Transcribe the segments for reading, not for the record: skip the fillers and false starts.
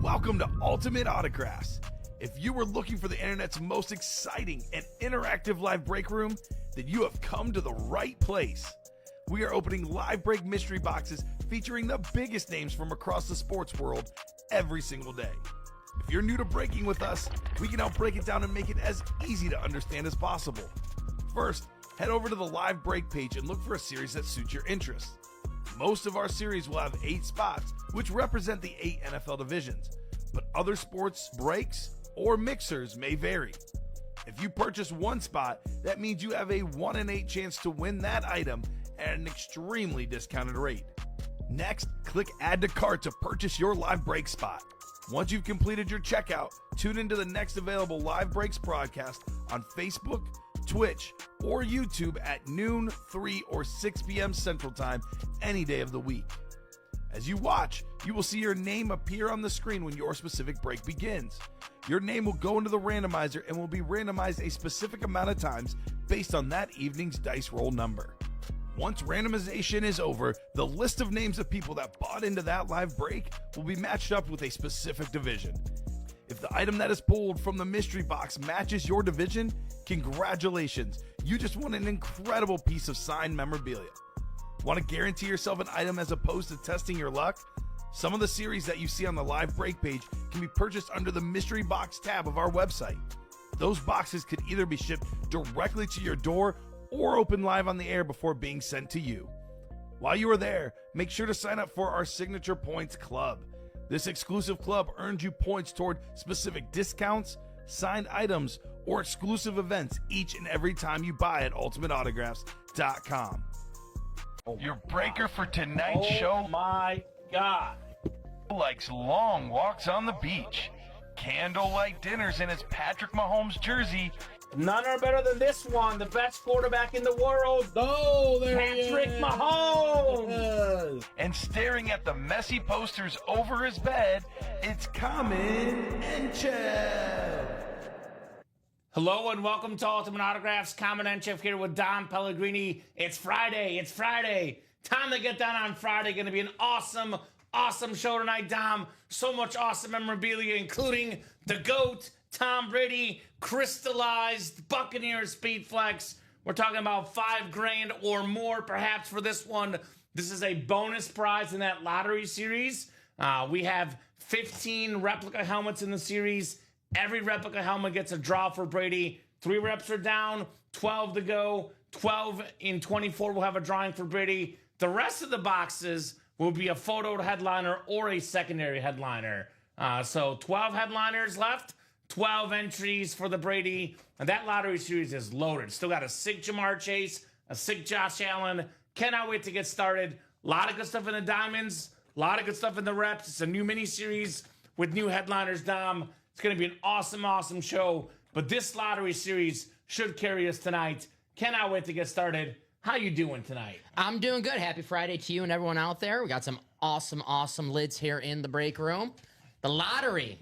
Welcome to Ultimate Autographs. If you were looking for the internet's most exciting and interactive live break room, then you have come to the right place. We are opening live break mystery boxes featuring the biggest names from across the sports world every single day. If you're new to breaking with us, we can help break it down and make it as easy to understand as possible. First, head over to the live break page and look for a series that suits your interests. Most of our series will have 8 spots, which represent the 8 NFL divisions, but other sports breaks or mixers may vary. If you purchase one spot, that means you have a 1 in 8 chance to win that item at an extremely discounted rate. Next, click Add to Cart to purchase your live break spot. Once you've completed your checkout, tune into the next available live breaks broadcast on Facebook, Twitch, or YouTube at noon, 3, or 6 p.m. Central Time any day of the week. As you watch, you will see your name appear on the screen when your specific break begins. Your name will go into the randomizer and will be randomized a specific amount of times based on that evening's dice roll number. Once randomization is over, the list of names of people that bought into that live break will be matched up with a specific division. If the item that is pulled from the mystery box matches your division, congratulations, you just won an incredible piece of signed memorabilia. Want to guarantee yourself an item as opposed to testing your luck? Some of the series that you see on the live break page can be purchased under the mystery box tab of our website. Those boxes could either be shipped directly to your door or open live on the air before being sent to you. While you are there, make sure to sign up for our Signature Points Club. This exclusive club earns you points toward specific discounts, signed items, or exclusive events each and every time you buy at ultimateautographs.com. Your breaker for tonight's show. Oh my God. Likes long walks on the beach, candlelight dinners in his Patrick Mahomes jersey, None are better than this one, the best quarterback in the world. Oh, there Patrick he is. Mahomes. and staring at the messy posters over his bed, it's Kamen Entchev. Hello and welcome to Ultimate Autographs. Kamen Entchev here with Dom Pellegrini. It's Friday. Time to get down on Friday. Going to be an awesome show tonight, Dom. So much awesome memorabilia, including the GOAT, Tom Brady, crystallized Buccaneers Speed Flex. We're talking about $5,000 or more, perhaps, for this one. This is a bonus prize in that lottery series. We have 15 replica helmets in the series. Every replica helmet gets a draw for Brady. 3 reps are down, 12 to go. 12 in 24 will have a drawing for Brady. The rest of the boxes will be a photo headliner or a secondary headliner. So 12 headliners left. 12 entries for the Brady, and that lottery series is loaded. Still got a sick Jamar Chase, a sick Josh Allen. Cannot wait to get started. A lot of good stuff in the diamonds, a lot of good stuff in the reps. It's a new mini-series with new headliners, Dom. It's going to be an awesome show, but this lottery series should carry us tonight. Cannot wait to get started. How you doing tonight? I'm doing good. Happy Friday to you and everyone out there. We got some awesome lids here in the break room. The lottery.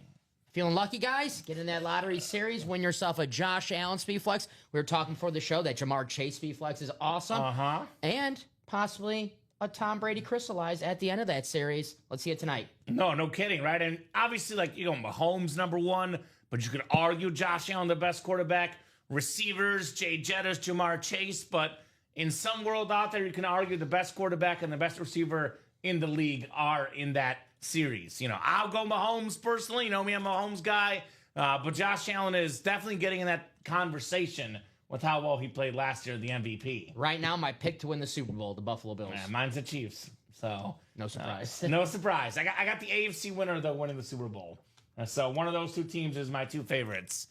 Feeling lucky, guys? Get in that lottery series. Win yourself a Josh Allen Speed Flex. We were talking before the show that Jamar Chase Speed Flex is awesome. And possibly a Tom Brady crystallized at the end of that series. Let's see it tonight. No kidding, right? And obviously, Mahomes number 1, but you could argue Josh Allen the best quarterback. Receivers, Jay Jettis, Jamar Chase, but in some world out there, you can argue the best quarterback and the best receiver in the league are in that series. I'll go Mahomes personally. Me, I'm a Mahomes guy. But Josh Allen is definitely getting in that conversation with how well he played last year, the MVP. Right now, my pick to win the Super Bowl, the Buffalo Bills. Yeah, mine's the Chiefs. So no surprise. No surprise. I got the AFC winner, though, winning the Super Bowl. So one of those 2 teams is my 2 favorites.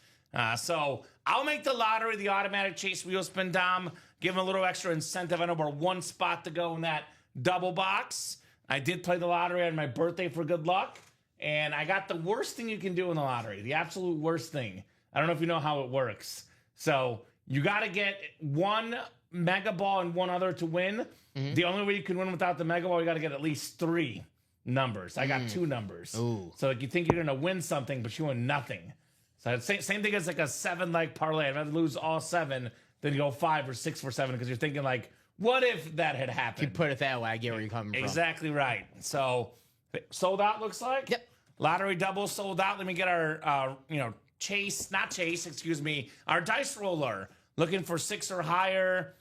So I'll make the lottery, the automatic Chase wheel spin, Dom. Give him a little extra incentive. I know we're 1 spot to go in that double box. I did play the lottery on my birthday for good luck, and I got the worst thing you can do in the lottery, the absolute worst thing. I don't know if you know how it works. So you got to get 1 mega ball and 1 other to win. Mm-hmm. The only way you can win without the mega ball, you got to get at least 3 numbers. I got 2 numbers. Ooh. So you think you're going to win something, but you win nothing. So same thing as like a 7-leg parlay. I'd rather lose all 7 than go 5 or 6 for 7 because you're thinking like, what if that had happened? If you put it that way, I get where you're coming from. Exactly right. So, sold out looks like? Yep. Lottery double sold out. Let me get our, our dice roller. Looking for 6 or higher.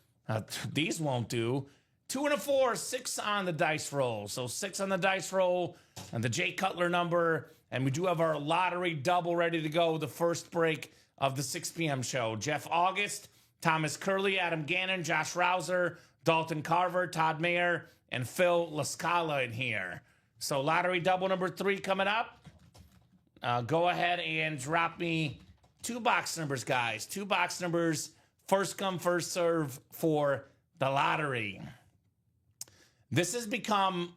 These won't do. 2 and a 4, 6 on the dice roll. So 6 on the dice roll and the Jay Cutler number. And we do have our lottery double ready to go. The first break of the 6 p.m. show. Jeff August, Thomas Curley, Adam Gannon, Josh Rouser, Dalton Carver, Todd Mayer, and Phil Lascala in here. So lottery double number 3 coming up. Go ahead and drop me 2 box numbers, guys. 2 box numbers. First come, first serve for the lottery. This has become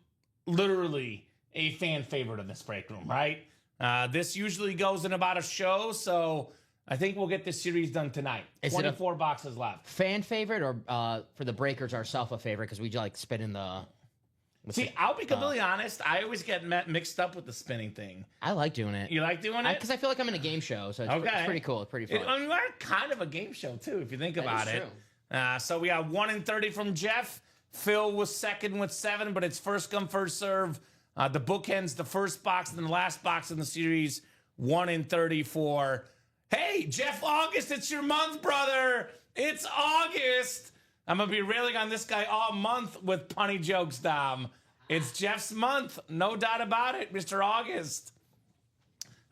literally a fan favorite in this break room, right? This usually goes in about a show, so I think we'll get this series done tonight. 24 boxes left. Fan favorite or for the breakers ourselves a favorite because we like spin in the... See, I'll be completely honest. I always get mixed up with the spinning thing. I like doing it. You like doing it? Because I feel like I'm in a game show, so it's pretty cool. It's pretty fun. We are kind of a game show, too, if you think about it. True. So we got 1 in 30 from Jeff. Phil was second with 7, but it's first come, first serve. The bookends, the first box and the last box in the series, 1 in 30 for... Hey, Jeff August, it's your month, brother. It's August. I'm going to be railing on this guy all month with punny jokes, Dom. It's Jeff's month. No doubt about it, Mr. August.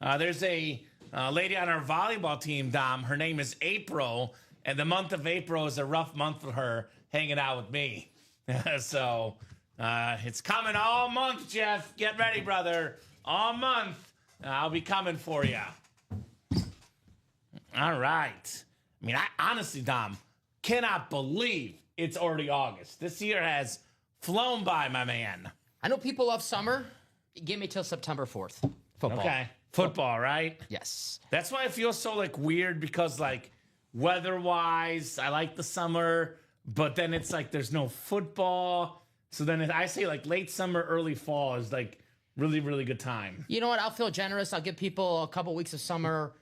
There's a lady on our volleyball team, Dom. Her name is April, and the month of April is a rough month for her hanging out with me. So it's coming all month, Jeff. Get ready, brother. All month. I'll be coming for you. All right. I mean, I honestly, Dom, cannot believe it's already August. This year has flown by, my man. I know people love summer. Give me till September 4th. Football. Okay. Football, right? Yes. That's why I feel so, weird because, weather-wise, I like the summer, but then it's there's no football. So then I say, late summer, early fall is, really, really good time. You know what? I'll feel generous. I'll give people a couple weeks of summer.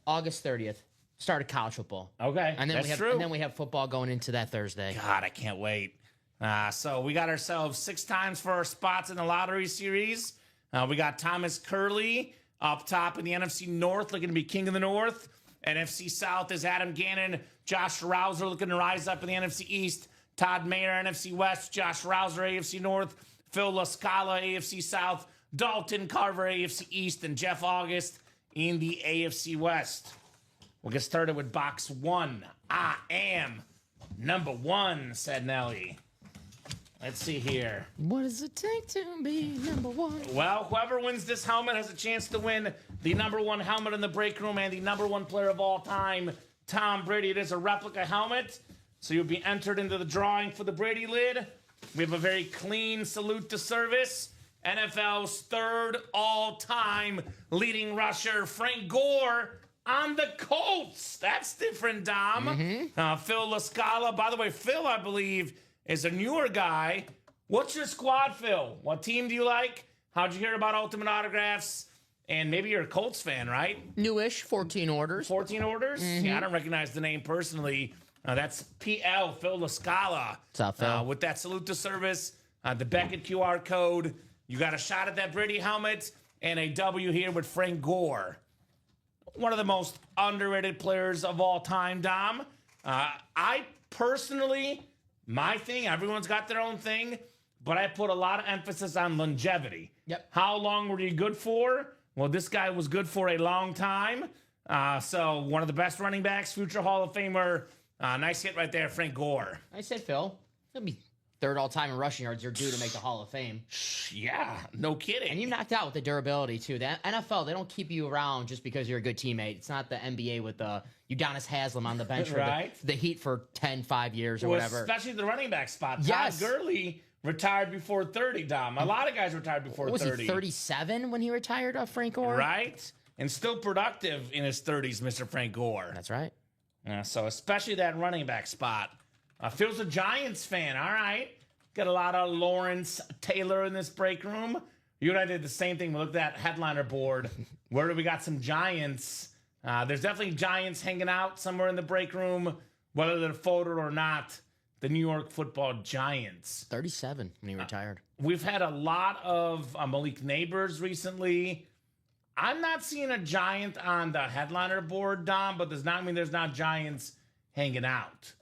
August 30th, start of college football. Okay, and then that's we have, true. And then we have football going into that Thursday. God, I can't wait. So we got ourselves 6 times for our spots in the lottery series. We got Thomas Curley up top in the NFC North, looking to be king of the North. NFC South is Adam Gannon. Josh Rouser looking to rise up in the NFC East. Todd Mayer, NFC West. Josh Rouser, AFC North. Phil Lascala, AFC South. Dalton Carver, AFC East. And Jeff August in the AFC West. We'll get started with box 1. I am number 1, said Nelly. Let's see here. What does it take to be number 1? Well, whoever wins this helmet has a chance to win the number 1 helmet in the break room and the number 1 player of all time, Tom Brady. It is a replica helmet, so you'll be entered into the drawing for the Brady lid. We have a very clean salute to service. NFL's 3rd all-time leading rusher, Frank Gore, on the Colts. That's different, Dom. Phil Lascala. By the way, Phil, I believe, is a newer guy. What's your squad, Phil? What team do you like? How'd you hear about Ultimate Autographs? And maybe you're a Colts fan, right? Newish, 14 orders. 14 orders? Yeah, I don't recognize the name personally. That's PL, Phil Lascala. What's up, Phil? With that salute to service, the Beckett QR code. You got a shot at that Brady helmet and a W here with Frank Gore. One of the most underrated players of all time, Dom. I personally, my thing, everyone's got their own thing, but I put a lot of emphasis on longevity. Yep. How long were you good for? Well, this guy was good for a long time. So one of the best running backs, future Hall of Famer. Nice hit right there, Frank Gore. I said, Phil, he'll be 3rd all-time in rushing yards. You're due to make the Hall of Fame. Yeah, no kidding. And you knocked out with the durability, too. The NFL, they don't keep you around just because you're a good teammate. It's not the NBA with the Udonis Haslem on the bench for right. the Heat for 10, 5 years or whatever. Especially the running back spot. Yes. Todd Gurley retired before 30, Dom. A lot of guys retired before 30. Was he 37 when he retired, Frank Gore? Right. And still productive in his 30s, Mr. Frank Gore. That's right. So especially that running back spot. Phil's a Giants fan. All right. Got a lot of Lawrence Taylor in this break room. You and I did the same thing. We looked at that headliner board. Where do we got some Giants? There's definitely Giants hanging out somewhere in the break room, whether they're photoed or not. the New York Football Giants. 37 when he retired. We've had a lot of Malik Neighbors recently. I'm not seeing a Giant on the headliner board, Dom, but does not mean there's not Giants hanging out.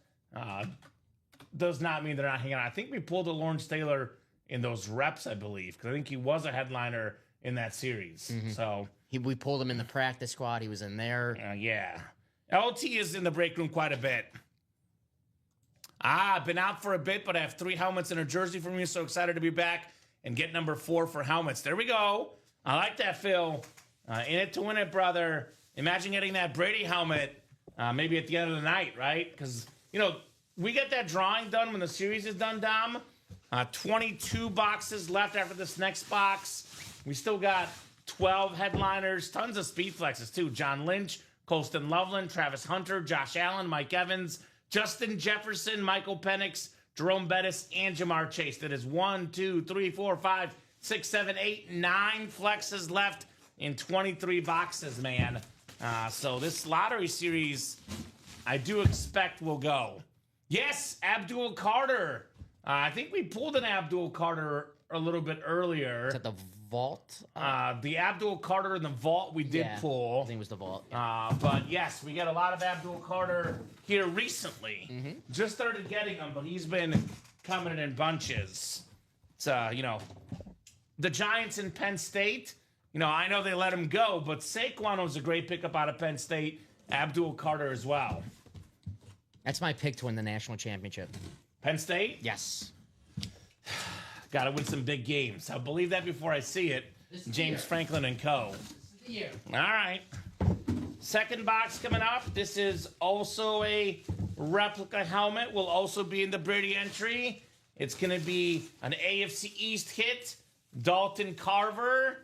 Does not mean they're not hanging out. I think we pulled a Lawrence Taylor in those reps, I believe, because I think he was a headliner in that series. So We pulled him in the practice squad. He was in there. yeah. LT is in the break room quite a bit. I've been out for a bit, but I have 3 helmets and a jersey from you. So excited to be back and get number 4 for helmets. There we go. I like that, Phil. In it to win it, brother. Imagine getting that Brady helmet maybe at the end of the night, right? Because, we get that drawing done when the series is done, Dom. 22 boxes left after this next box. We still got 12 headliners, tons of speed flexes, too. John Lynch, Colston Loveland, Travis Hunter, Josh Allen, Mike Evans, Justin Jefferson, Michael Penix, Jerome Bettis, and Jamar Chase. That is 1, 2, 3, 4, 5, 6, 7, 8, 9 flexes left in 23 boxes, man. So this lottery series, I do expect will go. Yes, Abdul Carter. I think we pulled an Abdul Carter a little bit earlier. Is that the vault? The Abdul Carter in the vault we did pull. I think it was the vault. But yes, we got a lot of Abdul Carter here recently. Just started getting them, but he's been coming in bunches. It's, the Giants in Penn State. I know they let him go, but Saquon was a great pickup out of Penn State. Abdul Carter as well. That's my pick to win the national championship. Penn State? Yes. Got to win some big games. I'll believe that before I see it. James Franklin and co. This is the year. All right. Second box coming up. This is also a replica helmet. Will also be in the Brady entry. It's going to be an AFC East hit. Dalton Carver.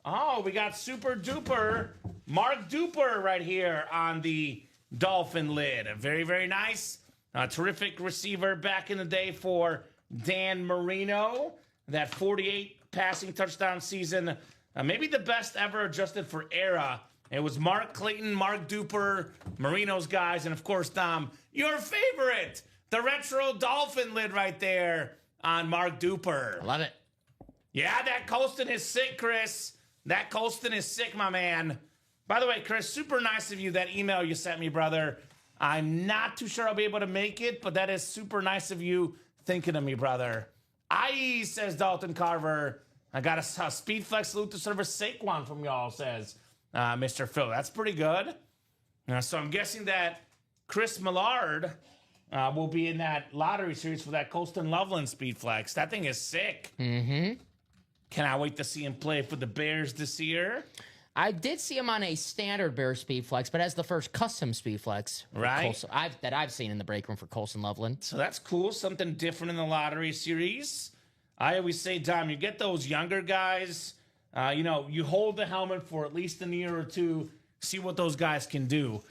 Oh, we got super duper Mark Duper right here on the Dolphin lid. Very, very nice. A terrific receiver back in the day for Dan Marino. That 48 passing touchdown season. Maybe the best ever adjusted for era. It was Mark Clayton, Mark Duper, Marino's guys, and of course, Dom, your favorite, the retro Dolphin lid right there on Mark Duper. I love it. Yeah, that Colston is sick, Chris. That Colston is sick, my man. By the way, Chris, super nice of you, that email you sent me, brother. I'm not too sure I'll be able to make it, but that is super nice of you thinking of me, brother. IE, says Dalton Carver. I got a speed flex salute to service Saquon from y'all, says Mr. Phil. That's pretty good. So I'm guessing that Chris Millard will be in that lottery series for that Colston Loveland speed flex. That thing is sick. Cannot wait to see him play for the Bears this year. I did see him on a standard Bear speed flex, but as the first custom speed flex Right. that I've seen in the break room for Colston Loveland. So that's cool. Something different in the lottery series. I always say, Dom, you get those younger guys, you hold the helmet for at least a year or two, see what those guys can do.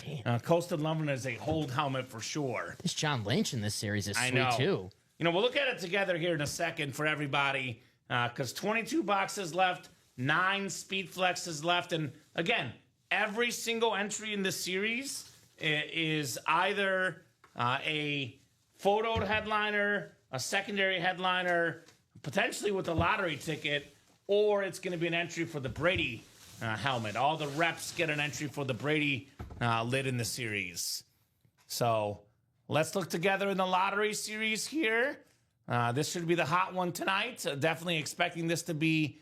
Colston Loveland is a hold helmet for sure. This John Lynch in this series is I sweet, know. too. We'll look at it together here in a second for everybody, because 22 boxes left, 9 speed flexes left, and again, every single entry in this series is either a photoed headliner, a secondary headliner, potentially with a lottery ticket, or it's going to be an entry for the Brady helmet. All the reps get an entry for the Brady lid in the series. So let's look together in the lottery series here. This should be the hot one tonight. Definitely expecting this to be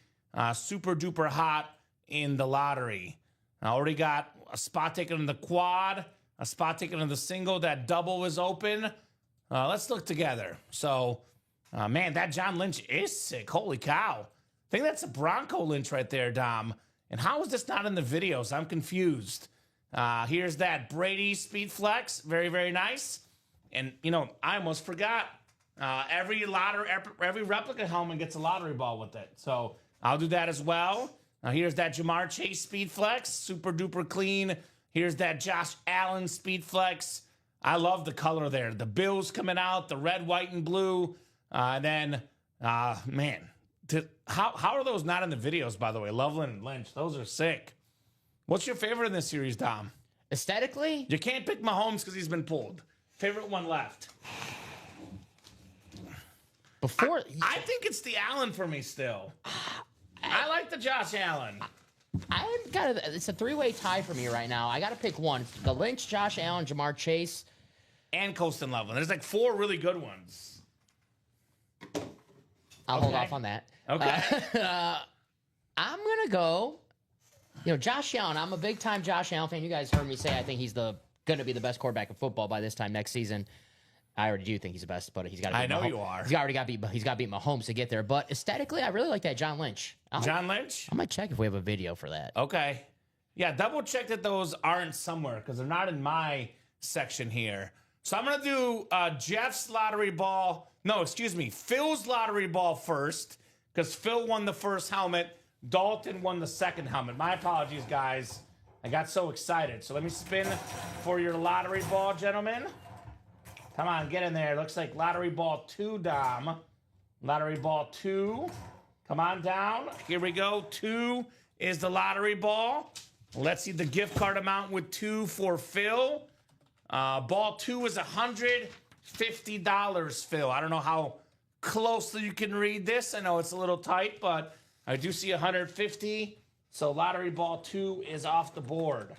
super duper hot in the lottery. I already got a spot taken in the quad, a spot taken in the single. That double is open. Let's look together. So, man, that John Lynch is sick. Holy cow. I think that's a Bronco Lynch right there, Dom. And how is this not in the videos? I'm confused. Here's that Brady Speed Flex. Very, very nice. And, I almost forgot. Every replica helmet gets a lottery ball with it. So I'll do that as well. Here's that Jamar Chase Speed Flex. Super duper clean. Here's that Josh Allen Speed Flex. I love the color there. The Bills coming out, the red, white, and blue. Man, how are those not in the videos, by the way? Loveland and Lynch, those are sick. What's your favorite in this series, Dom? Aesthetically? You can't pick Mahomes because he's been pulled. Favorite one left? Before I think it's the Allen for me still. I like the Josh Allen. it's a three-way tie for me right now. I got to pick one. The Lynch, Josh Allen, Jamar Chase. And Colston Loveland. There's like 4 really good ones. I'll hold off on that. Okay. I'm going to go, Josh Allen. I'm a big-time Josh Allen fan. You guys heard me say I think he's going to be the best quarterback in football by this time next season. I already do think he's the best, but he's got to beat I know you are. He's got to beat Mahomes to get there. But aesthetically, I really like that John Lynch. John Lynch? I might check if we have a video for that. Okay. Yeah, double check that those aren't somewhere because they're not in my section here. So I'm going to do Jeff's lottery ball. No, excuse me. Phil's lottery ball first because Phil won the first helmet. Dalton won the second helmet. My apologies, guys. I got so excited. So let me spin for your lottery ball, gentlemen. Come on, get in there. Looks like lottery ball 2, Dom. Lottery ball 2. Come on down. Here we go. 2 is the lottery ball. Let's see the gift card amount with 2 for Phil. Ball 2 is $150, Phil. I don't know how closely you can read this. I know it's a little tight, but I do see 150. So lottery ball 2 is off the board.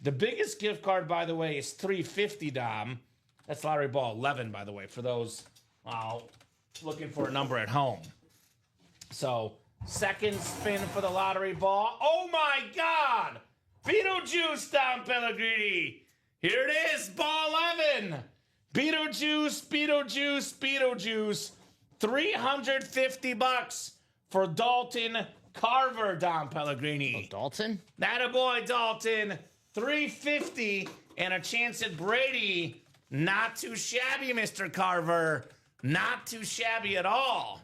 The biggest gift card, by the way, is $350, Dom. That's lottery ball 11, by the way, for those looking for a number at home. So, second spin for the lottery ball. Oh, my God! Beetlejuice, Dom Pellegrini. Here it is, ball 11. Beetlejuice. $350 for Dalton Carver, Dom Pellegrini. Oh, Dalton? Attaboy, Dalton. $350 and a chance at Brady. Not too shabby, Mr. Carver. Not too shabby at all.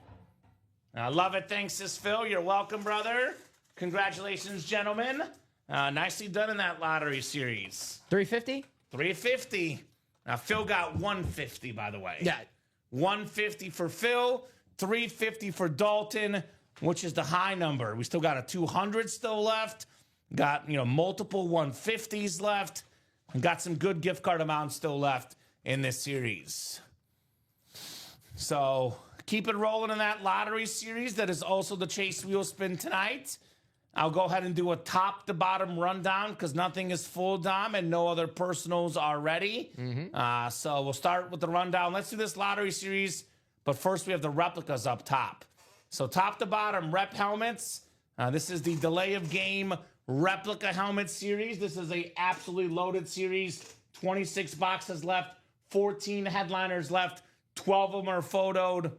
I love it. Thanks, Sis Phil. You're welcome, brother. Congratulations, gentlemen. Nicely done in that lottery series. $350? $350. Now, Phil got $150, by the way. Yeah. $150 for Phil, $350 for Dalton, which is the high number. We still got a 200 still left. Got, multiple 150s left. Got some good gift card amounts still left in this series. So keep it rolling in that lottery series. That is also the Chase Wheel Spin tonight. I'll go ahead and do a top to bottom rundown because nothing is full, Dom, and no other personals are ready. So we'll start with the rundown. Let's do this lottery series, but first we have the replicas up top. So top to bottom, rep helmets. This is the delay of game replica helmet series. This is a absolutely loaded series. 26 boxes left, 14 headliners left, 12 of them are photoed.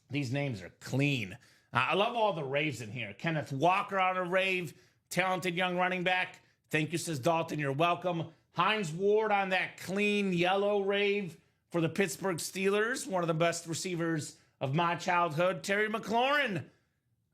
These names are clean. I love all the raves in here. Kenneth Walker on a rave, talented young running back. Thank you, says Dalton. You're welcome. Hines Ward on that clean yellow rave for the Pittsburgh Steelers, one of the best receivers of my childhood. Terry McLaurin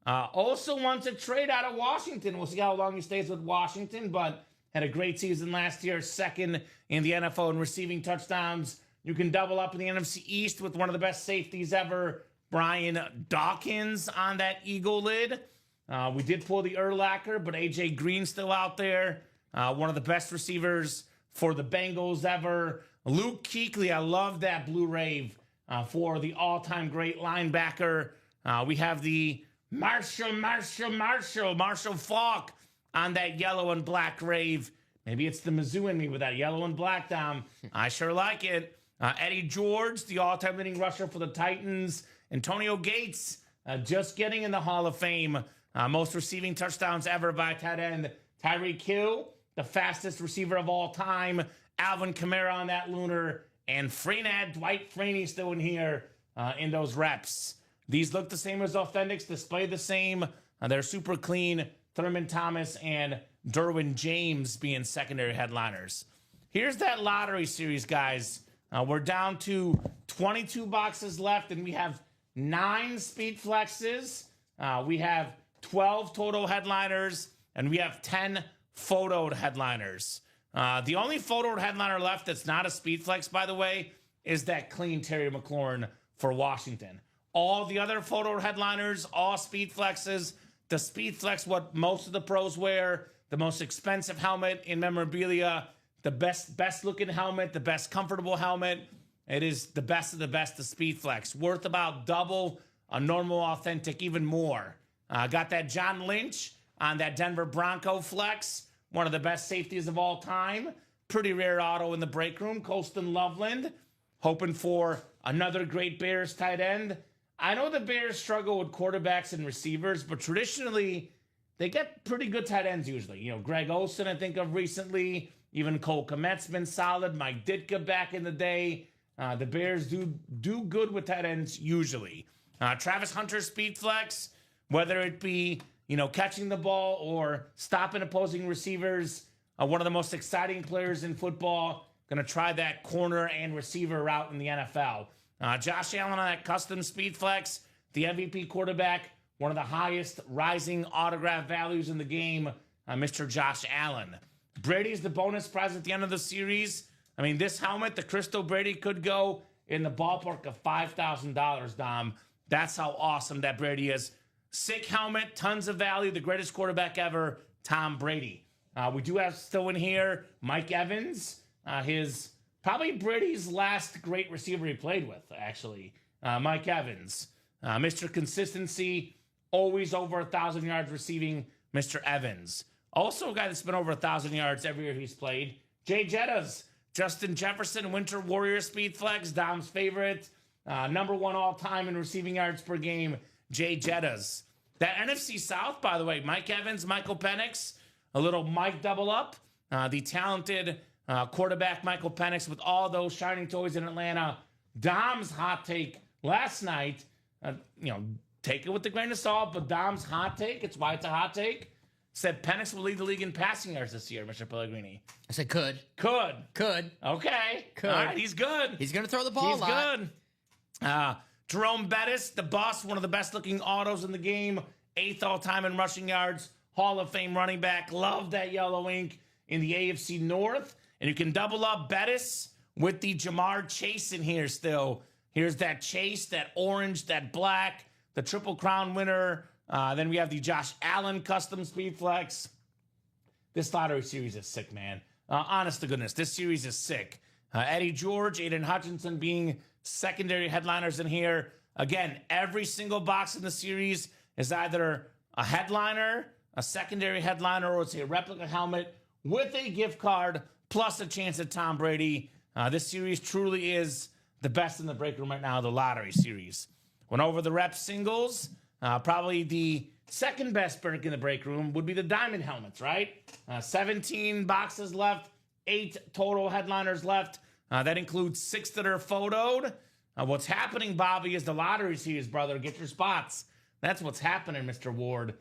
also wants a trade out of Washington. We'll see how long he stays with Washington, but had a great season last year, second in the NFL in receiving touchdowns. You can double up in the NFC East with one of the best safeties ever, Brian Dawkins on that Eagle lid. We did pull the Urlacher, but A.J. Green's still out there. One of the best receivers for the Bengals ever. Luke Kuechly, I love that blue rave for the all-time great linebacker. We have the Marshall Faulk on that yellow and black rave. Maybe it's the Mizzou in me with that yellow and black, Dom. I sure like it. Eddie George, the all-time leading rusher for the Titans. Antonio Gates, just getting in the Hall of Fame. Most receiving touchdowns ever by tight end. Tyreek Hill, the fastest receiver of all time. Alvin Kamara on that lunar. And Freenad, Dwight Freeney still in here in those reps. These look the same as Authentics, display the same. They're super clean. Thurman Thomas and Derwin James being secondary headliners. Here's that lottery series, guys. We're down to 22 boxes left, and we have 9 speed flexes. We have 12 total headliners, and we have 10 photoed headliners. The only photoed headliner left that's not a speed flex, by the way, is that clean Terry McLaurin for Washington. All the other photoed headliners, all speed flexes. The speed flex, what most of the pros wear, the most expensive helmet in memorabilia, the best looking helmet, the best comfortable helmet. It is the best of the speed flex, worth about double a normal authentic, even more. Got that John Lynch on that Denver Bronco flex, one of the best safeties of all time. Pretty rare auto in the break room. Colston Loveland, hoping for another great Bears tight end. I know the Bears struggle with quarterbacks and receivers, but traditionally they get pretty good tight ends usually. You know, Greg Olsen, I think of recently. Even Cole Kmet's been solid. Mike Ditka back in the day. The Bears do good with tight ends usually. Travis Hunter speed flex, whether it be, you know, catching the ball or stopping opposing receivers. One of the most exciting players in football. Going to try that corner and receiver route in the NFL. Josh Allen on that custom speed flex, the MVP quarterback, one of the highest rising autograph values in the game, Mr. Josh Allen. Brady's the bonus prize at the end of the series. I mean, this helmet, the Crystal Brady, could go in the ballpark of $5,000, Dom. That's how awesome that Brady is. Sick helmet, tons of value, the greatest quarterback ever, Tom Brady. We do have still in here Mike Evans, his probably Brady's last great receiver he played with, actually. Mike Evans, Mr. Consistency, always over 1,000 yards receiving, Mr. Evans. Also a guy that's been over 1,000 yards every year he's played. Jay Jettas, Justin Jefferson, Winter Warrior speed flex, Dom's favorite. Number one all time in receiving yards per game, Jay Jettas. That NFC South, by the way, Mike Evans, Michael Penix, a little Mike double up. The talented quarterback Michael Penix with all those shining toys in Atlanta. Dom's hot take last night, take it with a grain of salt, but Dom's hot take, it's why it's a hot take, said Penix will lead the league in passing yards this year, Mr. Pellegrini. I said could. Could. Okay. Could. All right, he's good. He's going to throw the ball a lot. He's good. Jerome Bettis, the boss, one of the best-looking autos in the game, 8th all-time in rushing yards, Hall of Fame running back. Love that yellow ink in the AFC North. And you can double up Bettis with the Jamar Chase in here still. Here's that Chase, that orange, that black, the Triple Crown winner. Then we have the Josh Allen custom speed flex. This lottery series is sick, man. Honest to goodness, this series is sick. Eddie George, Aiden Hutchinson being secondary headliners in here. Again, every single box in the series is either a headliner, a secondary headliner, or it's a replica helmet with a gift card plus a chance at Tom Brady. This series truly is the best in the break room right now, the lottery series. Went over the rep singles. Probably the second best break in the break room would be the diamond helmets, right? 17 boxes left, 8 total headliners left. That includes 6 that are photoed. What's happening, Bobby, is the lottery series, brother. Get your spots. That's what's happening, Mr. Ward.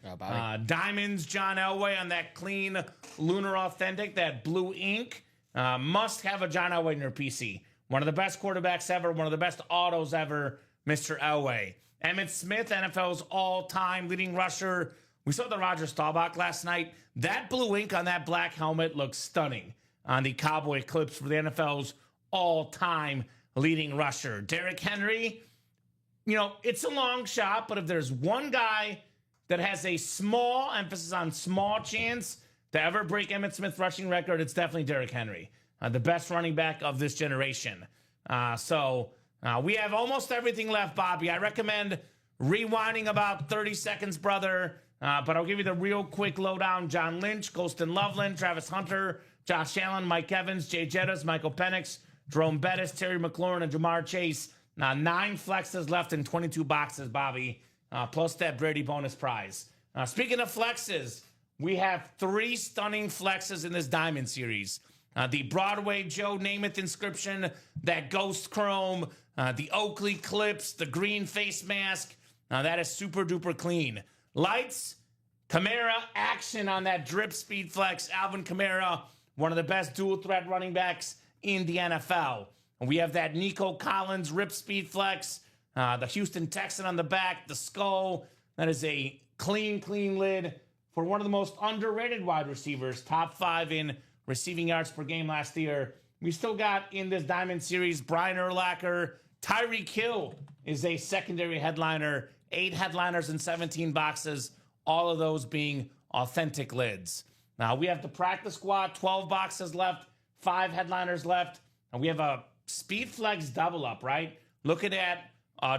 Diamonds, John Elway on that clean Lunar Authentic, that blue ink. Must have a John Elway in your PC. One of the best quarterbacks ever, one of the best autos ever, Mr. Elway. Emmitt Smith, NFL's all-time leading rusher. We saw the Roger Staubach last night. That blue ink on that black helmet looks stunning on the Cowboy clips for the NFL's all-time leading rusher. Derrick Henry, it's a long shot, but if there's one guy that has a small, emphasis on small chance to ever break Emmitt Smith's rushing record, it's definitely Derrick Henry, the best running back of this generation. We have almost everything left, Bobby. I recommend rewinding about 30 seconds, brother. But I'll give you the real quick lowdown. John Lynch, Colston Loveland, Travis Hunter, Josh Allen, Mike Evans, Jay Jettas, Michael Penix, Jerome Bettis, Terry McLaurin, and Jamar Chase. 9 flexes left in 22 boxes, Bobby, plus that Brady bonus prize. Speaking of flexes, we have 3 stunning flexes in this Diamond Series. The Broadway Joe Namath inscription, that Ghost Chrome, the Oakley clips, the green face mask. That is super duper clean. Lights, Kamara action on that drip speed flex. Alvin Kamara, one of the best dual threat running backs in the NFL. And we have that Nico Collins rip speed flex, the Houston Texan on the back, the skull. That is a clean lid for one of the most underrated wide receivers, top 5 in receiving yards per game last year. We still got in this Diamond Series Brian Urlacher. Tyreek Hill is a secondary headliner, 8 headliners in 17 boxes, all of those being authentic lids. Now we have the practice squad, 12 boxes left, 5 headliners left, and we have a Speedflex double up, right? Looking at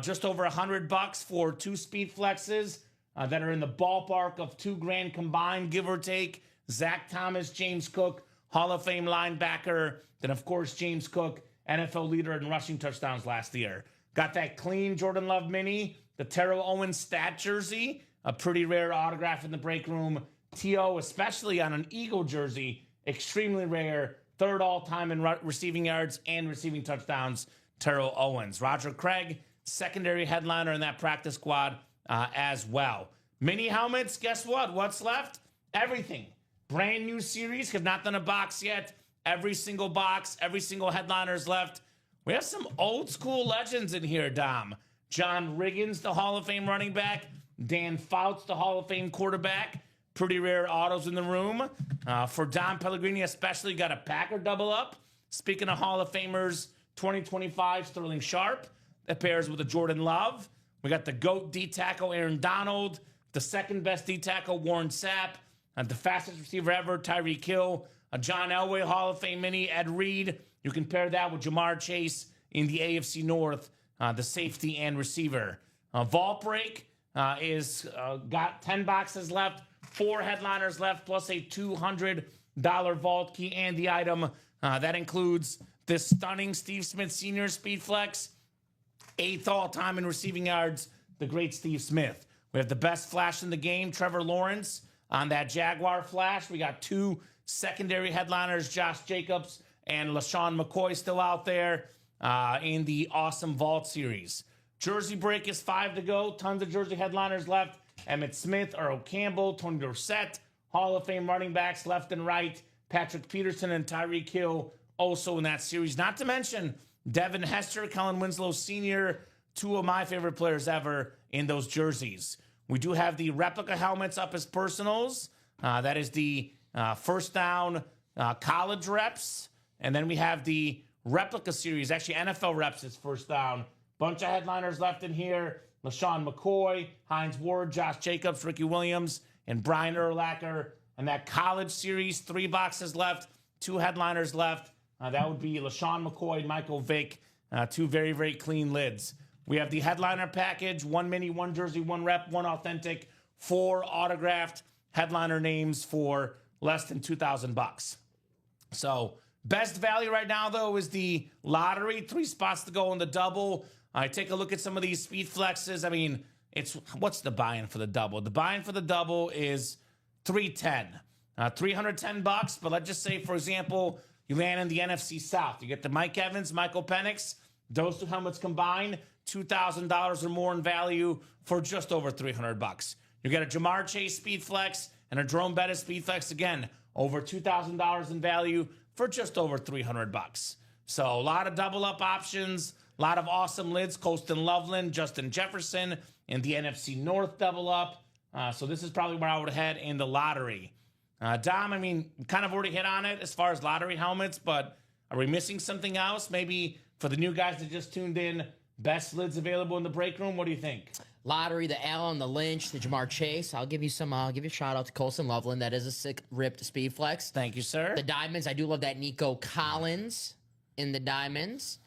just over $100 for 2 Speedflexes that are in the ballpark of $2,000 combined, give or take. Zach Thomas, James Cook, Hall of Fame linebacker. Then, of course, James Cook, NFL leader in rushing touchdowns last year. Got that clean Jordan Love mini, the Terrell Owens stat jersey, a pretty rare autograph in the break room. T.O., especially on an Eagle jersey, extremely rare. 3rd all-time in receiving yards and receiving touchdowns, Terrell Owens. Roger Craig, secondary headliner in that practice squad as well. Mini helmets, guess what? What's left? Everything. Brand new series, have not done a box yet. Every single box, every single headliner's left. We have some old school legends in here, Dom. John Riggins, the Hall of Fame running back. Dan Fouts, the Hall of Fame quarterback. Pretty rare autos in the room. For Dom Pellegrini especially, got a Packer double up. Speaking of Hall of Famers, 2025 Sterling Sharp. That pairs with a Jordan Love. We got the GOAT D-tackle Aaron Donald. The second best D-tackle Warren Sapp. The fastest receiver ever, Tyreek Hill. A John Elway Hall of Fame mini, Ed Reed. You can pair that with Jamar Chase in the AFC North, the safety and receiver. Vault Break is got 10 boxes left, 4 headliners left, plus a $200 vault key and the item. That includes this stunning Steve Smith Sr. Speedflex, 8th all-time in receiving yards, the great Steve Smith. We have the best flash in the game, Trevor Lawrence, on that Jaguar flash. We got 2 secondary headliners, Josh Jacobs and LaShawn McCoy still out there in the awesome Vault series. Jersey break is 5 to go. Tons of jersey headliners left. Emmitt Smith, Earl Campbell, Tony Dorsett, Hall of Fame running backs left and right. Patrick Peterson and Tyreek Hill also in that series. Not to mention Devin Hester, Kellen Winslow Sr., 2 of my favorite players ever in those jerseys. We do have the replica helmets up as personals. That is the first down college reps. And then we have the replica series. Actually, NFL reps is first down. Bunch of headliners left in here. LaShawn McCoy, Hines Ward, Josh Jacobs, Ricky Williams, and Brian Urlacher. And that college series, 3 boxes left, 2 headliners left. That would be LaShawn McCoy, Michael Vick, 2 very, very clean lids. We have the headliner package, 1 mini, 1 jersey, 1 rep, 1 authentic, 4 autographed headliner names for less than $2,000. So best value right now, though, is the lottery. 3 spots to go in the double. I take a look at some of these speed flexes. I mean, what's the buy-in for the double? The buy-in for the double is $310. $310, but let's just say, for example, you land in the NFC South. You get the Mike Evans, Michael Penix. Those 2 helmets combined, $2,000 or more in value for just over $300. You get a Jamar Chase Speed Flex and a Jerome Bettis Speed Flex, again, over $2,000 in value for just over $300. So a lot of double up options, a lot of awesome lids. Colston Loveland, Justin Jefferson, and the NFC North double up. So this is probably where I would head in the lottery. Dom, I mean, kind of already hit on it as far as lottery helmets, but are we missing something else? Maybe for the new guys that just tuned in, best lids available in the break room. What do you think? Lottery, the Allen, the Lynch, the Jamar Chase. I'll give you a shout out to Colston Loveland. That is a sick ripped speed flex. Thank you, sir. The diamonds, I do love that Nico Collins in the diamonds.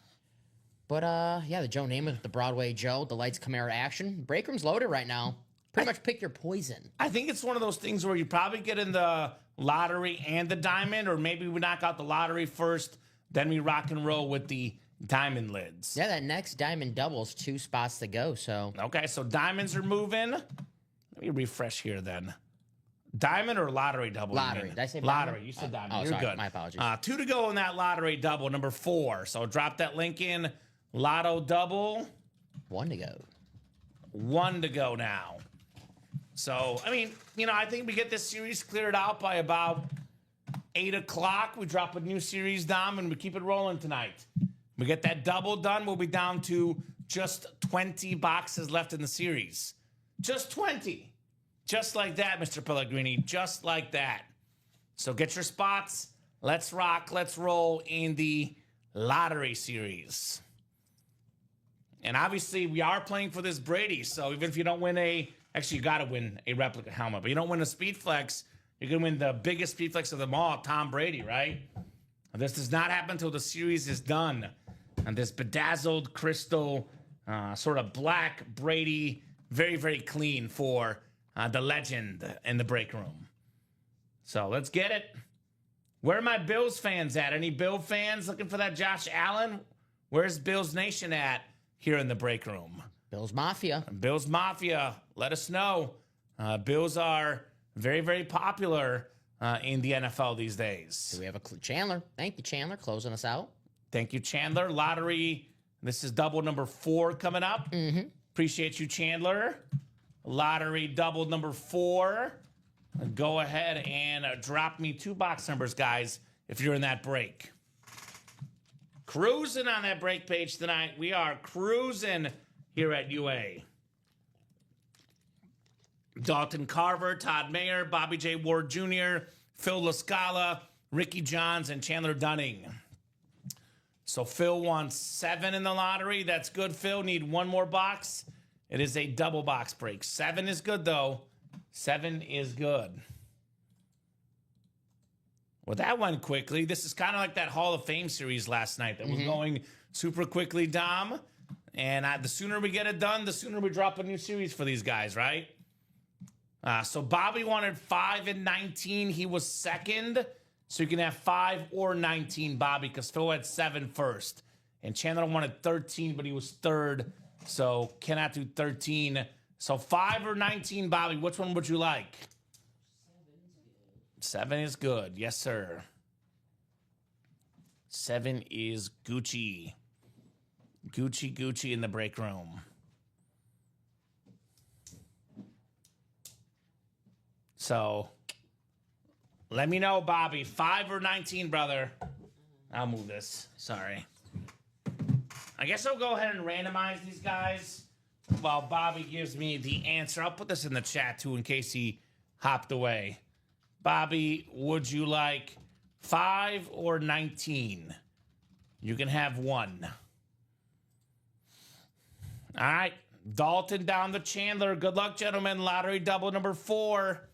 But yeah, the Joe Namath with the Broadway Joe, the Lights Camaro action. Break room's loaded right now. Pretty much pick your poison. I think it's one of those things where you probably get in the lottery and the diamond, or maybe we knock out the lottery first, then we rock and roll with the diamond lids. Yeah, that next diamond doubles 2 spots to go. So okay, so diamonds are moving. Let me refresh here then. Diamond or lottery double? Lottery. Did I say lottery? diamond? You said diamond. Oh, You're sorry. good. My apologies. 2 to go in that lottery double, number 4. So drop that link in. Lotto double. 1 to go. 1 to go now. So, I mean, I think we get this series cleared out by about 8 o'clock. We drop a new series, Dom, and we keep it rolling tonight. We get that double done. We'll be down to just 20 boxes left in the series. Just 20. Just like that, Mr. Pellegrini. Just like that. So get your spots. Let's rock. Let's roll in the lottery series. And obviously, we are playing for this Brady. So even if you don't win actually, you got to win a replica helmet. But you don't win a Speed Flex, you're going to win the biggest Speed Flex of them all, Tom Brady, right? This does not happen until the series is done. And this bedazzled crystal, sort of black Brady, very, very clean for the legend in the break room. So let's get it. Where are my Bills fans at? Any Bill fans looking for that Josh Allen? Where's Bills Nation at here in the break room? Bills Mafia. Bills Mafia, let us know. Bills are very, very popular in the NFL these days. Do we have a Chandler? Thank you, Chandler, closing us out. Thank you, Chandler. Lottery, this is double number 4 coming up. Appreciate you, Chandler. Lottery double number 4. Go ahead and drop me 2 box numbers, guys, if you're in that break. Cruising on that break page tonight. We are cruising here at UA. Dalton Carver, Todd Mayer, Bobby J. Ward Jr., Phil LaScala, Ricky Johns, and Chandler Dunning. So Phil won 7 in the lottery. That's good, Phil. Need 1 more box. It is a double box break. 7 is good, though. 7 is good. Well, that went quickly. This is kind of like that Hall of Fame series last night that was going super quickly, Dom. And the sooner we get it done, the sooner we drop a new series for these guys, right? So Bobby wanted 5 and 19. He was second. So you can have 5 or 19, Bobby, because Phil had 7 first. And Chandler wanted 13, but he was third. So cannot do 13. So 5 or 19, Bobby, which one would you like? 7 is good. Yes, sir. 7 is Gucci. Gucci in the break room. So let me know, Bobby. 5 or 19, brother. I'll move this. Sorry. I guess I'll go ahead and randomize these guys while Bobby gives me the answer. I'll put this in the chat, too, in case he hopped away. Bobby, would you like 5 or 19? You can have 1. All right. Dalton down to Chandler. Good luck, gentlemen. Lottery double number 4.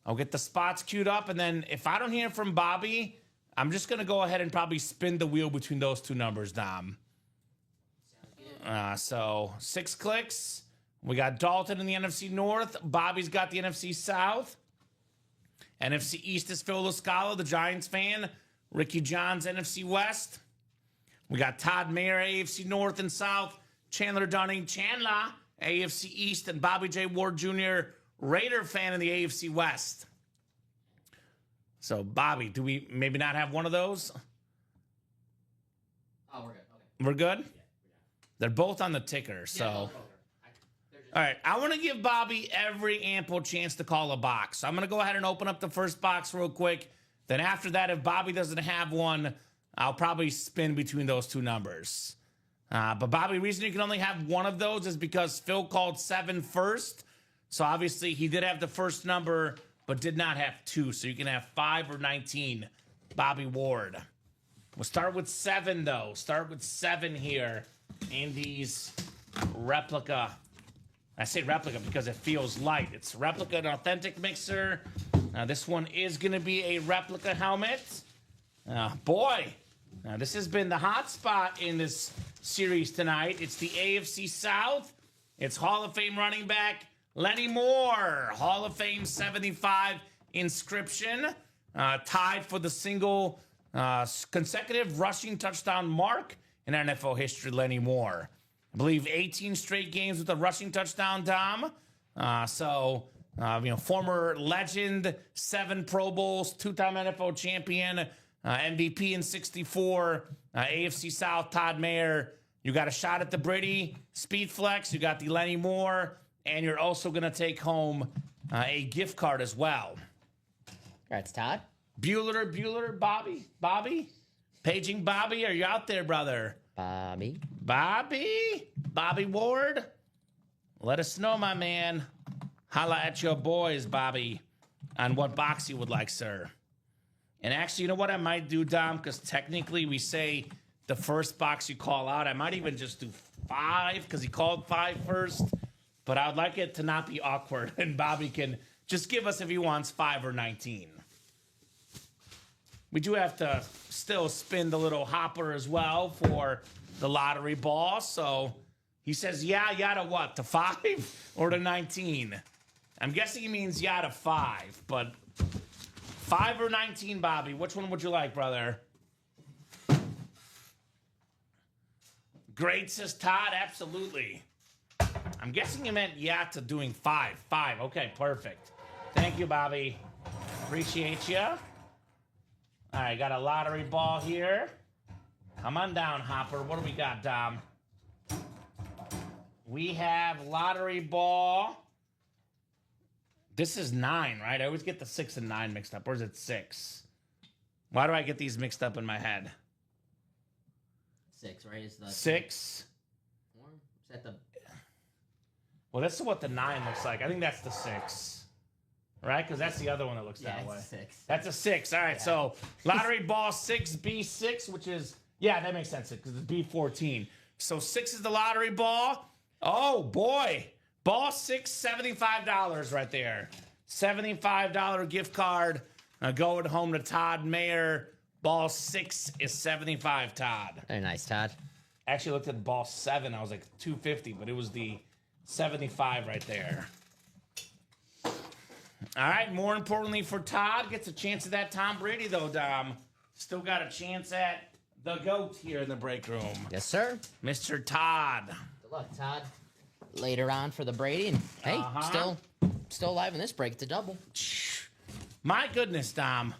I'll get the spots queued up, and then if I don't hear from Bobby, I'm just going to go ahead and probably spin the wheel between those 2 numbers, Dom. So 6 clicks. We got Dalton in the NFC North. Bobby's got the NFC South. NFC East is Phil LaScala, the Giants fan. Ricky Johns, NFC West. We got Todd Mayer, AFC North and South. Chandler Dunning, Chandler, AFC East. And Bobby J. Ward Jr., Raider fan in the AFC West. So, Bobby, do we maybe not have one of those? Oh, we're good. Okay. We're good? They're both on the ticker, so. All right, I want to give Bobby every ample chance to call a box. So I'm going to go ahead and open up the first box real quick. Then after that, if Bobby doesn't have one, I'll probably spin between those 2 numbers. But Bobby, the reason you can only have one of those is because Phil called 7 first. So obviously he did have the first number, but did not have 2. So you can have 5 or 19, Bobby Ward. We'll start with 7, though. Start with 7 here. Andy's replica. I say replica because it feels light. It's replica, an authentic mixer. This one is going to be a replica helmet. Boy, this has been the hot spot in this series tonight. It's the AFC South. It's Hall of Fame running back Lenny Moore. Hall of Fame 75 inscription. Tied for the single consecutive rushing touchdown mark in NFL history, Lenny Moore. I believe 18 straight games with a rushing touchdown, Dom. Former legend, 7 Pro Bowls, 2-time NFL champion, MVP in 64, AFC South, Todd Mayer. You got a shot at the Brady Speed Flex. You got the Lenny Moore, and you're also going to take home a gift card as well. Congrats, Todd. Bueller, Bobby? Paging Bobby, are you out there, brother? Bobby Ward? Let us know, my man. Holla at your boys, Bobby, on what box you would like, sir. And actually, you know what I might do, Dom? Because technically we say the first box you call out. I might even just do 5 because he called 5 first. But I would like it to not be awkward. And Bobby can just give us, if he wants, 5 or 19. We do have to still spin the little hopper as well for the lottery ball. So he says, yeah to what? To 5 or to 19? I'm guessing he means yeah to 5, but 5 or 19, Bobby? Which one would you like, brother? Great, says Todd. Absolutely. I'm guessing you meant yeah to doing 5. 5. Okay, perfect. Thank you, Bobby. Appreciate you. All right, got a lottery ball here. Come on down, Hopper. What do we got, Dom? We have lottery ball. This is 9, right? I always get the 6 and 9 mixed up. Or is it 6? Why do I get these mixed up in my head? 6, right? Is the 6. Or is that the? Well, that's what the 9 looks like. I think that's the 6. Right? Because that's the other one that looks that way. It's a 6. That's a 6. All right, so lottery ball 6B6, which is, yeah, that makes sense because it's B14. So 6 is the lottery ball. Oh, boy. Ball 6, $75 right there. $75 gift card going home to Todd Mayer. Ball 6 is 75, Todd. Very nice, Todd. Actually looked at ball 7. I was like $250, but it was the 75 right there. All right, more importantly for Todd, gets a chance at that Tom Brady, though, Dom. Still got a chance at the GOAT here in the break room. Yes, sir. Mr. Todd. Good luck, Todd. Later on for the Brady, and hey, still alive in this break. It's a double. My goodness, Dom.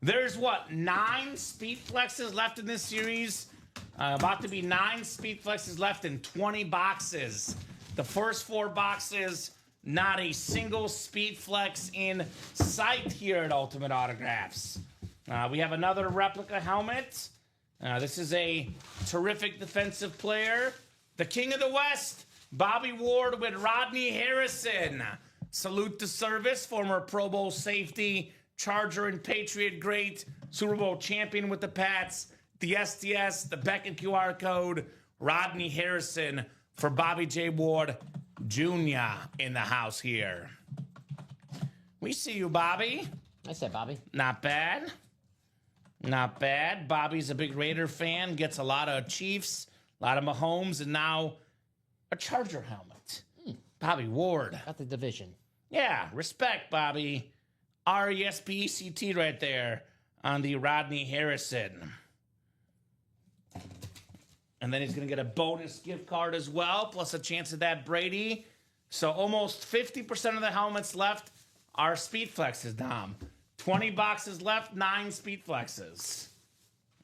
There's what, 9 speed flexes left in this series? About to be 9 speed flexes left in 20 boxes. The first 4 boxes, not a single speed flex in sight here at Ultimate Autographs. We have another replica helmet. This is a terrific defensive player. The King of the West, Bobby Ward with Rodney Harrison. Salute to service, former Pro Bowl safety, Charger and Patriot great, Super Bowl champion with the Pats, the SDS, the Beckett QR code, Rodney Harrison for Bobby J. Ward Jr. in the house here. We see you, Bobby. I said, Bobby. Not bad. Not bad. Bobby's a big Raider fan, gets a lot of Chiefs, a lot of Mahomes, and now a Charger helmet. Bobby Ward. Got the division. Yeah, respect, Bobby. R-E-S-P-E-C-T right there on the Rodney Harrison. And then he's going to get a bonus gift card as well, plus a chance at that Brady. So almost 50% of the helmets left are speed flexes, Dom. 20 boxes left, 9 speed flexes.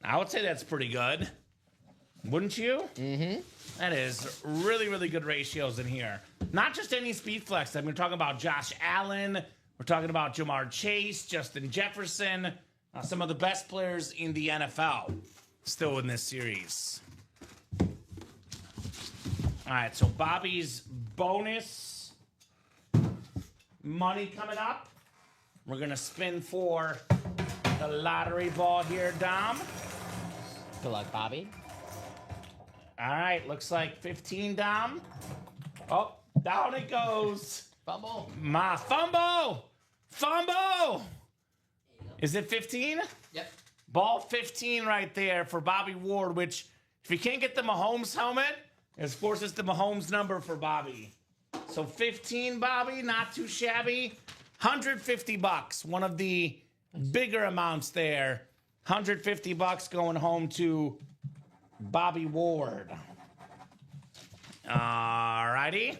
I would say that's pretty good. Wouldn't you? Mm-hmm. That is really, really good ratios in here. Not just any speed flex. I mean, we're talking about Josh Allen. We're talking about Jamar Chase, Justin Jefferson, some of the best players in the NFL still in this series. All right, so Bobby's bonus money coming up. We're going to spin for the lottery ball here, Dom. Good luck, Bobby. All right, looks like 15, Dom. Oh, down it goes. Fumble. My fumble. Fumble. Is it 15? Yep. Ball 15 right there for Bobby Ward, which if you can't get the Mahomes helmet, of course it's the Mahomes number for Bobby. So 15, Bobby, not too shabby. $150, one of the bigger amounts there. $150 going home to Bobby Ward. All righty.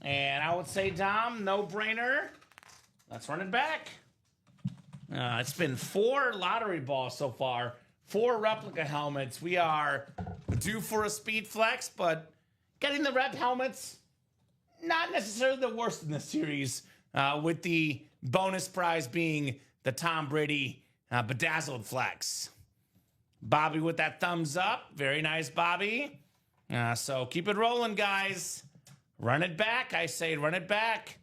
And I would say, Dom, no brainer. Let's run it back. It's been 4 lottery balls so far, 4 replica helmets. We are due for a speed flex, but getting the rep helmets, not necessarily the worst in this series, with the bonus prize being the Tom Brady bedazzled flex. Bobby with that thumbs up. Very nice, Bobby. So keep it rolling, guys. Run it back. I say run it back.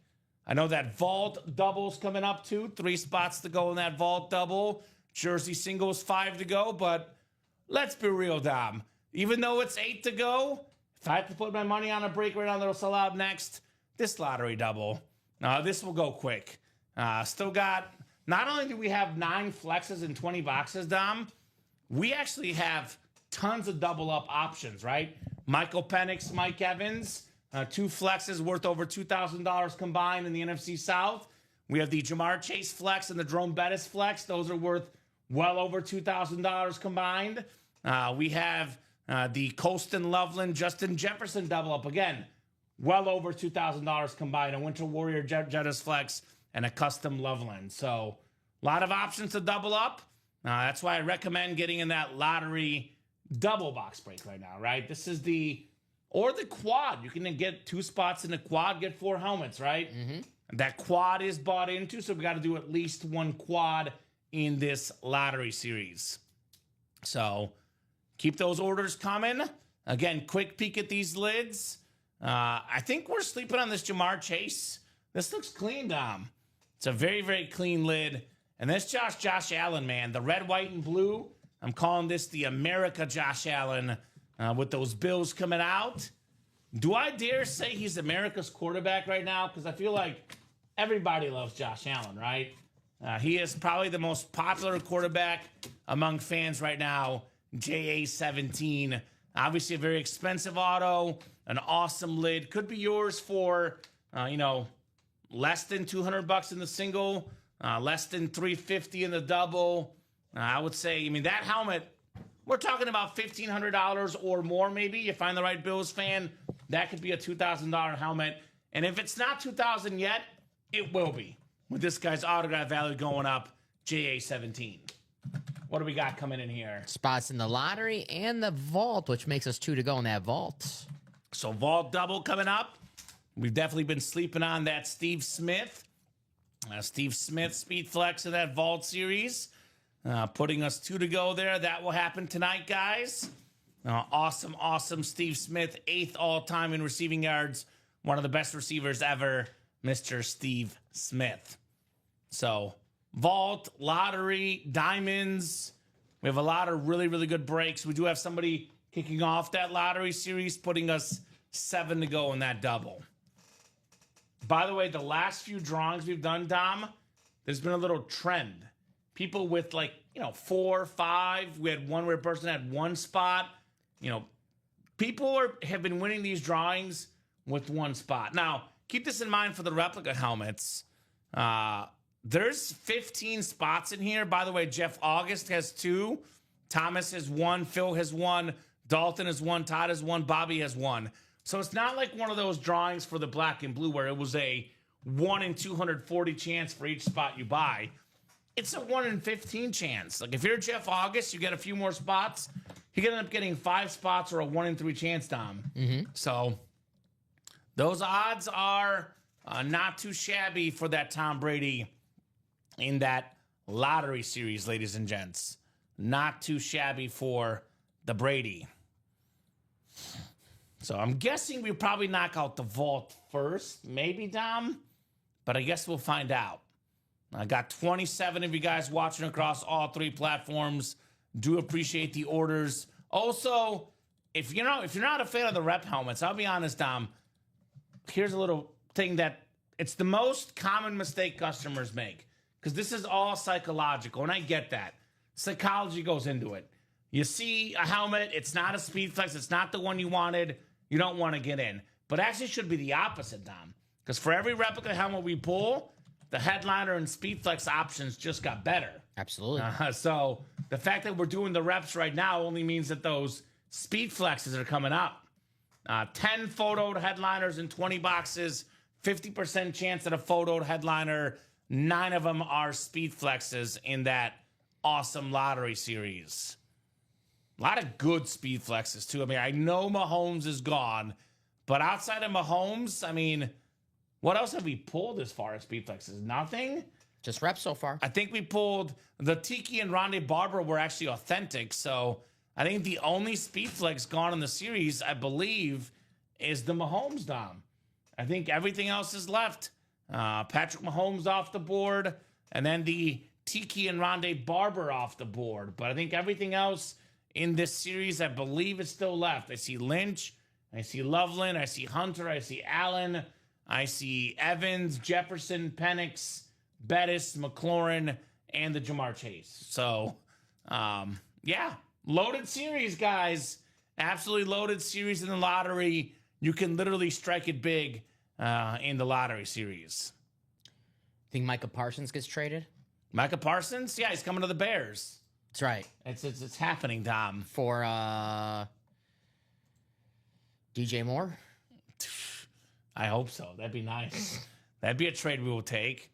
I know that vault double's coming up too. 3 spots to go in that vault double. Jersey singles 5 to go. But let's be real, Dom. Even though it's 8 to go, if I have to put my money on a break right now that'll sell out next, this lottery double, this will go quick. Still got, not only do we have 9 flexes in 20 boxes, Dom, we actually have tons of double up options, right? Michael Penix, Mike Evans, 2 flexes worth over $2,000 combined in the NFC South. We have the Jamar Chase flex and the Jerome Bettis flex. Those are worth well over $2,000 combined. We have the Colston Loveland, Justin Jefferson double up. Again, well over $2,000 combined. A Winter Warrior Jettis flex and a custom Loveland. So a lot of options to double up. That's why I recommend getting in that lottery double box break right now, right? This is or the quad. You can get 2 spots in the quad, get 4 helmets, right? Mm-hmm. That quad is bought into, so we got to do at least 1 quad in this lottery series. So keep those orders coming. Again, quick peek at these lids. I think we're sleeping on this Jamar Chase. This looks clean, Dom. It's a very, very clean lid. And this Josh Allen, man, the red, white, and blue. I'm calling this the America Josh Allen with those Bills coming out. Do I dare say he's America's quarterback right now? Because I feel like everybody loves Josh Allen, right? He is probably the most popular quarterback among fans right now, JA17. Obviously a very expensive auto, an awesome lid. Could be yours for, less than $200 in the single, less than $350 in the double. I would say, that helmet, we're talking about $1,500 or more maybe. You find the right Bills fan, that could be a $2,000 helmet. And if it's not $2,000 yet, it will be. With this guy's autograph value going up, JA17. What do we got coming in here? Spots in the lottery and the vault, which makes us 2 to go in that vault. So vault double coming up. We've definitely been sleeping on that Steve Smith. Steve Smith speed flex in that vault series. Putting us 2 to go there. That will happen tonight, guys. Awesome Steve Smith, 8th all-time in receiving yards. One of the best receivers ever, Mr. Steve Smith. So, vault, lottery, diamonds. We have a lot of really, really good breaks. We do have somebody kicking off that lottery series, putting us 7 to go in that double. By the way, the last few drawings we've done, Dom, there's been a little trend. People with 4, 5. We had one where a person had 1 spot. People have been winning these drawings with 1 spot. Now, keep this in mind for the replica helmets. There's 15 spots in here. By the way, Jeff August has 2. Thomas has 1. Phil has 1. Dalton has 1. Todd has 1. Bobby has 1. So it's not like one of those drawings for the black and blue where it was a 1 in 240 chance for each spot you buy. It's a 1 in 15 chance. Like if you're Jeff August, you get a few more spots. You can end up getting 5 spots or a 1 in 3 chance, Dom. Mm-hmm. So those odds are not too shabby for that Tom Brady in that lottery series, ladies and gents. Not too shabby for the Brady. So I'm guessing we probably knock out the vault first. Maybe, Dom. But I guess we'll find out. I got 27 of you guys watching across all 3 platforms. Do appreciate the orders. Also, if you're not a fan of the rep helmets, I'll be honest, Dom. Here's a little thing that it's the most common mistake customers make because this is all psychological, and I get that. Psychology goes into it. You see a helmet, it's not a speed flex, it's not the one you wanted, you don't want to get in. But actually it should be the opposite, Dom. Because for every replica helmet we pull, the headliner and speed flex options just got better. Absolutely. So the fact that we're doing the reps right now only means that those speed flexes are coming up. 10 photoed headliners in 20 boxes, 50% chance at a photoed headliner. 9 of them are speed flexes in that awesome lottery series. A lot of good speed flexes, too. I know Mahomes is gone, but outside of Mahomes, what else have we pulled as far as speed flexes? Nothing? Just reps so far. I think we pulled the Tiki and Rondé Barber were actually authentic, so I think the only speed flex gone in the series, I believe, is the Mahomes, Dom. I think everything else is left. Patrick Mahomes off the board, and then the Tiki and Rondé Barber off the board. But I think everything else in this series, I believe, is still left. I see Lynch, I see Loveland, I see Hunter, I see Allen, I see Evans, Jefferson, Penix, Bettis, McLaurin, and the Jamar Chase. So, yeah, Loaded series, guys. Absolutely loaded series in the lottery. You can literally strike it big in the lottery series. Think Micah Parsons gets traded? Micah Parsons? Yeah, he's coming to the Bears. That's right. It's happening, Dom. For DJ Moore? I hope so. That'd be nice. That'd be a trade we will take.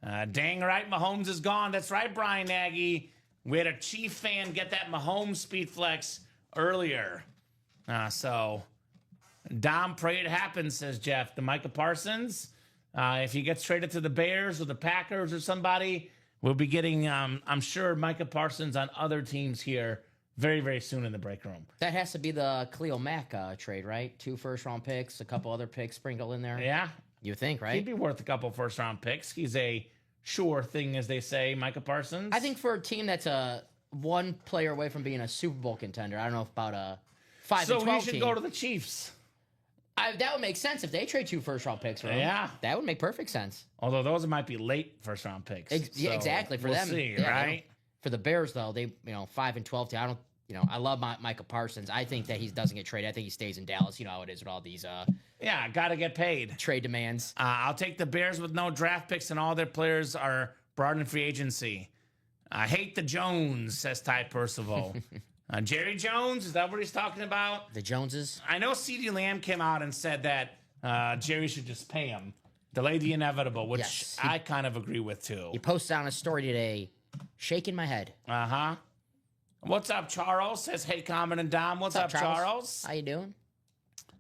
Dang right, Mahomes is gone. That's right, Brian Nagy. We had a Chief fan get that Mahomes speed flex earlier. So, Dom, pray it happens, says Jeff. The Micah Parsons, if he gets traded to the Bears or the Packers or somebody, we'll be getting, I'm sure, Micah Parsons on other teams here very, very soon in the break room. That has to be the Khalil Mack trade, right? 2 first-round picks, a couple other picks sprinkled in there. Yeah. You think, right? He'd be worth a couple first-round picks. He's a sure thing, as they say, Micah Parsons. I think for a team that's one player away from being a Super Bowl contender, I don't know about a 5-12 so team. he should go to the Chiefs. That would make sense if they trade 2 first-round picks for him. Yeah. That would make perfect sense. Although those might be late first-round picks. Yeah, exactly. For we'll them, see, yeah, right? For the Bears, though, they 5-12 team. I don't. I love Micah Parsons. I think that he doesn't get traded. I think he stays in Dallas. You know how it is with all these Yeah, got to get paid. trade demands. I'll take the Bears with no draft picks, and all their players are brought in free agency. I hate the Jones, says Ty Percival. Jerry Jones, is that what he's talking about? The Joneses. I know CeeDee Lamb came out and said that Jerry should just pay him. Delay the inevitable, which Yes, I kind of agree with, too. He posted on a story today, shaking my head. Uh-huh. What's up, Charles? Says, hey, Kamen and Dom. What's up, Charles? How you doing?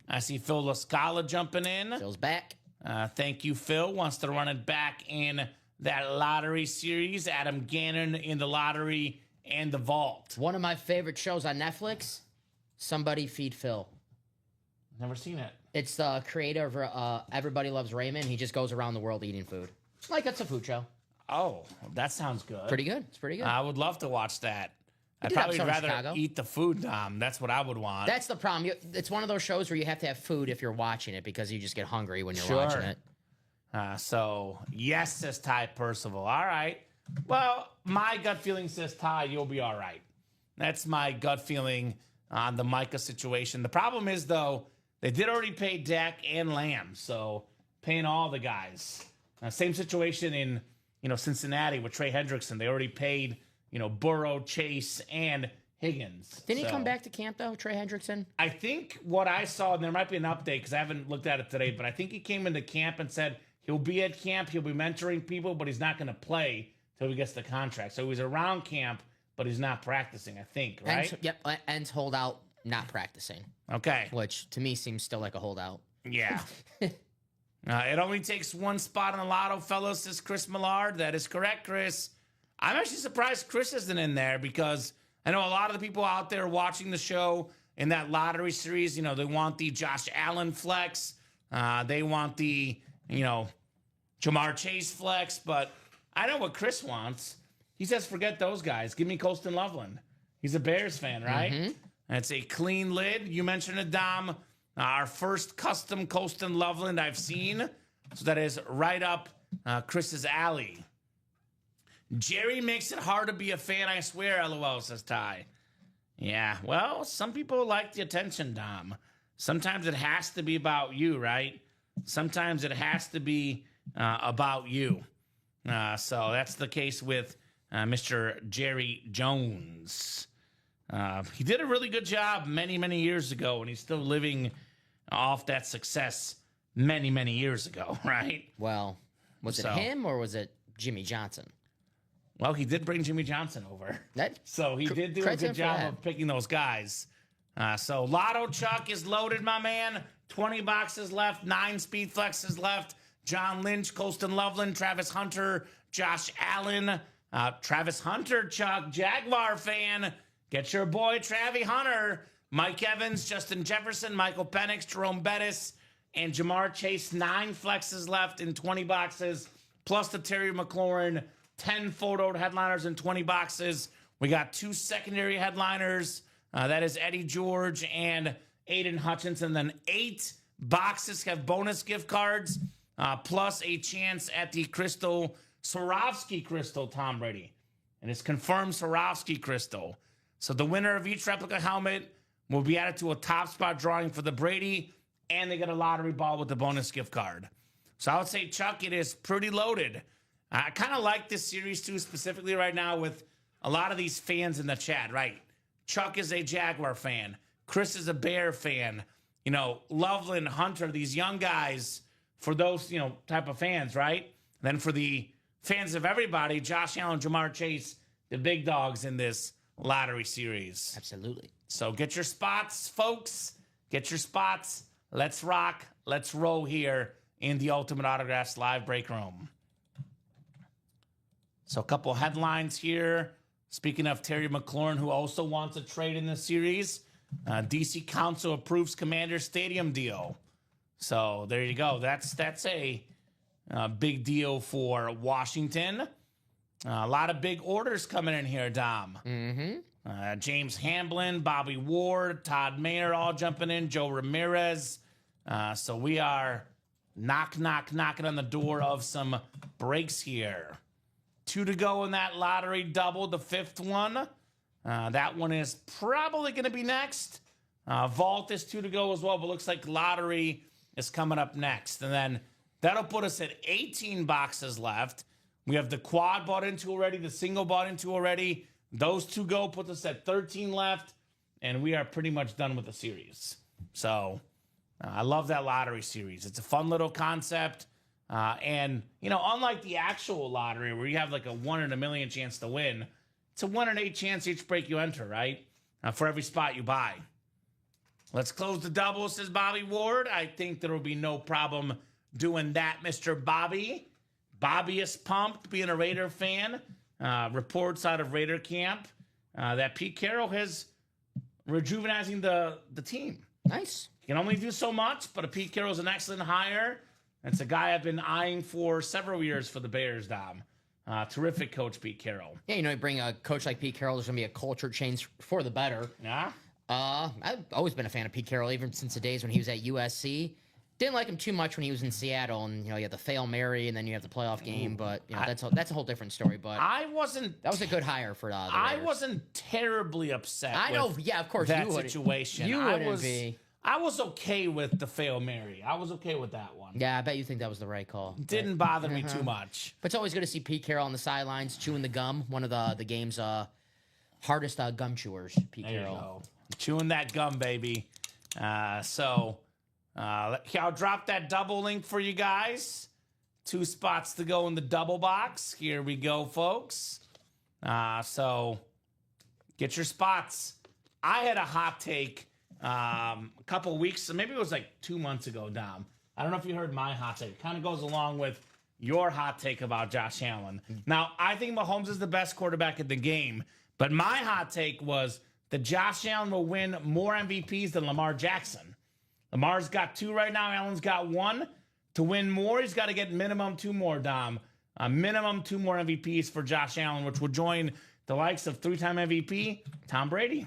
I see Phil Lascala jumping in. Phil's back. Thank you, Phil. Wants to run it back in that lottery series. Adam Gannon in the lottery and the vault. One of my favorite shows on Netflix, Somebody Feed Phil. Never seen it. It's the creator of Everybody Loves Raymond. He just goes around the world eating food. Like, it's a food show. Oh, that sounds good. Pretty good. It's pretty good. I would love to watch that. I'd did have probably some in rather Chicago. eat the food, Dom. That's what I would want. That's the problem. It's one of those shows where you have to have food if you're watching it because you just get hungry when you're Sure. watching it. So, yes, says Ty Percival. All right. Well, my gut feeling says, Ty, you'll be all right. That's my gut feeling on the Micah situation. The problem is, though, they did already pay Dak and Lamb, so paying all the guys. Same situation in Cincinnati with Trey Hendrickson. They already paid Burrow, Chase, and Higgins. Didn't he come back to camp, though, Trey Hendrickson? I think what I saw, and there might be an update because I haven't looked at it today, but I think he came into camp and said he'll be at camp, he'll be mentoring people, but he's not going to play till he gets the contract. So he's around camp, but he's not practicing, I think, right? Ends holdout, not practicing. Okay. Which, to me, seems still like a holdout. Yeah. It only takes one spot on the lotto, fellas, says Chris Millard. That is correct, Chris. I'm actually surprised Chris isn't in there because I know a lot of the people out there watching the show in that lottery series, they want the Josh Allen flex. They want the, Jamar Chase flex. But I know what Chris wants. He says, forget those guys. Give me Colston Loveland. He's a Bears fan, right? Mm-hmm. That's a clean lid. You mentioned it, Dom. Our first custom Colston Loveland I've seen. So that is right up Chris's alley. Jerry makes it hard to be a fan, I swear, LOL, says Ty. Yeah, well, some people like the attention, Dom. Sometimes it has to be about you, right? Sometimes it has to be about you. So that's the case with Mr. Jerry Jones. He did a really good job many, many years ago, and he's still living off that success many, many years ago, right? Well, was it him or was it Jimmy Johnson? Well, he did bring Jimmy Johnson over. So he did do a good job of picking those guys. So Lotto Chuck is loaded, my man. 20 boxes left, 9 speed flexes left. John Lynch, Colston Loveland, Travis Hunter, Josh Allen. Travis Hunter, Chuck, Jaguar fan. Get your boy, Travis Hunter. Mike Evans, Justin Jefferson, Michael Penix, Jerome Bettis, and Jamar Chase. 9 flexes left in 20 boxes, plus the Terry McLaurin 10 photoed headliners in 20 boxes. We got 2 secondary headliners. That is Eddie George and Aiden Hutchinson. Then 8 boxes have bonus gift cards, plus a chance at the Crystal Swarovski Crystal, Tom Brady. And it's confirmed Swarovski Crystal. So the winner of each replica helmet will be added to a top spot drawing for the Brady, and they get a lottery ball with the bonus gift card. So I would say, Chuck, it is pretty loaded. I kind of like this series, too, specifically right now with a lot of these fans in the chat, right? Chuck is a Jaguar fan. Chris is a Bear fan. You know, Loveland, Hunter, these young guys, for those, type of fans, right? Then for the fans of everybody, Josh Allen, Jamar Chase, the big dogs in this lottery series. Absolutely. So get your spots, folks. Get your spots. Let's rock. Let's roll here in the Ultimate Autographs live break room. So a couple headlines here. Speaking of Terry McLaurin, who also wants a trade in the series, DC Council approves Commander Stadium deal. So there you go. That's a big deal for Washington. A lot of big orders coming in here, Dom. Mm-hmm. James Hamblin, Bobby Ward, Todd Mayer all jumping in, Joe Ramirez. So we are knocking on the door of some breaks here. 2 to go in that lottery double, the 5th one. That one is probably going to be next. Vault is 2 to go as well, but looks like lottery is coming up next. And then that'll put us at 18 boxes left. We have the quad bought into already, the single bought into already. Those 2 go, puts us at 13 left, and we are pretty much done with the series. So I love that lottery series. It's a fun little concept. And, unlike the actual lottery where you have like a 1 in a million chance to win, it's a 1 in 8 chance each break you enter, right? For every spot you buy. Let's close the double, says Bobby Ward. I think there will be no problem doing that, Mr. Bobby. Bobby is pumped, being a Raider fan. Reports out of Raider camp that Pete Carroll is rejuvenating the team. Nice. You can only do so much, but Pete Carroll's an excellent hire. It's a guy I've been eyeing for several years for the Bears, Dom. Terrific coach, Pete Carroll. Yeah, you bring a coach like Pete Carroll, there's going to be a culture change for the better. Yeah? I've always been a fan of Pete Carroll, even since the days when he was at USC. Didn't like him too much when he was in Seattle, and you have the Fail Mary, and then you have the playoff game. But that's a whole different story. But that was a good hire for the Raiders. I wasn't terribly upset. I know, yeah, of course, that situation. You wouldn't be. I was okay with the Fail Mary. I was okay with that one. Yeah, I bet you think that was the right call. Didn't bother me too much. But it's always good to see Pete Carroll on the sidelines chewing the gum. One of the game's hardest gum chewers, Pete There Carroll. you go. Chewing that gum, baby. I'll drop that double link for you guys. 2 spots to go in the double box. Here we go, folks. So get your spots. I had a hot take a couple weeks, maybe it was like 2 months ago, Dom. I don't know if you heard my hot take. It kind of goes along with your hot take about Josh Allen. Now, I think Mahomes is the best quarterback in the game, but my hot take was that Josh Allen will win more MVPs than Lamar Jackson. Lamar's got 2 right now. Allen's got 1. To win more, he's got to get minimum 2 more, Dom. Minimum 2 more MVPs for Josh Allen, which will join the likes of 3-time MVP, Tom Brady.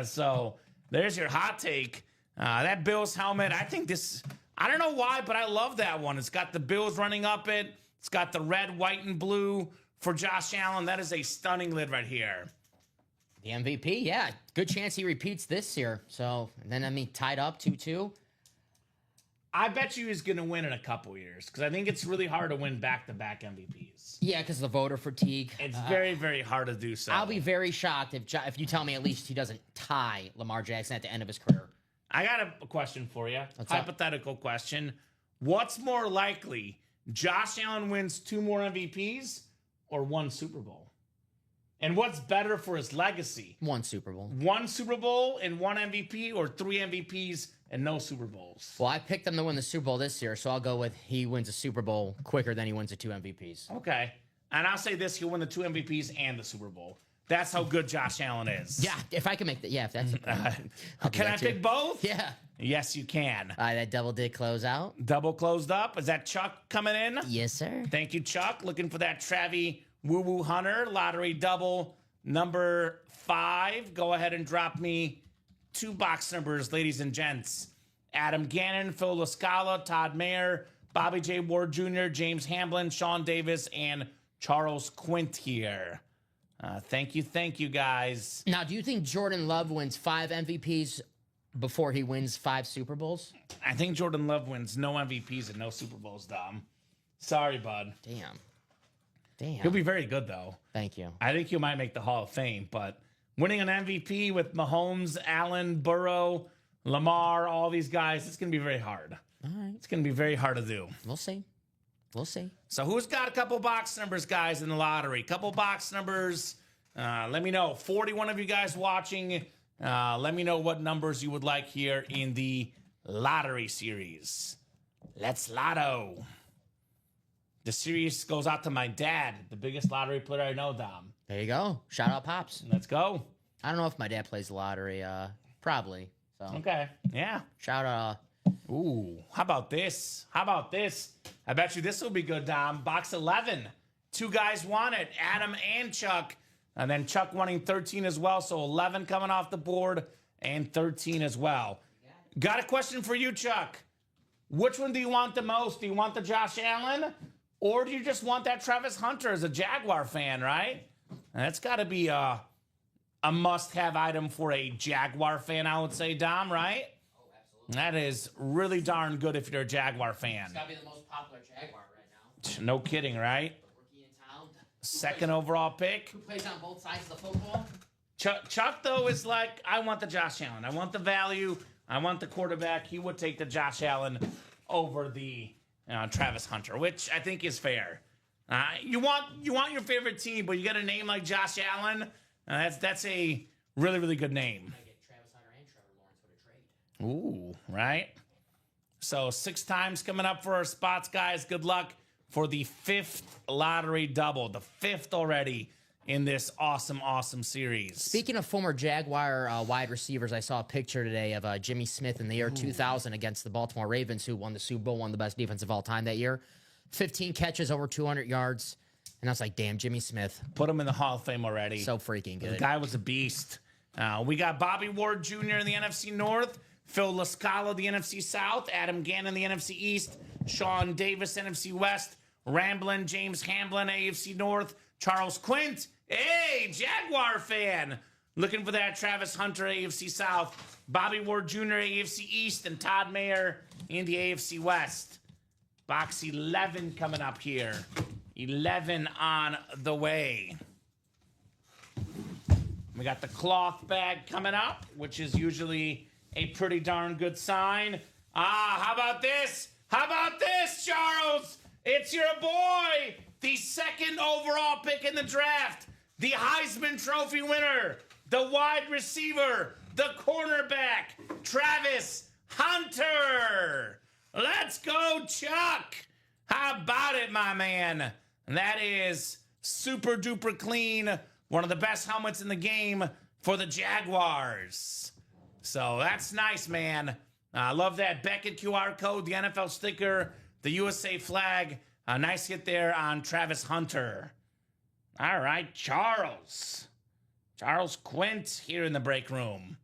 So there's your hot take. That Bills helmet, I don't know why, but I love that one. It's got the Bills running up it. It's got the red, white, and blue for Josh Allen. That is a stunning lid right here. The MVP, yeah. Good chance he repeats this year. So, and then, tied up 2-2. I bet you he's going to win in a couple years because I think it's really hard to win back-to-back MVPs. Yeah, because of the voter fatigue. It's very, very hard to do so. I'll be very shocked if you tell me at least he doesn't tie Lamar Jackson at the end of his career. I got a question for you. Hypothetical question. What's more likely, Josh Allen wins 2 more MVPs or 1 Super Bowl? And what's better for his legacy? 1 Super Bowl. 1 Super Bowl and 1 MVP or 3 MVPs and no Super Bowls? Well, I picked him to win the Super Bowl this year, so I'll go with he wins a Super Bowl quicker than he wins the 2 MVPs. Okay. And I'll say this, he'll win the 2 MVPs and the Super Bowl. That's how good Josh Allen is. Yeah, if I can make that. Yeah, if that's. Can I pick both? Yeah. Yes, you can. That double did close out. Double closed up. Is that Chuck coming in? Yes, sir. Thank you, Chuck. Looking for that Travie Woo Woo Hunter lottery double number 5. Go ahead and drop me 2 box numbers, ladies and gents. Adam Gannon, Phil Lascala, Todd Mayer, Bobby J. Ward Jr., James Hamblin, Sean Davis, and Charles Quint here. Thank you, guys. Now, do you think Jordan Love wins 5 MVPs before he wins 5 Super Bowls? I think Jordan Love wins no MVPs and no Super Bowls, Dom. Sorry, bud. Damn. He'll be very good, though. Thank you. I think he might make the Hall of Fame, but winning an MVP with Mahomes, Allen, Burrow, Lamar, all these guys, it's going to be very hard. All right. It's going to be very hard to do. We'll see. So who's got a couple box numbers, guys, in the lottery? Couple box numbers. Let me know. 41 of you guys watching. Let me know what numbers you would like here in the lottery series. Let's lotto. The series goes out to my dad, the biggest lottery player I know, Dom. There you go. Shout out, Pops. Let's go. I don't know if my dad plays the lottery. Probably. So Okay. Yeah. shout out. Ooh, how about this? I bet you this will be good, Dom. Box 11. 2 guys won it, Adam and Chuck. And then Chuck wanting 13 as well, so 11 coming off the board and 13 as well. Got a question for you, Chuck. Which one do you want the most? Do you want the Josh Allen? Or do you just want that Travis Hunter as a Jaguar fan, right? And that's got to be a must-have item for a Jaguar fan, I would say, Dom, right? That is really darn good if you're a Jaguar fan. It's got to be the most popular Jaguar right now. No kidding, right? Rookie in town. Second overall pick. Who plays on both sides of the football? Chuck, though, is like, I want the Josh Allen. I want the value. I want the quarterback. He would take the Josh Allen over the Travis Hunter, which I think is fair. You want your favorite team, but you got a name like Josh Allen. That's a really, really good name. I get Travis Hunter and Trevor Lawrence with a trade. Ooh, right? So 6 times coming up for our spots, guys. Good luck for the 5th lottery double. The 5th already in this awesome series. Speaking of former Jaguar wide receivers, I saw a picture today of Jimmy Smith in the year 2000 against the Baltimore Ravens, who won the Super Bowl, one of the best defense of all time that year. 15 catches, over 200 yards. And I was like, damn, Jimmy Smith. Put him in the Hall of Fame already. So freaking good. The guy was a beast. We got Bobby Ward Jr. in the NFC North, Phil Lascala, the NFC South, Adam Gannon, the NFC East, Sean Davis, NFC West, Ramblin' James Hamblin, AFC North, Charles Quint, hey, Jaguar fan, looking for that Travis Hunter, AFC South, Bobby Ward Jr., AFC East, and Todd Mayer in the AFC West. Box 11 coming up here. 11 on the way. We got the cloth bag coming up, which is usually a pretty darn good sign. How about this? How about this, Charles? It's your boy, the 2nd overall pick in the draft, the Heisman Trophy winner, the wide receiver, the cornerback, Travis Hunter. Let's go, Chuck. How about it, my man? And that is super duper clean. One of the best helmets in the game for the Jaguars. So that's nice, man. I love that Beckett QR code, the NFL sticker, the USA flag. A nice hit there on Travis Hunter. All right, Charles. Charles Quint here in the break room.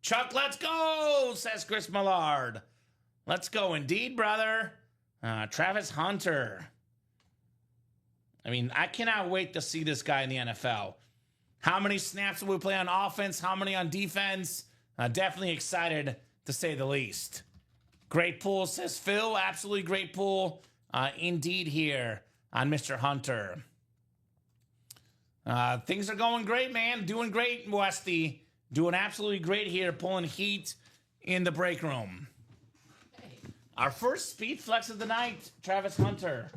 Chuck, let's go, says Chris Millard. Let's go indeed, brother. Travis Hunter. I mean, I cannot wait to see this guy in the NFL. How many snaps will we play on offense? How many on defense? Definitely excited, to say the least. Great pull, says Phil. Absolutely great pull indeed here on Mr. Hunter. Things are going great, man. Doing great, Westy. Doing absolutely great here, pulling heat in the break room. Our first speed flex of the night, Travis Hunter.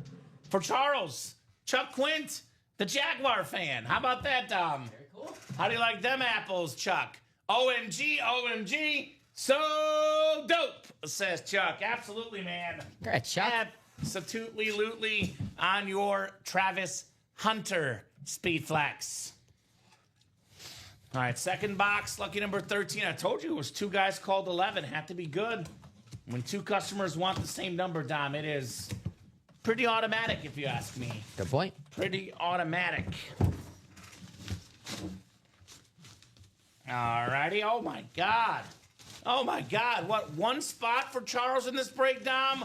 For Charles, Chuck Quint, the Jaguar fan. How about that, Dom? Very cool. How do you like them apples, Chuck? OMG, OMG, so dope, says Chuck. Absolutely, man. Great, Chuck. Absolutely on your Travis Hunter speed flex. All right, second box, lucky number 13. I told you it was 2 guys called 11. Had to be good. When 2 customers want the same number, Dom, it is pretty automatic, if you ask me. Good point. Pretty automatic. All righty. Oh, my God. Oh, my God. What, 1 spot for Charles in this break, Dom?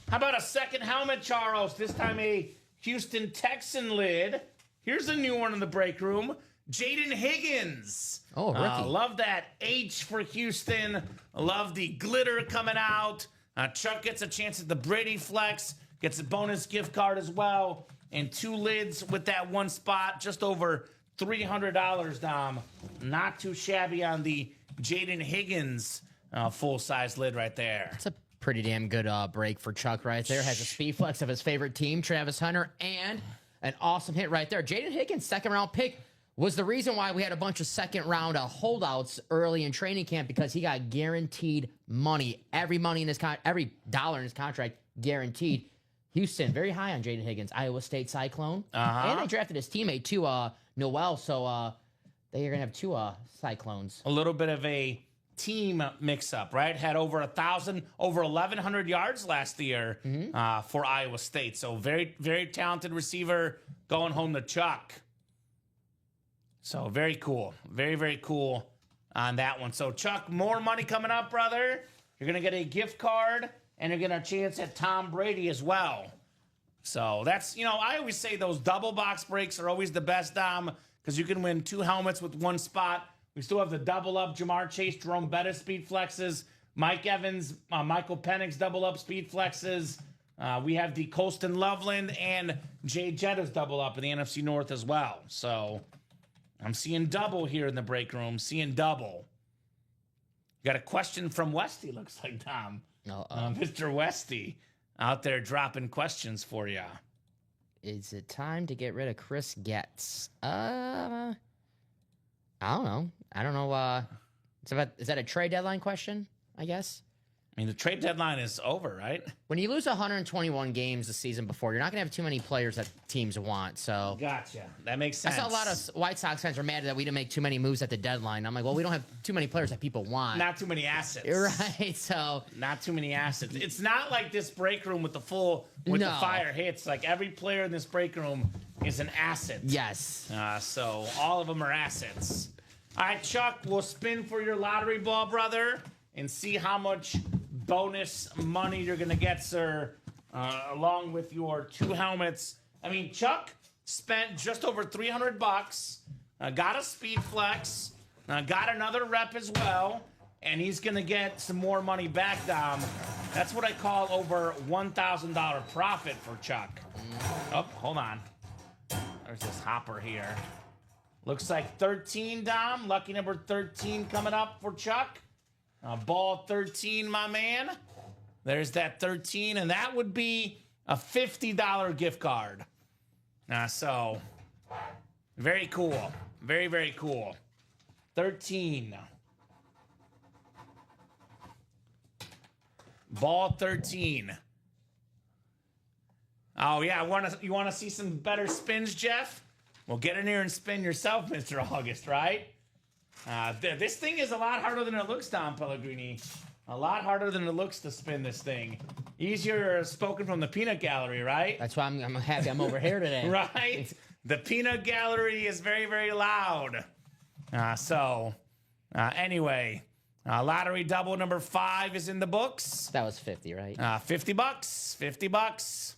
How about a second helmet, Charles? This time a Houston Texan lid. Here's a new one in the break room. Jaden Higgins. Oh, rookie. Love that H for Houston. Love the glitter coming out. Chuck gets a chance at the Brady Flex. Gets a bonus gift card as well. And 2 lids with that one spot. Just over $300, Dom. Not too shabby on the Jaden Higgins full-size lid right there. It's a pretty damn good break for Chuck right there. Has a speed flex of his favorite team, Travis Hunter, and an awesome hit right there. Jaden Higgins, second-round pick, was the reason why we had a bunch of second-round holdouts early in training camp because he got guaranteed money. Every dollar in his contract guaranteed. Houston, very high on Jaden Higgins. Iowa State Cyclone. And they drafted his teammate, too, Noel, so they are going to have 2 Cyclones. A little bit of a team mix-up, right? Had over 1,100 yards last year for Iowa State. So very, very talented receiver going home to Chuck. So very cool. Very, very cool on that one. So Chuck, more money coming up, brother. You're going to get a gift card, and you're getting a chance at Tom Brady as well. So that's, I always say those double box breaks are always the best, Dom, because you can win 2 helmets with 1 spot. We still have the double up Jamar Chase, Jerome Bettis speed flexes, Mike Evans, Michael Penix double up speed flexes. We have the Colston Loveland and Jay Jetta's double up in the NFC North as well. So I'm seeing double here in the break room, seeing double. Got a question from Westy, looks like, Tom. Mr. Westy out there dropping questions for you. Is it time to get rid of Chris Getz? I don't know. Is that a trade deadline question, I guess? I mean, the trade deadline is over, right? When you lose 121 games the season before, you're not going to have too many players that teams want. So Gotcha. That makes sense. I saw a lot of White Sox fans were mad that we didn't make too many moves at the deadline. I'm like, well, we don't have too many players that people want. Not too many assets. Right, so. Not too many assets. It's not like this break room with the fire hits. Like every player in this break room is an asset. Yes. So all of them are assets. All right, Chuck, we'll spin for your lottery ball, brother, and see how much bonus money you're going to get, sir, along with your 2 helmets. I mean, Chuck spent just over $300, got a speed flex, got another rep as well, and he's going to get some more money back, Dom. That's what I call over $1,000 profit for Chuck. Oh, hold on. There's this hopper here. Looks like 13, Dom. Lucky number 13 coming up for Chuck. Ball 13, my man. There's that 13, and that would be a $50 gift card. So, very cool. Very, very cool. 13. Ball 13. Oh, yeah. You want to see some better spins, Jeff? Well, get in here and spin yourself, Mr. August, right? This thing is a lot harder than it looks, Don Pellegrini. A lot harder than it looks to spin this thing. Easier spoken from the peanut gallery, right? That's why I'm happy I'm over here today. Right? The peanut gallery is very, very loud. Anyway, lottery double number 5 is in the books. That was 50, right? $50. $50.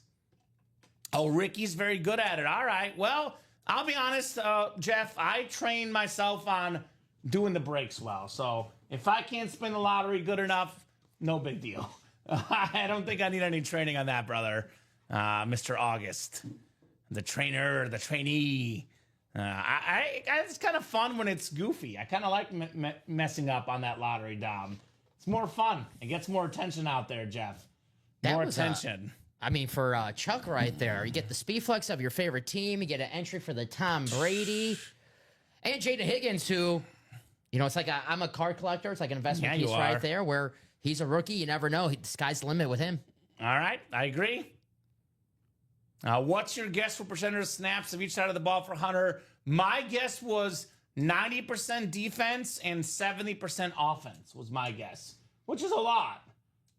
Oh, Ricky's very good at it. All right. Well, I'll be honest, Jeff, I train myself on doing the breaks well. So if I can't spin the lottery good enough, no big deal. I don't think I need any training on that, brother. Mr. August, the trainer, the trainee. It's kind of fun when it's goofy. I kind of like messing up on that lottery, Dom. It's more fun. It gets more attention out there, Jeff. More attention. For Chuck right there, you get the speed flex of your favorite team. You get an entry for the Tom Brady. And Jaden Higgins, who, it's like I'm a card collector. It's like an investment piece right there where he's a rookie. You never know. The sky's the limit with him. All right. I agree. What's your guess for percentage of snaps of each side of the ball for Hunter? My guess was 90% defense and 70% offense was my guess, which is a lot.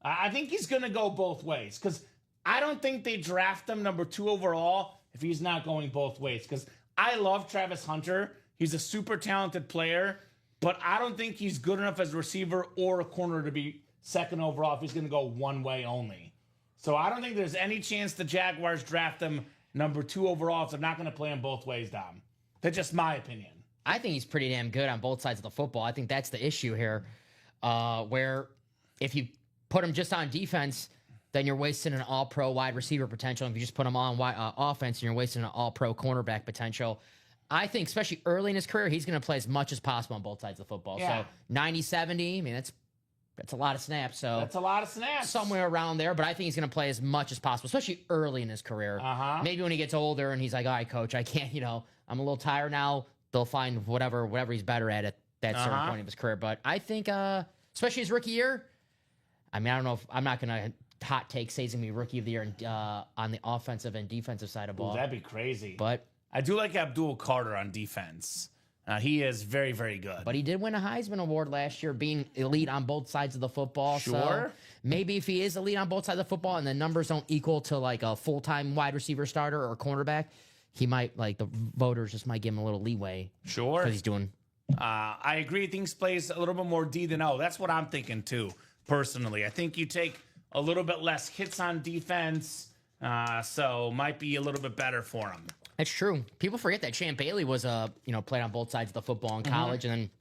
I think he's going to go both ways because I don't think they draft him number 2 overall if he's not going both ways. Because I love Travis Hunter. He's a super talented player, but I don't think he's good enough as a receiver or a corner to be 2nd overall if he's going to go one way only. So I don't think there's any chance the Jaguars draft him number 2 overall if they're not going to play him both ways, Dom. That's just my opinion. I think he's pretty damn good on both sides of the football. I think that's the issue here, where if you put him just on defense, then you're wasting an all-pro wide receiver potential. If you just put him on offense, you're wasting an all-pro cornerback potential. I think, especially early in his career, he's going to play as much as possible on both sides of the football. Yeah. So 90, 70, I mean, that's a lot of snaps. So That's a lot of snaps. somewhere around there, but I think he's going to play as much as possible, especially early in his career. Maybe when he gets older and he's like, all right, coach, I can't, I'm a little tired now. They'll find whatever he's better at that certain point of his career. But I think, especially his rookie year, I mean, I don't know if I'm not going to hot take say he's going to be rookie of the year on the offensive and defensive side of the ball. Ooh, that'd be crazy. But I do like Abdul Carter on defense. He is very, very good. But he did win a Heisman Award last year, being elite on both sides of the football. Sure. So maybe if he is elite on both sides of the football and the numbers don't equal to like a full-time wide receiver starter or cornerback, he might, like, the voters just might give him a little leeway. Sure. Because he's doing. I agree. Things plays a little bit more D than O. That's what I'm thinking, too, personally. I think you take a little bit less hits on defense, so might be a little bit better for him. That's true. People forget that Champ Bailey was played on both sides of the football in college, and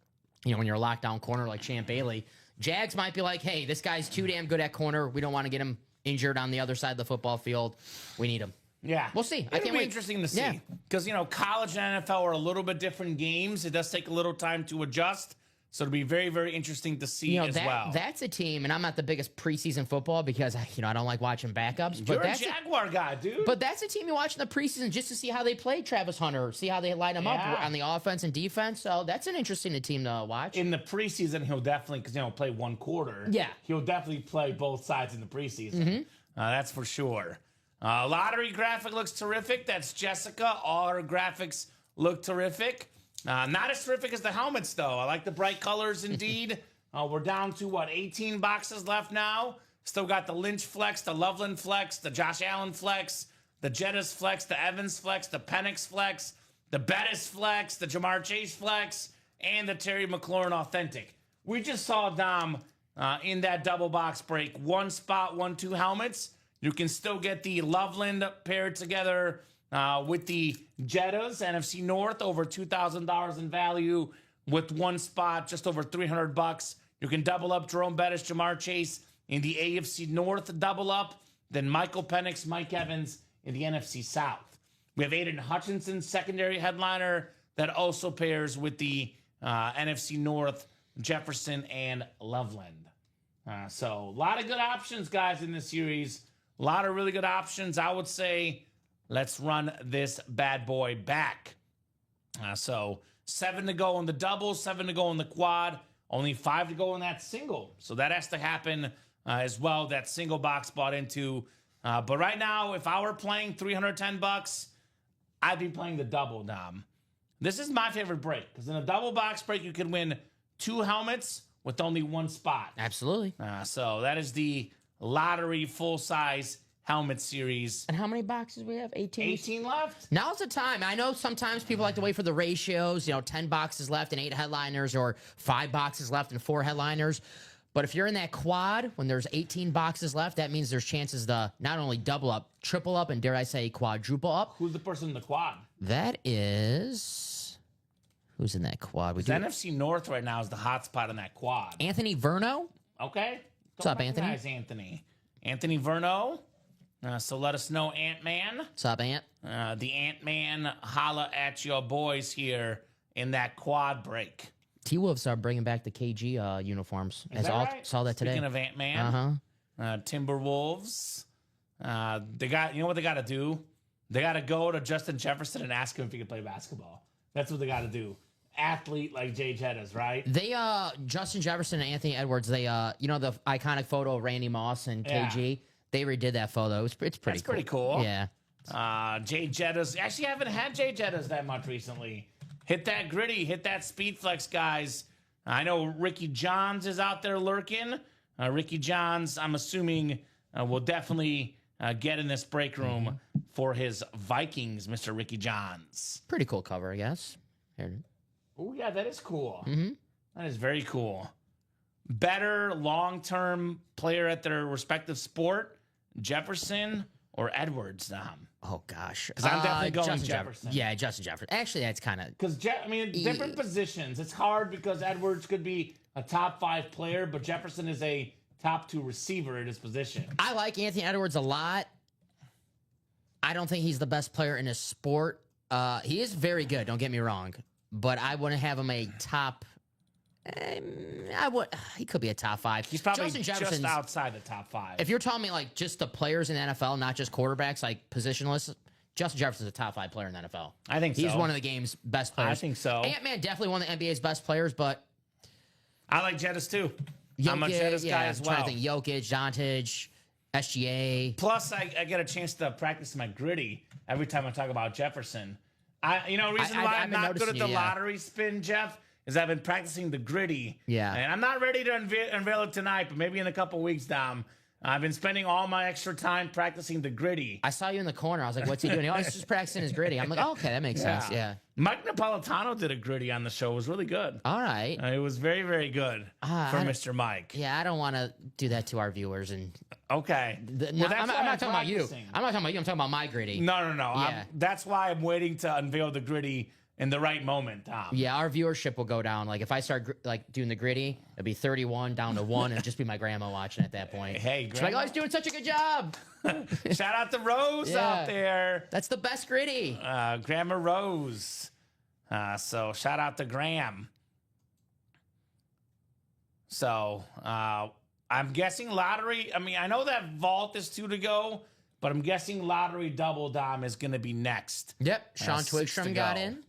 then when you're a lockdown corner like Champ Bailey, Jags might be like, hey, this guy's too damn good at corner. We don't want to get him injured on the other side of the football field. We need him. Yeah. We'll see. It'll be interesting to see. Because, college and NFL are a little bit different games. It does take a little time to adjust. So it'll be very, very interesting to see as well. That's a team, and I'm not the biggest preseason football because, I don't like watching backups. But You're that's a Jaguar guy, dude. But that's a team you watch in the preseason just to see how they play Travis Hunter, see how they line him up on the offense and defense. So that's an interesting team to watch. In the preseason, he'll definitely, because he'll play one quarter. Yeah. He'll definitely play both sides in the preseason. That's for sure. Lottery graphic looks terrific. That's Jessica. All her graphics look terrific. Not as terrific as the helmets, though. I like the bright colors, indeed. We're down to, 18 boxes left now. Still got the Lynch flex, the Loveland flex, the Josh Allen flex, the Jettis flex, the Evans flex, the Penix flex, the Bettis flex, the Jamar Chase flex, and the Terry McLaurin authentic. We just saw, Dom, in that double box break, one spot, 1-2 helmets. You can still get the Loveland paired together with the Jettas, NFC North, over $2,000 in value with one spot, just over $300. You can double up Jerome Bettis, Jamar Chase in the AFC North double up, then Michael Penix, Mike Evans in the NFC South. We have Aiden Hutchinson, secondary headliner, that also pairs with the NFC North, Jefferson and Loveland. So a lot of good options, guys, in this series. A lot of really good options. I would say let's run this bad boy back. So 7 to go in the double, 7 to go in the quad, only 5 to go in that single. So that has to happen as well, that single box bought into. But right now, if I were playing $310, I'd be playing the double, Dom. This is my favorite break, because in a double box break, you can win 2 helmets with only 1 spot. Absolutely. So that is the lottery full-size helmet series. And how many boxes we have? 18? 18 left. Now's the time. I know sometimes people like to wait for the ratios, 10 boxes left and 8 headliners, or 5 boxes left and 4 headliners. But if you're in that quad, when there's 18 boxes left, that means there's chances to not only double up, triple up, and dare I say quadruple up. Who's the person in the quad? That is... Who's in that quad? The NFC North right now is the hot spot in that quad. Anthony Verno. Okay. What's up, Anthony? Anthony. Anthony Verno. So let us know, Ant-Man. What's up, Ant? The Ant-Man holla at your boys here in that quad break. T-Wolves are bringing back the KG uniforms. Is that right? Saw that today. Speaking of Ant-Man, Timberwolves. They got, you know what they got to do? They got to go to Justin Jefferson and ask him if he can play basketball. That's what they got to do. Athlete like Jay Jettas, right? They Justin Jefferson and Anthony Edwards, they the iconic photo of Randy Moss and KG. They redid that photo. It's pretty That's pretty cool. Yeah. Jay Jettas. Actually, I haven't had Jay Jettas that much recently. Hit that gritty, hit that speed flex, guys. I know Ricky Johns is out there lurking. Ricky Johns, I'm assuming, will definitely get in this break room for his Vikings, Mr. Ricky Johns. Pretty cool cover, I guess. Oh, yeah, that is cool. That is very cool. Better long-term player at their respective sport, Jefferson or Edwards, Dom? Oh gosh, Because I'm definitely going Justin Jefferson. Yeah, Justin Jefferson. Actually, that's kind of Because different positions. It's hard because Edwards could be a top 5 player, but Jefferson is a top 2 receiver at his position. I like Anthony Edwards a lot. I don't think he's the best player in his sport. He is very good. Don't get me wrong, but I wouldn't have him a top. I would. He could be a top 5. He's probably Justin just Jefferson's outside the top 5. If you're telling me like just the players in the NFL, not just quarterbacks, like positionless, Justin Jefferson's a top 5 player in the NFL. I think he's so. one of the game's best players. I think so. Ant-Man definitely one of the NBA's best players, but I like Jettis too. Jokic, I'm a Jettis guy as well. I'm trying to think Jokic, Doncic, SGA. Plus, I get a chance to practice my gritty every time I talk about Jefferson. Reason why I'm not good at the lottery spin, Jeff, is I've been practicing the gritty. Yeah. And I'm not ready to unveil it tonight, but maybe in a couple weeks, Dom. I've been spending all my extra time practicing the gritty. I saw you in the corner. I was like, what's he doing? Oh, he's just practicing his gritty. I'm like, oh, okay, that makes sense. Yeah. Mike Napolitano did a gritty on the show. It was really good. All right. It was very, very good for Mr. Mike. Yeah, I don't want to do that to our viewers. And okay. I'm not talking about you. I'm not talking about you. I'm talking about my gritty. No. Yeah. That's why I'm waiting to unveil the gritty in the right moment, Tom. Yeah, our viewership will go down. Like if I start doing the gritty, it'll be 31 down to 1, and just be my grandma watching at that point. Hey, she's like, oh, he's doing such a good job. Shout out to Rose out there. That's the best gritty. Grandma Rose. So shout out to Graham. So I'm guessing lottery. I mean, I know that vault is 2 to go, but I'm guessing lottery double Dom is going to be next. Yep. Sean Twigstrom got in.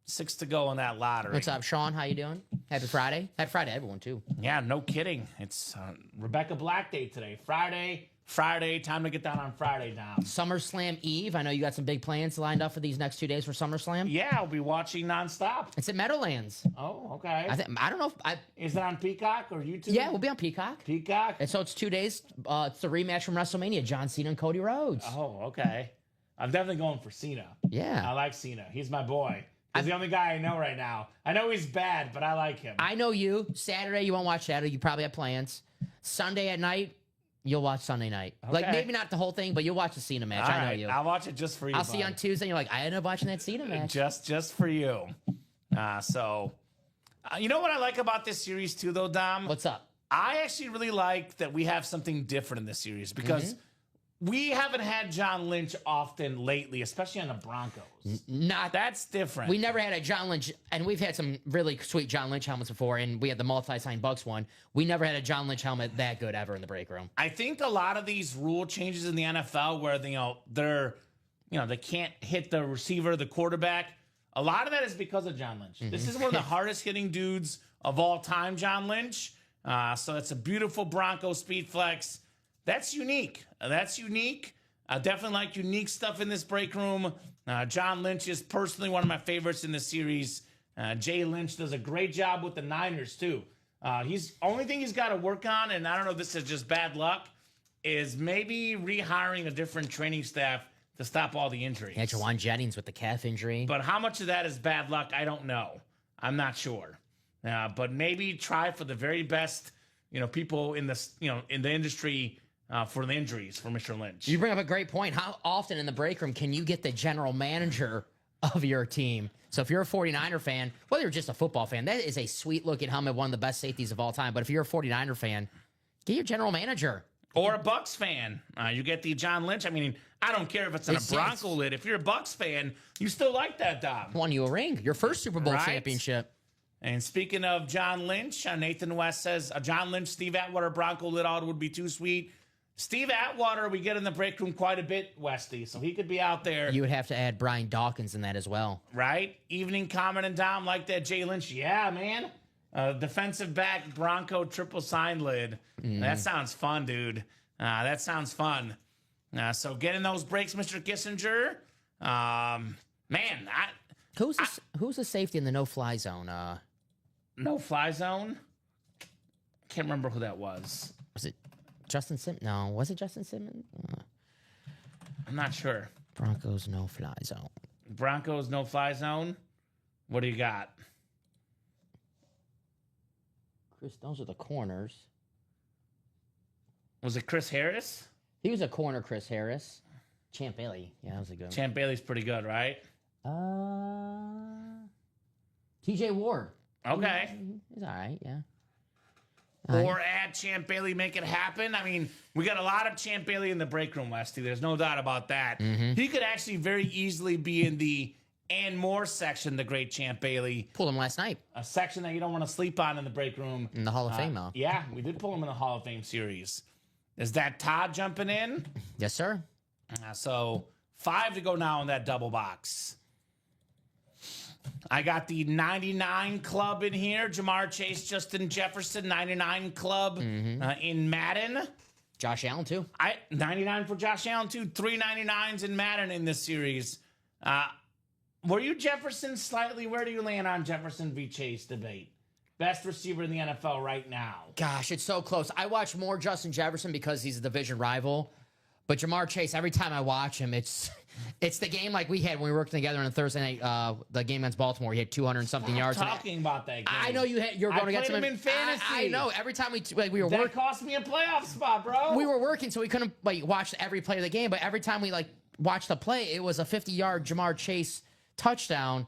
6 to go in that lottery. What's up, Sean? How you doing? Happy Friday. Happy Friday, everyone, too. Yeah, no kidding. It's Rebecca Black Day today. Friday. Time to get down on Friday, Dom. SummerSlam Eve. I know you got some big plans lined up for these next 2 days for SummerSlam. Yeah, I'll be watching nonstop. It's at Meadowlands. Oh, okay. I don't know if Is it on Peacock or YouTube? Yeah, we'll be on Peacock. Peacock? And so it's 2 days. It's the rematch from WrestleMania, John Cena and Cody Rhodes. Oh, okay. I'm definitely going for Cena. Yeah. I like Cena. He's my boy. He's the only guy I know right now. I know he's bad, but I like him. I know you. Saturday, you won't watch Saturday. You probably have plans. Sunday at night, you'll watch Sunday night. Okay. Like, maybe not the whole thing, but you'll watch the Cena match. All I know right, you. I'll watch it just for you, I'll see you on Tuesday, and you're like, I ended up watching that Cena match. Just for you. You know what I like about this series, too, though, Dom? What's up? I actually really like that we have something different in this series because we haven't had John Lynch often lately, especially on the Broncos. That's different. We never had a John Lynch, and we've had some really sweet John Lynch helmets before, and we had the multi-sign Bucks one. We never had a John Lynch helmet that good ever in the break room. I think a lot of these rule changes in the NFL where they can't hit the receiver, the quarterback. A lot of that is because of John Lynch. This is one of the hardest hitting dudes of all time, John Lynch. So it's a beautiful Bronco speed flex. That's unique. I definitely like unique stuff in this break room. John Lynch is personally one of my favorites in the series. Jay Lynch does a great job with the Niners, too. Only thing he's got to work on, and I don't know if this is just bad luck, is maybe rehiring a different training staff to stop all the injuries. Yeah, Jawan Jennings with the calf injury. But how much of that is bad luck, I don't know. I'm not sure. But maybe try for the very best, people in the industry for the injuries for Mr. Lynch. You bring up a great point. How often in the break room can you get the general manager of your team? So if you're a 49er fan, whether you're just a football fan, that is a sweet-looking helmet, one of the best safeties of all time. But if you're a 49er fan, get your general manager. Or a Bucks fan. You get the John Lynch. I mean, I don't care if it's on a Bronco lid. If you're a Bucks fan, you still like that, Dom. Won you a ring. Your first Super Bowl championship. And speaking of John Lynch, Nathan West says, John Lynch, Steve Atwater, Bronco lid out would be too sweet. Steve Atwater, we get in the break room quite a bit, Westy, so he could be out there. You would have to add Brian Dawkins in that as well. Right? Evening Common and Dom like that. Jay Lynch, yeah, man. Defensive back, Bronco triple sign lid. That sounds fun, dude. That sounds fun. So get in those breaks, Mr. Kissinger. Who's the safety in the no-fly zone? No-fly zone? Can't remember who that was. Was it Justin Simmons? No, was it Justin Simmons? I'm not sure. Broncos no-fly zone. Broncos no-fly zone? What do you got? Chris, those are the corners. Was it Chris Harris? He was a corner, Chris Harris. Champ Bailey. Yeah, that was a good one. Champ Bailey's pretty good, right? TJ Ward. Okay. He's all right, yeah. Or add Champ Bailey, make it happen. I mean, we got a lot of Champ Bailey in the break room, Westy. There's no doubt about that. He could actually very easily be in the and more section, the great Champ Bailey. Pulled him last night. A section that you don't want to sleep on in the break room. In the Hall of Fame, though. Yeah, we did pull him in the Hall of Fame series. Is that Todd jumping in? Yes, sir. So 5 to go now in that double box. I got the 99 club in here. Jamar Chase, Justin Jefferson, 99 club in Madden. Josh Allen, too. 99 for Josh Allen, too. 3 99s in Madden in this series. Were you Jefferson slightly? Where do you land on Jefferson v. Chase debate? Best receiver in the NFL right now. Gosh, it's so close. I watch more Justin Jefferson because he's a division rival. But Jamar Chase, every time I watch him, it's the game like we had when we worked together on a Thursday night, the game against Baltimore. He had 200 and something yards. Talking about that game. I know you're going to get some him in fantasy. I know. Every time we were that working, cost me a playoff spot, bro. we were working, so we couldn't watch every play of the game. But every time we watched the play, it was a 50-yard Jamar Chase touchdown.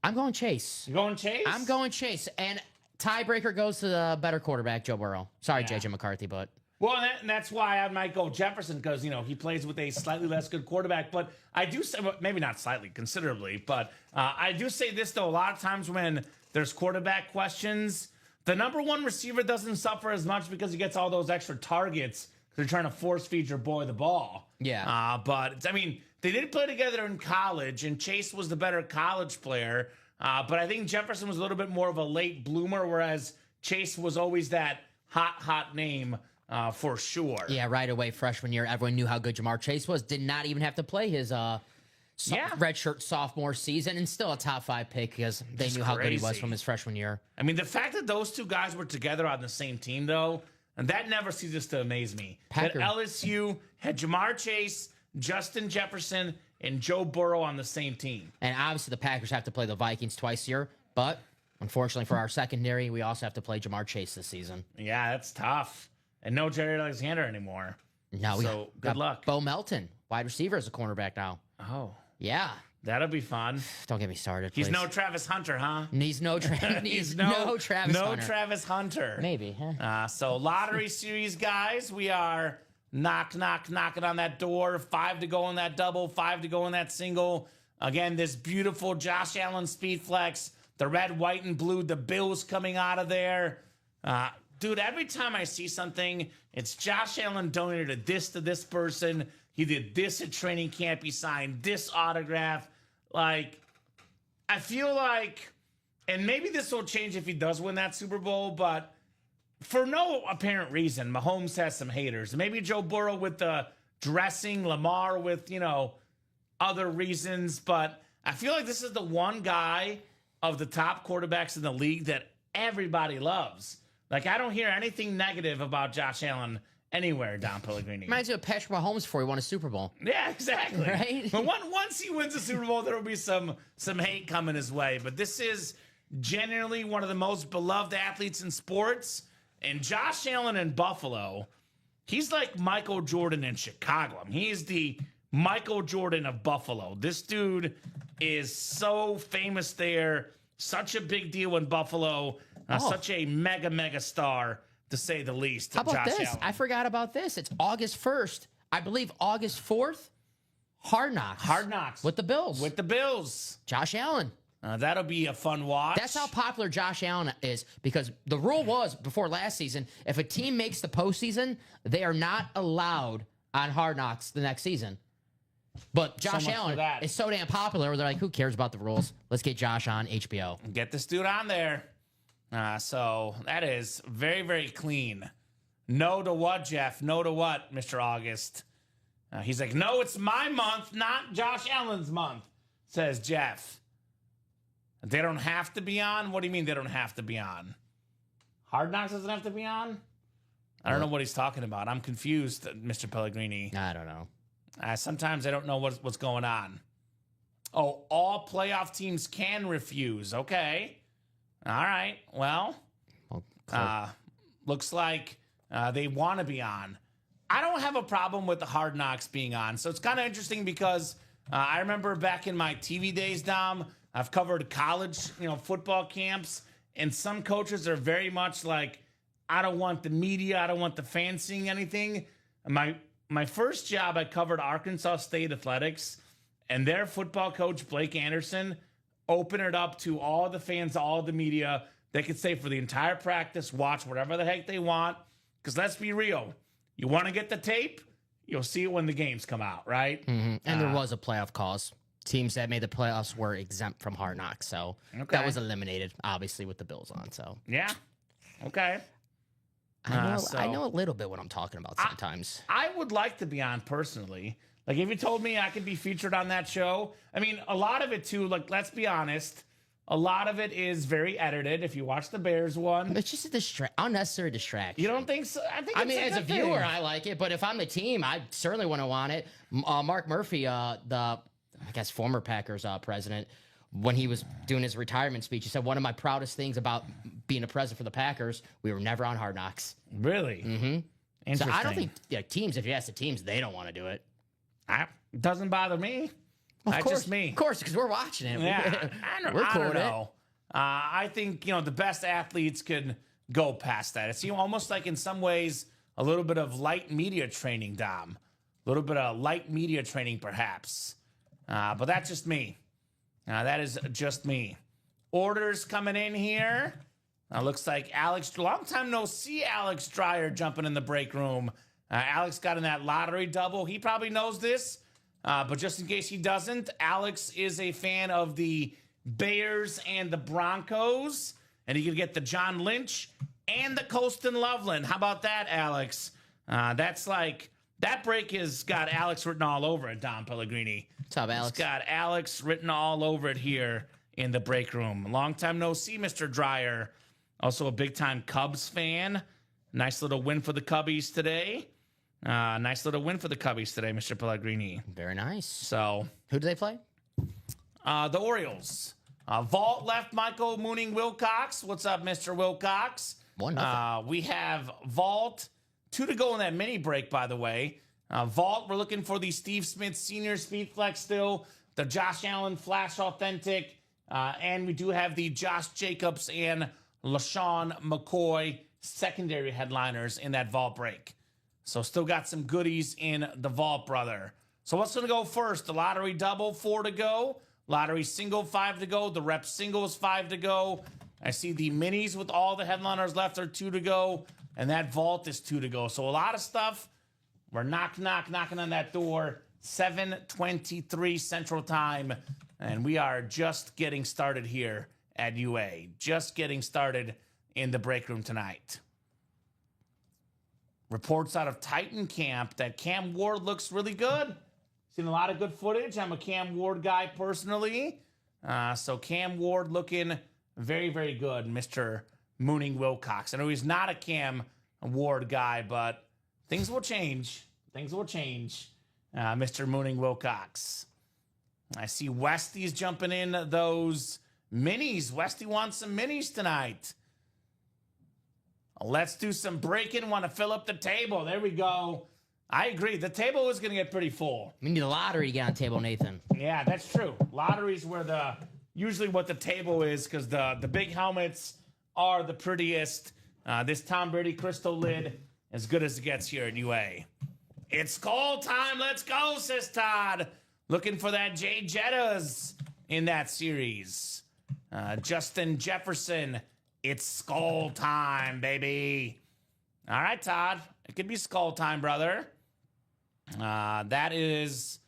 I'm going Chase. You going Chase? I'm going Chase, and tiebreaker goes to the better quarterback, Joe Burrow. Sorry, JJ McCarthy, but. Well, and that's why I might go Jefferson because, he plays with a slightly less good quarterback. But I do say, maybe not slightly, considerably, but I do say this, though. A lot of times when there's quarterback questions, the number one receiver doesn't suffer as much because he gets all those extra targets because they're trying to force feed your boy the ball. Yeah. But, they did play together in college, and Chase was the better college player. But I think Jefferson was a little bit more of a late bloomer, whereas Chase was always that hot name. For sure. Yeah, right away, freshman year, everyone knew how good Jamar Chase was. Did not even have to play his redshirt sophomore season, and still a top 5 pick because they knew how good he was from his freshman year. The fact that those two guys were together on the same team, though, and that never ceases to amaze me. Packer. That LSU had Jamar Chase, Justin Jefferson, and Joe Burrow on the same team. And obviously, the Packers have to play the Vikings twice a year, but unfortunately for our secondary, we also have to play Jamar Chase this season. Yeah, that's tough. And no Jared Alexander anymore. No, so good luck. Bo Melton, wide receiver, as a cornerback now. Oh. Yeah. That'll be fun. Don't get me started, He's please. no Travis Hunter, huh? He's no Travis Hunter. No Travis Hunter. Maybe, huh? So lottery series, guys. We are knocking on that door. 5 to go in that double, 5 to go in that single. Again, this beautiful Josh Allen speed flex. The red, white, and blue. The Bills coming out of there. Dude, every time I see something, it's Josh Allen donated this to this person. He did this at training camp. He signed this autograph. I feel like, and maybe this will change if he does win that Super Bowl, but for no apparent reason, Mahomes has some haters. Maybe Joe Burrow with the dressing, Lamar with, other reasons, but I feel like this is the one guy of the top quarterbacks in the league that everybody loves. I don't hear anything negative about Josh Allen anywhere, Don Pellegrini. Reminds you of Patrick Mahomes before he won a Super Bowl. Yeah, exactly. Right? But once he wins a Super Bowl, there will be some hate coming his way. But this is genuinely one of the most beloved athletes in sports. And Josh Allen in Buffalo, he's like Michael Jordan in Chicago. He is the Michael Jordan of Buffalo. This dude is so famous there, such a big deal in Buffalo. Such a mega star, to say the least. How about Josh this? Allen. I forgot about this. It's August 1st. I believe August 4th. Hard Knocks. Hard Knocks. With the Bills. With the Bills. Josh Allen. That'll be a fun watch. That's how popular Josh Allen is, because the rule was, before last season, if a team makes the postseason, they are not allowed on Hard Knocks the next season. But Josh Allen is so damn popular, they're like, who cares about the rules? Let's get Josh on HBO. Get this dude on there. So that is very, very clean. No to what, Jeff? No to what, Mr. August? He's like, no, it's my month, not Josh Allen's month, says Jeff. They don't have to be on? What do you mean they don't have to be on? Hard Knocks doesn't have to be on? I don't know what he's talking about. I'm confused, Mr. Pellegrini. I don't know. Sometimes I don't know what's going on. Oh, all playoff teams can refuse. Okay. All right. Well, looks like they want to be on. I don't have a problem with the Hard Knocks being on. So it's kind of interesting because I remember back in my TV days, Dom, I've covered college, football camps, and some coaches are very much like, I don't want the media, I don't want the fans seeing anything. My first job, I covered Arkansas State athletics, and their football coach, Blake Anderson, opened it up to all the fans, all the media. They could stay for the entire practice, watch whatever the heck they want. Because let's be real, you want to get the tape, you'll see it when the games come out, right? Mm-hmm. And there was a playoff cause. Teams that made the playoffs were exempt from Hard Knocks, so that was eliminated, obviously, with the Bills on. So yeah, okay. I know a little bit what I'm talking about sometimes. I would like to be on personally. Like, if you told me I could be featured on that show, I mean, a lot of it too, like, let's be honest, a lot of it is very edited. If you watch the Bears one, it's just a unnecessary distraction. You don't think so? I mean, as a viewer, I like it, but if I'm the team, I certainly wouldn't want it. Mark Murphy, former Packers president, when he was doing his retirement speech, he said, one of my proudest things about being a president for the Packers, we were never on Hard Knocks. Really? Mm-hmm. Interesting. So I don't think teams, if you ask the teams, they don't want to do it. It doesn't bother me. Of course, just me. Of course, because we're watching it. Yeah, I don't know. I think, the best athletes can go past that. It's almost like in some ways a little bit of light media training, Dom. A little bit of light media training, perhaps. But that's just me. That is just me. Orders coming in here. Looks like long time no see Alex Dreyer jumping in the break room. Alex got in that lottery double. He probably knows this, but just in case he doesn't, Alex is a fan of the Bears and the Broncos, and he can get the John Lynch and the Colston Loveland. How about that, Alex? That break has got Alex written all over it, Don Pellegrini. What's up, Alex? It's got Alex written all over it here in the break room. Long time no see, Mr. Dreyer. Also a big-time Cubs fan. Nice little win for the Cubbies today. Mr. Pellegrini. Very nice. So, who do they play? The Orioles. Vault left Michael Mooning Wilcox. What's up, Mr. Wilcox? 1-0. We have Vault. 2 to go in that mini break, by the way. Vault, we're looking for the Steve Smith Senior Speed Flex still. The Josh Allen Flash Authentic. And we do have the Josh Jacobs and LaShawn McCoy secondary headliners in that Vault break. So still got some goodies in the Vault, brother. So what's going to go first? The lottery double, 4 to go. Lottery single, 5 to go. The rep single is 5 to go. I see the minis with all the headliners left are 2 to go. And that Vault is 2 to go. So a lot of stuff. We're knocking on that door. 7:23 Central Time. And we are just getting started here at UA. Just getting started in the break room tonight. Reports out of Titan Camp that Cam Ward looks really good. Seen a lot of good footage. I'm a Cam Ward guy personally. So Cam Ward looking very, very good, Mr. Mooning Wilcox. I know he's not a Cam Ward guy, but things will change. Mr. Mooning Wilcox. I see Westy's jumping in those minis. Westy wants some minis tonight. Let's do some breaking. Want to fill up the table. There we go. I agree. The table is going to get pretty full. We need a lottery to get on the table, Nathan. Yeah, that's true. Lottery's where usually what the table is, because the big helmets are the prettiest. This Tom Brady crystal lid, as good as it gets here at UA. It's call time. Let's go, says Todd. Looking for that Jay Jettas in that series. Justin Jefferson. It's skull time, baby. All right, Todd. It could be skull time, brother. That is...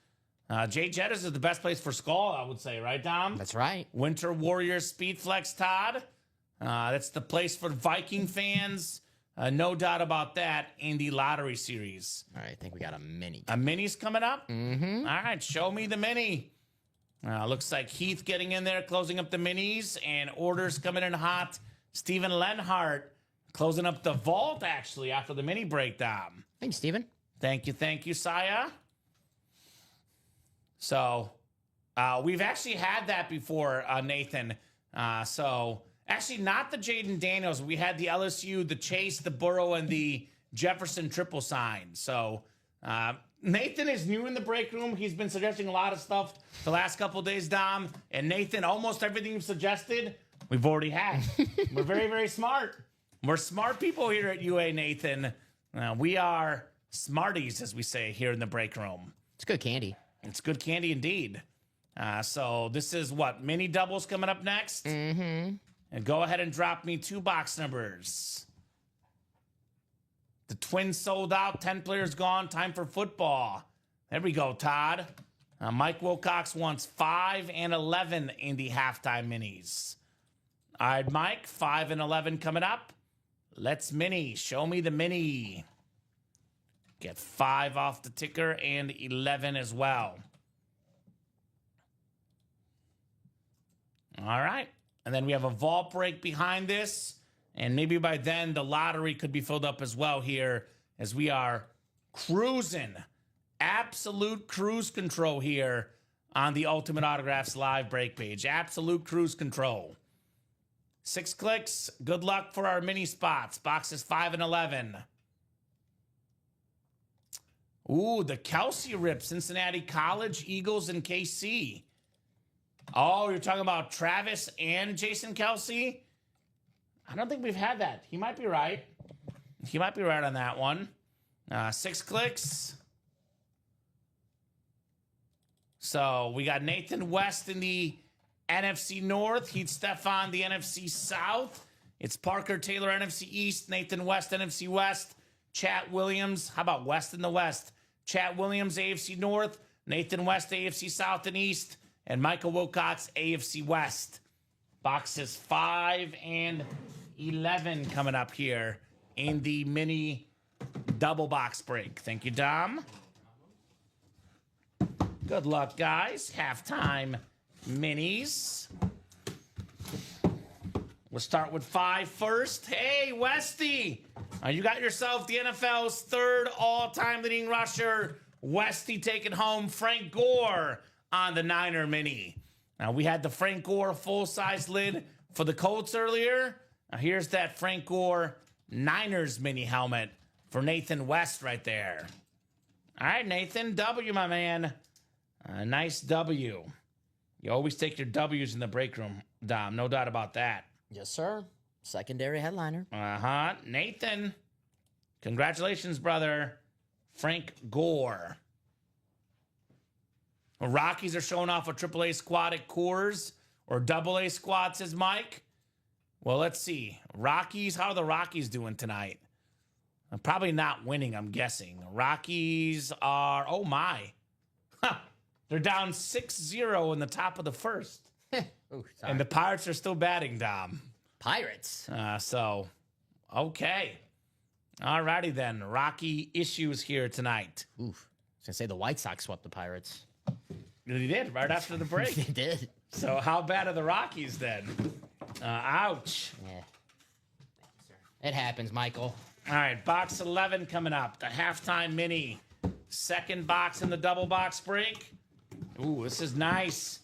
Jay Jettas is the best place for skull, I would say, right, Dom? That's right. Winter Warrior Speed Flex, Todd. That's the place for Viking fans. No doubt about that in the lottery series. All right, I think we got a mini. A mini's coming up? Mm-hmm. All right, show me the mini. Looks like Heath getting in there, closing up the minis, and orders coming in hot. Steven Lenhart closing up the vault, actually, after the mini breakdown. Thanks, Steven. Thank you, Saya. So, we've actually had that before, Nathan. So, actually, not the Jaden Daniels. We had the LSU, the Chase, the Burrow, and the Jefferson triple sign. So Nathan is new in the break room. He's been suggesting a lot of stuff the last couple of days, Dom. And Nathan, almost everything you've suggested, we've already had. We're very, very smart. We're smart people here at UA, Nathan. We are smarties, as we say here in the break room. It's good candy. It's good candy indeed. So this is what? Mini doubles coming up next? Mm-hmm. And go ahead and drop me 2 box numbers. The Twins sold out. 10 players gone. Time for football. There we go, Todd. Mike Wilcox wants 5 and 11 in the halftime minis. All right, Mike, 5 and 11 coming up. Let's mini. Show me the mini. Get 5 off the ticker and 11 as well. All right. And then we have a vault break behind this. And maybe by then the lottery could be filled up as well here as we are cruising. Absolute cruise control here on the Ultimate Autographs live break page. Absolute cruise control. 6 clicks. Good luck for our mini spots. Boxes 5 and 11. Ooh, the Kelsey rip. Cincinnati College, Eagles, and KC. Oh, you're talking about Travis and Jason Kelsey? I don't think we've had that. He might be right. He might be right on that one. 6 clicks. So we got Nathan West in the NFC North. Heath Stefan, the NFC South. It's Parker Taylor, NFC East. Nathan West, NFC West. Chat Williams. How about West in the West? Chat Williams, AFC North. Nathan West, AFC South and East. And Michael Wilcox, AFC West. Boxes 5 and 11 coming up here in the mini double box break. Thank you, Dom. Good luck, guys. Halftime minis. We'll start with 5 first. Hey, Westy. You got yourself the NFL's 3rd all-time leading rusher. Westy taking home Frank Gore on the Niner mini. Now, we had the Frank Gore full-size lid for the Colts earlier. Now, here's that Frank Gore Niners mini helmet for Nathan West right there. All right, Nathan, W, my man. Nice W. You always take your W's in the break room, Dom. No doubt about that. Yes, sir. Secondary headliner. Uh-huh. Nathan, congratulations, brother. Frank Gore. Rockies are showing off a AAA squad at Coors, or AA squad, says Mike. Well, let's see. Rockies, how are the Rockies doing tonight? Probably not winning, I'm guessing. Rockies are, oh my. Huh. They're down 6-0 in the top of the first. Ooh, and the Pirates are still batting, Dom. Pirates. So, okay. All righty then. Rocky issues here tonight. Oof. I was going to say the White Sox swept the Pirates. They did, right after the break. They did. So how bad are the Rockies then? Ouch. Yeah. It happens, Michael. All right, box 11 coming up. The halftime mini. 2nd box in the double box break. Ooh, this is nice.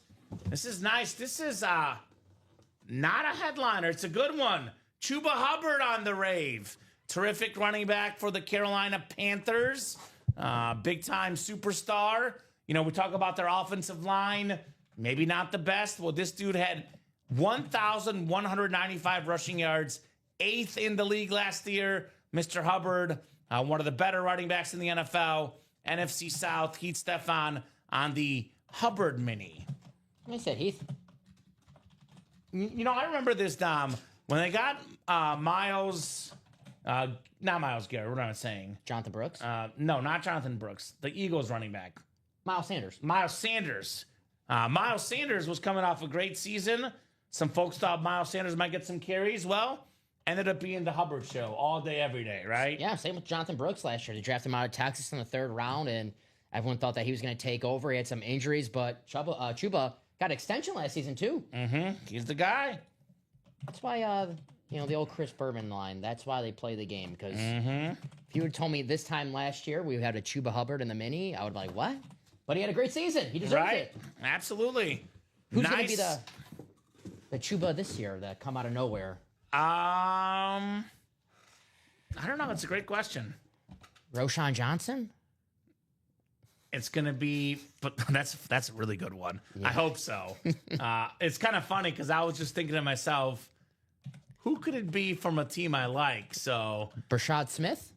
This is nice. This is not a headliner. It's a good one. Chuba Hubbard on the rave. Terrific running back for the Carolina Panthers. Big-time superstar. You know, we talk about their offensive line. Maybe not the best. Well, this dude had 1,195 rushing yards. 8th in the league last year. Mr. Hubbard, one of the better running backs in the NFL. NFC South, Heath Stefan on the Hubbard mini. I said Heath. You know, I remember this, Dom, when they got Miles, not Miles Garrett, what am I saying? Jonathan Brooks? No, not Jonathan Brooks. The Eagles running back. Miles Sanders. Miles Sanders. Miles Sanders was coming off a great season. Some folks thought Miles Sanders might get some carries. Well, ended up being the Hubbard show all day, every day, right? Yeah, same with Jonathan Brooks last year. They drafted him out of Texas in the 3rd round, and everyone thought that he was going to take over. He had some injuries, but Chuba got an extension last season, too. Mm-hmm. He's the guy. That's why, the old Chris Berman line, that's why they play the game. Because if you would have told me this time last year we had a Chuba Hubbard in the mini, I would be like, what? But he had a great season. He deserves it. Absolutely. Who's going to be the Chuba this year that come out of nowhere? I don't know. It's a great question. Roshan Johnson? It's going to be, but that's a really good one. Yeah. I hope so. It's kind of funny because I was just thinking to myself, who could it be from a team I like? So Brashad Smith?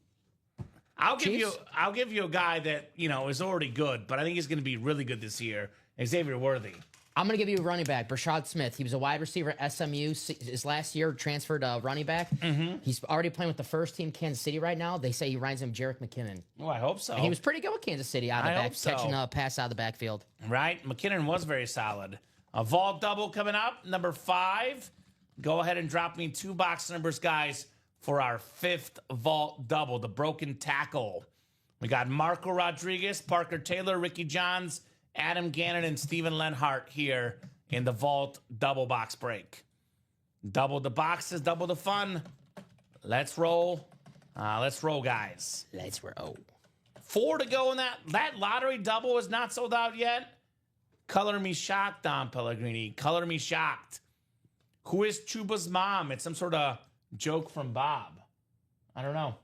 I'll Chiefs? give you a guy that, is already good, but I think he's going to be really good this year. Xavier Worthy. I'm going to give you a running back, Brashad Smith. He was a wide receiver at SMU. His last year transferred to running back. Mm-hmm. He's already playing with the first team, Kansas City, right now. They say he reminds him of Jerick McKinnon. Oh, I hope so. And he was pretty good with Kansas City out of I back, hope so. catching a pass out of the backfield. Right? McKinnon was very solid. A vault double coming up, number 5. Go ahead and drop me 2 box numbers, guys, for our 5th vault double, the broken tackle. We got Marco Rodriguez, Parker Taylor, Ricky Johns, Adam Gannon, and Steven Lenhart here in the vault double box break. Double the boxes, double the fun. Let's roll. Let's roll, guys. Let's roll. 4 to go in that. That lottery double is not sold out yet. Color me shocked, Don Pellegrini. Color me shocked. Who is Chuba's mom? It's some sort of joke from Bob. I don't know.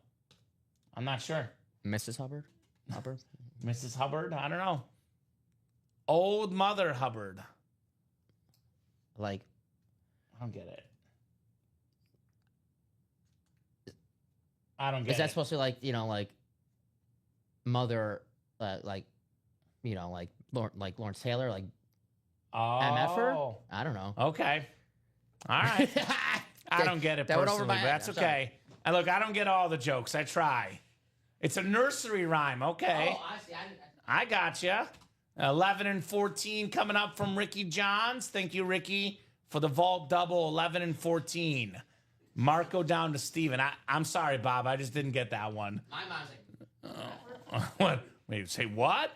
I'm not sure. Mrs. Hubbard? Mrs. Hubbard? I don't know. Old Mother Hubbard. Like, I don't get it. I don't get is that it. supposed to like mother, like Lawrence Taylor, like MFer? I don't know. Okay. All right. I don't get it that went over personally, my but head. that's I'm okay. And look, I don't get all the jokes. I try. It's a nursery rhyme. Okay. Oh, I see. I got you. 11 and 14 coming up from Ricky Johns. Thank you, Ricky, for the vault double. 11 and 14. Marco down to Steven. I'm sorry, Bob. I just didn't get that one. My mom's like, What? Wait, say what?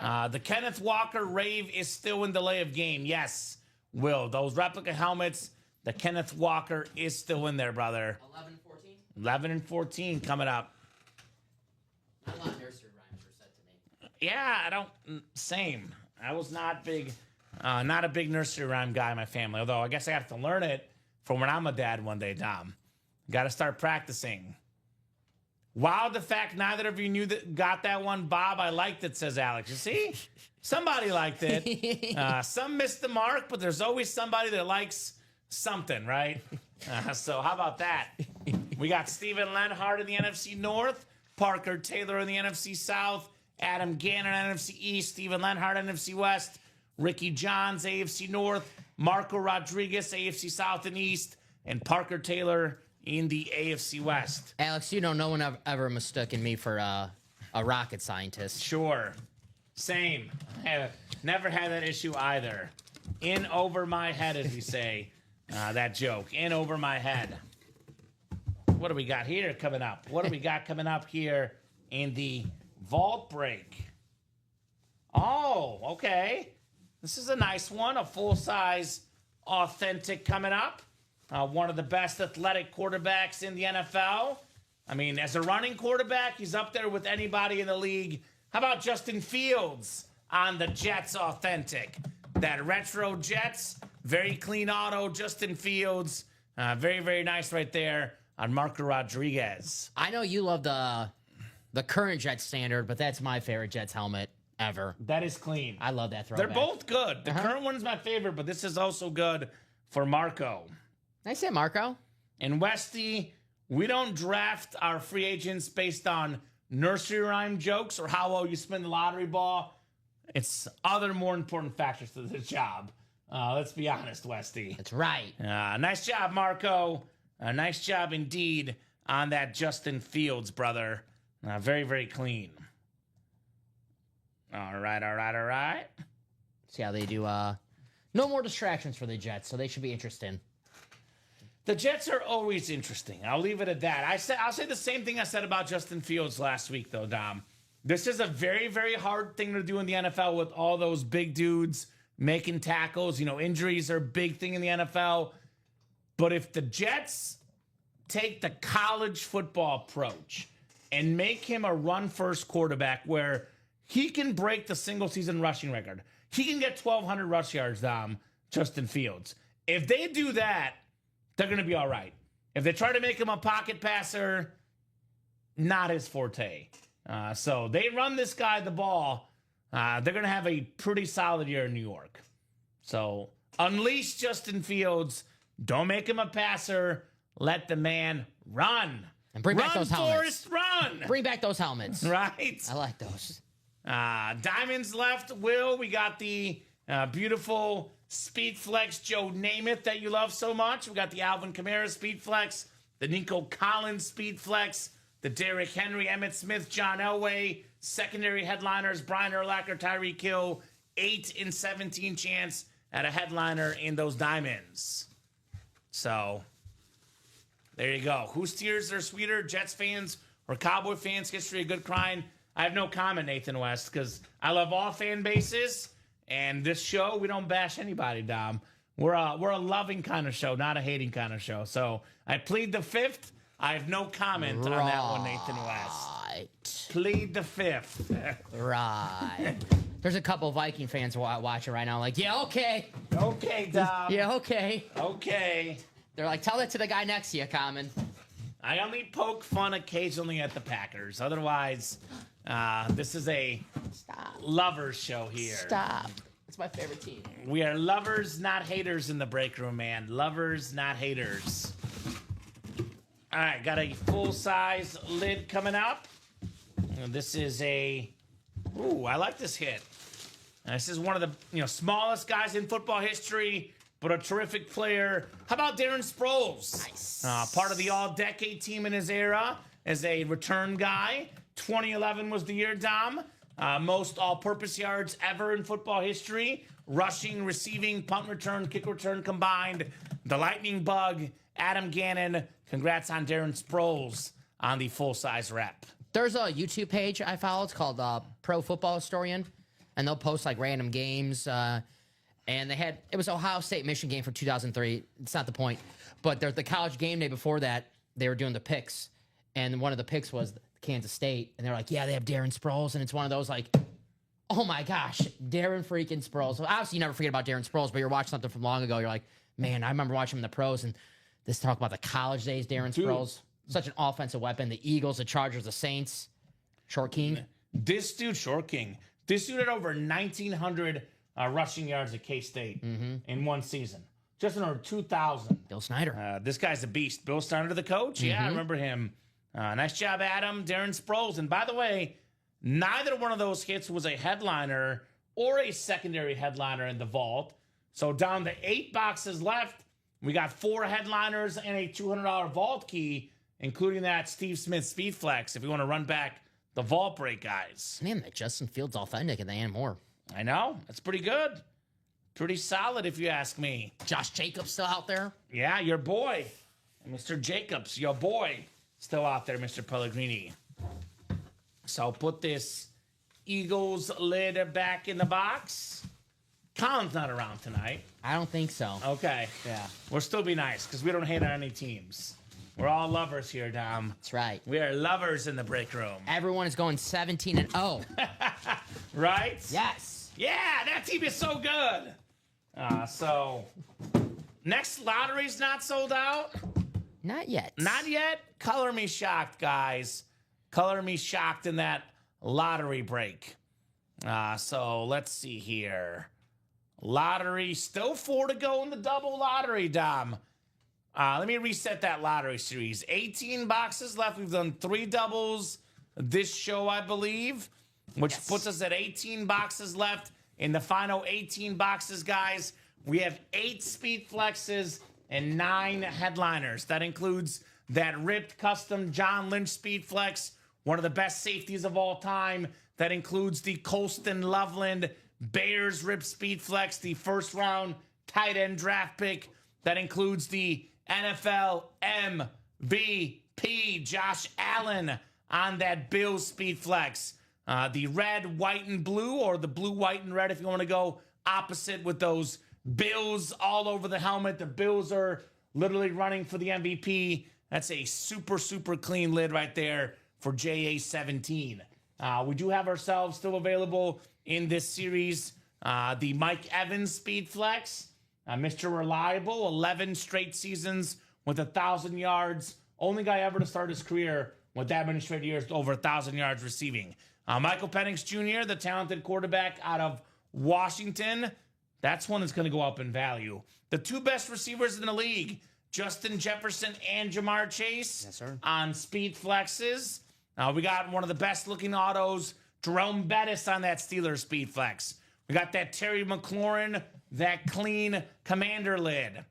The Kenneth Walker rave is still in delay of game. Yes, Will. Those replica helmets, the Kenneth Walker is still in there, brother. 11 and 14? 11 and 14 coming up. Not a lot of nursery rhymes were said to me. Yeah, I don't. Same. I was not a big nursery rhyme guy in my family. Although I guess I have to learn it from when I'm a dad one day, Dom. Got to start practicing. Wow, the fact neither of you got that one, Bob. I liked it, says Alex. You see, somebody liked it. Some missed the mark, but there's always somebody that likes something, right? So how about that? We got Steven Lenhart in the NFC North, Parker Taylor in the NFC South, Adam Gannon NFC East, Steven Lenhart NFC West, Ricky Johns AFC North, Marco Rodriguez AFC South and East, and Parker Taylor in the AFC West. Alex, no one ever mistaken me for a rocket scientist. Sure. Same. Never had that issue either. In over my head, as we say. That joke. In over my head. What do we got here coming up? What do we got coming up here in the vault break? Oh, okay. This is a nice one. A full-size authentic coming up. One of the best athletic quarterbacks in the NFL. I mean, as a running quarterback, he's up there with anybody in the league. How about Justin Fields on the Jets authentic? That retro Jets, very clean auto, Justin Fields. Very, very nice right there on Marco Rodriguez. I know you love the current Jets standard, but that's my favorite Jets helmet ever. That is clean. I love that throwback. They're both good. The current one is my favorite, but this is also good for Marco. Nice hit, Marco. And Westy, we don't draft our free agents based on nursery rhyme jokes or how well you spin the lottery ball. It's other more important factors to the job. Let's be honest, Westy. That's right. Nice job, Marco. Nice job indeed on that Justin Fields, brother. Very, very clean. All right. See how they do. No more distractions for the Jets, so they should be interesting. The Jets are always interesting. I'll leave it at that. I'll say the same thing I said about Justin Fields last week, though, Dom. This is a very, very hard thing to do in the NFL with all those big dudes making tackles. You know, injuries are a big thing in the NFL. But if the Jets take the college football approach and make him a run-first quarterback where he can break the single-season rushing record, he can get 1,200 rush yards, Dom, Justin Fields. If they do that, they're going to be all right. If they try to make him a pocket passer, not his forte. So they run this guy the ball. They're going to have a pretty solid year in New York. So unleash Justin Fields. Don't make him a passer. Let the man run. And bring back those helmets. Forrest, run. Bring back those helmets. Right. I like those. Diamonds left, Will. We got the beautiful Speed Flex Joe Namath that you love so much. We got the Alvin Kamara Speed Flex, the Nico Collins Speed Flex, the Derrick Henry, Emmitt Smith, John Elway, secondary headliners, Brian Urlacher, Tyreek Hill, 8 in 17 chance at a headliner in those diamonds. So there you go. Whose tears are sweeter, Jets fans or Cowboy fans? History of good crying. I have no comment, Nathan West, because I love all fan bases. And this show, we don't bash anybody, Dom. We're a loving kind of show, not a hating kind of show. So I plead the fifth. I have no comment on that one, Nathan West. Plead the fifth. Right. There's a couple Viking fans watching right now, like, yeah, okay. Okay, Dom. Yeah, okay. Okay. They're like, tell that to the guy next to you, Common. I only poke fun occasionally at the Packers. Otherwise, this is a lovers show here. Stop. It's my favorite team. We are lovers, not haters in the break room, man. Lovers, not haters. All right, got a full-size lid coming up. And this is a... Ooh, I like this hit. This is one of the smallest guys in football history, but a terrific player. How about Darren Sproles? Nice. Part of the all-decade team in his era as a return guy. 2011 was the year, Dom. Most all-purpose yards ever in football history. Rushing, receiving, punt return, kick return combined. The lightning bug, Adam Gannon. Congrats on Darren Sproles on the full-size rep. There's a YouTube page I follow. It's called Pro Football Historian, and they'll post like random games. And it was Ohio State Michigan game for 2003. It's not the point, but the college game day before that, they were doing the picks, and one of the picks was Kansas State, and they're like, yeah, they have Darren Sproles, and it's one of those like, oh my gosh, Darren freaking Sproles. So obviously, you never forget about Darren Sproles, but you're watching something from long ago. You're like, man, I remember watching him in the pros, and this talk about the college days, Darren Sproles. Such an offensive weapon. The Eagles, the Chargers, the Saints. Short King. This dude, Short King. This dude had over 1,900 rushing yards at K-State in one season. Just under 2,000. Bill Snyder. This guy's a beast. Bill Snyder, the coach? Yeah, I remember him. Nice job, Adam. Darren Sproles. And by the way, neither one of those hits was a headliner or a secondary headliner in the vault. So down to 8 boxes left. We got 4 headliners and a $200 vault key, including that Steve Smith Speed Flex, if you want to run back the vault break, guys. Man, that Justin Fields authentic and they and more. I know. That's pretty good. Pretty solid, if you ask me. Josh Jacobs still out there? Yeah, your boy. Mr. Jacobs, your boy. Still out there, Mr. Pellegrini. So I'll put this Eagles lid back in the box. Colin's not around tonight. I don't think so. Okay. Yeah. We'll still be nice because we don't hate on any teams. We're all lovers here, Dom. That's right. We are lovers in the break room. Everyone is going 17-0. Right? Yes. Yeah, that team is so good. So, next lottery's not sold out? Not yet. Not yet? Color me shocked, guys. Color me shocked in that lottery break. So, let's see here. Lottery, still 4 to go in the double lottery, Dom. Let me reset that lottery series. 18 boxes left. We've done 3 doubles this show, I believe, which puts us at 18 boxes left. In the final 18 boxes, guys, we have 8 speed flexes and 9 headliners. That includes that ripped custom John Lynch speed flex, one of the best safeties of all time. That includes the Colston Loveland Bears ripped speed flex, the first round tight end draft pick. That includes the NFL MVP Josh Allen on that Bills speed flex. The red, white, and blue, or the blue, white, and red if you want to go opposite with those Bills all over the helmet. The Bills are literally running for the MVP. That's a super, super clean lid right there for JA17. We do have ourselves still available in this series the Mike Evans speed flex. Mr. Reliable, 11 straight seasons with 1,000 yards. Only guy ever to start his career with with that many straight years, over 1,000 yards receiving. Michael Penix Jr., the talented quarterback out of Washington, that's one that's going to go up in value. The two best receivers in the league, Justin Jefferson and Jamar Chase, Yes, sir. on speed flexes. We got one of the best looking autos, Jerome Bettis, on that Steelers speed flex. We got that Terry McLaurin, that clean commander lid.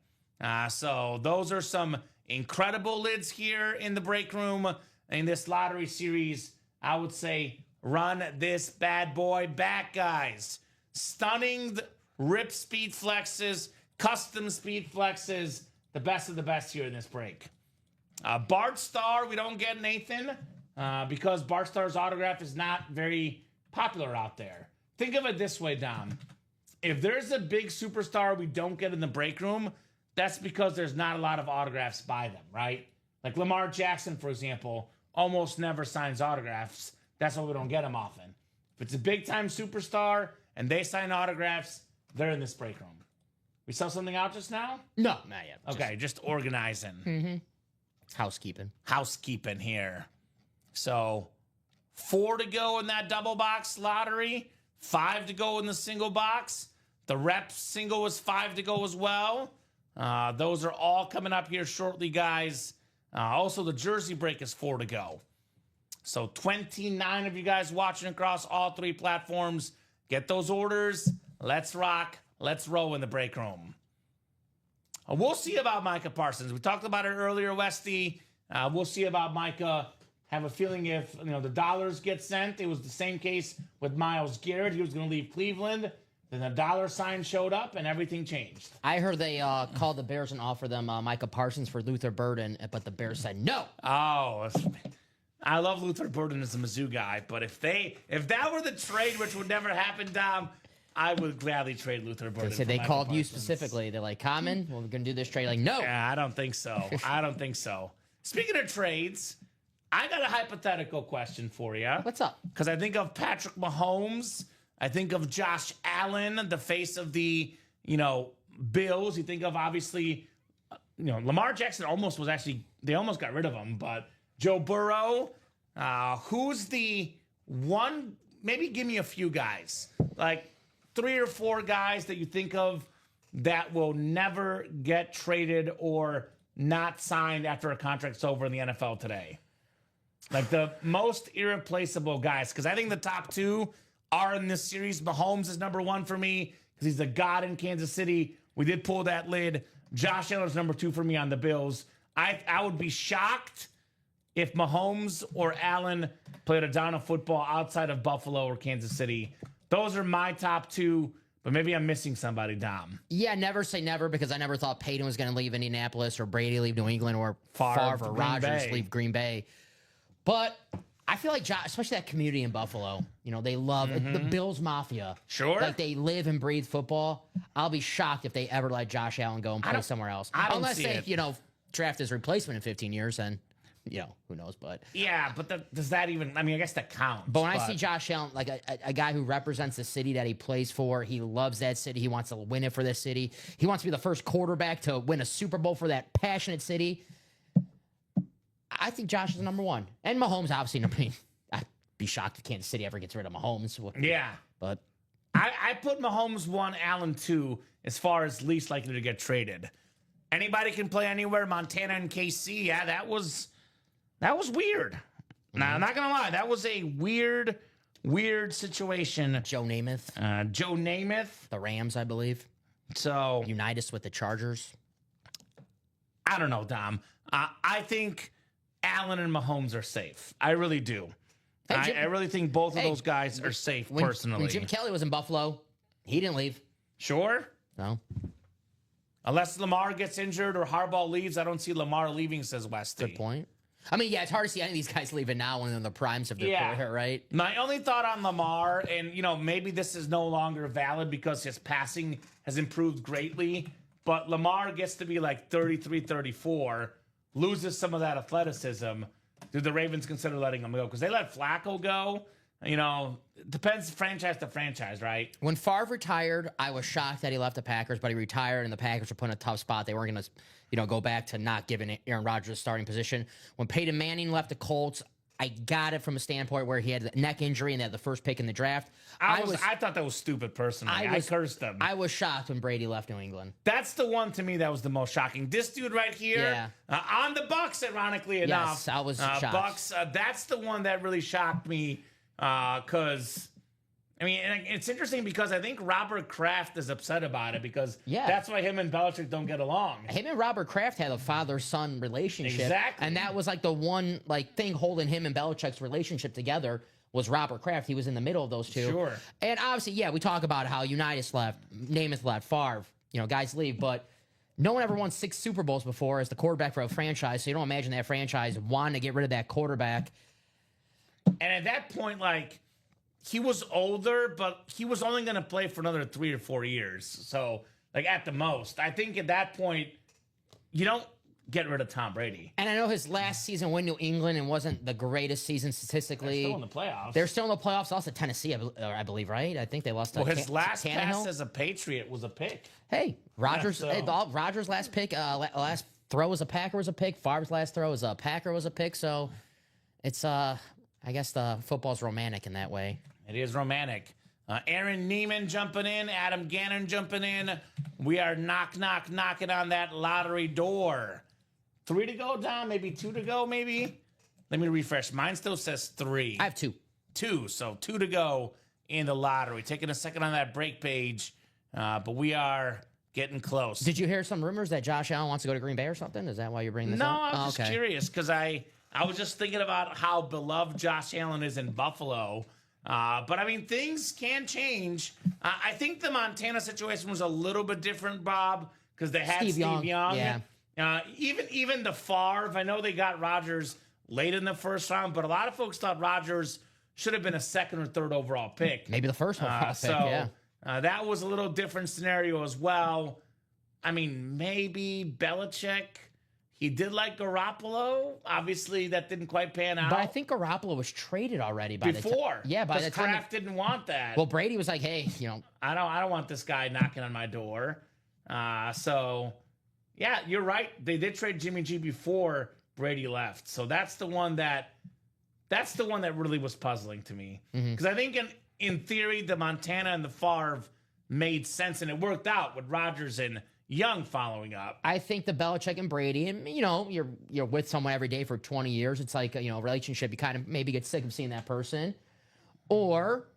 So those are some incredible lids here in the break room in this lottery series. I would say run this bad boy back, guys. Stunning rip speed flexes, custom speed flexes, the best of the best here in this break. Bart Starr, we don't get Nathan because Bart Starr's autograph is not very popular out there. Think of it this way, Dom. If there's a big superstar we don't get in the break room, that's because there's not a lot of autographs by them, right? Like Lamar Jackson, for example, almost never signs autographs. That's why we don't get him often. If it's a big-time superstar and they sign autographs, they're in this break room. We saw something out just now? No, not yet. Okay, just organizing. Housekeeping here. So 4 to go in that double box lottery, 5 to go in the single box. The rep single was 5 to go as well. Those are all coming up here shortly, guys. Also, the jersey break is 4 to go. So 29 of you guys watching across all 3 platforms. Get those orders. Let's rock. Let's roll in the break room. We'll see about Micah Parsons. We talked about it earlier, Westy. We'll see about Micah. Have a feeling if the dollars get sent. It was the same case with Myles Garrett. He was going to leave Cleveland. Then the dollar sign showed up and everything changed. I heard they called the Bears and offered them Micah Parsons for Luther Burden, but the Bears said no. Oh, I love Luther Burden as a Mizzou guy, but if that were the trade, which would never happen, Dom, I would gladly trade Luther Burden. They said they called you specifically. They're like, Kamen, well, we're going to do this trade. Like, no. Yeah, I don't think so. I don't think so. Speaking of trades, I got a hypothetical question for you. What's up? Because I think of Patrick Mahomes. I think of Josh Allen, the face of the, Bills. You think of, obviously, Lamar Jackson they almost got rid of him, but Joe Burrow. Who's the one, maybe give me a few guys, like 3 or 4 guys that you think of that will never get traded or not signed after a contract's over in the NFL today. Like the most irreplaceable guys, because I think the top 2 are in this series. Mahomes is number 1 for me because he's a god in Kansas City. We did pull that lid. Josh Allen's number 2 for me on the Bills. I would be shocked if Mahomes or Allen played a down of football outside of Buffalo or Kansas City. Those are my top 2, but maybe I'm missing somebody, Dom. Yeah, never say never, because I never thought Peyton was going to leave Indianapolis or Brady leave New England or Favre or Rodgers leave Green Bay. But I feel like Josh, especially that community in Buffalo, they love the Bills Mafia. Sure. Like they live and breathe football. I'll be shocked if they ever let Josh Allen go and play somewhere else. Unless they, draft his replacement in 15 years, and who knows? But yeah, but does that even? I mean, I guess that counts. But when I see Josh Allen, like a guy who represents the city that he plays for, he loves that city. He wants to win it for this city. He wants to be the first quarterback to win a Super Bowl for that passionate city. I think Josh is number 1, and Mahomes obviously. I mean, I'd be shocked if Kansas City ever gets rid of Mahomes. Yeah, but I put Mahomes 1, Allen 2, as far as least likely to get traded. Anybody can play anywhere. Montana and KC. Yeah, that was weird. Now, I'm not gonna lie, that was a weird situation. Joe Namath. The Rams, I believe. So unite us with the Chargers. I don't know, Dom. I think Allen and Mahomes are safe. I really do. Hey, I really think both of those guys are safe, personally. When Jim Kelly was in Buffalo, he didn't leave. Sure? No. Unless Lamar gets injured or Harbaugh leaves, I don't see Lamar leaving, says Westy. Good point. I mean, yeah, it's hard to see any of these guys leaving now when they're in the primes of their career, right? My only thought on Lamar, and, maybe this is no longer valid because his passing has improved greatly, but Lamar gets to be like 33, 34, loses some of that athleticism. Do the Ravens consider letting him go? Because they let Flacco go. It depends franchise to franchise, right? When Favre retired, I was shocked that he left the Packers, but he retired and the Packers were put in a tough spot. They weren't going to, go back to not giving Aaron Rodgers a starting position. When Peyton Manning left the Colts, I got it from a standpoint where he had a neck injury and they had the first pick in the draft. I thought that was stupid personally. I cursed them. I was shocked when Brady left New England. That's the one to me that was the most shocking. This dude right here, on the Bucks, ironically enough. Yes, I was shocked. Bucks, that's the one that really shocked me because, I mean, and it's interesting because I think Robert Kraft is upset about it because that's why him and Belichick don't get along. Him and Robert Kraft had a father-son relationship. Exactly. And that was like the one thing holding him and Belichick's relationship together was Robert Kraft. He was in the middle of those two. Sure. And obviously, we talk about how Unitas left, Namath left, Favre, guys leave, but no one ever won 6 Super Bowls before as the quarterback for a franchise, so you don't imagine that franchise wanting to get rid of that quarterback. And at that point, he was older, but he was only going to play for another 3 or 4 years. So, at the most. I think at that point, you don't get rid of Tom Brady. And I know his last season with New England and wasn't the greatest season statistically. They're still in the playoffs. They're still in the playoffs. Also Tennessee, I believe, right? I think they lost to his last Tannehill. pass as a Patriot was a pick. Hey, Rodgers' Rodgers' last pick, last throw as a Packer was a pick. Favre's last throw as a Packer was a pick. So it's, I guess the football's romantic in that way. It is romantic. Aaron Neiman jumping in. Adam Gannon jumping in. We are knocking on that lottery door. 3 to go, Dom? Maybe 2 to go, maybe? Let me refresh. Mine still says 3. I have 2. 2, so 2 to go in the lottery. Taking a second on that break page, but we are getting close. Did you hear some rumors that Josh Allen wants to go to Green Bay or something? Is that why you're bringing this up? No, I was just curious because I was just thinking about how beloved Josh Allen is in Buffalo. But I mean, things can change. I think the Montana situation was a little bit different, Bob, because they had Steve Young. Yeah. Even the Favre, I know they got Rodgers late in the first round, but a lot of folks thought Rodgers should have been a 2nd or 3rd overall pick. Maybe the first overall pick, that was a little different scenario as well. I mean, maybe Belichick. He did like Garoppolo. Obviously, that didn't quite pan out. But I think Garoppolo was traded already by the time. Yeah, by the time. Kraft didn't want that. Well, Brady was like, "Hey, I don't want this guy knocking on my door." So, yeah, you're right. They did trade Jimmy G before Brady left. So that's the one that really was puzzling to me because I think in theory the Montana and the Favre made sense and it worked out with Rodgers and Young following up. I think the Belichick and Brady, and you're with someone every day for 20 years. It's like a relationship. You kind of maybe get sick of seeing that person, or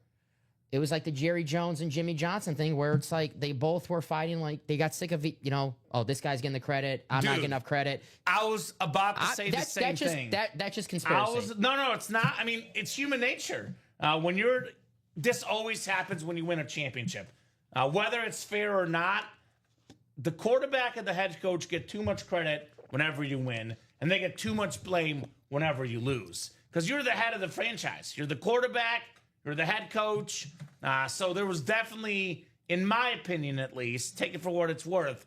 it was like the Jerry Jones and Jimmy Johnson thing, where it's like they both were fighting. Like they got sick of this guy's getting the credit. I'm not getting enough credit. I was about to say the same thing. That's just conspiracy. No, it's not. I mean, it's human nature. This always happens when you win a championship, whether it's fair or not. The quarterback and the head coach get too much credit whenever you win, and they get too much blame whenever you lose. Because you're the head of the franchise. You're the quarterback. You're the head coach. So there was definitely, in my opinion at least, take it for what it's worth,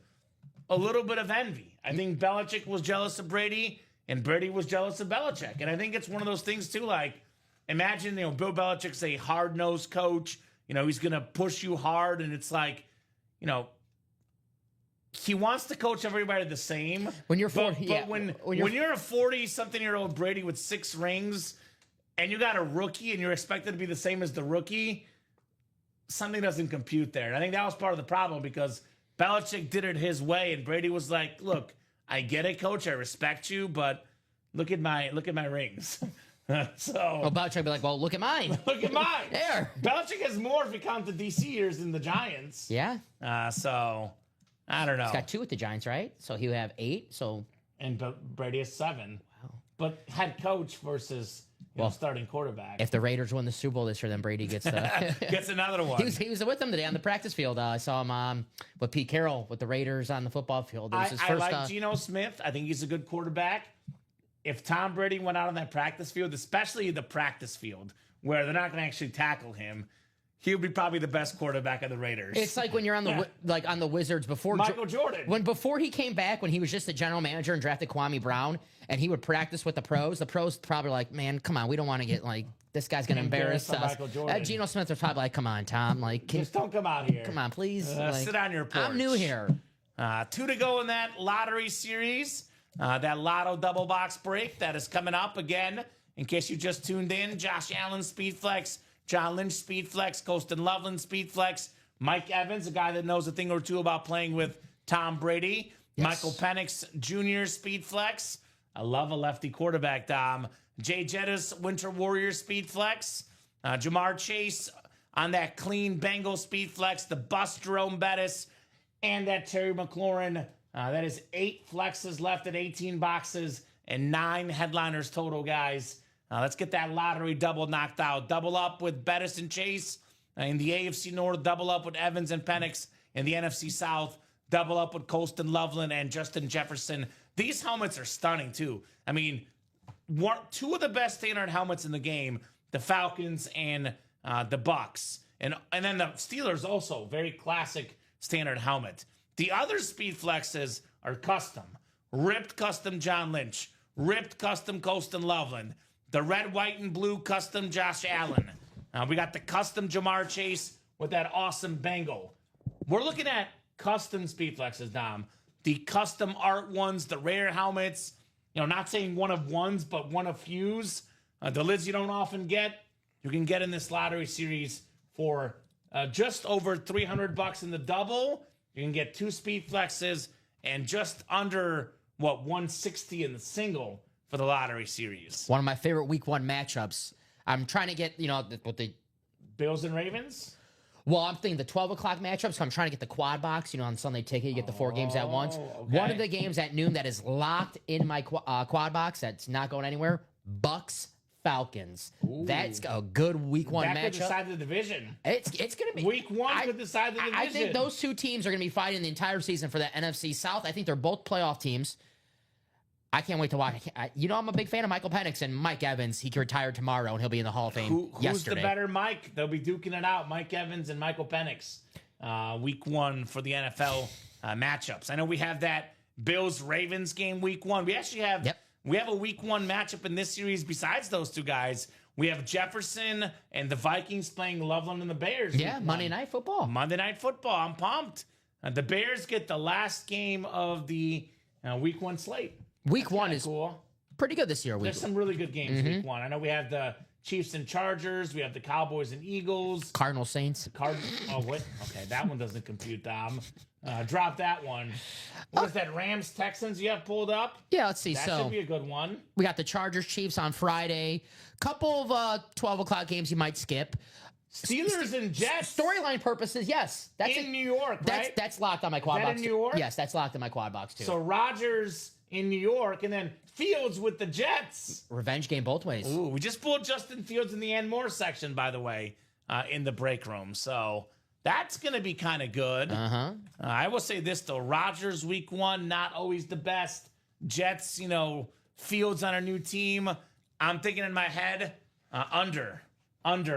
a little bit of envy. I think Belichick was jealous of Brady, and Brady was jealous of Belichick. And I think it's one of those things, too, like, imagine, Bill Belichick's a hard-nosed coach. He's going to push you hard, and it's like, he wants to coach everybody the same. When you're 40, but when you're a 40-something-year-old Brady with 6 rings, and you got a rookie, and you're expected to be the same as the rookie, something doesn't compute there. And I think that was part of the problem because Belichick did it his way, and Brady was like, "Look, I get it, coach. I respect you, but look at my rings." Belichick would be like, "Well, look at mine. Look at mine." There. Belichick has more if you count the DC years than the Giants. Yeah. I don't know. He's got 2 with the Giants, right? So he would have 8. And Brady has 7. Wow. But head coach versus starting quarterback. If the Raiders win the Super Bowl this year, then Brady gets gets another one. He was with them today on the practice field. I saw him with Pete Carroll with the Raiders on the football field. It was his first, I like Geno Smith. I think he's a good quarterback. If Tom Brady went out on that practice field, especially the practice field, where they're not going to actually tackle him, he would be probably the best quarterback of the Raiders. It's like when you're on the on the Wizards before Michael Jordan. Before he came back, when he was just the general manager and drafted Kwame Brown, and he would practice with the pros. The pros probably like, man, come on, we don't want to get like this guy's going to embarrass us. Michael Jordan. Geno Smith was probably like, come on, Tom, like just don't come out here. Come on, please. Sit on your porch. I'm new here. 2 to go in that lottery series. That Lotto double box break that is coming up again In case you just tuned in, Josh Allen Speed Flex, John Lynch Speed Flex, Colston Loveland Speed Flex, Mike Evans, a guy that knows a thing or two about playing with Tom Brady, Michael Penix Jr. Speed Flex. I love a lefty quarterback, Dom. Jay Jettis Winter Warriors Speed Flex, Jamar Chase on that clean Bengal Speed Flex, the bust Jerome Bettis, and that Terry McLaurin. That is 8 flexes left at 18 boxes and 9 headliners total, guys. Let's get that lottery double knocked out. Double up with Bettis and Chase in the AFC North. Double up with Evans and Penix in the NFC South. Double up with Colston Loveland and Justin Jefferson. These helmets are stunning, too. I mean, 2 of the best standard helmets in the game, the Falcons and the Bucks. And then the Steelers also, very classic standard helmet. The other Speed Flexes are custom. Ripped custom John Lynch. Ripped custom Colston Loveland. The red, white, and blue custom Josh Allen. We got the custom Jamar Chase with that awesome Bengal. We're looking at custom Speed Flexes, Dom. The custom art ones, the rare helmets. Not saying one of ones, but one of fews. The lids you don't often get, you can get in this lottery series for just over $300 in the double. You can get 2 Speed Flexes and just under, $160 in the single for the lottery series. One of my favorite week 1 matchups. I'm trying to get, what the Bills and Ravens? Well, I'm thinking the 12 o'clock matchup, so I'm trying to get the quad box. On Sunday Ticket, you get the 4 games at once. Okay. One of the games at noon that is locked in my quad box that's not going anywhere, Bucks Falcons. Ooh. That's a good week 1 matchup. That could decide the division. It's going to be. Week 1 could decide the division. I think those 2 teams are going to be fighting the entire season for the NFC South. I think they're both playoff teams. I can't wait to watch. I'm a big fan of Michael Penix and Mike Evans. He retired tomorrow, and he'll be in the Hall of Fame yesterday. Who's the better Mike? They'll be duking it out. Mike Evans and Michael Penix. Week 1 for the NFL matchups. I know we have that Bills-Ravens game week 1. We actually have we have a week 1 matchup in this series besides those 2 guys. We have Jefferson and the Vikings playing Loveland and the Bears. Yeah, Monday Night Football. Monday Night Football. I'm pumped. The Bears get the last game of the week 1 slate. Week 1 is cool. Pretty good this year. There's some really good games week 1. I know we have the Chiefs and Chargers. We have the Cowboys and Eagles. Cardinals Saints. Oh, what? Okay, that one doesn't compute, Dom. Drop that one. What is that, Rams Texans you have pulled up? Yeah, let's see. That should be a good one. We got the Chargers Chiefs on Friday. Couple of 12 o'clock games you might skip. Steelers and Jets. Storyline purposes, yes. That's in New York, right? That's locked on my quad box. In New York? Yes, that's locked in my quad box, too. So Rodgers in New York, and then Fields with the Jets. Revenge game both ways. Ooh, we just pulled Justin Fields in the and more section, by the way, in the break room. So that's going to be kind of good. I will say this, though. Rodgers week 1, not always the best. Jets, Fields on a new team. I'm thinking in my head, under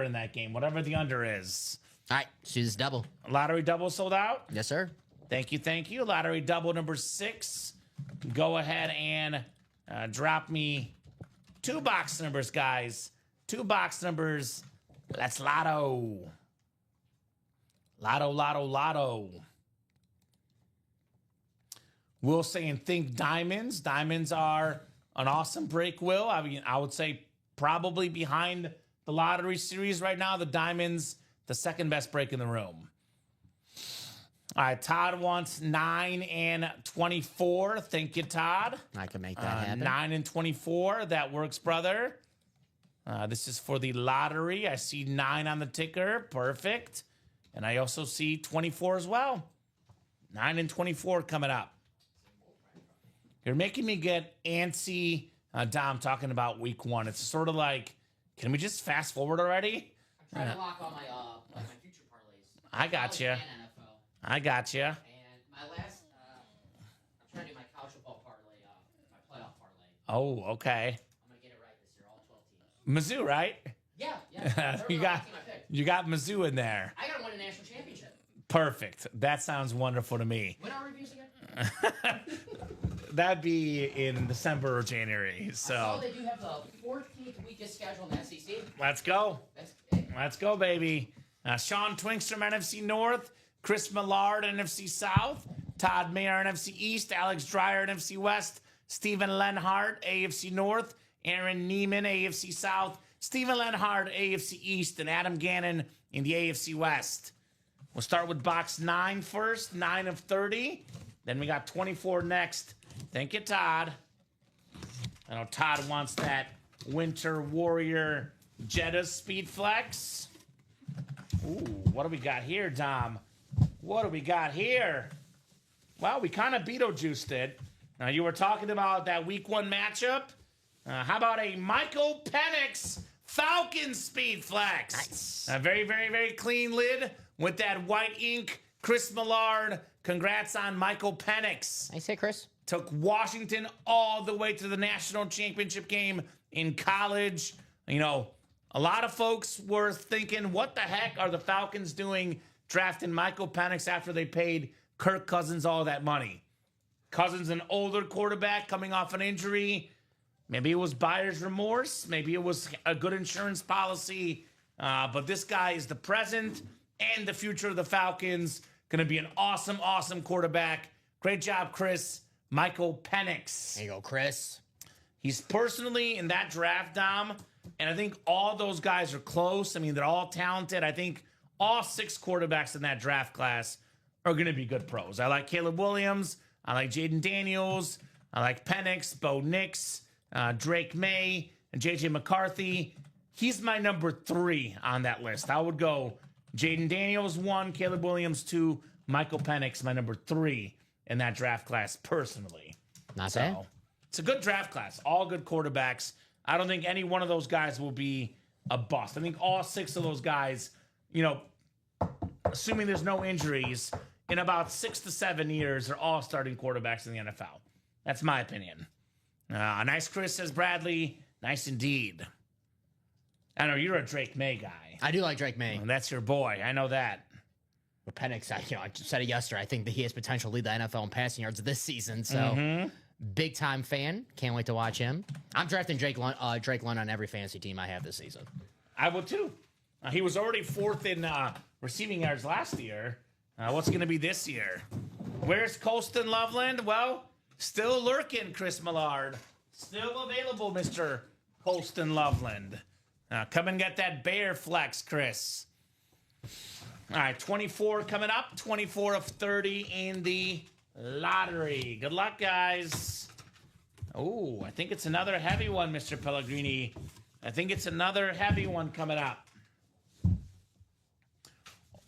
in that game, whatever the under is. All right, choose double. Lottery double sold out? Yes, sir. Thank you. Lottery double number 6. Go ahead and drop me 2 box numbers, guys. 2 box numbers. That's Lotto. Lotto. Will say and think diamonds. Diamonds are an awesome break, Will. I mean, I would say probably behind the lottery series right now. The diamonds, the second best break in the room. All right, Todd wants 9 and 24. Thank you, Todd. I can make that happen. 9 and 24. That works, brother. This is for the lottery. I see 9 on the ticker. Perfect. And I also see 24 as well. 9 and 24 coming up. You're making me get antsy, Dom, talking about week 1. It's sort of like, can we just fast forward already? I'm trying to lock all my future parlays. I got you. I got you. And my last, I'm trying to do my college football parlay, my playoff parlay. Oh, okay. I'm going to get it right this year, all 12 teams. Mizzou, right? Yeah. you got Mizzou in there. I got to win a national championship. Perfect. That sounds wonderful to me. When are reviews again? That'd be in December or January. So I saw they do have the 14th weakest schedule in the SEC. Let's go. That's Let's go, baby. Sean Twinkstrom, NFC North. Chris Millard, NFC South. Todd Mayer, NFC East. Alex Dreyer, NFC West. Stephen Lenhart, AFC North. Aaron Neiman, AFC South, Stephen Lenhard, AFC East, and Adam Gannon in the AFC West. We'll start with box 9 first, 9 of 30. Then we got 24 next. Thank you, Todd. I know Todd wants that Winter Warrior Jetta Speed Flex. Ooh, what do we got here, Dom? What do we got here? Well, we kind of Beetlejuiced it. Now, you were talking about that week 1 matchup. How about a Michael Penix Falcon Speed Flex? Nice. A very, very, very clean lid with that white ink. Chris Millard, congrats on Michael Penix. Nice hit, Chris. Took Washington all the way to the national championship game in college. You know, a lot of folks were thinking, what the heck are the Falcons doing drafting Michael Penix after they paid Kirk Cousins all that money? Cousins, an older quarterback coming off an injury. Maybe it was buyer's remorse. Maybe it was a good insurance policy. But this guy is the present and the future of the Falcons. Going to be an awesome, awesome quarterback. Great job, Chris. Michael Penix. There you go, Chris. He's personally in that draft, Dom, and I think all those guys are close. I mean, they're all talented. I think all 6 quarterbacks in that draft class are going to be good pros. I like Caleb Williams. I like Jaden Daniels. I like Penix, Bo Nix, Drake May, and J.J. McCarthy. He's my number 3 on that list. I would go Jaden Daniels 1, Caleb Williams 2, Michael Penix my number 3 in that draft class personally. Not bad. It's a good draft class. All good quarterbacks. I don't think any one of those guys will be a bust. I think all 6 of those guys, you know, assuming there's no injuries, in about 6 to 7 years, are all starting quarterbacks in the NFL. That's my opinion. Nice, Chris, says Bradley. Nice indeed. I know you're a Drake May guy. I do like Drake May. And that's your boy. I know that. But Penix, I said it yesterday. I think that he has potential to lead the NFL in passing yards this season. So, big time fan. Can't wait to watch him. I'm drafting Drake London on every fantasy team I have this season. I would too. He was already 4th in receiving yards last year. What's going to be this year? Where's Colston Loveland? Well, still lurking, Chris Millard. Still available, Mr. Colston Loveland. Come and get that Bear flex, Chris. All right, 24 coming up. 24 of 30 in the lottery. Good luck, guys. Oh, I think it's another heavy one, Mr. Pellegrini. I think it's another heavy one coming up.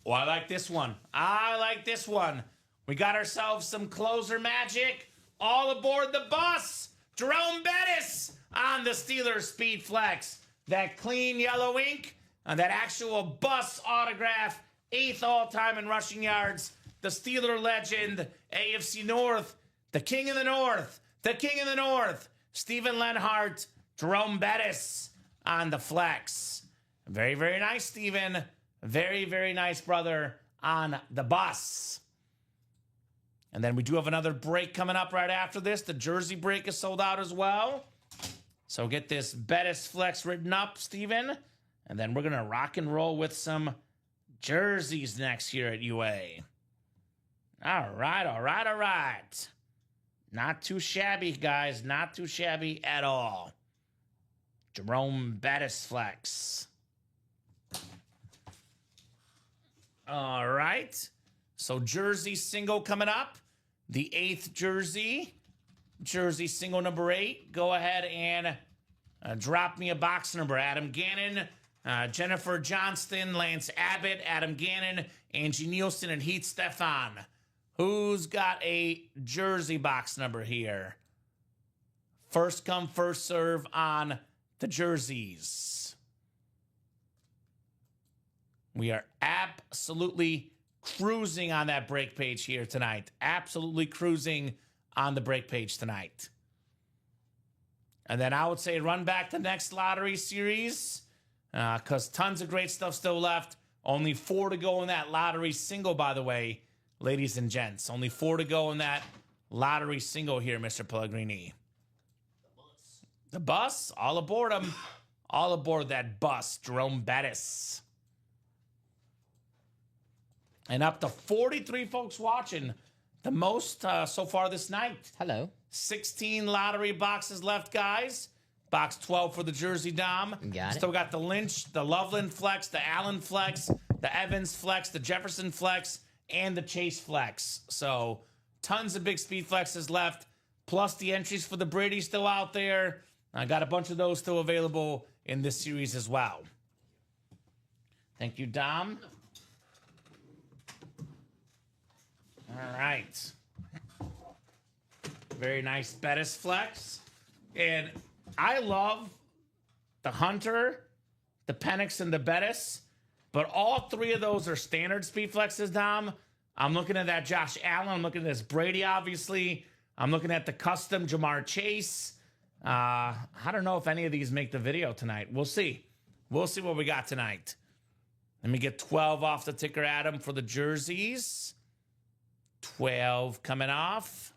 Oh, I like this one. I like this one. We got ourselves some closer magic. All aboard the bus. Jerome Bettis on the Steelers Speed Flex. That clean yellow ink and that actual bus autograph. 8th all-time in rushing yards. The Steeler legend, AFC North, the King of the North, the King of the North, Stephen Lenhart, Jerome Bettis on the flex. Very, very nice, Stephen. Very, very nice, brother, on the bus. And then we do have another break coming up right after this. The jersey break is sold out as well. So get this Bettis flex written up, Stephen. And then we're going to rock and roll with some jerseys next year at UA. All right, all right, all right. Not too shabby, guys. Not too shabby at all. Jerome Bettis flex. All right. So jersey single coming up. The 8th jersey. Jersey single number 8. Go ahead and drop me a box number. Adam Gannon, Jennifer Johnston, Lance Abbott, Adam Gannon, Angie Nielsen, and Heath Stefan. Who's got a jersey box number here? First come, first serve on the jerseys. We are absolutely cruising on that break page here tonight. Absolutely cruising on the break page tonight. And then I would say run back the next lottery series because tons of great stuff still left. Only 4 to go in that lottery single, by the way, ladies and gents. Only 4 to go in that lottery single here, Mr. Pellegrini. The bus, all aboard him. All aboard that bus, Jerome Bettis. And up to 43 folks watching. The most so far this night. Hello. 16 lottery boxes left, guys. Box 12 for the jersey, Dom. Got it. Still got the Lynch, the Loveland Flex, the Allen Flex, the Evans Flex, the Jefferson Flex, and the Chase Flex. So tons of big speed flexes left, plus the entries for the Brady still out there. I got a bunch of those still available in this series as well. Thank you, Dom. All right. Very nice Bettis Flex. And I love the Hunter, the Penix, and the Bettis, but all three of those are standard speed flexes, Dom. I'm looking at that Josh Allen. I'm looking at this Brady, obviously. I'm looking at the custom Jamar Chase. I don't know if any of these make the video tonight. We'll see. We'll see what we got tonight. Let me get 12 off the ticker, Adam, for the jerseys. 12 coming off.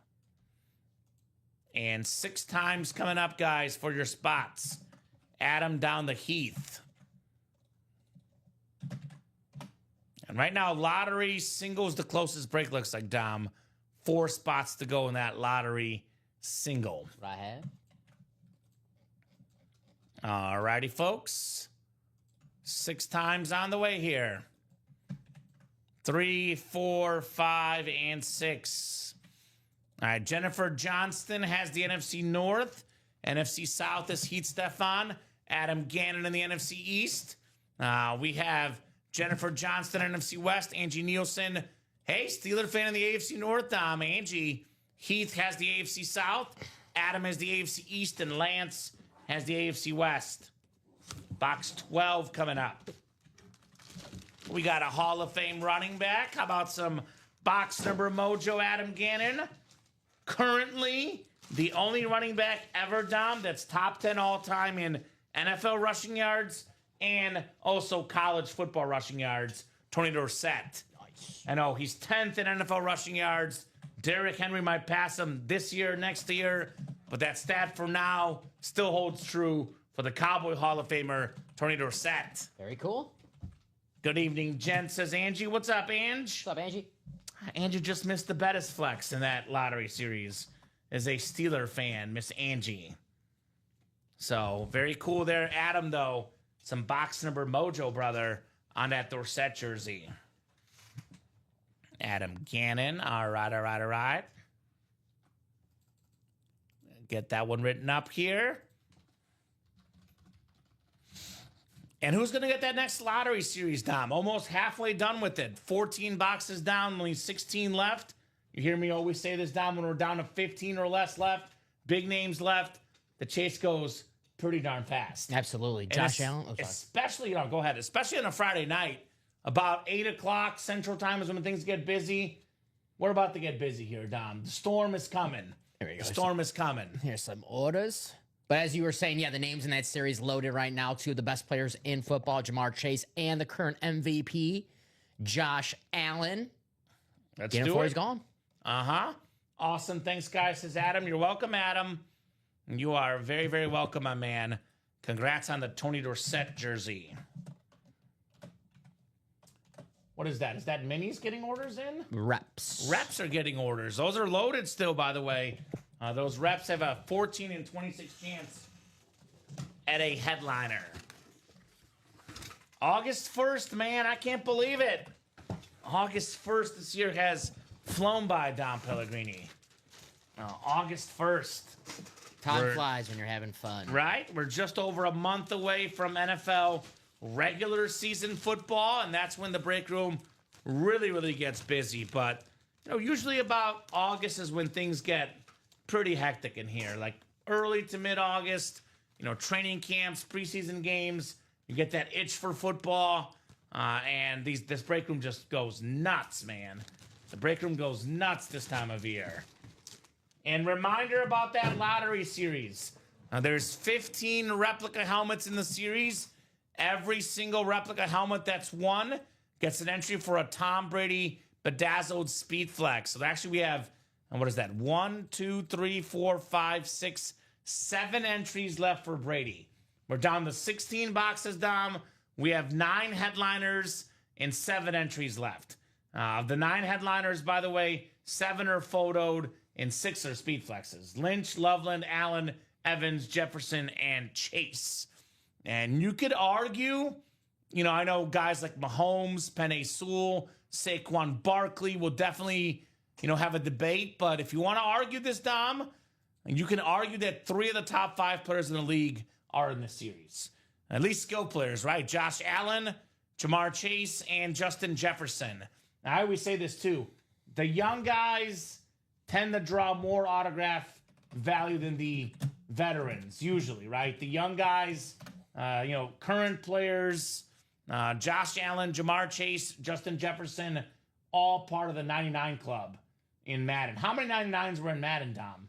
And 6 times coming up, guys, for your spots. Adam down the Heath. And right now, lottery singles the closest break, looks like, Dom. 4 spots to go in that lottery single. Right ahead. All righty, folks. 6 times on the way here. 3, 4, 5, and 6. All right, Jennifer Johnston has the NFC North. NFC South is Heath Stefan. Adam Gannon in the NFC East. We have Jennifer Johnston, NFC West. Angie Nielsen. Hey, Steeler fan in the AFC North. Angie. Heath has the AFC South. Adam has the AFC East. And Lance has the AFC West. Box 12 coming up. We got a Hall of Fame running back. How about some box number mojo, Adam Gannon? Currently, the only running back ever, Dom, that's top 10 all-time in NFL rushing yards and also college football rushing yards, Tony Dorsett. Nice. I know, he's 10th in NFL rushing yards. Derrick Henry might pass him this year, next year, but that stat for now still holds true for the Cowboy Hall of Famer, Tony Dorsett. Very cool. Good evening, Jen, says Angie. What's up, Ange? What's up, Angie? Angie just missed the Bettis Flex in that lottery series as a Steeler fan, Miss Angie. So, very cool there. Adam, though, some box number mojo, brother, on that Dorsett jersey. Adam Gannon. All right. Get that one written up here. And who's going to get that next lottery series, Dom? Almost halfway done with it. 14 boxes down, only 16 left. You hear me always say this, Dom, when we're down to 15 or less left, big names left, the chase goes pretty darn fast. Absolutely. Josh Allen? Oh, especially, go ahead. Especially on a Friday night, about 8 o'clock Central Time is when things get busy. We're about to get busy here, Dom. The storm is coming. Here we go. The storm is coming. Here's some orders. But as you were saying, yeah, the names in that series loaded right now. 2 of the best players in football, Jamar Chase and the current MVP, Josh Allen. Let's Get him do before it. he's gone. Awesome. Thanks, guys, says Adam. You're welcome, Adam. You are very, very welcome, my man. Congrats on the Tony Dorsett jersey. What is that? Is that minis getting orders in? Reps. Reps are getting orders. Those are loaded still, by the way. Those reps have a 14 and 26 chance at a headliner. August 1st, man, I can't believe it. August 1st this year has flown by, Dom Pellegrini. August 1st. Time flies when you're having fun. Right? We're just over a month away from NFL regular season football, and that's when the break room really, really gets busy. But, usually about August is when things get pretty hectic in here, like early to mid-August, training camps, preseason games. You get that itch for football, and this break room just goes nuts, man. The break room goes nuts this time of year. And reminder about that lottery series. There's 15 replica helmets in the series. Every single replica helmet that's won gets an entry for a Tom Brady bedazzled speed flex. So actually we have, and what is that? 1, 2, 3, 4, 5, 6, 7 entries left for Brady. We're down to 16 boxes, Dom. We have 9 headliners and 7 entries left. Of the 9 headliners, by the way, 7 are photoed and 6 are speed flexes. Lynch, Loveland, Allen, Evans, Jefferson, and Chase. And you could argue, I know guys like Mahomes, Penei Sewell, Saquon Barkley will definitely, have a debate. But if you want to argue this, Dom, you can argue that 3 of the top 5 players in the league are in this series. At least skill players, right? Josh Allen, Jamar Chase, and Justin Jefferson. Now, I always say this too. The young guys tend to draw more autograph value than the veterans, usually, right? The young guys, current players, Josh Allen, Jamar Chase, Justin Jefferson, all part of the 99 club in Madden. How many 99s were in Madden, Dom?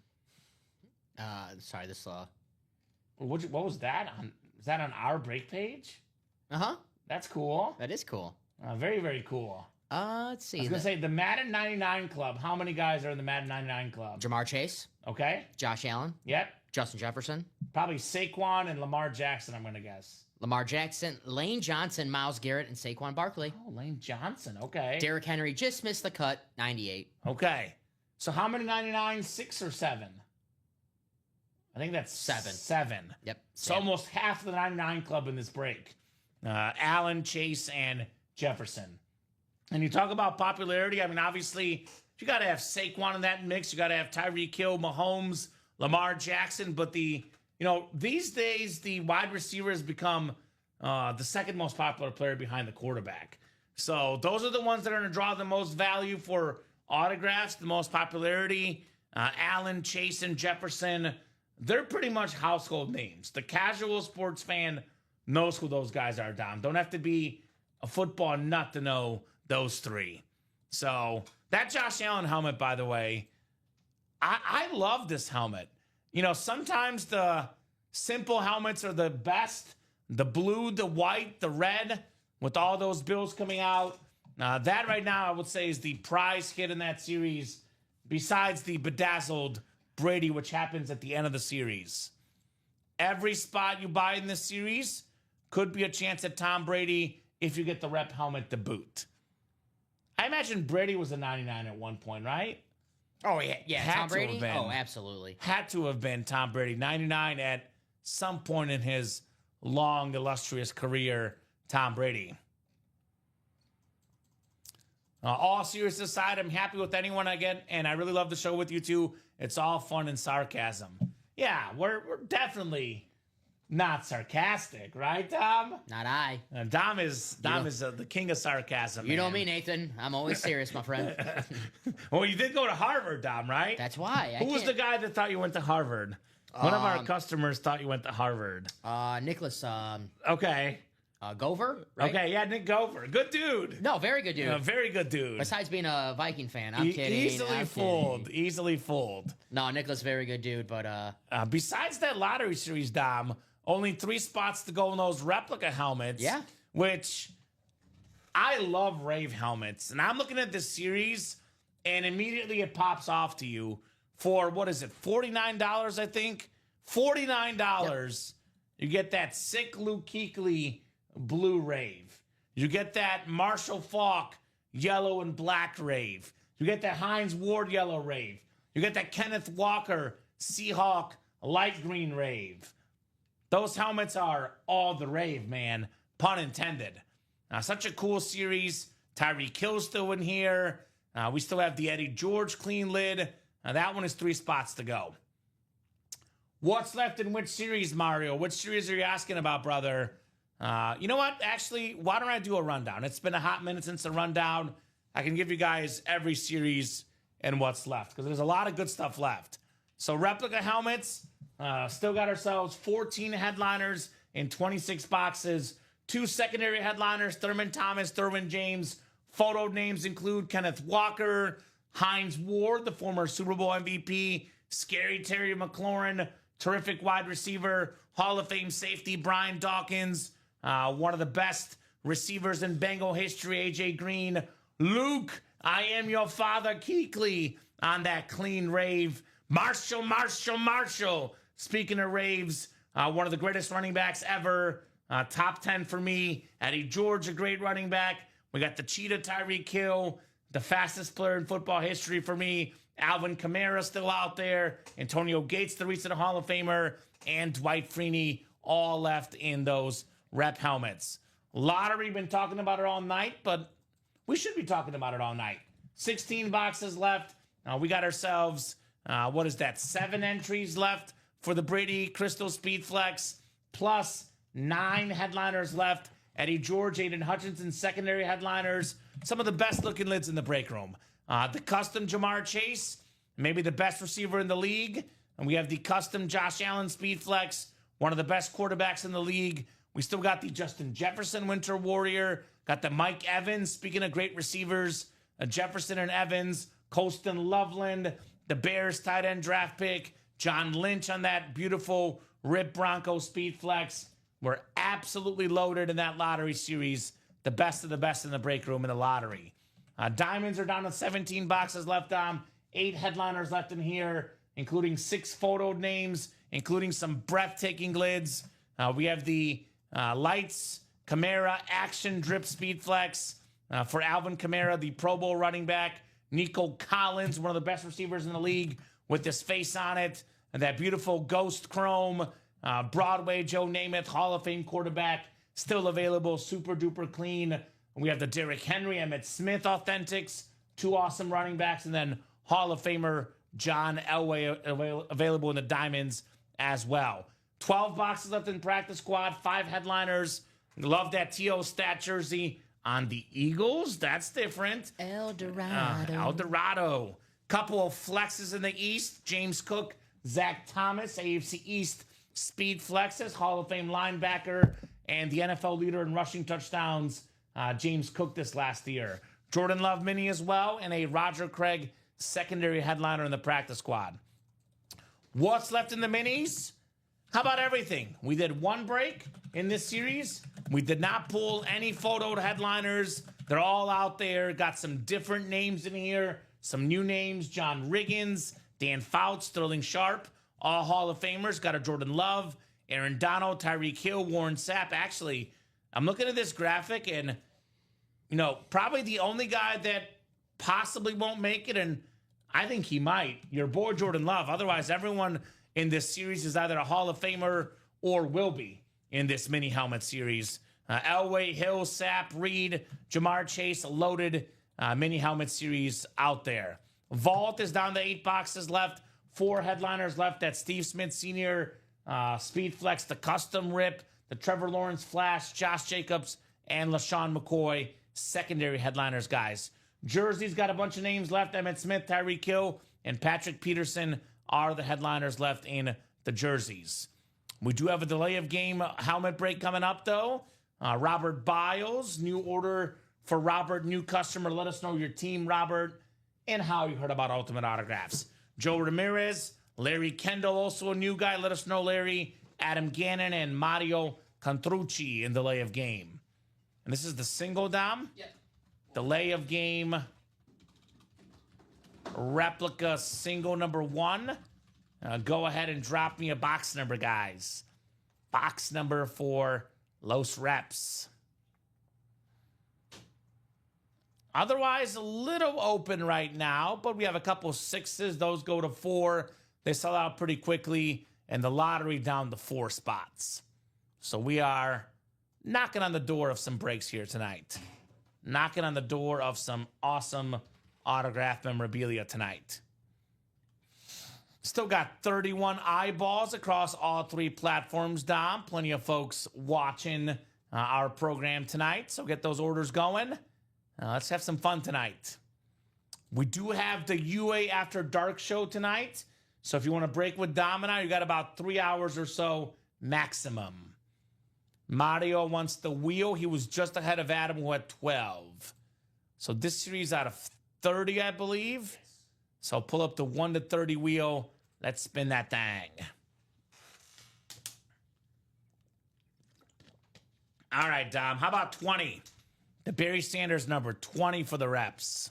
Sorry, this What was that on? Is that on our break page? That's cool. That is cool. Very, very cool. Let's see. I was going to say the Madden 99 club. How many guys are in the Madden 99 club? Jamar Chase, Okay. Josh Allen, Yep. Justin Jefferson, Probably Saquon and Lamar Jackson, I'm going to guess. Lamar Jackson, Lane Johnson, Myles Garrett, and Saquon Barkley. Oh, Lane Johnson. Okay. Derrick Henry just missed the cut, 98. Okay. So how many 99? 6 or 7? I think that's 7. 7. Yep. So almost half of the 99 club in this break. Allen, Chase, and Jefferson. And you talk about popularity. I mean, obviously, you got to have Saquon in that mix. You got to have Tyreek Hill, Mahomes, Lamar Jackson. But these days, the wide receiver has become the second most popular player behind the quarterback. So those are the ones that are going to draw the most value for autographs, the most popularity. Allen, Chase, and Jefferson, they're pretty much household names. The casual sports fan knows who those guys are, Dom. Don't have to be a football nut to know those 3. So that Josh Allen helmet, by the way, I love this helmet. Sometimes the simple helmets are the best. The blue, the white, the red, with all those bills coming out. That right now, I would say, is the prize hit in that series, besides the bedazzled Brady, which happens at the end of the series. Every spot you buy in this series could be a chance at Tom Brady if you get the rep helmet to boot. I imagine Brady was a 99 at one point, right? Oh, yeah. Had Tom to Brady? have been. Oh, absolutely. Had to have been Tom Brady. 99 at some point in his long, illustrious career, Tom Brady. All serious aside, I'm happy with anyone I get, and I really love the show with you two. It's all fun and sarcasm. Yeah, we're definitely not sarcastic, right, Dom? Not I. Dom is the king of sarcasm. You know man. me, Nathan. I'm always serious, my friend. Well, you did go to Harvard, Dom, right? That's why. Who was the guy that thought you went to Harvard? One of our customers thought you went to Harvard. Nicholas Okay. Gover, right? Okay, yeah, Nick Gover. Good dude. No, very good dude. Very good dude. Besides being a Viking fan, I'm kidding. Easily fooled. No, Nicholas, very good dude, but besides that lottery series, Dom, only 3 spots to go in those replica helmets. Yeah. Which I love rave helmets. And I'm looking at this series, and immediately it pops off to you for, what is it, $49, I think? $49. Yep. You get that sick Luke Kuechly blue rave. You get that Marshall Faulk yellow and black rave. You get that Hines Ward yellow rave. You get that Kenneth Walker Seahawk light green rave. Those helmets are all the rave, man. Pun intended. Such a cool series. Tyreek Hill's still in here. We still have the Eddie George clean lid. That one is 3 spots to go. What's left in which series, Mario? Which series are you asking about, brother? You know what? Actually, why don't I do a rundown? It's been a hot minute since the rundown. I can give you guys every series and what's left, because there's a lot of good stuff left. So replica helmets, still got ourselves 14 headliners in 26 boxes. 2 secondary headliners, Thurman Thomas, Thurman James. Photo names include Kenneth Walker, Hines Ward, the former Super Bowl MVP, Scary Terry McLaurin, terrific wide receiver, Hall of Fame safety Brian Dawkins, one of the best receivers in Bengal history, A.J. Green, Luke, I am your father, Kuechly, on that clean rave. Marshall. Speaking of raves, one of the greatest running backs ever. Top 10 for me. Eddie George, a great running back. We got the Cheetah Tyreek Hill, the fastest player in football history for me. Alvin Kamara still out there. Antonio Gates, the recent Hall of Famer, and Dwight Freeney all left in those rep helmets. Lottery, been talking about it all night, but we should be talking about it all night. 16 boxes left. We got ourselves, 7 entries left for the Brady Crystal Speed Flex, plus 9 headliners left. Eddie George, Aiden Hutchinson, secondary headliners. Some of the best looking lids in the break room. The custom Jamar Chase, maybe the best receiver in the league. And we have the custom Josh Allen Speed Flex, one of the best quarterbacks in the league. We still got the Justin Jefferson Winter Warrior. Got the Mike Evans, speaking of great receivers, Jefferson and Evans, Colston Loveland, the Bears tight end draft pick, John Lynch on that beautiful Rip Bronco Speed Flex. We're absolutely loaded in that lottery series. The best of the best in the break room in the lottery. Diamonds are down to 17 boxes left on. 8 headliners left in here, including 6 photoed names, including some breathtaking lids. We have the Lights Kamara Action Drip Speed Flex for Alvin Kamara, the Pro Bowl running back. Nico Collins, one of the best receivers in the league, with this face on it. And that beautiful Ghost Chrome Broadway Joe Namath Hall of Fame quarterback, still available, super duper clean. We have the Derrick Henry, Emmitt Smith Authentics, 2 awesome running backs, and then Hall of Famer John Elway available in the diamonds as well. 12 boxes left in practice squad, 5 headliners. Love that T.O. stat jersey on the Eagles. That's different. El Dorado. El Dorado. Couple of flexes in the East. James Cook, Zach Thomas, AFC East speed flexes, Hall of Fame linebacker, and the NFL leader in rushing touchdowns, James Cook this last year. Jordan Love mini as well, and a Roger Craig secondary headliner in the practice squad. What's left in the minis? How about everything? We did 1 break in this series. We did not pull any photoed headliners. They're all out there. Got some different names in here. Some new names. John Riggins, Dan Fouts, Sterling Sharp. All Hall of Famers. Got a Jordan Love, Aaron Donald, Tyreek Hill, Warren Sapp. Actually, I'm looking at this graphic and, probably the only guy that possibly won't make it, and I think he might, your boy Jordan Love. Otherwise, everyone in this series is either a Hall of Famer or will be in this mini helmet series. Elway, Hill, Sapp, Reed, Jamar Chase, loaded mini helmet series out there. Vault is down to 8 boxes left. 4 headliners left. That's Steve Smith Sr., Speed Flex, the Custom Rip, the Trevor Lawrence Flash, Josh Jacobs, and LaShawn McCoy, secondary headliners, guys. Jersey's got a bunch of names left. Emmitt Smith, Tyreek Hill, and Patrick Peterson are the headliners left in the jerseys. We do have a delay of game helmet break coming up, though. Robert Biles, new order for Robert, new customer. Let us know your team, Robert, and how you heard about Ultimate Autographs. Joe Ramirez, Larry Kendall, also a new guy. Let us know, Larry. Adam Gannon and Mario Contrucci in delay of game. And this is the single, Dom? Yep. Delay of game. Replica single number 1. Go ahead and drop me a box number, guys. Box number for Los Reps. Otherwise, a little open right now, but we have a couple 6s. Those go to 4. They sell out pretty quickly, and the lottery down to 4 spots. So we are knocking on the door of some breaks here tonight. Knocking on the door of some awesome autograph memorabilia tonight. Still got 31 eyeballs across all 3 platforms, Dom. Plenty of folks watching our program tonight, so get those orders going. Let's have some fun tonight. We do have the UA After Dark show tonight. So if you want to break with Dom and I, you got about 3 hours or so maximum. Mario wants the wheel. He was just ahead of Adam, who had 12. So this series out of 30, I believe. Yes. So pull up the 1 to 30 wheel. Let's spin that thing. All right, Dom. How about 20? The Barry Sanders number 20 for the reps,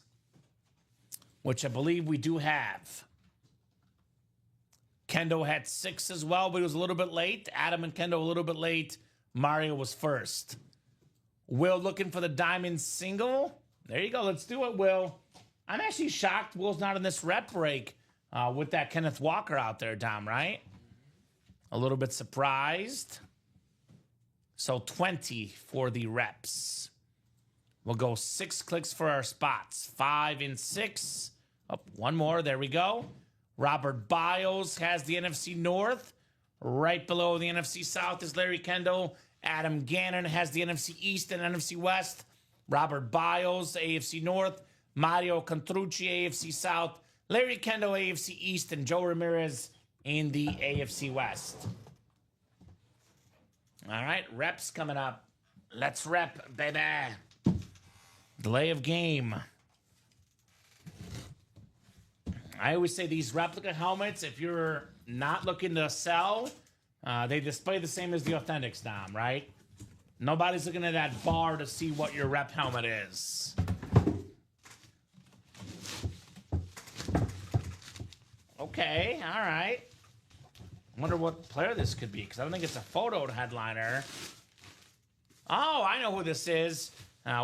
which I believe we do have. Kendo had 6 as well, but he was a little bit late. Adam and Kendo a little bit late. Mario was first. Will looking for the diamond single. There you go. Let's do it, Will. I'm actually shocked Will's not in this rep break with that Kenneth Walker out there, Dom, right? A little bit surprised. So 20 for the reps. We'll go 6 clicks for our spots. 5 and 6. Oh, one more. There we go. Robert Biles has the NFC North. Right below the NFC South is Larry Kendall. Adam Gannon has the NFC East and NFC West. Robert Biles, AFC North. Mario Contrucci, AFC South. Larry Kendall, AFC East. And Joe Ramirez in the AFC West. All right, reps coming up. Let's rep, baby. Delay of game. I always say these replica helmets, if you're not looking to sell, they display the same as the authentics, Dom, right? Nobody's looking at that bar to see what your rep helmet is. Okay, all right. I wonder what player this could be, because I don't think it's a photo headliner. Oh, I know who this is.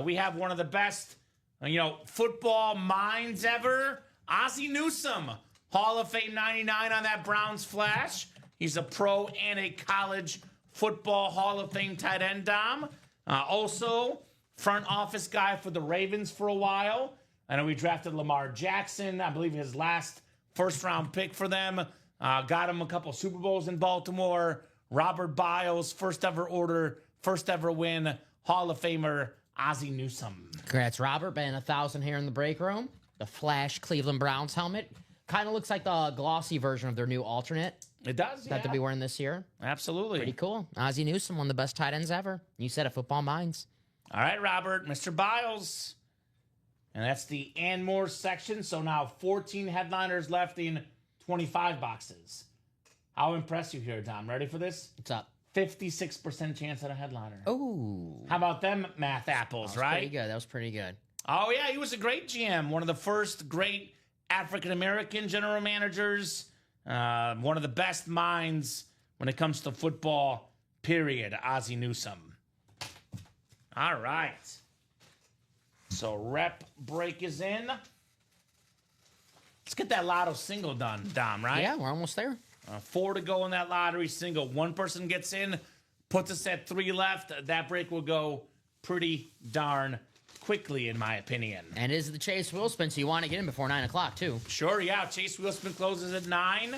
We have one of the best, football minds ever. Ozzie Newsome, Hall of Fame 99 on that Browns flash. He's a pro and a college football Hall of Fame tight end, Dom. Also, front office guy for the Ravens for a while. I know we drafted Lamar Jackson, I believe his last first-round pick for them. Got him a couple Super Bowls in Baltimore. Robert Biles, first ever order, first ever win, Hall of Famer Ozzie Newsome. Congrats, Robert. Been 1,000 here in the break room. The Flash Cleveland Browns helmet. Kind of looks like the glossy version of their new alternate It does, yeah. that they'll be wearing this year. Absolutely. Pretty cool. Ozzie Newsome, one of the best tight ends ever. You said it, football minds. All right, Robert, Mr. Biles. And that's the and more section. So now 14 headliners left in 25 boxes. How impressed you here, Tom? Ready for this? What's up? 56% chance at a headliner. Oh. How about them math apples, right? Pretty good. That was pretty good. Oh, yeah, he was a great GM. One of the first great African-American general managers. One of the best minds when it comes to football, period. Ozzie Newsome. All right. So rep break is in. Let's get that lotto single done, Dom, right? Yeah, we're almost there. 4 to go in that lottery single. One person gets in, puts us at 3 left. That break will go pretty darn quickly, in my opinion. And is the Chase Willspin, so you want to get in before 9 o'clock, too. Sure, yeah. Chase Wheelspin closes at 9.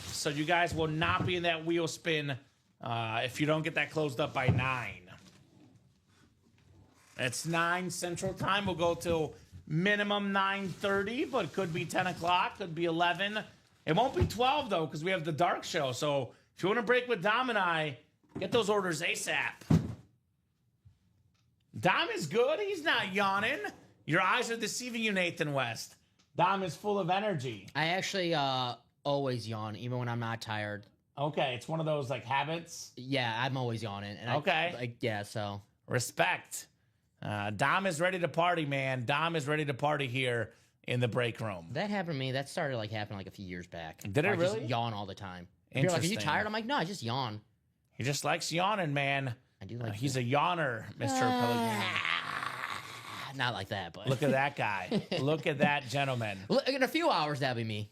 So you guys will not be in that wheel spin if you don't get that closed up by 9. It's 9 Central Time. We'll go till minimum 9:30, but it could be 10 o'clock, could be 11. It won't be 12, though, because we have the dark show. So if you want to break with Dom and I, get those orders ASAP. Dom is good. He's not yawning. Your eyes are deceiving you, Nathan West. Dom is full of energy. I actually always yawn, even when I'm not tired. Okay, it's one of those, like, habits? Yeah, I'm always yawning. And Okay. So. Respect. Dom is ready to party, man. Dom is ready to party here in the break room. That happened to me. That started happening a few years back. Did it I really? just yawn all the time. You're like, are you tired? I'm like, no, I just yawn. He just likes yawning, man. I do like he's a yawner, Mr. Pellegrini. Not like that, but. Look at that guy. Look at that gentleman. In a few hours, that'll be me.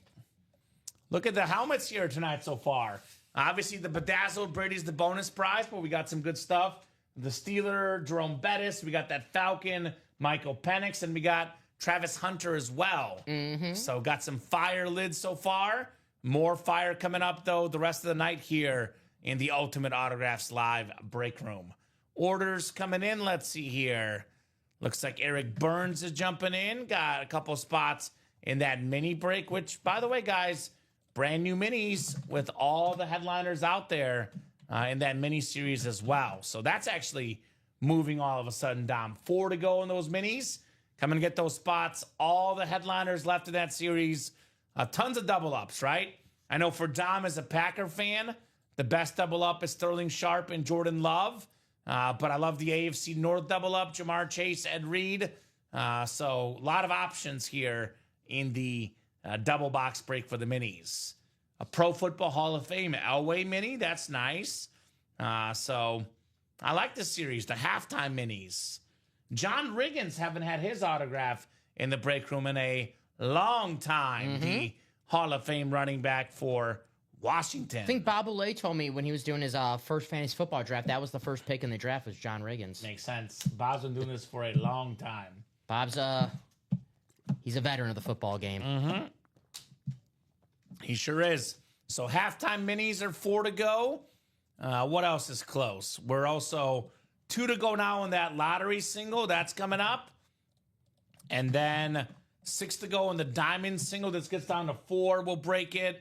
Look at the helmets here tonight so far. Obviously, the bedazzled Brady's the bonus prize, but we got some good stuff. The Steeler, Jerome Bettis. We got that Falcon, Michael Penix, and we got Travis Hunter as well. Mm-hmm. So got some fire lids so far. More fire coming up, though, the rest of the night here in the Ultimate Autographs Live break room. Orders coming in. Let's see here. Looks like Eric Burns is jumping in. Got a couple spots in that mini break, which, by the way, guys, brand new minis with all the headliners out there in that mini series as well. So that's actually moving all of a sudden, Dom. 4 to go in those minis. Come and get those spots. All the headliners left in that series. Tons of double ups, right? I know for Dom as a Packer fan, the best double up is Sterling Sharp and Jordan Love. But I love the AFC North double up, Jamar Chase, Ed Reed. So a lot of options here in the double box break for the minis. A Pro Football Hall of Fame Elway mini, that's nice. So I like this series, the halftime minis. John Riggins haven't had his autograph in the break room in a long time, the Hall of Fame running back for Washington. I think Bob Olay told me when he was doing his first fantasy football draft, that was the first pick in the draft was John Riggins. Makes sense. Bob's been doing this for a long time. Bob's he's a veteran of the football game. He sure is. So halftime minis are 4 to go. What else is close? We're also 2 to go now in that lottery single. That's coming up. And then 6 to go in the diamond single. This gets down to 4. We'll break it.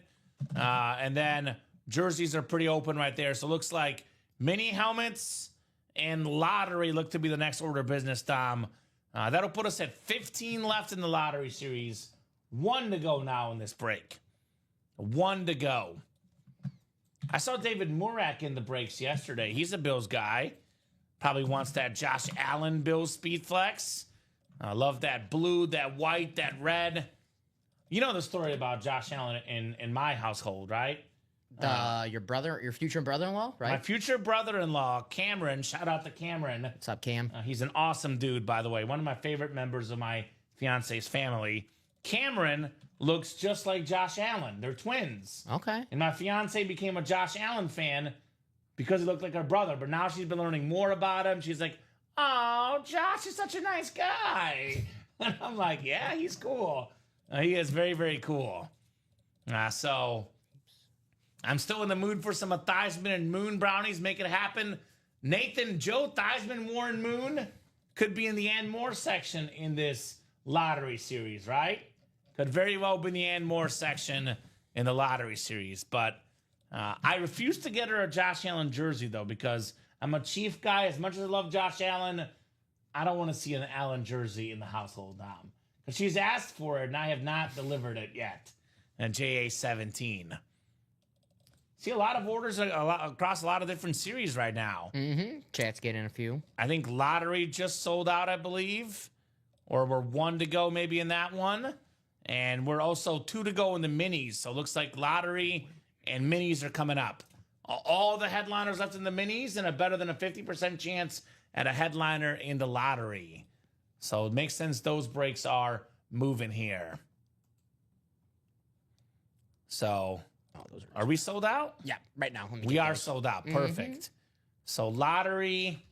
And then jerseys are pretty open right there. So it looks like mini helmets and lottery look to be the next order of business, Tom. That'll put us at 15 left in the lottery series. 1 to go now in this break. 1 to go. I saw David Murak in the breaks yesterday. He's a Bills guy. Probably wants that Josh Allen Bills speed flex. I love that blue, that white, that red. You know the story about Josh Allen in my household, right? Your future brother-in-law, right? My future brother-in-law, Cameron. Shout out to Cameron. What's up, Cam? He's an awesome dude, by the way. One of my favorite members of my fiance's family. Cameron looks just like Josh Allen. They're twins. Okay. And my fiance became a Josh Allen fan because he looked like her brother. But now she's been learning more about him. She's like, oh, Josh is such a nice guy. And I'm like, yeah, he's cool. He is very, very cool. So I'm still in the mood for some Theismann and Moon brownies. Make it happen. Nathan, Joe Theismann, Warren Moon could be in the and more section in this lottery series, right? Could very well be in the and more section in the lottery series. But I refuse to get her a Josh Allen jersey, though, because I'm a Chief guy. As much as I love Josh Allen, I don't want to see an Allen jersey in the household, Dom. Because she's asked for it, and I have not delivered it yet. And JA17. See a lot of orders across a lot of different series right now. Chat's getting a few. I think lottery just sold out, I believe. Or we're 1 to go maybe in that one. And we're also 2 to go in the minis. So it looks like lottery and minis are coming up. All the headliners left in the minis and a better than a 50% chance at a headliner in the lottery. So it makes sense those breaks are moving here. So are we sold out? Yeah, right now. We are sold out. Perfect. So lottery,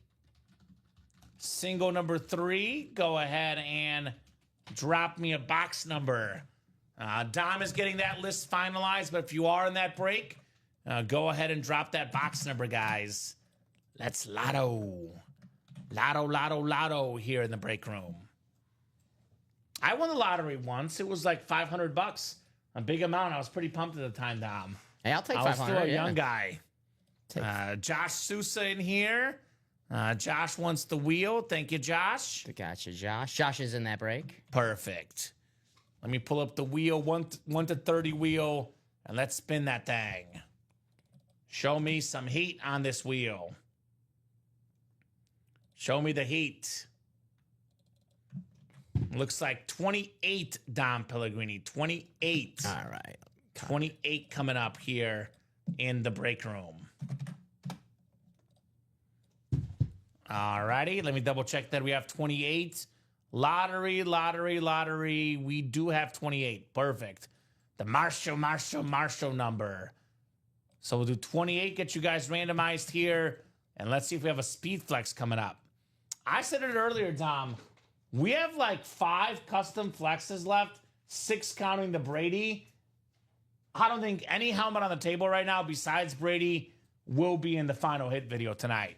single number 3. Go ahead and drop me a box number. Dom is getting that list finalized, but if you are in that break, go ahead and drop that box number, guys. Let's lotto. Lotto, lotto, lotto here in the break room. I won the lottery once. It was like $500. A big amount. I was pretty pumped at the time, Dom. Hey, I'll take 500. I was still a young guy. Josh Sousa in here. Josh wants the wheel. Thank you, Josh. Gotcha, Josh. Josh is in that break. Perfect. Let me pull up the wheel, 1 to 30 wheel, and let's spin that thing. Show me some heat on this wheel. Show me the heat. Looks like 28, Dom Pellegrini. 28. All right. 28 coming up here in the break room. All righty. Let me double check that we have 28. Lottery, lottery, lottery. We do have 28. Perfect. The Marshall number. So we'll do 28, get you guys randomized here, and let's see if we have a speed flex coming up. I said it earlier, Dom. We have like 5 custom flexes left, 6 counting the Brady. I don't think any helmet on the table right now besides Brady will be in the final hit video tonight.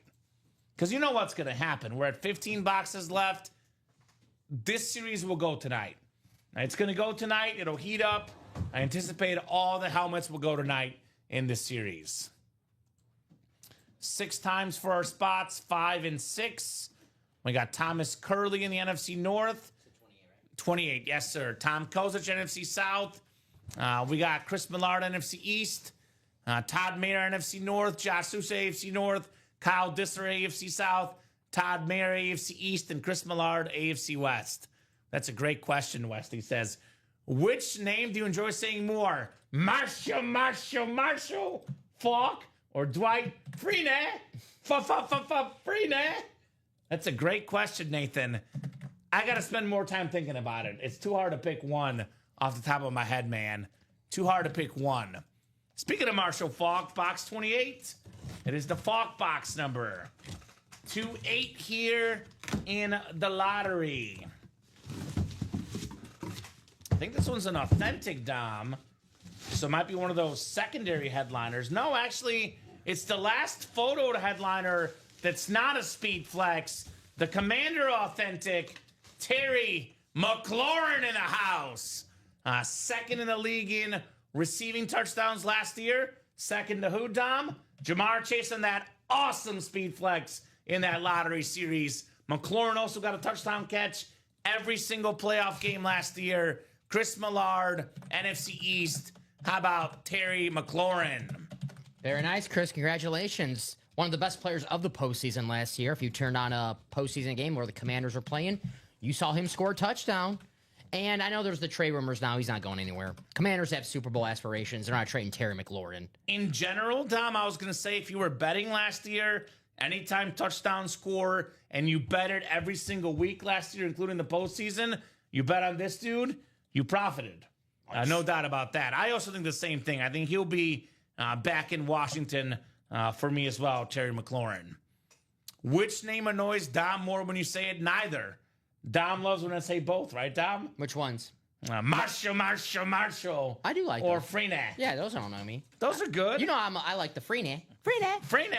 Because you know what's going to happen. We're at 15 boxes left. This series will go tonight. It's going to go tonight. It'll heat up. I anticipate all the helmets will go tonight in this series. 6 times for our spots, 5 and 6. We got Thomas Curley in the NFC North. 28, yes, sir. Tom Kozic, NFC South. We got Chris Millard, NFC East. Todd Mayer, NFC North. Josh Sousa, AFC North. Kyle Disser, AFC South. Todd Mayer, AFC East. And Chris Millard, AFC West. That's a great question, West. He says, which name do you enjoy saying more? Marshall, Falk, or Dwight Freeney? Freeney? That's a great question, Nathan. I got to spend more time thinking about it. It's too hard to pick one off the top of my head, man. Too hard to pick one. Speaking of Marshall Faulk, box 28. It is the Faulk box number. 2-8 here in the lottery. I think this one's an authentic Dom. So it might be one of those secondary headliners. No, actually, it's the last photo headliner that's not a speed flex. The Commander authentic, Terry McLaurin in the house. Second in the league in receiving touchdowns last year. Second to who, Dom? Jamar Chase on that awesome speed flex in that lottery series. McLaurin also got a touchdown catch every single playoff game last year. Chris Millard, NFC East. How about Terry McLaurin? Very nice, Chris. Congratulations. One of the best players of the postseason last year. If you turned on a postseason game where the Commanders were playing, you saw him score a touchdown. And I know there's the trade rumors now. He's not going anywhere. Commanders have Super Bowl aspirations. They're not trading Terry McLaurin. In general, Dom, I was going to say if you were betting last year, anytime touchdown score, and you bet it every single week last year, including the postseason, you bet on this dude, you profited. No doubt about that. I also think the same thing. I think he'll be back in Washington for me as well, Terry McLaurin. Which name annoys Dom more when you say it? Neither. Dom loves when I say both, right, Dom? Which ones? Marshall. I do like or them. Freeney. Yeah, those don't know me. Those are good. You know I like the Freeney. Freeney.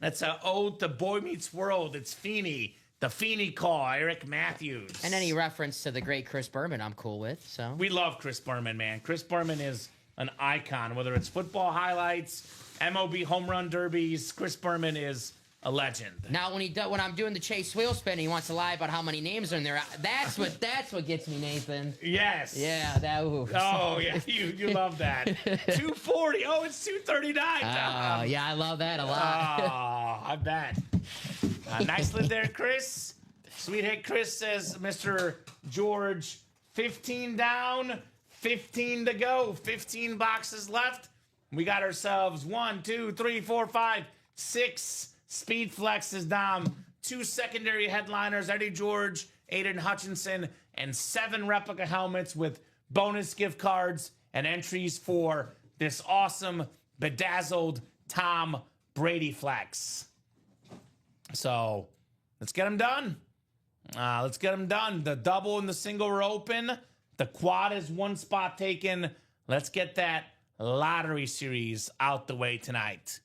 That's an ode to Boy Meets World. It's Feeney. The Feeney call, Eric Matthews. And any reference to the great Chris Berman, I'm cool with. So we love Chris Berman, man. Chris Berman is an icon. Whether it's football highlights, MLB home run derbies, Chris Berman is a legend. Now, when I'm doing the Chase wheel spin, he wants to lie about how many names are in there. That's what gets me, Nathan. Yes. Yeah. That. Ooh. Oh yeah, you love that. 240. Oh, it's 239. Yeah, I love that a lot. Oh, I bet. Nice lid there, Chris. Sweet hit, Chris, says Mr. George. 15 down, 15 to go. 15 boxes left. We got ourselves 1, 2, 3, 4, 5, 6 speed flexes, Dom. 2 secondary headliners, Eddie George, Aiden Hutchinson, and 7 replica helmets with bonus gift cards and entries for this awesome bedazzled Tom Brady flex. So let's get them done. The double and the single are open. The quad is 1 spot taken. Let's get that lottery series out the way tonight.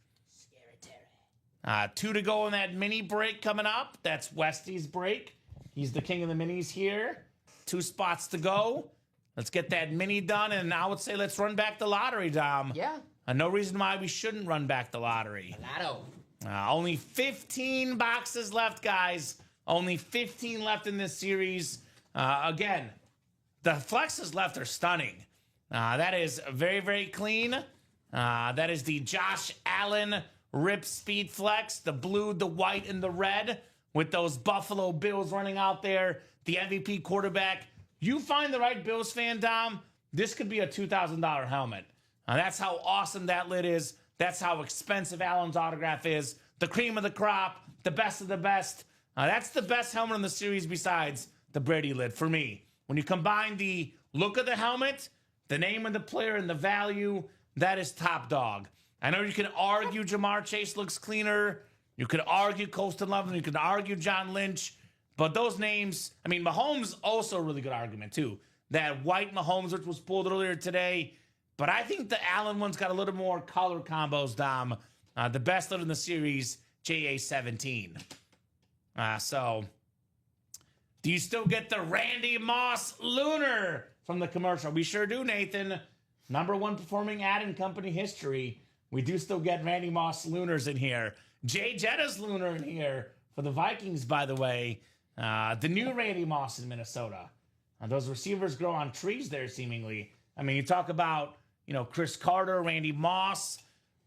2 to go in that mini break coming up. That's Westy's break. He's the king of the minis here. 2 spots to go. Let's get that mini done, and I would say let's run back the lottery, Dom. Yeah. No reason why we shouldn't run back the lottery. Lotto. Only 15 boxes left, guys. Only 15 left in this series. Again, the flexes left are stunning. That is very, very clean. That is the Josh Allen Rip Speed Flex. The blue, the white, and the red with those Buffalo Bills running out there. The MVP quarterback. You find the right Bills fan, Dom, this could be a $2,000 helmet. That's how awesome that lid is. That's how expensive Allen's autograph is. The cream of the crop, the best of the best. That's the best helmet in the series besides the Brady lid for me. When you combine the look of the helmet, the name of the player, and the value, that is top dog. I know you can argue Jamar Chase looks cleaner. You could argue Colston Loveland. You could argue John Lynch. But those names, I mean, Mahomes also a really good argument too. That white Mahomes, which was pulled earlier today. But I think the Allen one's got a little more color combos, Dom. The best lid in the series, JA17. So, do you still get the Randy Moss Lunar from the commercial? We sure do, Nathan. #1 performing ad in company history. We do still get Randy Moss Lunars in here. Jay Jetta's Lunar in here for the Vikings, by the way. The new Randy Moss in Minnesota. Those receivers grow on trees there, seemingly. I mean, you talk about, Chris Carter, Randy Moss.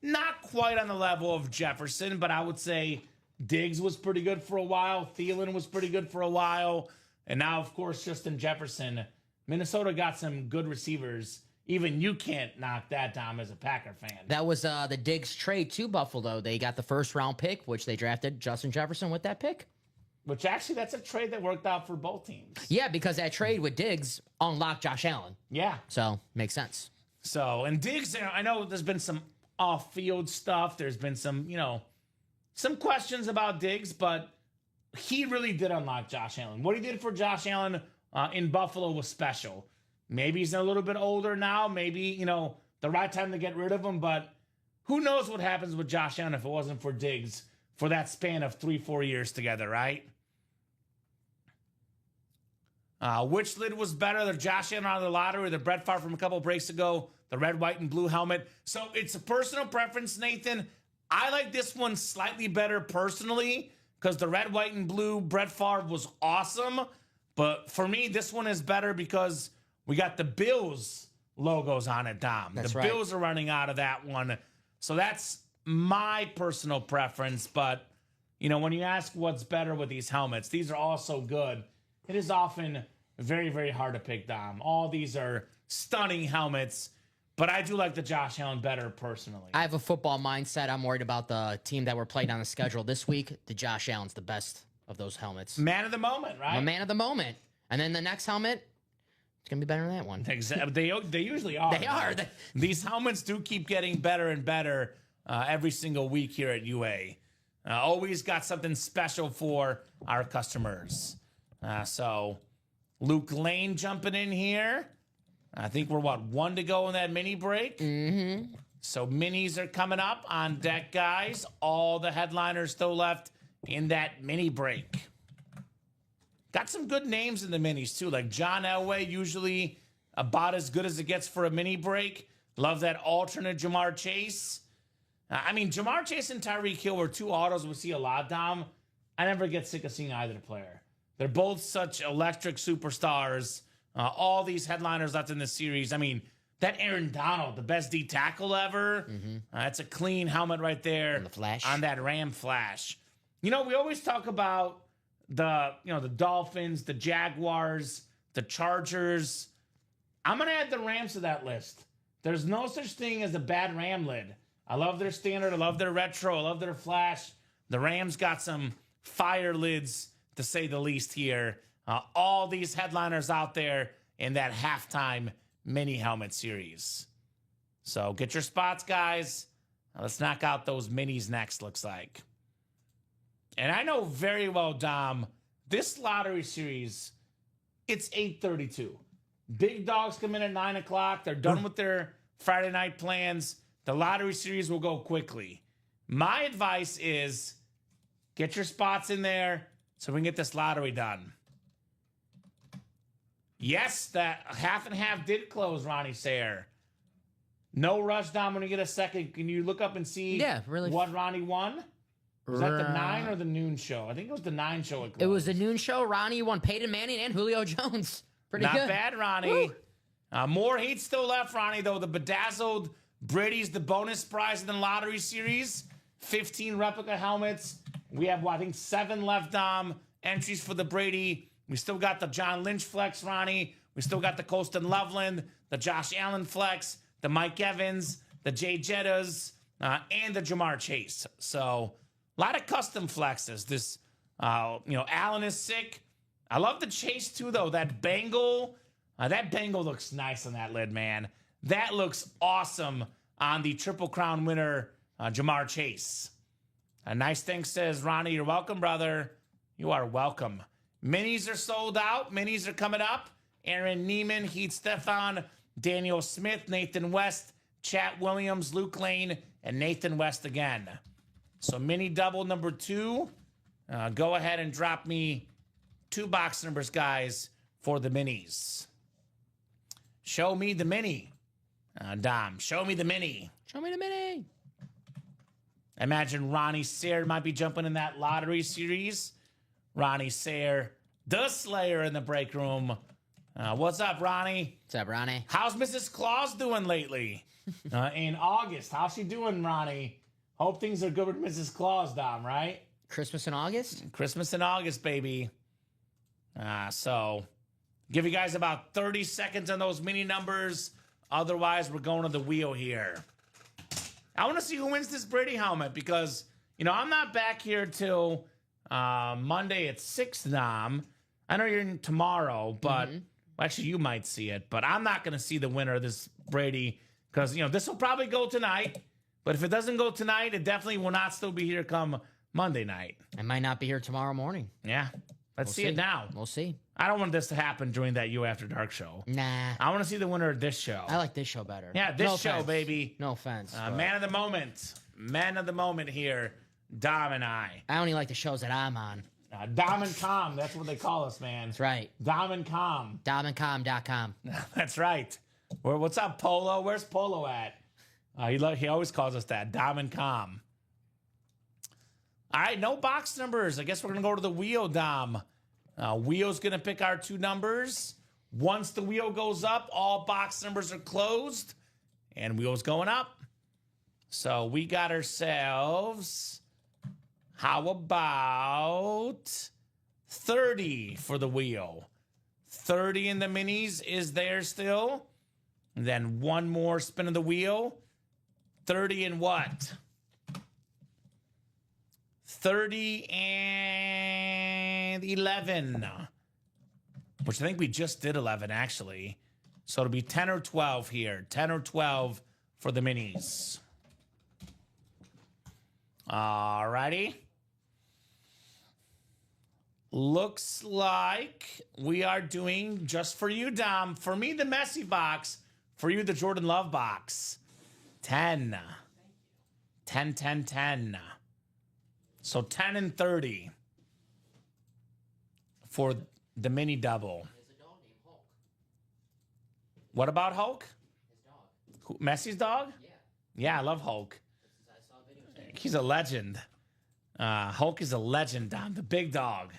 Not quite on the level of Jefferson, but I would say Diggs was pretty good for a while. Thielen was pretty good for a while. And now, of course, Justin Jefferson. Minnesota got some good receivers. Even you can't knock that down as a Packer fan. That was the Diggs trade to Buffalo. They got the first round pick, which they drafted Justin Jefferson with that pick. Which actually, that's a trade that worked out for both teams. Yeah, because that trade with Diggs unlocked Josh Allen. Yeah. So, makes sense. So, and Diggs, I know there's been some off-field stuff. There's been some, some questions about Diggs, but he really did unlock Josh Allen. What he did for Josh Allen in Buffalo was special. Maybe he's a little bit older now. Maybe, the right time to get rid of him, but who knows what happens with Josh Allen if it wasn't for Diggs for that span of 3-4 years together, right? Which lid was better, the Josh Allen out of the lottery or the Brett Favre from a couple breaks ago, the red, white, and blue helmet? So it's a personal preference, Nathan. I like this one slightly better personally because the red, white, and blue Brett Favre was awesome. But for me, this one is better because we got the Bills logos on it, Dom. That's the right. Bills are running out of that one. So that's my personal preference. But, when you ask what's better with these helmets, these are all so good. It is often very, very hard to pick, Dom. All these are stunning helmets, but I do like the Josh Allen better personally. I have a football mindset. I'm worried about the team that we're playing on the schedule this week. The Josh Allen's the best of those helmets. Man of the moment, right? I'm a man of the moment. And then the next helmet, it's going to be better than that one. Exactly. They usually are. They are. These helmets do keep getting better and better every single week here at UA. Always got something special for our customers. So Luke Lane jumping in here. I think we're, one to go in that mini break? Mm-hmm. So minis are coming up on deck, guys. All the headliners still left in that mini break. Got some good names in the minis, too, like John Elway, usually about as good as it gets for a mini break. Love that alternate Jamar Chase. Jamar Chase and Tyreek Hill were two autos we see a lot, Dom. I never get sick of seeing either player. They're both such electric superstars. All these headliners left in this series. That Aaron Donald, the best D tackle ever. Mm-hmm. That's a clean helmet right there. On the Flash. On that Ram Flash. We always talk about the Dolphins, the Jaguars, the Chargers. I'm going to add the Rams to that list. There's no such thing as a bad Ram lid. I love their standard. I love their retro. I love their Flash. The Rams got some fire lids, to say the least here. All these headliners out there in that halftime mini helmet series. So get your spots, guys. Let's knock out those minis next, looks like. And I know very well, Dom, this lottery series, it's 8:32. Big dogs come in at 9 o'clock. They're done with their Friday night plans. The lottery series will go quickly. My advice is get your spots in there so we can get this lottery done. Yes, that half and half did close, Ronnie Sayer. No rush, Dom, when you get a second. Can you look up and see what Ronnie won? Was that the 9 or the noon show? I think it was the 9 show. It was the noon show. Ronnie won Peyton Manning and Julio Jones. Pretty good. Not bad, Ronnie. More heat still left, Ronnie, though. The bedazzled Brady's the bonus prize in the lottery series. 15 replica helmets. We have, I think, 7 left, Dom. Entries for the Brady. We still got the John Lynch flex, Ronnie. We still got the Colston Loveland, the Josh Allen flex, the Mike Evans, the Jay Jettas, and the Jamar Chase. So a lot of custom flexes. This, Allen is sick. I love the Chase, too, though. That Bengal looks nice on that lid, man. That looks awesome on the Triple Crown winner, Jamar Chase. A nice thing says, Ronnie, you're welcome, brother. You are welcome. Minis are sold out. Minis are coming up. Aaron Neiman, Heath Stefan, Daniel Smith, Nathan West, Chat Williams, Luke Lane, and Nathan West again. So mini double number 2. Go ahead and drop me 2 box numbers, guys, for the minis. Show me the mini. Dom, show me the mini. Show me the mini. Imagine Ronnie Sayer might be jumping in that lottery series. Ronnie Sayer, the Slayer in the break room. What's up, Ronnie? What's up, Ronnie? How's Mrs. Claus doing lately? In August, how's she doing, Ronnie? Hope things are good with Mrs. Claus, Dom, right? Christmas in August? Christmas in August, baby. So give you guys about 30 seconds on those mini numbers. Otherwise, we're going to the wheel here. I want to see who wins this Brady helmet because, I'm not back here till Monday at 6, Dom. I know you're in tomorrow, but actually you might see it. But I'm not going to see the winner of this Brady because, this will probably go tonight. But if it doesn't go tonight, it definitely will not still be here come Monday night. I might not be here tomorrow morning. Yeah. Let's see it now. We'll see. I don't want this to happen during that You After Dark show. Nah. I want to see the winner of this show. I like this show better. Yeah, this No show, offense. baby. No offense. Man of the moment. Man of the moment here. Dom and I. I only like the shows that I'm on. Dom and Com. That's what they call us, man. That's right. Dom and Com. DomandCom.com. That's right. What's up, Polo? Where's Polo at? He always calls us that. Dom and Com. All right, no box numbers. I guess we're going to go to the wheel, Dom. Wheel's going to pick our 2 numbers. Once the wheel goes up, all box numbers are closed. And wheel's going up. So we got ourselves, how about 30 for the wheel? 30 in the minis is there still. And then one more spin of the wheel. 30 and what? 30 and 11. Which I think we just did 11, actually. So it'll be 10 or 12 here. 10 or 12 for the minis. All righty. Looks like we are doing just for you, Dom. For me, the Messi box. For you, the Jordan Love box. 10. 10, 10, 10. So 10 and 30 for the mini double. What about Hulk? Messi's dog? Yeah, I love Hulk. He's a legend. Hulk is a legend, Dom. The big dog.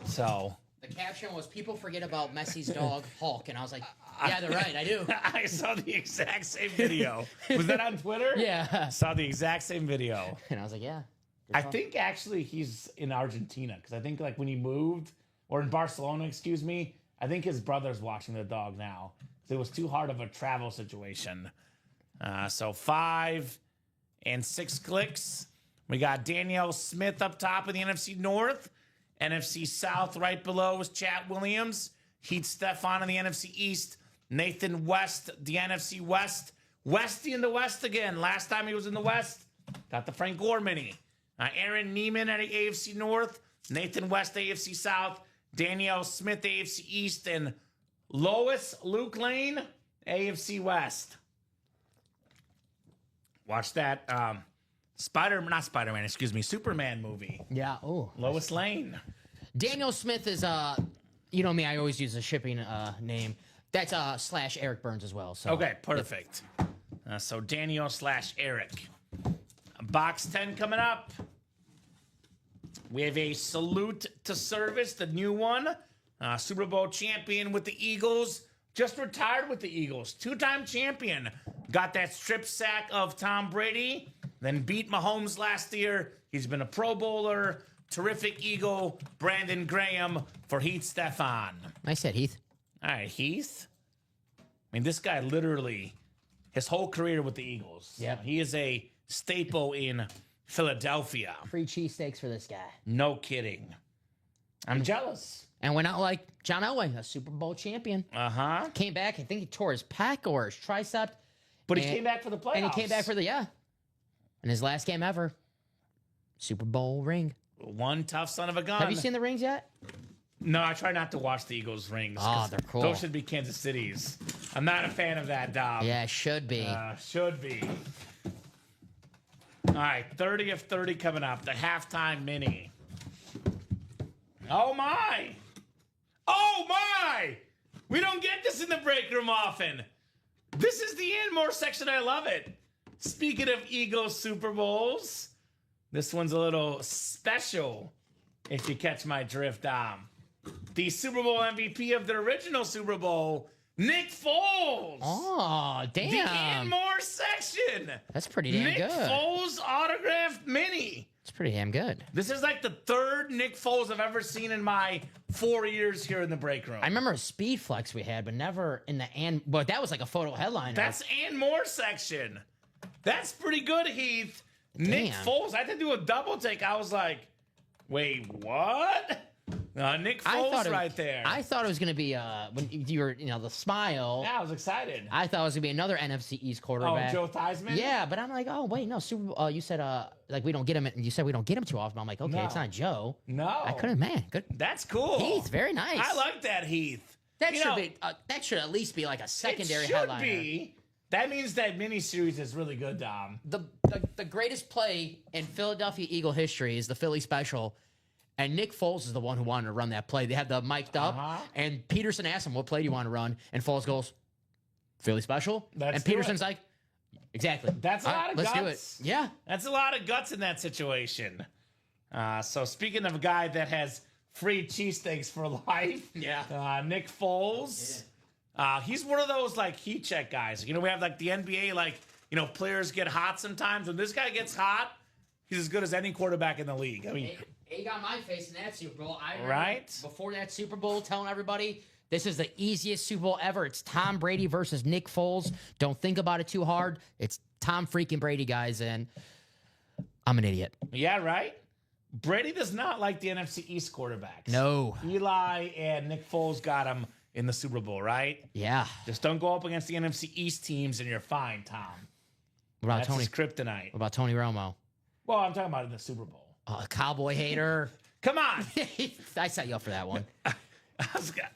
So The caption was, people forget about Messi's dog, Hulk. And I was like, yeah, they're right. I do. I saw the exact same video. Was that on Twitter? Yeah. Saw the exact same video. And I was like, yeah. I think actually he's in Argentina because I think like when he moved, or in Barcelona, excuse me, I think his brother's watching the dog now. So it was too hard of a travel situation. So 5 and 6 clicks. We got Danielle Smith up top in the NFC North. NFC South right below is Chat Williams. Heath Stefan in the NFC East. Nathan West, the NFC West. Westy in the West again. Last time he was in the West, got the Frank Gore mini. Aaron Neiman at the AFC North. Nathan West, AFC South. Danielle Smith, AFC East. And Lois Luke Lane, AFC West. Watch that Superman movie. Yeah. Oh. Lois Lane. Daniel Smith is, you know me, I always use a shipping name. That's / Eric Burns as well. So. Okay, perfect. So Daniel / Eric. Box 10 coming up. We have a salute to service, the new one. Super Bowl champion with the Eagles. Just retired with the Eagles. 2-time champion. Got that strip sack of Tom Brady. Then beat Mahomes last year. He's been a Pro Bowler. Terrific Eagle. Brandon Graham for Heath Stefan. Nice hit, Heath. All right, Heath. I mean, this guy literally, his whole career with the Eagles. Yeah. He is a staple in Philadelphia. Free cheesesteaks for this guy. No kidding. I'm jealous. And went out like John Elway, a Super Bowl champion. Uh-huh. Came back, I think he tore his pec or his tricep. But he came back for the playoffs. And he came back for the, yeah. And his last game ever, Super Bowl ring. One tough son of a gun. Have you seen the rings yet? No, I try not to watch the Eagles rings. Oh, they're cool. Those should be Kansas City's. I'm not a fan of that, Dom. Yeah, should be. Should be. All right, 30 of 30 coming up. The halftime mini. Oh, my. Oh, my. We don't get this in the break room often. This is the Anmore section. I love it. Speaking of Eagles Super Bowls, this one's a little special, if you catch my drift, Dom. The Super Bowl MVP of the original Super Bowl, Nick Foles. Oh, damn. The Anmore section. That's pretty damn Nick good. Foles autographed mini. It's pretty damn good. This is like the third Nick Foles I've ever seen in my 4 years here in the break room. I remember a speed flex we had, but never in the but that was like a photo headline. That's Anmore section. That's pretty good, Heath. Nick Foles. I had to do a double take. I was like, Wait, what? Nick Foles there. I thought it was going to be when you were, the smile. Yeah, I was excited. I thought it was going to be another NFC East quarterback. Oh, Joe Theismann? Yeah, but I'm like, oh, wait, no. Super Bowl, you said, we don't get him. You said we don't get him too often. I'm like, okay, No. It's not Joe. No. I couldn't, man. Good. That's cool. Heath, very nice. I like that, Heath. That should at least be like a secondary it should headliner. Be. That means that miniseries is really good, Dom. The greatest play in Philadelphia Eagle history is the Philly special. And Nick Foles is the one who wanted to run that play. They had the mic'd up, and Peterson asked him, what play do you want to run? And Foles goes, Philly special? And Peterson's like, exactly. That's a lot of guts. Let's do it. Yeah. That's a lot of guts in that situation. So speaking of a guy that has free cheesesteaks for life, Nick Foles, he's one of those, heat check guys. We have, the NBA, players get hot sometimes. When this guy gets hot, he's as good as any quarterback in the league. I mean... He got my face in that Super Bowl. I remember before that Super Bowl telling everybody, this is the easiest Super Bowl ever. It's Tom Brady versus Nick Foles. Don't think about it too hard. It's Tom freaking Brady, guys, and I'm an idiot. Yeah, right? Brady does not like the NFC East quarterbacks. No. Eli and Nick Foles got him in the Super Bowl, right? Yeah. Just don't go up against the NFC East teams and you're fine, Tom. What about That's Tony? His kryptonite. What about Tony Romo? Well, I'm talking about in the Super Bowl. A cowboy hater. Come on. I set you up for that one.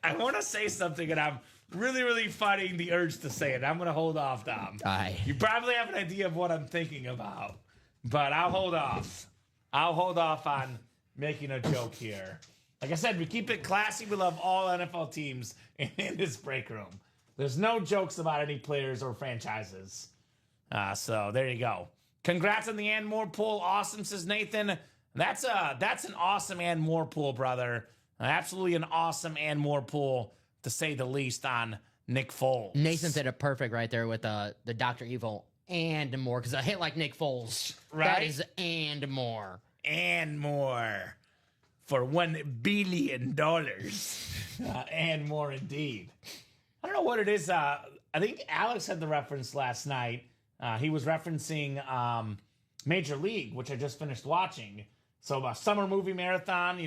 I want to say something, and I'm really, really fighting the urge to say it. I'm going to hold off, Dom. All right. You probably have an idea of what I'm thinking about, but I'll hold off. I'll hold off on making a joke here. Like I said, we keep it classy. We love all NFL teams in this break room. There's no jokes about any players or franchises. So there you go. Congrats on the and more pool. Awesome, says Nathan. That's an awesome and more pool, brother. Absolutely an awesome and more pool, to say the least, on Nick Foles. Nathan did it perfect right there with the Dr. Evil and more, because I hit like Nick Foles. Right? That is and more. And more. For $1 billion. And more indeed. I don't know what it is. I think Alex had the reference last night. He was referencing Major League, which I just finished watching. So a summer movie marathon,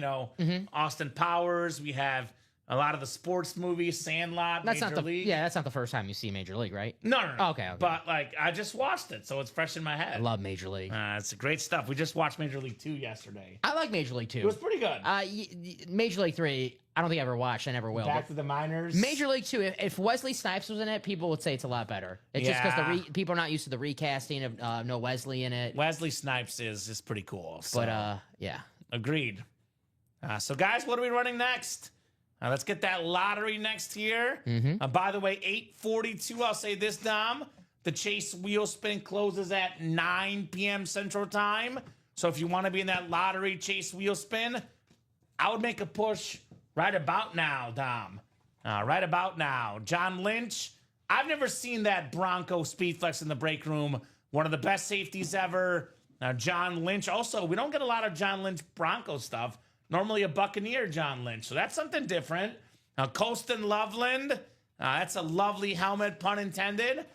Austin Powers. We have a lot of the sports movies, Sandlot, Major League. Yeah, that's not the first time you see Major League, right? No. Oh, okay. But I just watched it, so it's fresh in my head. I love Major League. It's great stuff. We just watched Major League 2 yesterday. I like Major League 2. It was pretty good. Major League 3, I don't think I ever watched. I never will. Back to the minors. Major League 2, if Wesley Snipes was in it, people would say it's a lot better. It's just because people are not used to the recasting of no Wesley in it. Wesley Snipes is pretty cool. So. But, yeah. Agreed. So, guys, what are we running next? Let's get that lottery next here. By the way, 8:42, I'll say this, Dom. The Chase wheel spin closes at 9 p.m. Central Time. So if you want to be in that lottery Chase wheel spin, I would make a push right about now, Dom. Right about now. John Lynch. I've never seen that Bronco speed flex in the break room. One of the best safeties ever. John Lynch. Also, we don't get a lot of John Lynch Bronco stuff. Normally a Buccaneer John Lynch. So that's something different. Colston Loveland. That's a lovely helmet, pun intended.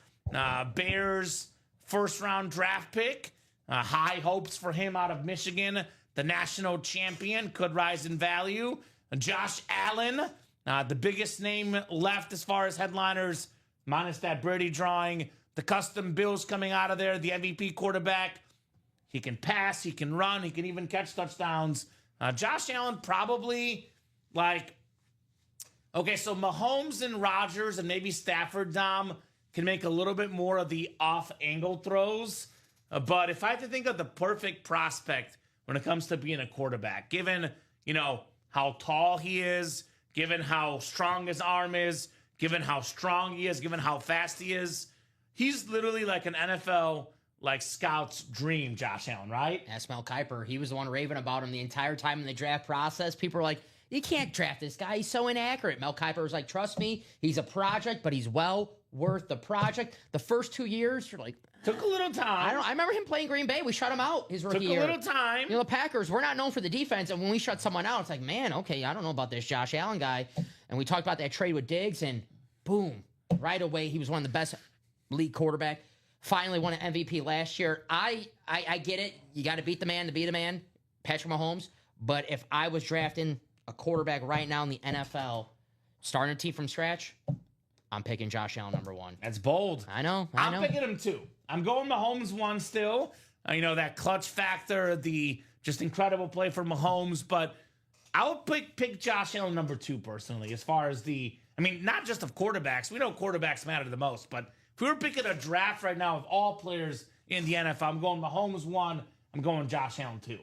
Bears first-round draft pick. High hopes for him out of Michigan. The national champion could rise in value. Josh Allen, the biggest name left as far as headliners, minus that Brady drawing. The custom Bills coming out of there. The MVP quarterback. He can pass. He can run. He can even catch touchdowns. Josh Allen probably okay, so Mahomes and Rodgers and maybe Stafford, Dom, can make a little bit more of the off-angle throws. But if I had to think of the perfect prospect when it comes to being a quarterback, given, how tall he is, given how strong his arm is, given how strong he is, given how fast he is, he's literally like an NFL scout's dream, Josh Allen, right? Ask Mel Kiper. He was the one raving about him the entire time in the draft process. People were like, you can't draft this guy. He's so inaccurate. Mel Kiper was like, trust me, he's a project, but he's well worth the project. The first 2 years, you're like... Took a little time. I remember him playing Green Bay. We shut him out his rookie year. Took a little time. The Packers, we're not known for the defense, and when we shut someone out, it's like, man, okay, I don't know about this Josh Allen guy. And we talked about that trade with Diggs, and boom, right away, he was one of the best league quarterback. Finally won an MVP last year. I get it. You got to beat the man to beat a man, Patrick Mahomes. But if I was drafting a quarterback right now in the NFL, starting a team from scratch, I'm picking Josh Allen number 1. That's bold. I know. I'm picking him 2. I'm going Mahomes 1 still. That clutch factor, the just incredible play for Mahomes. But I would pick Josh Allen number 2 personally, as far as not just of quarterbacks. We know quarterbacks matter the most. But if we were picking a draft right now of all players in the NFL, I'm going Mahomes 1. I'm going Josh Allen 2.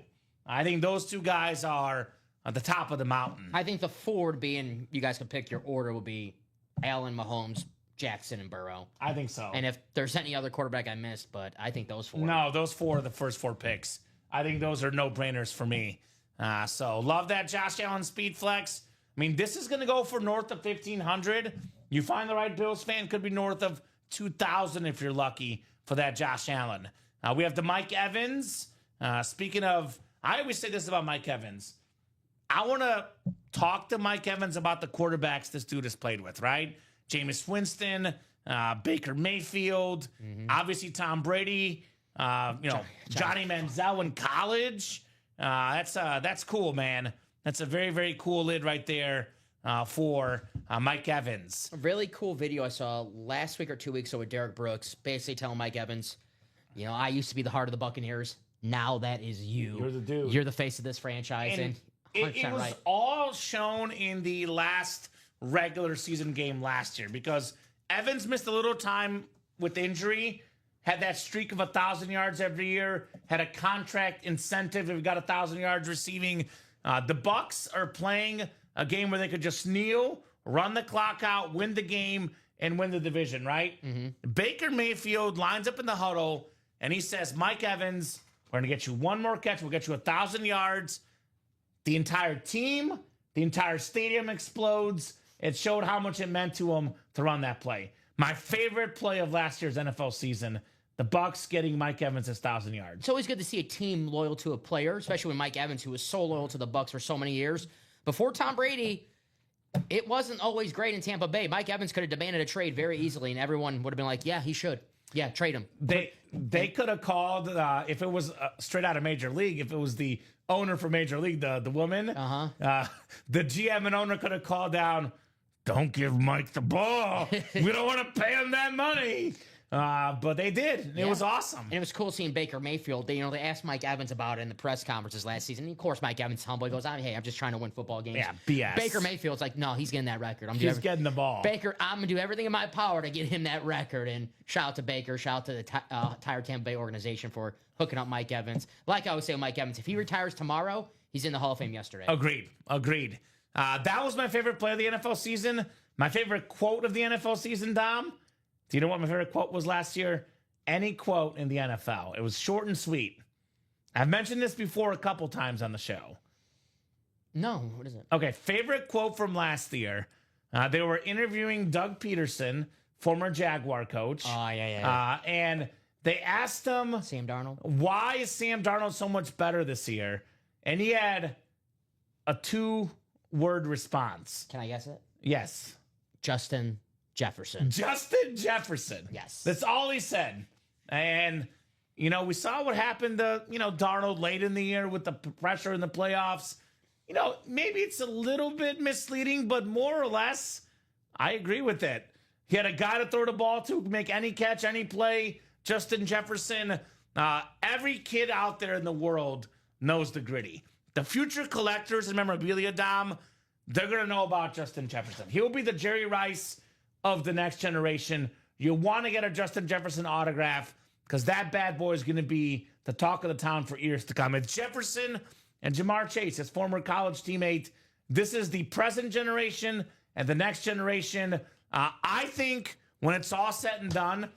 I think those 2 guys are at the top of the mountain. I think the 4 would be, and you guys can pick your order, will be Allen, Mahomes, Jackson, and Burrow. I think so. And if there's any other quarterback I missed, but I think those 4. No, those 4 are the first 4 picks. I think those are no-brainers for me. So love that Josh Allen speed flex. This is going to go for north of 1,500. You find the right Bills fan, could be north of 2,000 if you're lucky for that Josh Allen. We have the Mike Evans. Speaking of, I always say this about Mike Evans. I want to talk to Mike Evans about the quarterbacks this dude has played with, right? Jameis Winston, Baker Mayfield, obviously Tom Brady, Johnny Manziel in college. That's cool, man. That's a very, very cool lid right there for Mike Evans. A really cool video I saw last week or 2 weeks ago with Derek Brooks, basically telling Mike Evans, I used to be the heart of the Buccaneers. Now that is you. You're the dude. You're the face of this franchise. And it was all shown in the last regular season game last year because Evans missed a little time with injury, had that streak of 1,000 yards every year, had a contract incentive if he got 1,000 yards receiving. The Bucs are playing a game where they could just kneel, run the clock out, win the game, and win the division, right? Baker Mayfield lines up in the huddle, and he says, Mike Evans, we're going to get you one more catch. We'll get you 1,000 yards. The entire team, the entire stadium explodes. It showed how much it meant to him to run that play. My favorite play of last year's NFL season, the Bucs getting Mike Evans 1,000 yards. It's always good to see a team loyal to a player, especially with Mike Evans, who was so loyal to the Bucs for so many years. Before Tom Brady, it wasn't always great in Tampa Bay. Mike Evans could have demanded a trade very easily, and everyone would have been like, yeah, he should. Yeah, trade him. They could have called, if it was straight out of Major League, if it was the owner for Major League, the woman, the GM and owner could have called down, don't give Mike the ball. We don't want to pay him that money. But they did. It was awesome. And it was cool seeing Baker Mayfield. They asked Mike Evans about it in the press conferences last season. And of course, Mike Evans humble. He goes, hey, I'm just trying to win football games. Yeah, BS. Baker Mayfield's like, no, he's getting that record. He's getting the ball. Baker, I'm going to do everything in my power to get him that record. And shout out to Baker. Shout out to the entire Tampa Bay organization for hooking up Mike Evans. Like I always say with Mike Evans, if he retires tomorrow, he's in the Hall of Fame yesterday. Agreed. That was my favorite play of the NFL season. My favorite quote of the NFL season, Dom. Do you know what my favorite quote was last year? Any quote in the NFL. It was short and sweet. I've mentioned this before a couple times on the show. No, what is it? Okay, favorite quote from last year. They were interviewing Doug Peterson, former Jaguar coach. Oh, yeah. And they asked him, Sam Darnold. Why is Sam Darnold so much better this year? And he had a 2-word response. Can I guess it? Yes. Justin Jefferson. Justin Jefferson. Yes. That's all he said. And, we saw what happened to, Darnold late in the year with the pressure in the playoffs. Maybe it's a little bit misleading, but more or less, I agree with it. He had a guy to throw the ball to, make any catch, any play. Justin Jefferson. Every kid out there in the world knows the gritty. The future collectors and memorabilia, Dom, they're going to know about Justin Jefferson. He'll be the Jerry Rice of the next generation. You want to get a Justin Jefferson autograph because that bad boy is going to be the talk of the town for years to come. It's Jefferson and Jamar Chase, his former college teammate. This is the present generation and the next generation. I think when it's all said and done,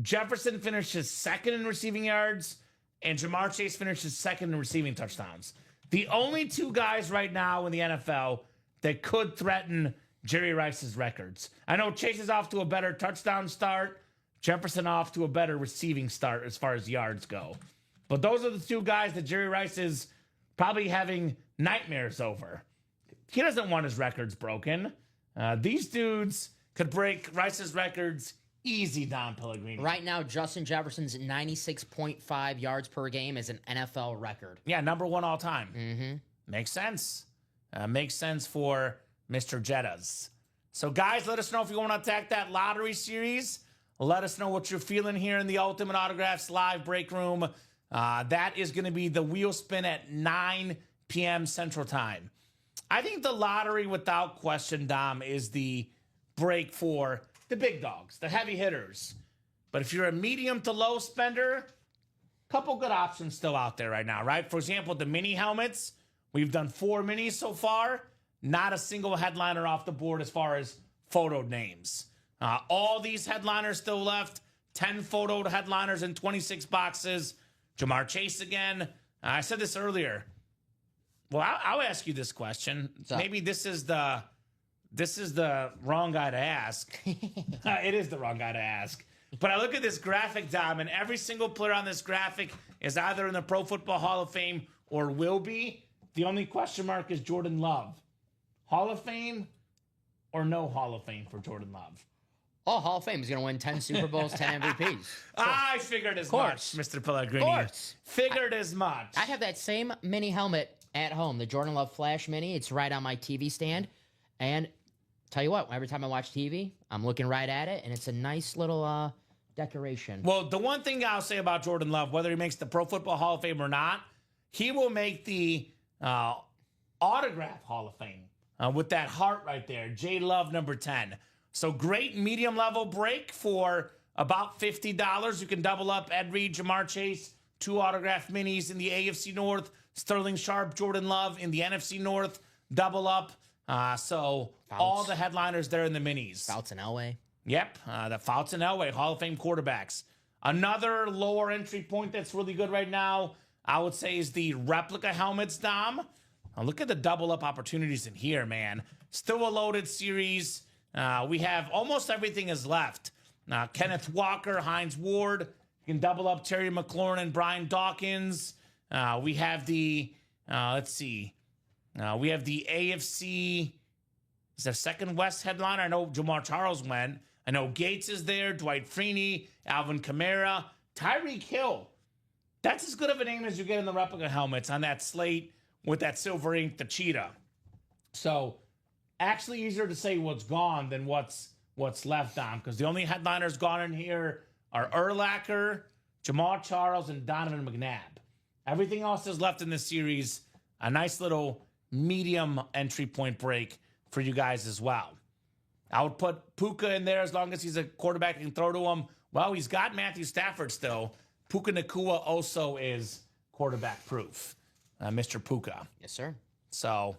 Jefferson finishes second in receiving yards and Jamar Chase finishes second in receiving touchdowns. The only 2 guys right now in the NFL that could threaten Jerry Rice's records. I know Chase is off to a better touchdown start. Jefferson off to a better receiving start as far as yards go. But those are the 2 guys that Jerry Rice is probably having nightmares over. He doesn't want his records broken. These dudes could break Rice's records easy, Don Pellegrini. Right now, Justin Jefferson's 96.5 yards per game is an NFL record. Yeah, number 1 all time. Mm-hmm. Makes sense. Makes sense for Mr. Jettas. So, guys, let us know if you want to attack that lottery series. Let us know what you're feeling here in the Ultimate Autographs live break room. That is going to be the wheel spin at 9 p.m. Central Time. I think the lottery, without question, Dom, is the break for the big dogs, the heavy hitters. But if you're a medium to low spender, couple good options still out there right now, right? For example, the mini helmets. We've done 4 minis so far. Not a single headliner off the board as far as photoed names. All these headliners still left. 10 photoed headliners in 26 boxes. Jamar Chase again. I said this earlier. Well, I'll ask you this question. Maybe this is the wrong guy to ask. It is the wrong guy to ask. But I look at this graphic, Dom, and every single player on this graphic is either in the Pro Football Hall of Fame or will be. The only question mark is Jordan Love. Hall of Fame or no Hall of Fame for Jordan Love? Oh, Hall of Fame. He's going to win 10 Super Bowls, 10 MVPs. I figured as much, Mr. Pellegrini. Figured as much. I have that same mini helmet at home, the Jordan Love Flash Mini. It's right on my TV stand. And tell you what, every time I watch TV, I'm looking right at it, and it's a nice little decoration. Well, the one thing I'll say about Jordan Love, whether he makes the Pro Football Hall of Fame or not, he will make the Autograph Hall of Fame with that heart right there, J Love number 10. So great medium level break for about $50. You can double up Ed Reed, Jamar Chase, 2 autograph minis in the AFC North, Sterling Sharp, Jordan Love in the NFC North, double up. So Fouts. All the headliners there in the minis. Fouts and Elway. Yep, the Fouts and Elway, Hall of Fame quarterbacks. Another lower entry point that's really good right now, I would say, is the replica helmets, Dom. Look at the double up opportunities in here, man. Still a loaded series. We have almost everything is left. Kenneth Walker, Hines Ward. You can double up Terry McLaurin and Brian Dawkins. We have the, let's see. We have the AFC, is there second West headliner? I know Jamar Charles went. I know Gates is there, Dwight Freeney, Alvin Kamara, Tyreek Hill. That's as good of a name as you get in the replica helmets on that slate with that silver ink, the cheetah. So actually easier to say what's gone than what's left on, because the only headliners gone in here are Urlacher, Jamal Charles, and Donovan McNabb. Everything else is left in this series. A nice little medium entry point break for you guys as well. I would put Puka in there as long as he's a quarterback and can throw to him. Well, he's got Matthew Stafford still. Puka Nacua also is quarterback proof. Mr. Puka. Yes, sir. So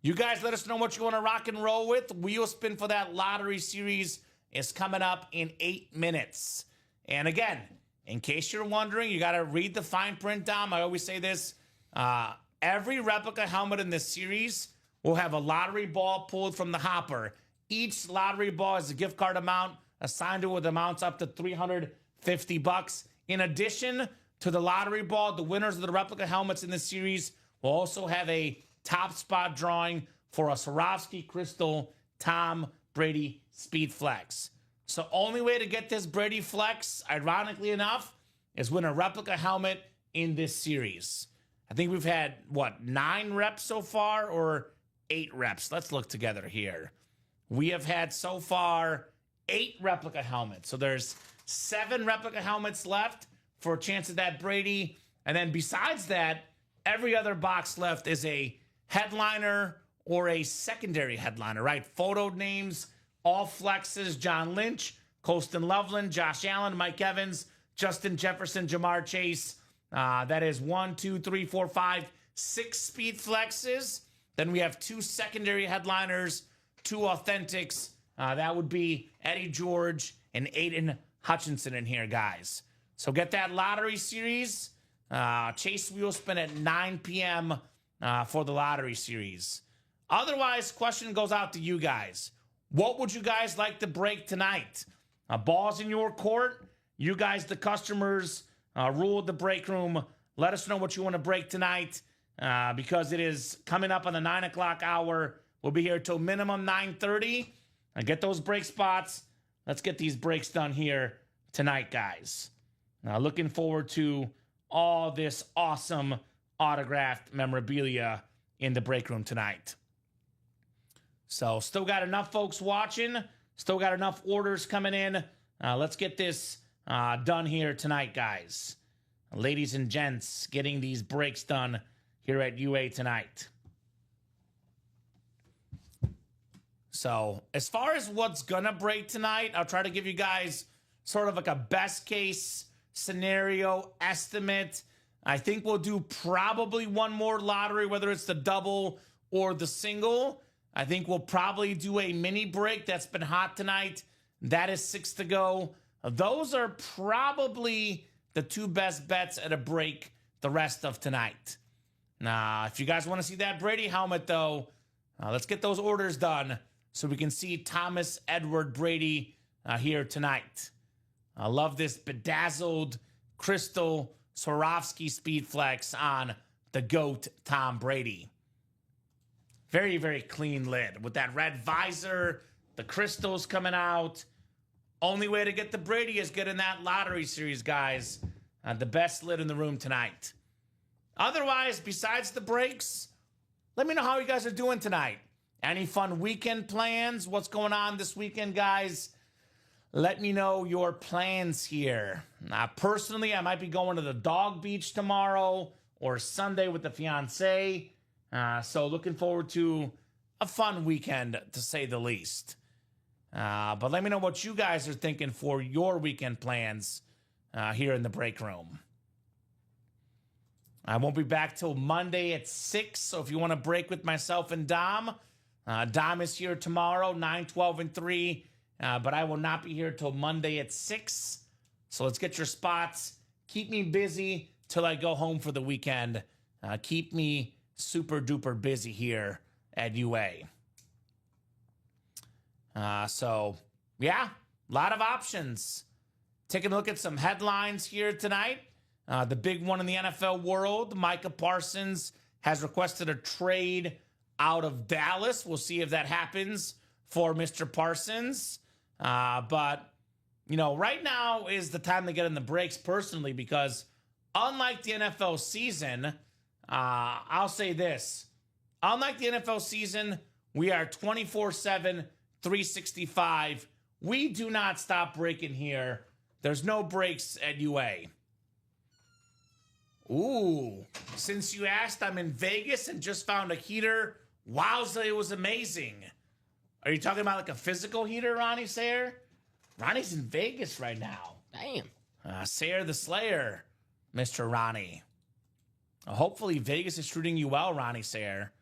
you guys let us know what you want to rock and roll with. Wheel spin for that lottery series is coming up in 8 minutes. And again, in case you're wondering, you got to read the fine print, Dom. I always say this. Every replica helmet in this series will have a lottery ball pulled from the hopper. Each lottery ball is a gift card amount assigned to it with amounts up to $350. In addition to the lottery ball, the winners of the replica helmets in this series will also have a top spot drawing for a Swarovski Crystal Tom Brady Speed Flex. So only way to get this Brady Flex, ironically enough, is win a replica helmet in this series. I think we've had, 9 reps so far or 8 reps? Let's look together here. We have had so far 8 replica helmets. So there's 7 replica helmets left for a chance at that Brady. And then besides that, every other box left is a headliner or a secondary headliner, right? Photoed names, all flexes: John Lynch, Colston Loveland, Josh Allen, Mike Evans, Justin Jefferson, Jamar Chase. That is 1, 2, 3, 4, 5, 6 speed flexes. Then we have 2 secondary headliners, 2 authentics. That would be Eddie George and Aiden Hutchinson in here, guys. So get that lottery series. Chase wheel spin at 9 p.m. For the lottery series. Otherwise, question goes out to you guys. What would you guys like to break tonight? Balls in your court. You guys, the customers, rule the break room. Let us know what you want to break tonight, because it is coming up on the 9 o'clock hour. We'll be here till minimum 9:30. Get those break spots. Let's get these breaks done here tonight, guys. Looking forward to all this awesome autographed memorabilia in the break room tonight. So still got enough folks watching. Still got enough orders coming in. Let's get this done here tonight, guys. Ladies and gents, getting these breaks done here at UA tonight. So as far as what's gonna break tonight, I'll try to give you guys sort of like a best case scenario estimate. I think we'll do probably one more lottery, whether it's the double or the single. I think we'll probably do a mini break that's been hot tonight. That is 6 to go. Those are probably the two best bets at a break the rest of tonight. Now, if you guys want to see that Brady helmet, though, let's get those orders done so we can see Thomas Edward Brady here tonight. I love this bedazzled crystal Swarovski Speed Flex on the GOAT Tom Brady. Very, very clean lid with that red visor, the crystals coming out. Only way to get the Brady is get in that lottery series, guys. The best lid in the room tonight. Otherwise, besides the breaks, let me know how you guys are doing tonight. Any fun weekend plans? What's going on this weekend, guys? Let me know your plans here. Personally, I might be going to the dog beach tomorrow or Sunday with the fiance. So looking forward to a fun weekend, to say the least. But let me know what you guys are thinking for your weekend plans here in the break room. I won't be back till Monday at 6, so if you want to break with myself and Dom, Dom is here tomorrow, 9, 12, and 3, but I will not be here till Monday at 6. So let's get your spots. Keep me busy till I go home for the weekend. Keep me super duper busy here at UA. So, yeah, a lot of options. Taking a look at some headlines here tonight. The big one in the NFL world, Micah Parsons has requested a trade out of Dallas. We'll see if that happens for Mr. Parsons. But, you know, right now is the time to get in the breaks personally because unlike the NFL season, I'll say this. Unlike the NFL season, we are 24/7, 365. We do not stop breaking here. There's no breaks at UA. Ooh, since you asked, I'm in Vegas and just found a heater. Wowza, it was amazing. Are you talking about like a physical heater, Ronnie Sayer? Ronnie's in Vegas right now. Damn. Sayer the Slayer, Mr. Ronnie. Hopefully Vegas is treating you well, Ronnie Sayer.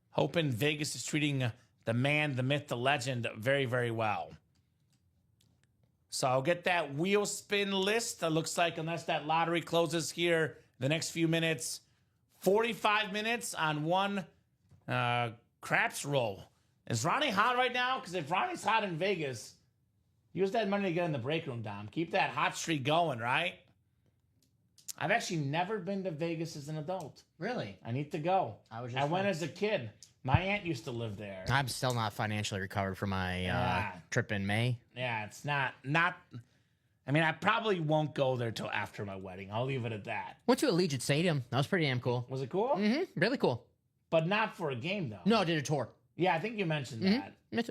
Hoping Vegas is treating the man, the myth, the legend very, very well. So I'll get that wheel spin list. It looks like unless that lottery closes here the next few minutes, 45 minutes on one craps roll. Is Ronnie hot right now? Because if Ronnie's hot in Vegas, use that money to get in the break room, Dom. Keep that hot streak going, right? I've actually never been to Vegas as an adult. Really? I need to go. I went as a kid. My aunt used to live there. I'm still not financially recovered from my trip in May. Yeah, it's not. I mean, I probably won't go there till after my wedding. I'll leave it at that. Went to Allegiant Stadium. That was pretty damn cool. Was it cool? Mm-hmm. Really cool. But not for a game, though. No, I did a tour. Yeah, I think you mentioned that. It's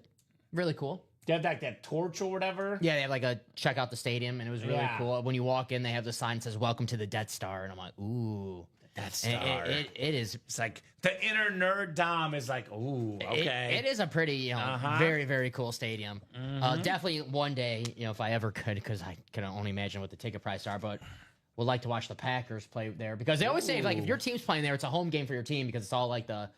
really cool. They had like that torch or whatever. Yeah, they have like a check out the stadium, and it was really cool. When you walk in, they have the sign that says "Welcome to the Death Star," and I'm like, ooh. Death Star. It is. It's like the inner nerd Dom is like, ooh, okay. It is a pretty, very, very cool stadium. Definitely one day, if I ever could, because I can only imagine what the ticket prices are, but would like to watch the Packers play there because they always say like if your team's playing there, it's a home game for your team because it's all like the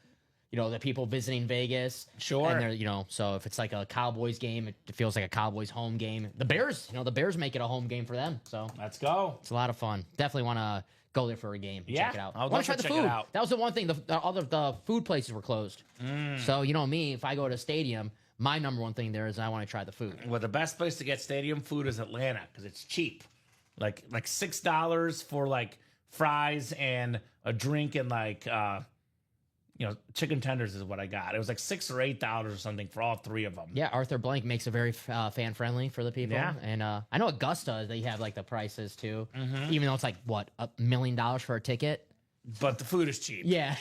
people visiting Vegas. Sure. And they're, so if it's like a Cowboys game, it feels like a Cowboys home game. The Bears, the Bears make it a home game for them. So let's go. It's a lot of fun. Definitely want to go there for a game. Yeah, check it out. I'll want to try the check food. it out. That was the one thing. The food places were closed. So me, if I go to a stadium, my number one thing there is I want to try the food. Well, the best place to get stadium food is Atlanta because it's cheap. Like $6 for like fries and a drink and like chicken tenders is what I got. It was like $6 or $8 or something for all three of them. Yeah, Arthur Blank makes it very fan friendly for the people. Yeah. And I know Augusta, they have like the prices too, even though it's like what $1 million for a ticket. but the food is cheap. Yeah.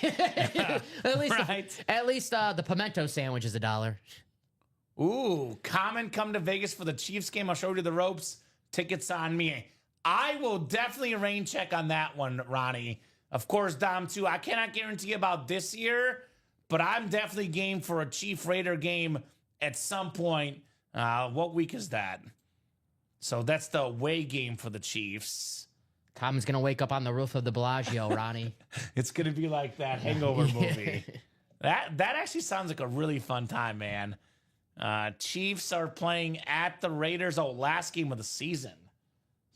at least, Right. at least the pimento sandwich is $1. Ooh, Kamen come to Vegas for the Chiefs game. I'll show you the ropes. Tickets on me. I will definitely rain check on that one, Ronnie. Of course, Dom, too. I cannot guarantee about this year, but I'm definitely game for a Chief Raider game at some point. What week is that? So that's the away game for the Chiefs. Kamen's going to wake up on the roof of the Bellagio, Ronnie. It's going to be like that Hangover movie. That actually sounds like a really fun time, man. Chiefs are playing at the Raiders. Oh, last game of the season.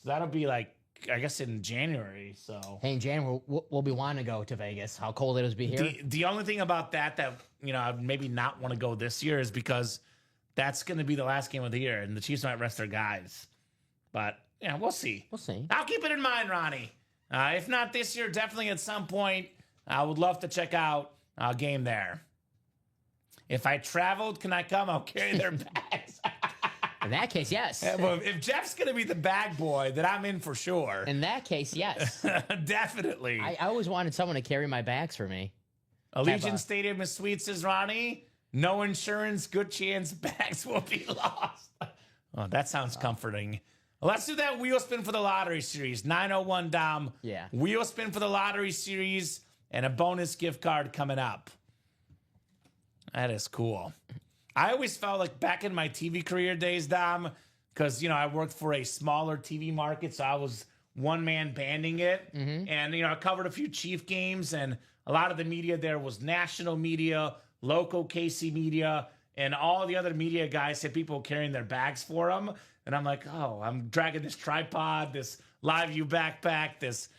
So that'll be like, I guess, in January. So Hey, in January, we'll be wanting to go to Vegas. How cold it is be here. the only thing about that I'd maybe not want to go this year is because that's going to be the last game of the year, and the Chiefs might rest their guys. But yeah, we'll see. We'll see. I'll keep it in mind, Ronnie. If not this year, definitely at some point. I would love to check out a game there. If I traveled, can I come? I'll carry their bags. In that case, yes. Well, if Jeff's going to be the bag boy, then I'm in for sure. In that case, yes. Definitely. I always wanted someone to carry my bags for me. Allegiant Stadium is sweet, says Ronnie. No insurance, good chance bags will be lost. Oh, that sounds comforting. Well, let's do that wheel spin for the lottery series. 901 Dom. Yeah. Wheel spin for the lottery series and a bonus gift card coming up. That is cool. I always felt like back in my TV career days, Dom, because, I worked for a smaller TV market, so I was one-man banding it. Mm-hmm. And, I covered a few Chief games, and a lot of the media there was national media, local KC media, and all the other media guys had people carrying their bags for them. And I'm like, oh, I'm dragging this tripod, this live view backpack, this,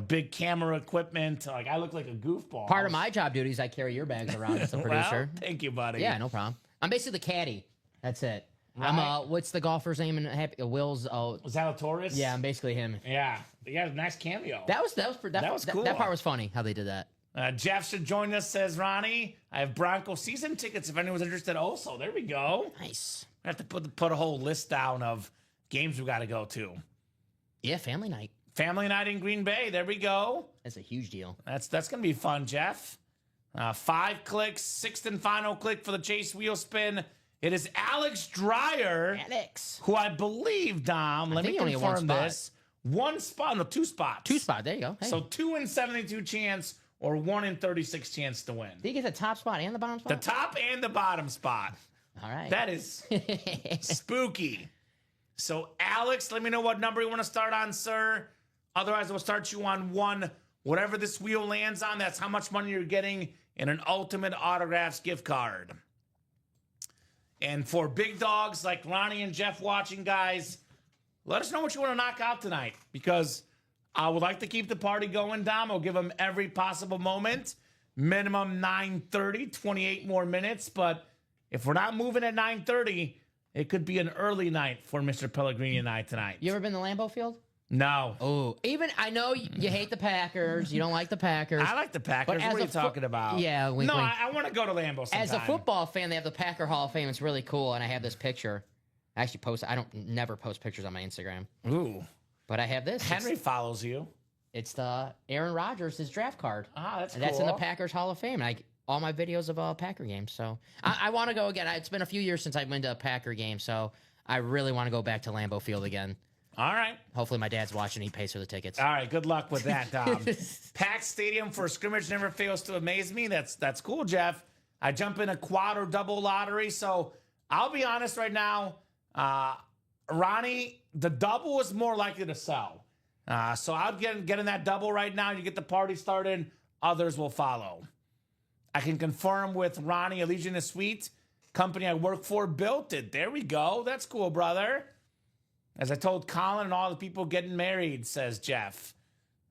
big camera equipment. Like, I look like a goofball. Part of my job duties, I carry your bags around as a producer. Well, thank you, buddy. Yeah, no problem. I'm basically the caddy. That's it. Right. I'm what's the golfer's name in Happy Will's? Zalatoris? Yeah, I'm basically him. Yeah. You got a nice cameo. That was cool. That part was funny how they did that. Jeff should join us, says Ronnie. I have Bronco season tickets if anyone's interested also. There we go. Nice. I have to put a whole list down of games we got to go to. Yeah, family night. Family night in Green Bay. There we go. That's a huge deal. That's going to be fun, Jeff. 5 clicks, sixth and final click for the Chase wheel spin. It is Alex Dreyer, Alex. who I believe, Dom, let me think he only had one confirm spot. this. 1 spot, no, 2 spots. 2 spot. There you go. Hey. So 2 in 72 chance or 1 in 36 chance to win. Did you get the top spot and the bottom The spot? top and the bottom spot. All right. That is spooky. So, Alex, let me know what number you want to start on, sir. Otherwise, we'll start you on 1. Whatever this wheel lands on, that's how much money you're getting in an Ultimate Autographs gift card. And for big dogs like Ronnie and Jeff watching, guys, let us know what you want to knock out tonight, because I would like to keep the party going, Dom. I'll give them every possible moment. Minimum 9:30, 28 more minutes. But if we're not moving at 9:30, it could be an early night for Mr. Pellegrini and I tonight. You ever been to Lambeau Field? No. Oh, I know you hate the Packers. You don't like the Packers. I like the Packers. But What are you talking about? Yeah, wink, No, wink. I want to go to Lambeau sometime. As a football fan, they have the Packer Hall of Fame. It's really cool, and I have this picture. I actually never post pictures on my Instagram, Ooh. but I have this. Henry follows you. It's the Aaron Rodgers, his draft card. Ah, that's And cool. that's in the Packers Hall of Fame. And all my videos of Packer games. So I want to go again. It's been a few years since I've been to a Packer game, so I really want to go back to Lambeau Field again. All right. Hopefully my dad's watching. He pays for the tickets. All right, good luck with that, Dom. Packed stadium for a scrimmage never fails to amaze me. That's cool, Jeff. I jump in a quad or double lottery, so I'll be honest right now. Ronnie, the double is more likely to sell. So I'll get in that double right now. You get the party started. Others will follow. I can confirm with Ronnie, Allegiant is sweet. Company I work for built it. There we go. That's cool, brother. As I told Colin and all the people getting married, says Jeff.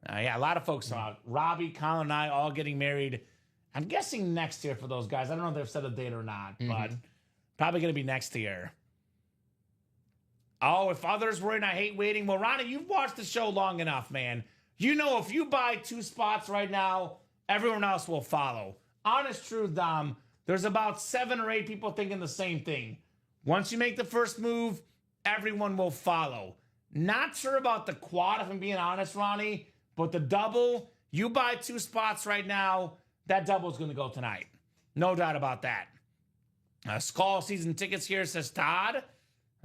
Yeah, a lot of folks are. Robbie, Colin, and I all getting married. I'm guessing next year for those guys. I don't know if they've set a date or not, but probably going to be next year. Oh, if others were in, I hate waiting. Well, Ronnie, you've watched the show long enough, man. You know if you buy 2 spots right now, everyone else will follow. Honest truth, Dom, there's about 7 or 8 people thinking the same thing. Once you make the first move, everyone will follow. Not sure about the quad, if I'm being honest, Ronnie, but the double, You buy 2 spots right now, that double is going to go tonight. No doubt about that. Skull season tickets here, says Todd.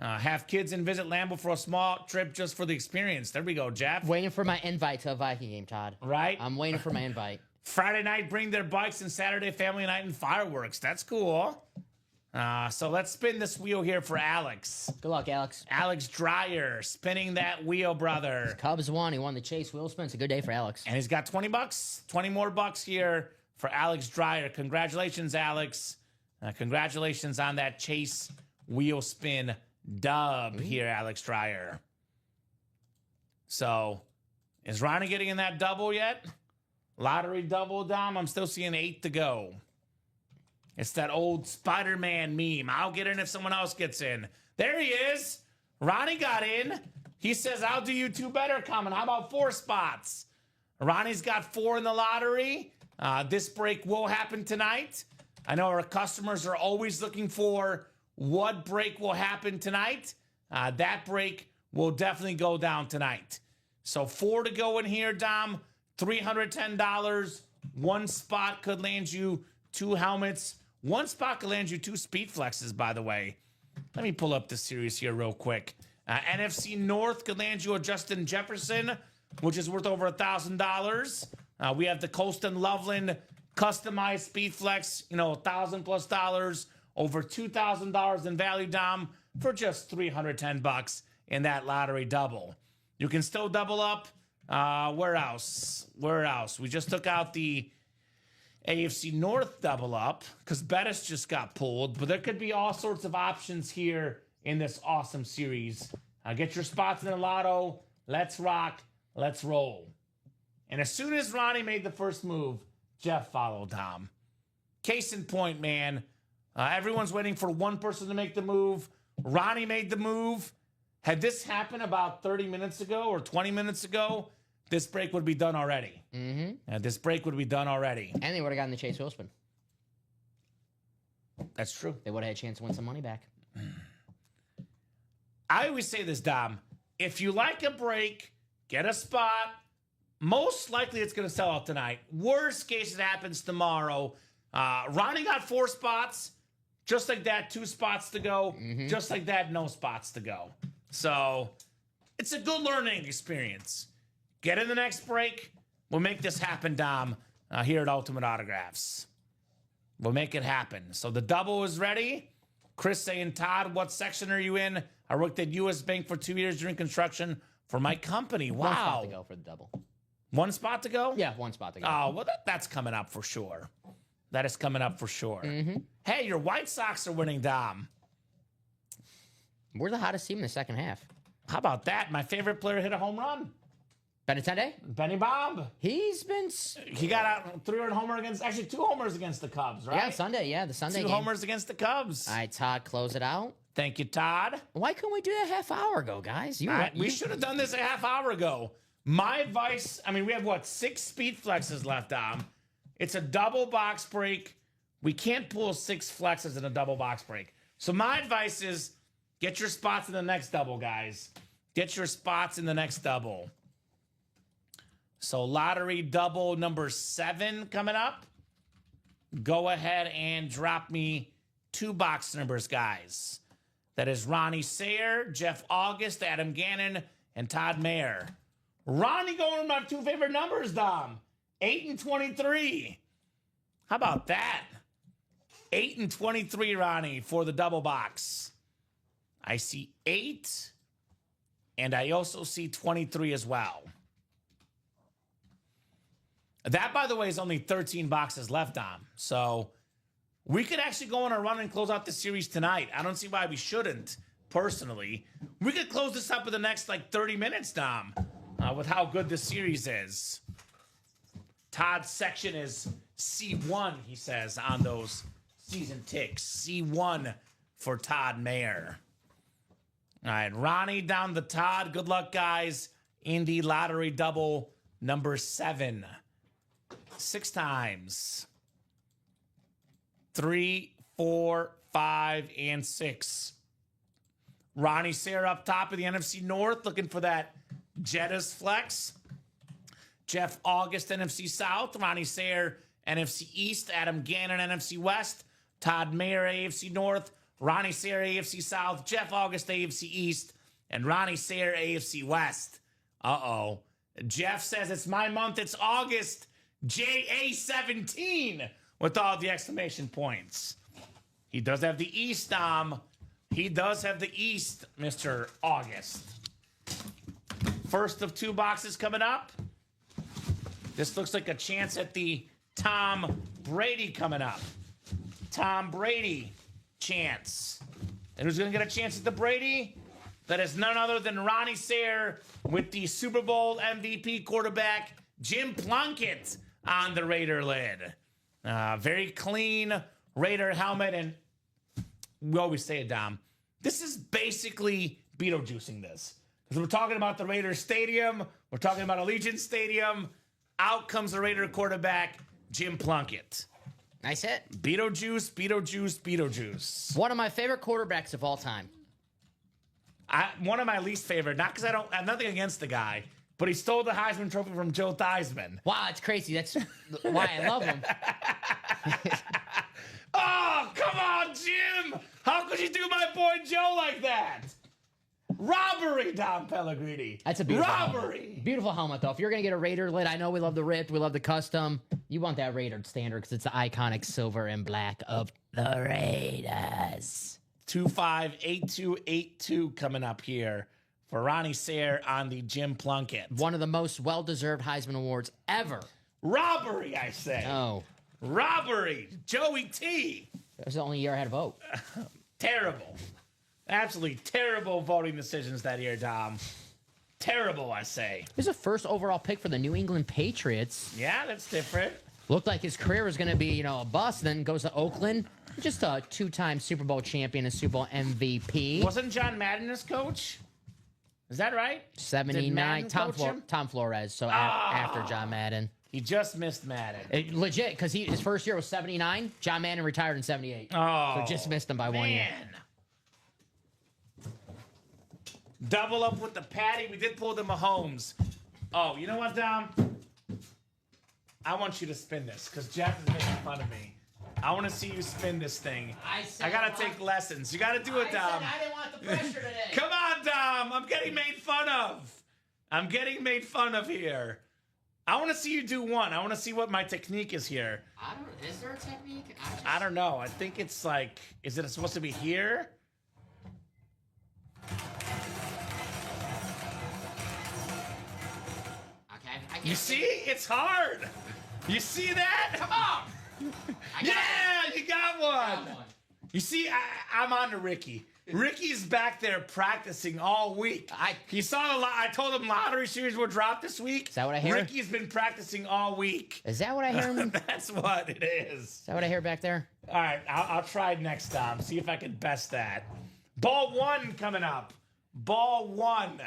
Have kids and visit Lambeau for a small trip just for the experience. There we go, Jeff. Waiting for my invite to a Viking game, Todd. Right? I'm waiting for my invite. Friday night, bring their bikes, and Saturday, family night and fireworks. That's cool. So let's spin this wheel here for Alex. Good luck, Alex. Alex Dreyer spinning that wheel, brother. Cubs won. He won the Chase wheel spin. It's a good day for Alex. And he's got 20 bucks, 20 more bucks here for Alex Dreyer. Congratulations, Alex. Congratulations on that Chase wheel spin dub here, Alex Dreyer. So, is Ronnie getting in that double yet? Lottery double, Dom. I'm still seeing 8 to go. It's that old Spider-Man meme. I'll get in if someone else gets in. There he is. Ronnie got in. He says, I'll do you 2 better, Kamen. How about 4 spots? Ronnie's got 4 in the lottery. This break will happen tonight. I know our customers are always looking for what break will happen tonight. That break will definitely go down tonight. So 4 to go in here, Dom. $310. 1 spot could land you 2 helmets. 1 spot could land you 2 speed flexes, by the way. Let me pull up the series here real quick. NFC North could land you a Justin Jefferson, which is worth over $1,000. We have the Colston Loveland customized speed flex, $1,000+ over $2,000 in value, Dom, for just $310 in that lottery double. You can still double up. Where else? We just took out the AFC North double up because Bettis just got pulled, but there could be all sorts of options here in this awesome series. Get your spots in the lotto. Let's rock. Let's roll. And as soon as Ronnie made the first move, Jeff followed Tom. Case in point, man. Everyone's waiting for one person to make the move. Ronnie made the move. Had this happened about 30 minutes ago or 20 minutes ago, this break would be done already. This break would be done already. And they would have gotten the Chase wheel spin. That's true. They would have had a chance to win some money back. I always say this, Dom. If you like a break, get a spot. Most likely it's going to sell out tonight. Worst case, it happens tomorrow. Ronnie got 4 spots. Just like that, 2 spots to go. Just like that, no spots to go. So it's a good learning experience. Get in the next break. We'll make this happen, Dom, here at Ultimate Autographs. We'll make it happen. So the double is ready. Chris saying, Todd, what section are you in? I worked at U.S. Bank for 2 years during construction for my company. Wow. 1 spot to go for the double. 1 spot to go? Yeah, 1 spot to go. Oh, well, that's coming up for sure. That is coming up for sure. Hey, your White Sox are winning, Dom. We're the hottest team in the second half. How about that? My favorite player hit a home run. Benintendi? Benny Bob. He got out 3-run homer against, actually 2 homers against the Cubs, right? Yeah, Sunday. Yeah, the Sunday 2 game. homers against the Cubs. All right, Todd, close it out. Thank you, Todd. Why couldn't we do that half hour ago, guys? We should have done this a half hour ago. My advice, we have 6 speed flexes left, Dom. It's a double box break. We can't pull 6 flexes in a double box break. So my advice is get your spots in the next double, guys. Get your spots in the next double. So lottery double number 7 coming up. Go ahead and drop me 2 box numbers, guys. That is Ronnie Sayer, Jeff August, Adam Gannon, and Todd Mayer. Ronnie going with my 2 favorite numbers, Dom. 8 and 23. How about that? 8 and 23, Ronnie, for the double box. I see 8, and I also see 23 as well. That, by the way, is only 13 boxes left, Dom. So we could actually go on a run and close out the series tonight. I don't see why we shouldn't, personally. We could close this up in the next, 30 minutes, Dom, with how good the series is. Todd's section is C1, he says, on those season ticks. C1 for Todd Mayer. All right, Ronnie down to Todd. Good luck, guys. Indy Lottery double number 7. 6 times. 3, 4, 5, and 6. Ronnie Sayer up top of the NFC North looking for that Jettas flex. Jeff August, NFC South. Ronnie Sayer, NFC East. Adam Gannon, NFC West. Todd Mayer, AFC North. Ronnie Sayer, AFC South. Jeff August, AFC East. And Ronnie Sayer, AFC West. Uh-oh. Jeff says, it's my month. It's August. JA17 with all the exclamation points. He does have the East, Dom. He does have the East, Mr. August. First of 2 boxes coming up. This looks like a chance at the Tom Brady coming up. Tom Brady chance. And who's going to get a chance at the Brady? That is none other than Ronnie Sayer with the Super Bowl MVP quarterback, Jim Plunkett, on the Raider lid. Very clean Raider helmet. And we always say it, Dom. This is basically Beetlejuicing this. Because we're talking about the Raiders Stadium. We're talking about Allegiant Stadium. Out comes the Raider quarterback, Jim Plunkett. Nice hit. Beetlejuice, Beetlejuice, Beetlejuice. One of my favorite quarterbacks of all time. One of my least favorite, not because I have nothing against the guy, but he stole the Heisman Trophy from Joe Theismann. Wow, it's crazy. That's why I love him. Oh, come on, Jim! How could you do my boy Joe like that? Robbery, Dom Pellegrini. That's a beautiful robbery. Helmet. Beautiful helmet, though. If you're going to get a Raider lid, I know we love the ripped, we love the custom. You want that Raider standard because it's the iconic silver and black of the Raiders. 258282 coming up here for Ronnie Sayer on the Jim Plunkett. One of the most well-deserved Heisman Awards ever. Robbery, I say. Oh. Robbery. Joey T. That was the only year I had a vote. Terrible. Absolutely terrible voting decisions that year, Dom. Terrible, I say. He was the first overall pick for the New England Patriots. Yeah, that's different. Looked like his career was going to be, a bust. Then goes to Oakland. Just a 2-time Super Bowl champion and Super Bowl MVP. Wasn't John Madden his coach? Is that right? 79. Tom Flores. So after John Madden. He just missed Madden. Legit, because his first year was 79. John Madden retired in 78. Oh, so just missed him by 1 year. Double up with the Patty. We did pull the Mahomes. Oh, you know what, Dom? I want you to spin this because Jeff is making fun of me. I want to see you spin this thing. I got to take lessons. You got to do it, Dom. I didn't want the pressure today. Come on, Dom. I'm getting made fun of. I'm getting made fun of here. I want to see you do one. I want to see what my technique is here. Is there a technique? I don't know. I think it's like, is it supposed to be here? You see? It's hard. You see that? Come on. Yeah, you got one. You see, I'm on to Ricky. Ricky's back there practicing all week. He saw I told him lottery series will drop this week. Is that what I hear? Ricky's been practicing all week. Is that what I hear? That's what it is. Is that what I hear back there? All right, I'll try next time. See if I can best that. Ball 1 coming up. Ball 1.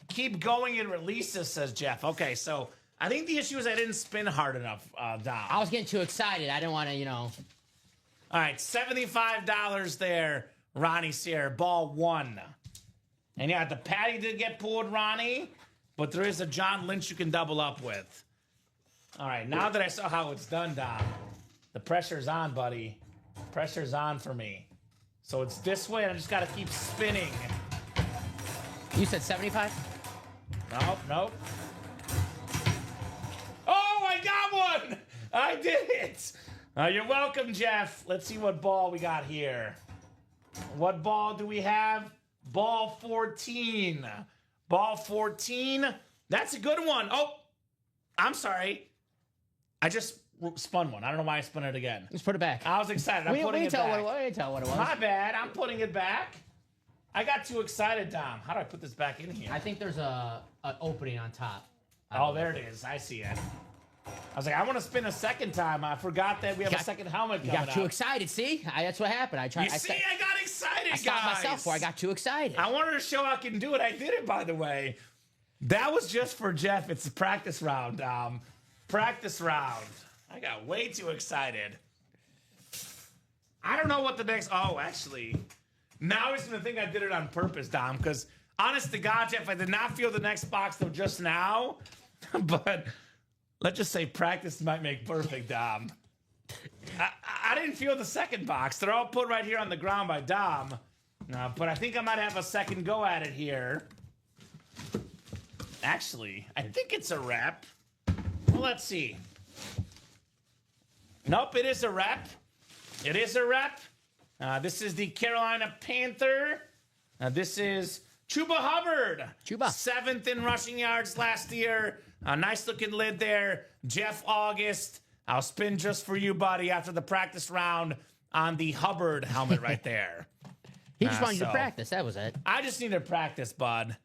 Keep going and releases, says Jeff. Okay, so I think the issue is I didn't spin hard enough, Dom. I was getting too excited. I didn't want to, All right, $75 there, Ronnie Sayer. Ball 1. And yeah, the Patty did get pulled, Ronnie, but there is a John Lynch you can double up with. All right, now that I saw how it's done, Dom, the pressure's on, buddy. Pressure's on for me. So it's this way, and I just got to keep spinning. You said 75? Nope. Oh, I got one! I did it! You're welcome, Jeff. Let's see what ball we got here. What ball do we have? Ball 14. Ball 14. That's a good one. Oh, I'm sorry. I just spun one. I don't know why I spun it again. Let's put it back. I was excited. I'm putting it back. We didn't tell what it was. My bad. I'm putting it back. I got too excited, Dom. How do I put this back in here? I think there's an opening on top. Oh, there it is. I see it. I was like, I want to spin a second time. I forgot that we have a second helmet coming up. You got too excited. See? That's what happened. I got excited, I stopped myself before I got too excited. I wanted to show I can do it. I did it, by the way. That was just for Jeff. It's a practice round, Dom. Practice round. I got way too excited. I don't know what the next... Oh, actually... Now he's going to think I did it on purpose, Dom, because honest to God, Jeff, I did not feel the next box till just now. But Let's just say practice might make perfect, Dom. I didn't feel the second box. They're all put right here on the ground by Dom. But I think I might have a second go at it here. Actually, I think it's a rep. Well, let's see. Nope, it is a rep. It is a rep. This is the Carolina Panther. This is Chuba Hubbard. Chuba. 7th in rushing yards last year. A nice looking lid there. Jeff August. I'll spin just for you, buddy, after the practice round on the Hubbard helmet right there. He just wanted you to practice. That was it. I just needed practice, bud.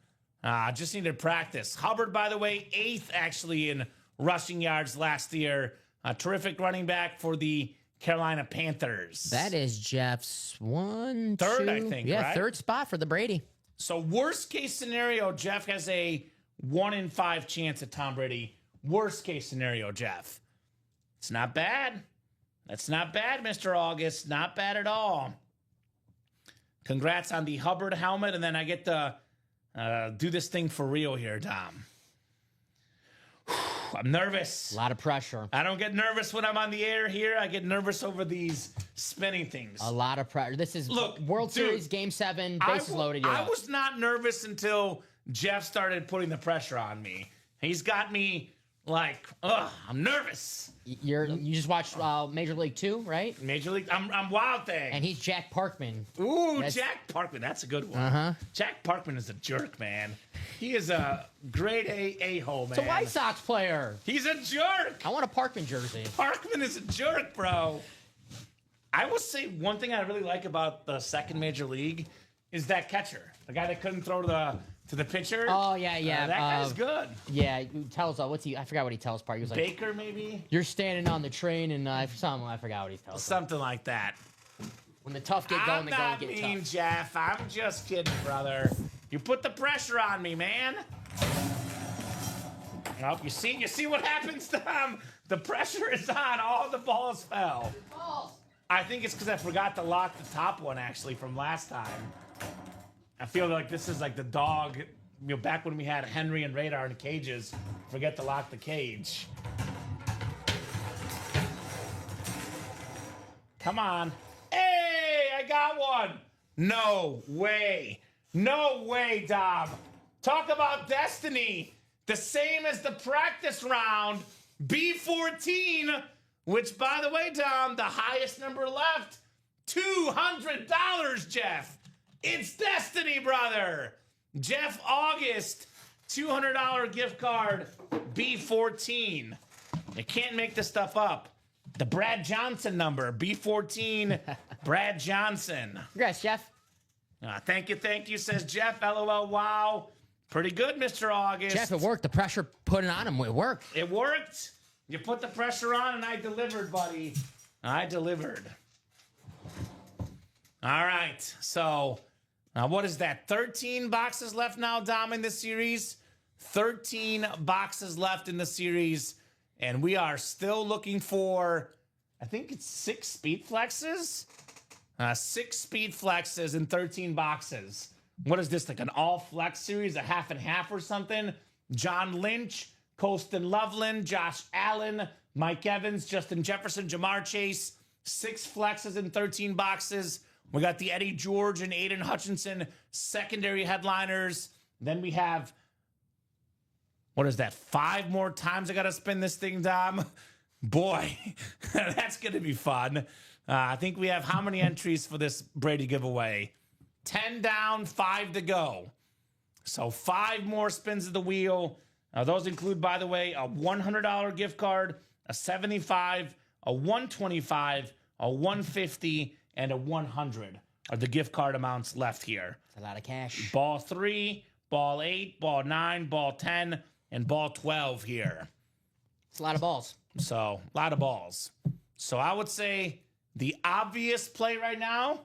Just needed practice. Hubbard, by the way, 8th actually in rushing yards last year. A terrific running back for the Carolina Panthers. That is Jeff's third, I think, Yeah, right? third spot for the Brady. So worst case scenario, Jeff has a 1 in 5 chance at Tom Brady. Worst case scenario, Jeff. It's not bad. That's not bad, Mr. August. Not bad at all. Congrats on the Hubbard helmet, and then I get to do this thing for real here, Dom. I'm nervous. A lot of pressure. I don't get nervous when I'm on the air here. I get nervous over these spinning things. A lot of pressure. This is World dude, Series Game 7, bases loaded. I was not nervous until Jeff started putting the pressure on me. He's got me like, I'm nervous. You just watched Major League 2, right? Major League, I'm Wild Thing. And he's Jack Parkman. Ooh, Jack Parkman, that's a good one. Jack Parkman is a jerk, man. He is a grade A-hole, man. It's a White Sox player. He's a jerk. I want a Parkman jersey. Parkman is a jerk, bro. I will say one thing I really like about the second Major League is that catcher, the guy that couldn't throw to the pitcher. Oh, yeah. That guy's good. Yeah, he tells, what's he, I forgot what he tells part. He was like, Baker, maybe? you're standing on the train, and I forgot what he tells. Something like that. When the tough get going, I'm the going not get mean, tough. Jeff. I'm just kidding, brother. You put the pressure on me, man. Nope, you see what happens, Tom? The pressure is on. All the balls fell. I think it's because I forgot to lock the top one, actually, from last time. I feel like this is like the dog, back when we had Henry and Radar in cages, forget to lock the cage. Come on. Hey, I got one. No way. No way, Dom. Talk about destiny. The same as the practice round, B14, which, by the way, Dom, the highest number left, $200, Jeff. It's destiny, brother. Jeff August, $200 gift card, B14. You can't make this stuff up. The Brad Johnson number, B14, Brad Johnson. Congrats, Jeff. Thank you, says Jeff. LOL, wow. Pretty good, Mr. August. Jeff, it worked. The pressure put it on him. It worked. It worked. You put the pressure on, and I delivered, buddy. I delivered. All right, so what is that? 13 boxes left now, Dom, in this series. 13 boxes left in the series, and we are still looking for, I think it's 6 speed flexes. 6 speed flexes in 13 boxes. What is this, like an all flex series, a half and half or something? John Lynch, Colston Loveland, Josh Allen, Mike Evans, Justin Jefferson, Jamar Chase. 6 flexes in 13 boxes. We got the Eddie George and Aiden Hutchinson secondary headliners. Then we have, what is that, 5 more times I got to spin this thing, Dom? Boy, that's going to be fun. I think we have how many entries for this Brady giveaway? 10 down, 5 to go. So 5 more spins of the wheel. Those include, by the way, a $100 gift card, a $75, a $125, a $150, and a $100 are the gift card amounts left here. It's a lot of cash. Ball 3, ball 8, ball 9, ball 10, and ball 12 here. It's a lot of balls. So, a lot of balls. So, I would say the obvious play right now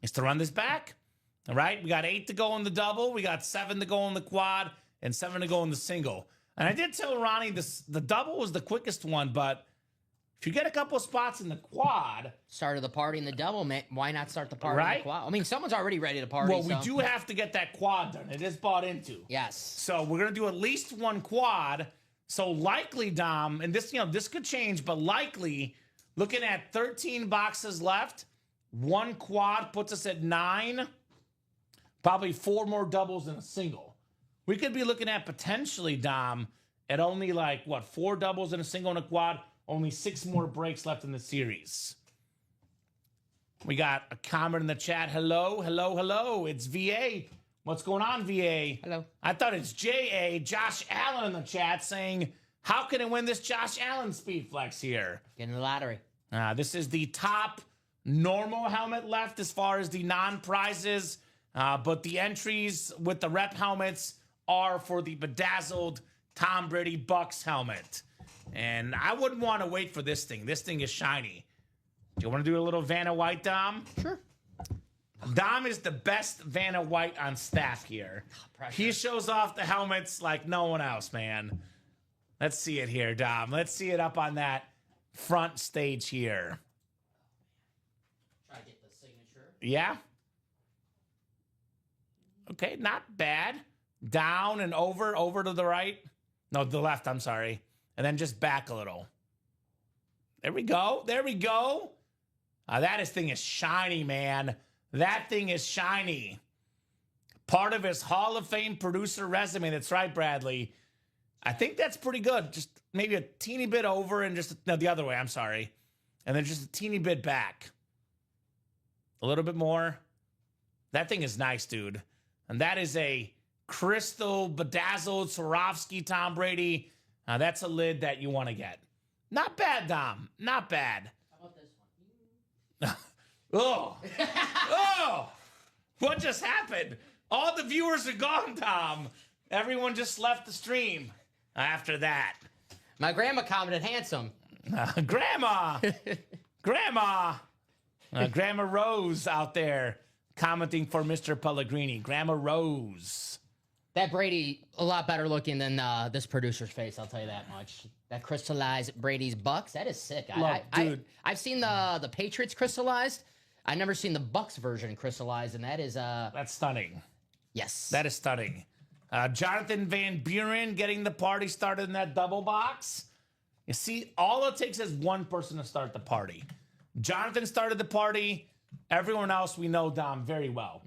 is to run this back. All right? We got 8 to go in the double. We got 7 to go in the quad and 7 to go in the single. And I did tell Ronnie the double was the quickest one, but if you get a couple spots in the quad. Started the party in the double, man. Why not start the party in Right? the quad? I mean, someone's already ready to party. Well, we do have to get that quad done. It is bought into. Yes. So we're going to do at least one quad. So likely, Dom, and this, this could change, but likely, looking at 13 boxes left, one quad puts us at 9, probably 4 more doubles and a single. We could be looking at potentially, Dom, at only 4 doubles and a single and a quad, only 6 more breaks left in the series. We got a comment in the chat. Hello, hello, hello. It's VA. What's going on, VA? Hello. I thought it's JA, Josh Allen in the chat saying, how can I win this Josh Allen Speed Flex here? Get in the lottery. This is the top normal helmet left as far as the non-prizes, but the entries with the rep helmets are for the bedazzled Tom Brady Bucks helmet. And I wouldn't want to wait for this thing. This thing is shiny. Do you want to do a little Vanna White, Dom? Sure. Dom is the best Vanna White on staff here. He shows off the helmets like no one else, man. Let's see it here, Dom. Let's see it up on that front stage here. Try to get the signature. Yeah. Okay, not bad. Down and over to the right. No, the left, I'm sorry. And then just back a little. There we go. There we go. That thing is shiny, man. That thing is shiny. Part of his Hall of Fame producer resume. That's right, Bradley. I think that's pretty good. Just maybe a teeny bit over and just, no, the other way, I'm sorry. And then just a teeny bit back. A little bit more. That thing is nice, dude. And that is a crystal bedazzled Swarovski Tom Brady. That's a lid that you want to get. Not bad, Dom. Not bad. How about this one? Oh. Oh. What just happened? All the viewers are gone, Tom. Everyone just left the stream after that. My grandma commented handsome. Grandma. Grandma. Grandma Rose out there commenting for Mr. Pellegrini. Grandma Rose. That Brady, a lot better looking than this producer's face, I'll tell you that much. That crystallized Brady's Bucks, that is sick. Dude. I've seen the Patriots crystallized. I've never seen the Bucks version crystallized, and that is... That's stunning. Yes. That is stunning. Jonathan Van Buren getting the party started in that double box. You see, all it takes is one person to start the party. Jonathan started the party. Everyone else we know, Dom, very well,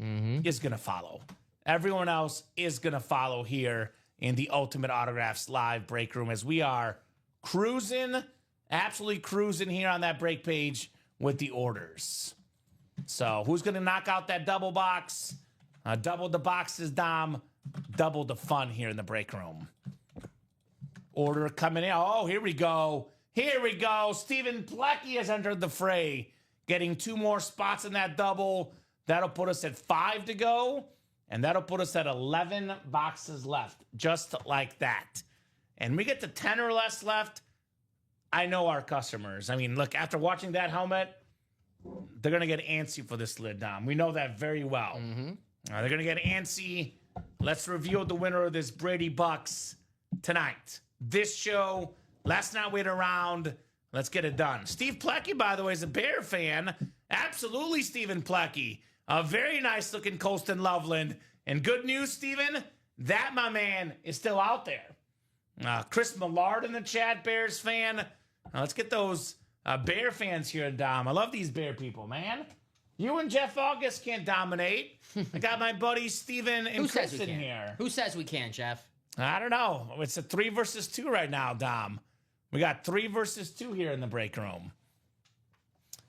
is going to follow. Everyone else is going to follow here in the Ultimate Autographs live break room as we are cruising, absolutely cruising here on that break page with the orders. So who's going to knock out that double box? Double the boxes, Dom. Double the fun here in the break room. Order coming in. Oh, here we go. Here we go. Stephen Plecky has entered the fray, getting 2 more spots in that double. That'll put us at 5 to go. And that'll put us at 11 boxes left, just like that. And we get to 10 or less left. I know our customers. I mean, look, after watching that helmet, they're going to get antsy for this lid, Dom. We know that very well. They're going to get antsy. Let's reveal the winner of this Brady Bucks tonight. This show, let's not wait around. Let's get it done. Steve Plecky, by the way, is a Bear fan. Absolutely, Stephen Plecky. A very nice-looking Colston Loveland. And good news, Stephen, that, my man, is still out there. Chris Millard in the chat, Bears fan. Let's get those Bear fans here, Dom. I love these Bear people, man. You and Jeff August can't dominate. I got my buddies Stephen and Chris in here. Who says we can, Jeff? I don't know. It's a 3 versus 2 right now, Dom. We got 3 versus 2 here in the break room.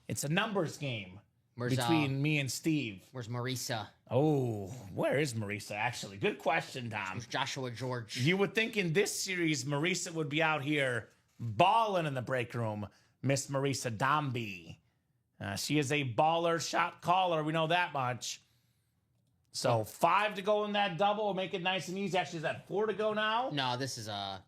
It's a numbers game between me and Steve. Where's Marisa? Oh, where is Marisa, actually? Good question, Dom. Where's Joshua George? You would think in this series, Marisa would be out here balling in the break room. Miss Marisa Domby. She is a baller shot caller. We know that much. So 5 to go in that double. Make it nice and easy. Actually, is that 4 to go now? No, this is a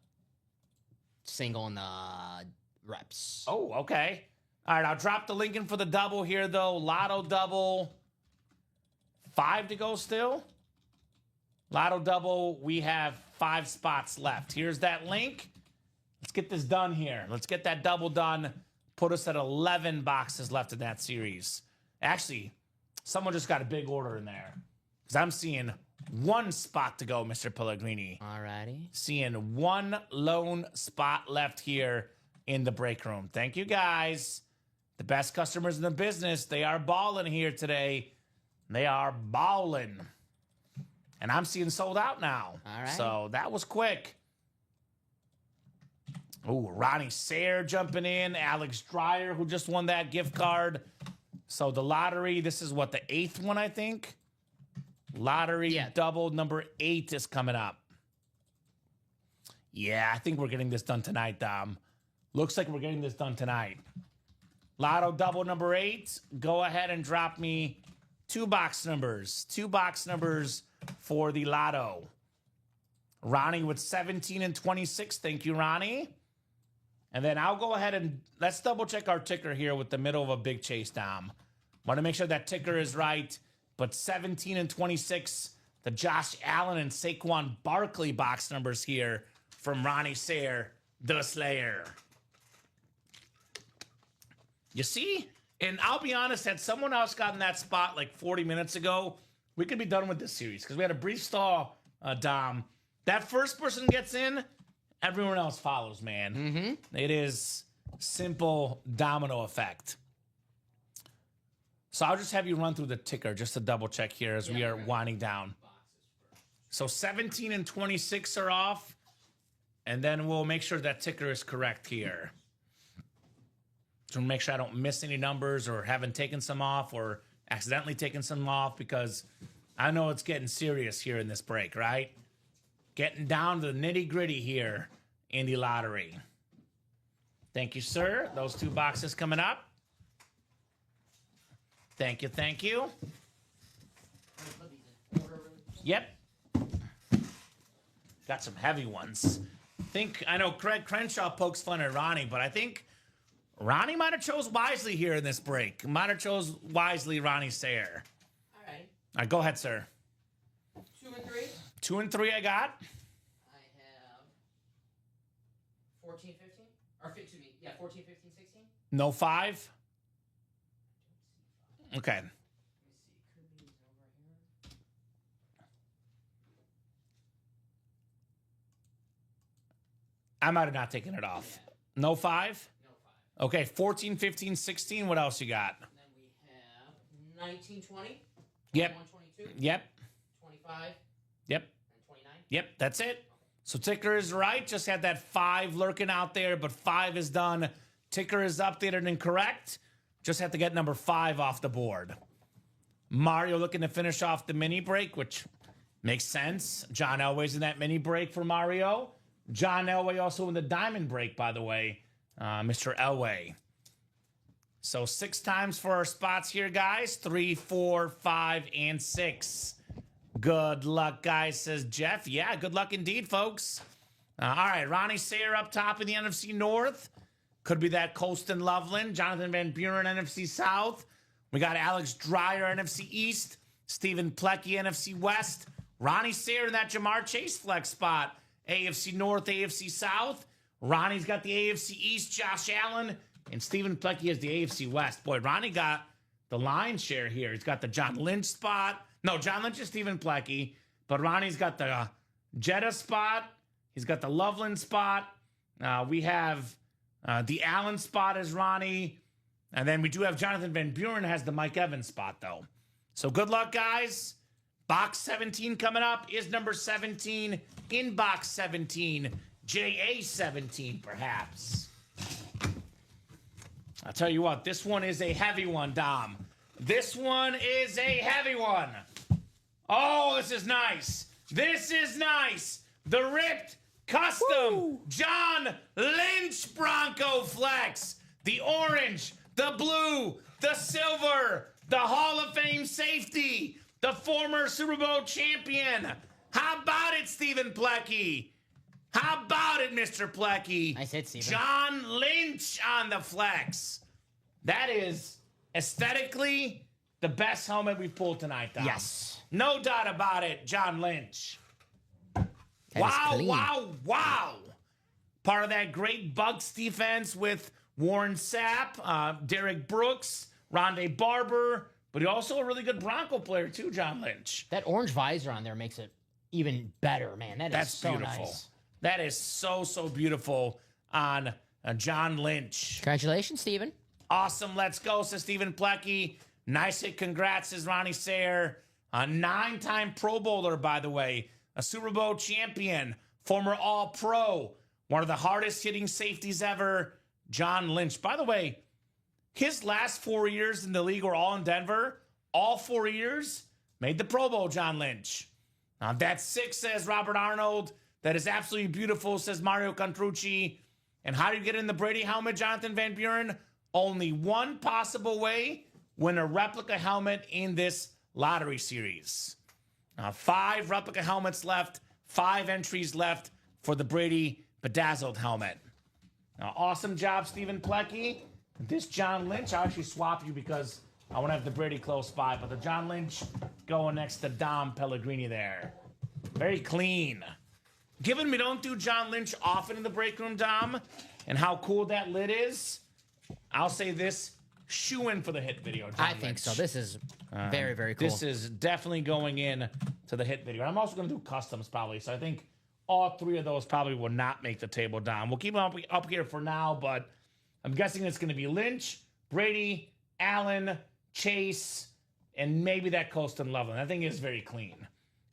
single in the reps. Oh, okay. All right, I'll drop the link in for the double here, though. Lotto double. 5 to go still. Lotto double, we have 5 spots left. Here's that link. Let's get this done here. Let's get that double done. Put us at 11 boxes left in that series. Actually, someone just got a big order in there. Because I'm seeing one spot to go, Mr. Pellegrini. Alrighty. Seeing one lone spot left here in the break room. Thank you, guys. The best customers in the business. They are balling here today. They are balling. And I'm seeing sold out now. All right. So that was quick. Oh, Ronnie Sayre jumping in. Alex Dreyer, who just won that gift card. So the lottery, this is what, the 8th one, I think? Lottery double number 8 is coming up. Yeah, I think we're getting this done tonight, Dom. Looks like we're getting this done tonight. Lotto double number 8. Go ahead and drop me 2 box numbers. 2 box numbers for the Lotto. Ronnie with 17 and 26. Thank you, Ronnie. And then I'll go ahead and let's double check our ticker here with the middle of a big chase, Dom. Want to make sure that ticker is right. But 17 and 26, the Josh Allen and Saquon Barkley box numbers here from Ronnie Sayre, the Slayer. You see? And I'll be honest, had someone else gotten that spot like 40 minutes ago, we could be done with this series because we had a brief stall, Dom. That first person gets in, everyone else follows, man. Mm-hmm. It is simple domino effect. So I'll just have you run through the ticker just to double check here as we are winding down. So 17 and 26 are off, and then we'll make sure that ticker is correct here. So make sure I don't miss any numbers or haven't taken some off or accidentally taken some off because I know it's getting serious here in this break, right? Getting down to the nitty gritty here in the lottery. Thank you, sir. Those 2 boxes coming up. Thank you, thank you. Yep. Got some heavy ones. I know Craig Crenshaw pokes fun at Ronnie, but I think Ronnie might have chose wisely here in this break. Might have chose wisely Ronnie Sayre. All right. All right, go ahead, sir. 2 and 3. 2 and 3 I got. I have 14, 15. Or excuse me, 14, 15, 16. No 5. Okay. Let me see. Kirby's over here. I might have not taken it off. No 5? No 5. Okay, 14, 15, 16. What else you got? And then we have 19, 20. Yep. 21, 22. Yep. 25. Yep. And 29. Yep, that's it. So ticker is right. Just had that 5 lurking out there, but 5 is done. Ticker is updated and correct. Just have to get number 5 off the board. Mario looking to finish off the mini break, which makes sense. John Elway's in that mini break for Mario. John Elway also in the diamond break, by the way, Mr. Elway. So 6 times for our spots here, guys. 3, 4, 5, and 6. Good luck, guys, says Jeff. Yeah, good luck indeed, folks. All right, Ronnie Sayre up top in the NFC North. Could be that Colston Loveland. Jonathan Van Buren, NFC South. We got Alex Dreyer, NFC East. Stephen Plecky, NFC West. Ronnie Sayre in that Jamar Chase flex spot. AFC North, AFC South. Ronnie's got the AFC East, Josh Allen. And Stephen Plecky has the AFC West. Boy, Ronnie got the lion's share here. He's got the John Lynch spot. No, John Lynch is Stephen Plecky. But Ronnie's got the Jetta spot. He's got the Loveland spot. We have the Allen spot as Ronnie. And then we do have Jonathan Van Buren has the Mike Evans spot, though. So good luck, guys. Box 17 coming up is number 17 in box 17. JA 17, perhaps. I'll tell you what, this one is a heavy one, Dom. This one is a heavy one. Oh, this is nice. This is nice. The ripped custom John Lynch Bronco Flex. The orange, the blue, the silver, the Hall of Fame safety, the former Super Bowl champion. How about it, Stephen Plecky? How about it, Mr. Plecky? I said Stephen. John Lynch on the flex. That is aesthetically the best helmet we've pulled tonight, Dom. Yes. No doubt about it, John Lynch. That Wow, is clean. wow, wow. Part of that great Bucks defense with Warren Sapp, Derek Brooks, Rondé Barber, but he's also a really good Bronco player too, John Lynch. That orange visor on there makes it even better, man. That's so beautiful. nice. That is so, so beautiful on John Lynch. Congratulations, Steven. Awesome. Let's go, says Stephen Plecky. Nice hit. Congrats, says Ronnie Sayer. A 9-time Pro Bowler, by the way. A Super Bowl champion. Former All-Pro. One of the hardest hitting safeties ever. John Lynch. By the way, his last 4 years in the league were all in Denver. All 4 years made the Pro Bowl, John Lynch. That's 6, says Robert Arnold. That is absolutely beautiful, says Mario Contrucci. And how do you get in the Brady helmet, Jonathan Van Buren? Only one possible way: win a replica helmet in this lottery series. 5 replica helmets left, 5 entries left for the Brady bedazzled helmet. Awesome job, Stephen Plecky. This John Lynch, I'll actually swap you because I want to have the Brady close by, but the John Lynch going next to Dom Pellegrini there. Very clean. Given we don't do John Lynch often in the break room, Dom, and how cool that lid is, I'll say this: shoe in for the hit video, John I Lynch. think so. This is very, very cool. This is definitely going in to the hit video. I'm also going to do customs probably, so I think all 3 of those probably will not make the table, Dom. We'll keep them up here for now, but I'm guessing it's going to be Lynch, Brady, Allen, Chase, and maybe that Colston Loveland. That thing is very clean.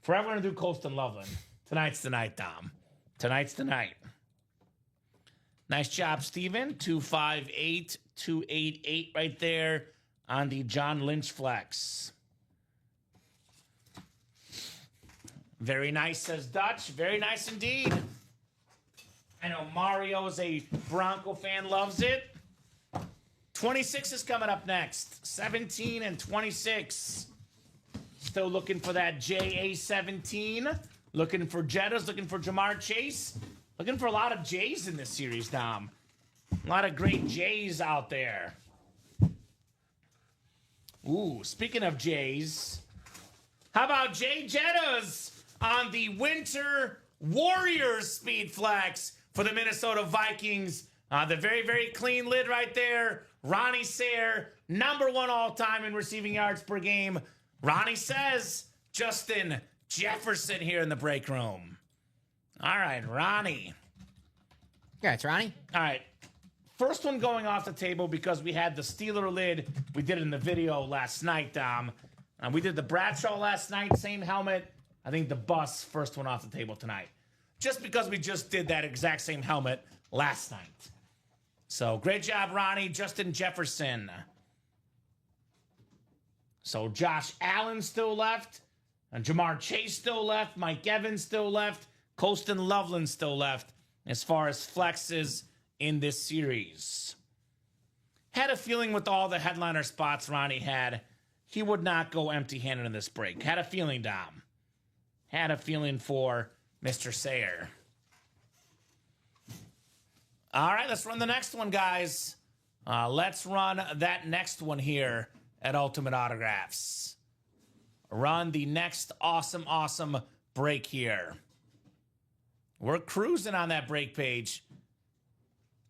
Forever going to do Colston Loveland. Tonight's the night, Dom. Tonight's the night. Nice job, Steven. 258, 288 right there on the John Lynch flex. Very nice, says Dutch. Very nice indeed. I know Mario is a Bronco fan, loves it. 26 is coming up next. 17 and 26. Still looking for that JA17. Looking for Jettas, looking for Jamar Chase. Looking for a lot of J's in this series, Dom. A lot of great J's out there. Ooh, speaking of J's, how about Jay Jettas on the Winter Warriors Speed Flex for the Minnesota Vikings? The very, very clean lid right there. Ronnie Sayer, #1 all-time in receiving yards per game. Ronnie says Justin Jefferson here in the break room. All right, Ronnie. Yeah, it's Ronnie. All right. First one going off the table because we had the Steeler lid. We did it in the video last night, Dom. We did the Bradshaw last night, same helmet. I think the Bus, first one off the table tonight. Just because we just did that exact same helmet last night. So great job, Ronnie. Justin Jefferson. So Josh Allen still left. And Jamar Chase still left. Mike Evans still left. Colston Loveland still left as far as flexes in this series. Had a feeling with all the headliner spots Ronnie had, he would not go empty-handed in this break. Had a feeling, Dom. Had a feeling for Mr. Sayer. All right, let's run the next one, guys. Let's run that next one here at Ultimate Autographs. Run the next awesome break here. We're cruising on that break page.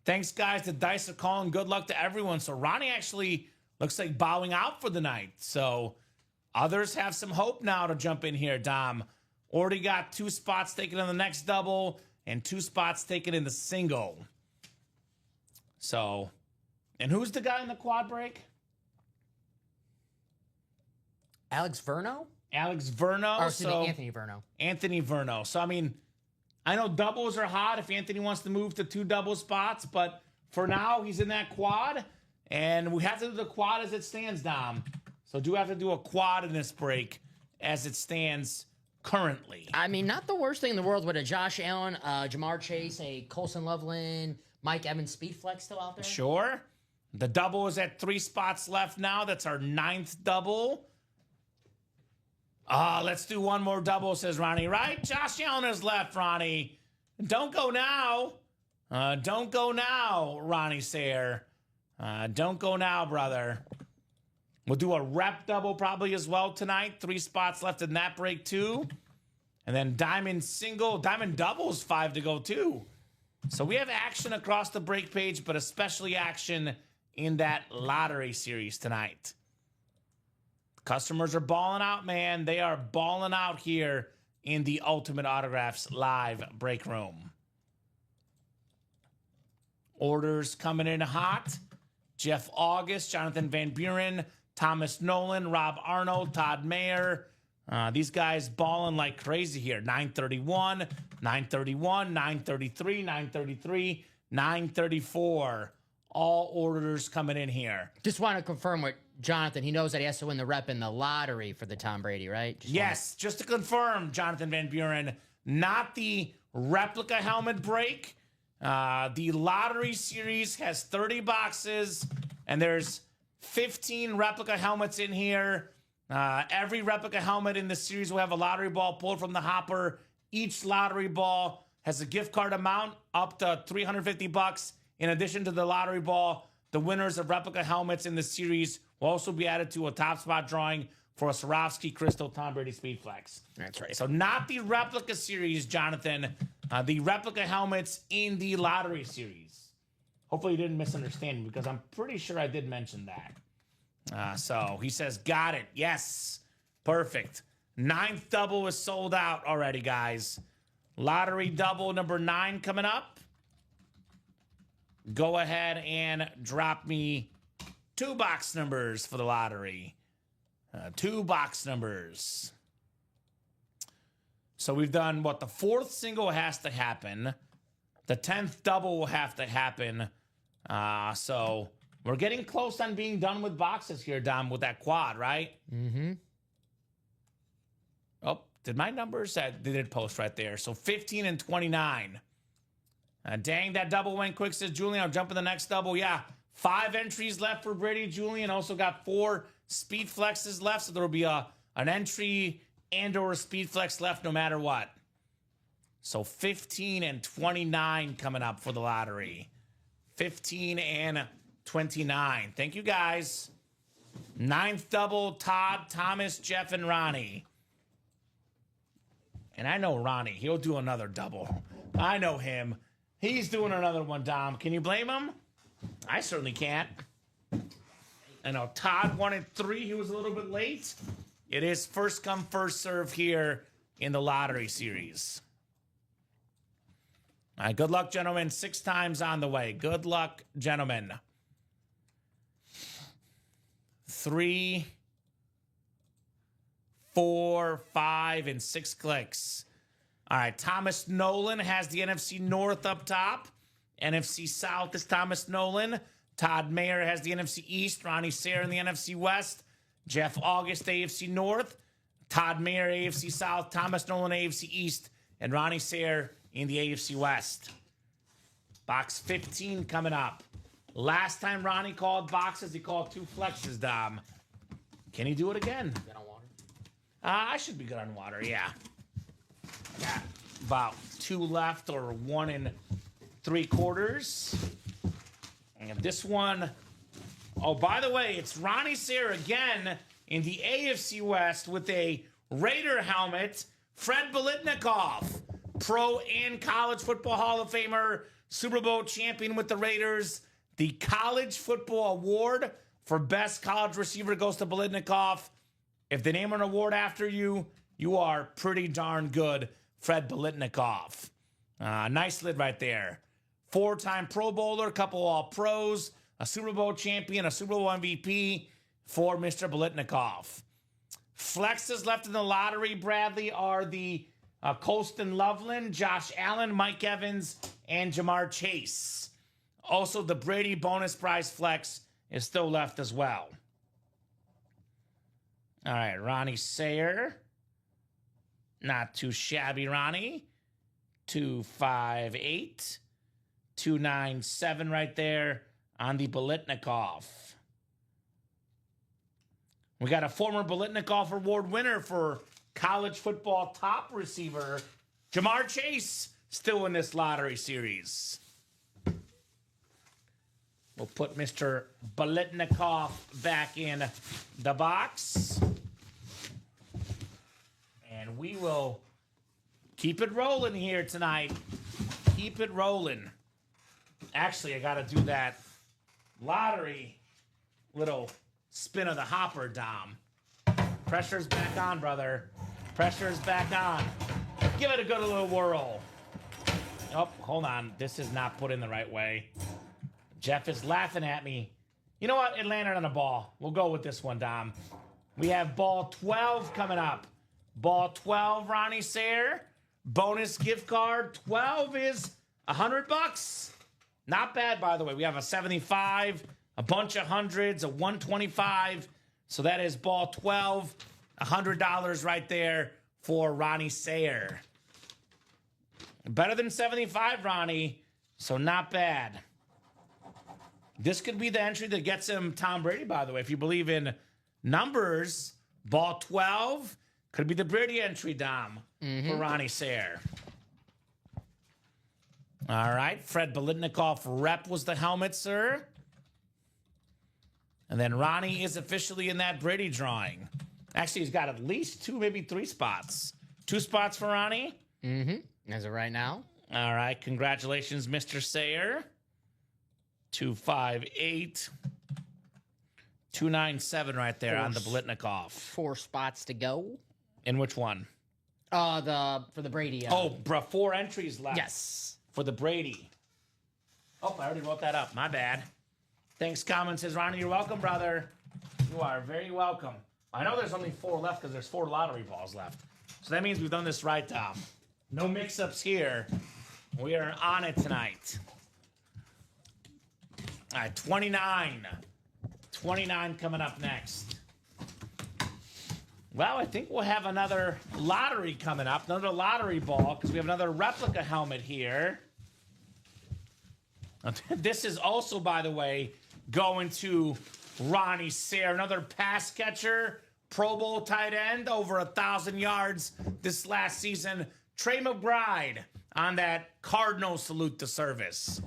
Thanks, guys. The dice are calling. Good luck to everyone. So Ronnie actually looks like bowing out for the night. So others have some hope now to jump in here, Dom. Already got 2 spots taken in the next double and 2 spots taken in the single. So, and who's the guy in the quad break? Alex Verno? Alex Verno. Or excuse me, Anthony Verno. Anthony Verno. So, I mean, I know doubles are hot if Anthony wants to move to 2 double spots, but for now, he's in that quad, and we have to do the quad as it stands, Dom. So, do have to do a quad in this break as it stands currently. I mean, not the worst thing in the world with a Josh Allen, Jamar Chase, a Colston Loveland, Mike Evans speed flex still out there. Sure. The double is at 3 spots left now. That's our 9th double. Let's do one more double, says Ronnie. Right? Josh Allen is left, Ronnie. Don't go now. Don't go now, Ronnie Sayer. Don't go now, brother. We'll do a rep double probably as well tonight. 3 spots left in that break, too. And then diamond doubles, 5 to go, too. So we have action across the break page, but especially action in that lottery series tonight. Customers are balling out, man. They are balling out here in the Ultimate Autographs live break room. Orders coming in hot. Jeff August, Jonathan Van Buren, Thomas Nolan, Rob Arnold, Todd Mayer. These guys balling like crazy here. 931, 931, 933, 933, 934. All orders coming in here. Just want to confirm with Jonathan. He knows that he has to win the rep in the lottery for the Tom Brady, right? Just to confirm, Jonathan Van Buren, not the replica helmet break. The lottery series has 30 boxes, and there's 15 replica helmets in here. Every replica helmet in the series will have a lottery ball pulled from the hopper. Each lottery ball has a gift card amount up to $350. In addition to the lottery ball, the winners of replica helmets in the series will also be added to a top spot drawing for a Swarovski Crystal Tom Brady Speedflex. That's right. So not the replica series, Jonathan. The replica helmets in the lottery series. Hopefully you didn't misunderstand me, because I'm pretty sure I did mention that. So he says, got it. Yes. Perfect. 9th double is sold out already, guys. Lottery double number 9 coming up. Go ahead and drop me 2 box numbers for the lottery. 2 box numbers. So we've done what? The 4th single has to happen. The 10th double will have to happen. So we're getting close on being done with boxes here, Dom, with that quad, right? Mm-hmm. Oh, did my numbers? They did post right there. So 15 and 29. Dang, that double went quick, says Julian. I'll jump in the next double. Yeah, 5 entries left for Brady. Julian also got 4 speed flexes left, so there will be an entry and or a speed flex left no matter what. So 15 and 29 coming up for the lottery. 15 and 29. Thank you, guys. 9th double, Todd, Thomas, Jeff, and Ronnie. And I know Ronnie. He'll do another double. I know him. He's doing another one, Dom. Can you blame him? I certainly can't. I know Todd wanted 3. He was a little bit late. It is first come, first serve here in the lottery series. All right, good luck, gentlemen. 6 times on the way. Good luck, gentlemen. 3, 4, 5, and 6 clicks. All right, Thomas Nolan has the NFC North up top. NFC South is Thomas Nolan. Todd Mayer has the NFC East. Ronnie Sayre in the NFC West. Jeff August, AFC North. Todd Mayer, AFC South. Thomas Nolan, AFC East. And Ronnie Sayre in the AFC West. Box 15 coming up. Last time Ronnie called boxes, he called 2 flexes, Dom. Can he do it again? Get on water? I should be good on water, yeah. Got about 2 left, or 1 3/4. And this one, oh, by the way, it's Ronnie Sayre again in the AFC West with a Raider helmet. Fred Biletnikoff, Pro and College Football Hall of Famer, Super Bowl champion with the Raiders. The College Football Award for Best College Receiver goes to Biletnikoff. If they name an award after you, you are pretty darn good, Fred Biletnikoff. Nice lid right there. 4-time Pro Bowler, couple All-Pros, a Super Bowl champion, a Super Bowl MVP for Mr. Biletnikoff. Flexes left in the lottery, Bradley, are the Colston Loveland, Josh Allen, Mike Evans, and Jamar Chase. Also, the Brady bonus prize flex is still left as well. All right, Ronnie Sayre. Not too shabby, Ronnie. 258. 297 right there on the Biletnikoff. We got a former Biletnikoff Award winner for college football top receiver, Jamar Chase, still in this lottery series. We'll put Mr. Biletnikoff back in the box. And we will keep it rolling here tonight. Keep it rolling. Actually, I got to do that lottery little spin of the hopper, Dom. Pressure's back on, brother. Pressure's back on. Give it a good little whirl. Oh, hold on. This is not put in the right way. Jeff is laughing at me. You know what? It landed on a ball. We'll go with this one, Dom. We have ball 12 coming up. Ball 12, Ronnie Sayre. Bonus gift card. 12 is $100. Not bad, by the way. We have a 75, a bunch of hundreds, a 125. So that is ball 12, $100 right there for Ronnie Sayre. Better than 75, Ronnie. So not bad. This could be the entry that gets him Tom Brady, by the way. If you believe in numbers, ball 12 could be the Brady entry, Dom, for Ronnie Sayre. All right. Fred Biletnikoff rep was the helmet, sir. And then Ronnie is officially in that Brady drawing. Actually, he's got at least 2, maybe 3 spots. 2 spots for Ronnie? As of right now. All right. Congratulations, Mr. Sayre. 258. 297 right there on the Biletnikoff. 4 spots to go. In which one? For the Brady. Oh, bro, 4 entries left. Yes. For the Brady. Oh, I already wrote that up. My bad. Thanks, Kamen says, Ronnie, you're welcome, brother. You are very welcome. I know there's only 4 left because there's 4 lottery balls left. So that means we've done this right, Tom. No mix-ups here. We are on it tonight. All right, 29. 29 coming up next. Well, I think we'll have another lottery coming up, another lottery ball, because we have another replica helmet here. This is also, by the way, going to Ronnie Sayre, another pass catcher, Pro Bowl tight end, over 1,000 yards this last season. Trey McBride on that Cardinal salute to service.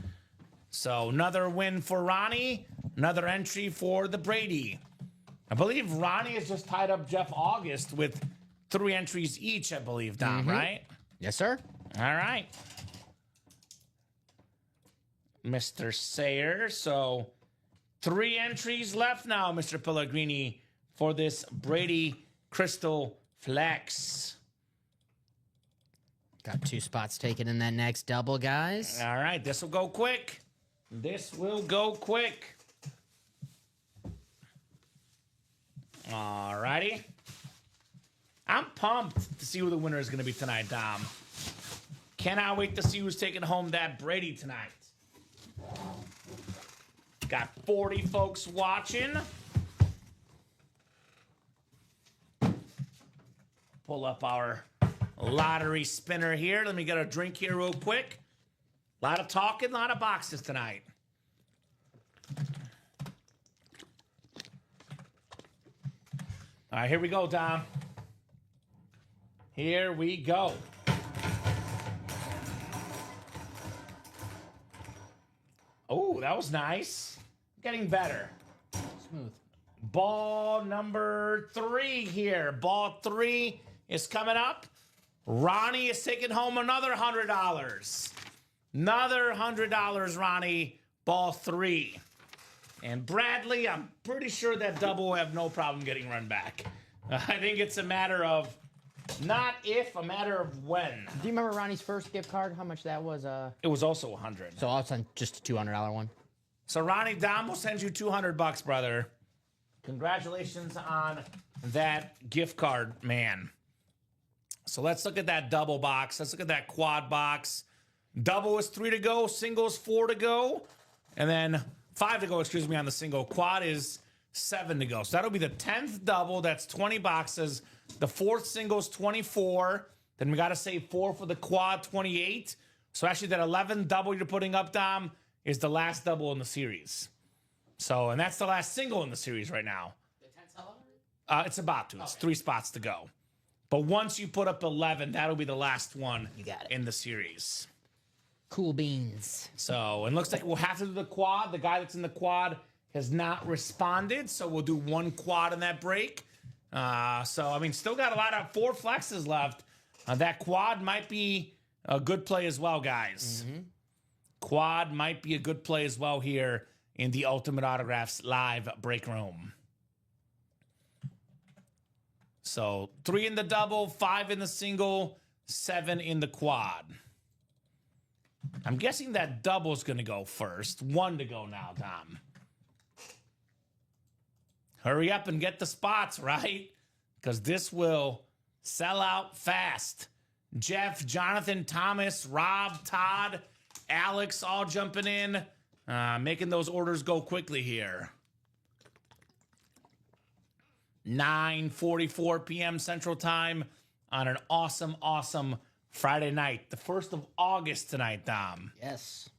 So another win for Ronnie, another entry for the Brady. I believe Ronnie has just tied up Jeff August with 3 entries each, I believe, Dom, right? Yes, sir. All right. Mr. Sayre. So 3 entries left now, Mr. Pellegrini, for this Brady Crystal Flex. Got 2 spots taken in that next double, guys. All right, this will go quick. This will go quick. All righty. I'm pumped to see who the winner is going to be tonight, Dom. Cannot wait to see who's taking home that Brady tonight. Got 40 folks watching. Pull up our lottery spinner here. Let me get a drink here real quick. A lot of talking, a lot of boxes tonight. All right, here we go, Dom. Here we go. Oh, that was nice. Getting better. Smooth. Ball number 3 here. Ball 3 is coming up. Ronnie is taking home another $100. Another $100, Ronnie. Ball 3. And Bradley, I'm pretty sure that double will have no problem getting run back. I think it's a matter of not if, a matter of when. Do you remember Ronnie's first gift card? How much that was? It was also 100. So I'll send just a $200 one. So Ronnie, Dom will send you $200, brother. Congratulations on that gift card, man. So let's look at that double box. Let's look at that quad box. Double is 3 to go. Single is 4 to go. And then 5 to go, excuse me, on the single. Quad is 7 to go. So that'll be the 10th double. That's 20 boxes. The 4th single is 24. Then we got to save 4 for the quad, 28. So actually that 11th double you're putting up, Dom, is the last double in the series. So, and that's the last single in the series right now. The 10th It's about to. It's 3 spots to go. But once you put up 11, that'll be the last one You got it. in the series. Cool beans. So, it looks like we'll have to do the quad. The guy that's in the quad has not responded, so we'll do 1 quad in that break. So, I mean, still got a lot of 4 flexes left. That quad might be a good play as well, guys. Quad might be a good play as well here in the Ultimate Autographs live break room. So 3 in the double, 5 in the single, 7 in the quad. I'm guessing that double's going to go first. 1 to go now, Dom. Hurry up and get the spots, right? Because this will sell out fast. Jeff, Jonathan, Thomas, Rob, Todd, Alex all jumping in, making those orders go quickly here. 9:44 p.m. Central Time on an awesome, awesome Friday night. The 1st of August tonight, Dom. Yes.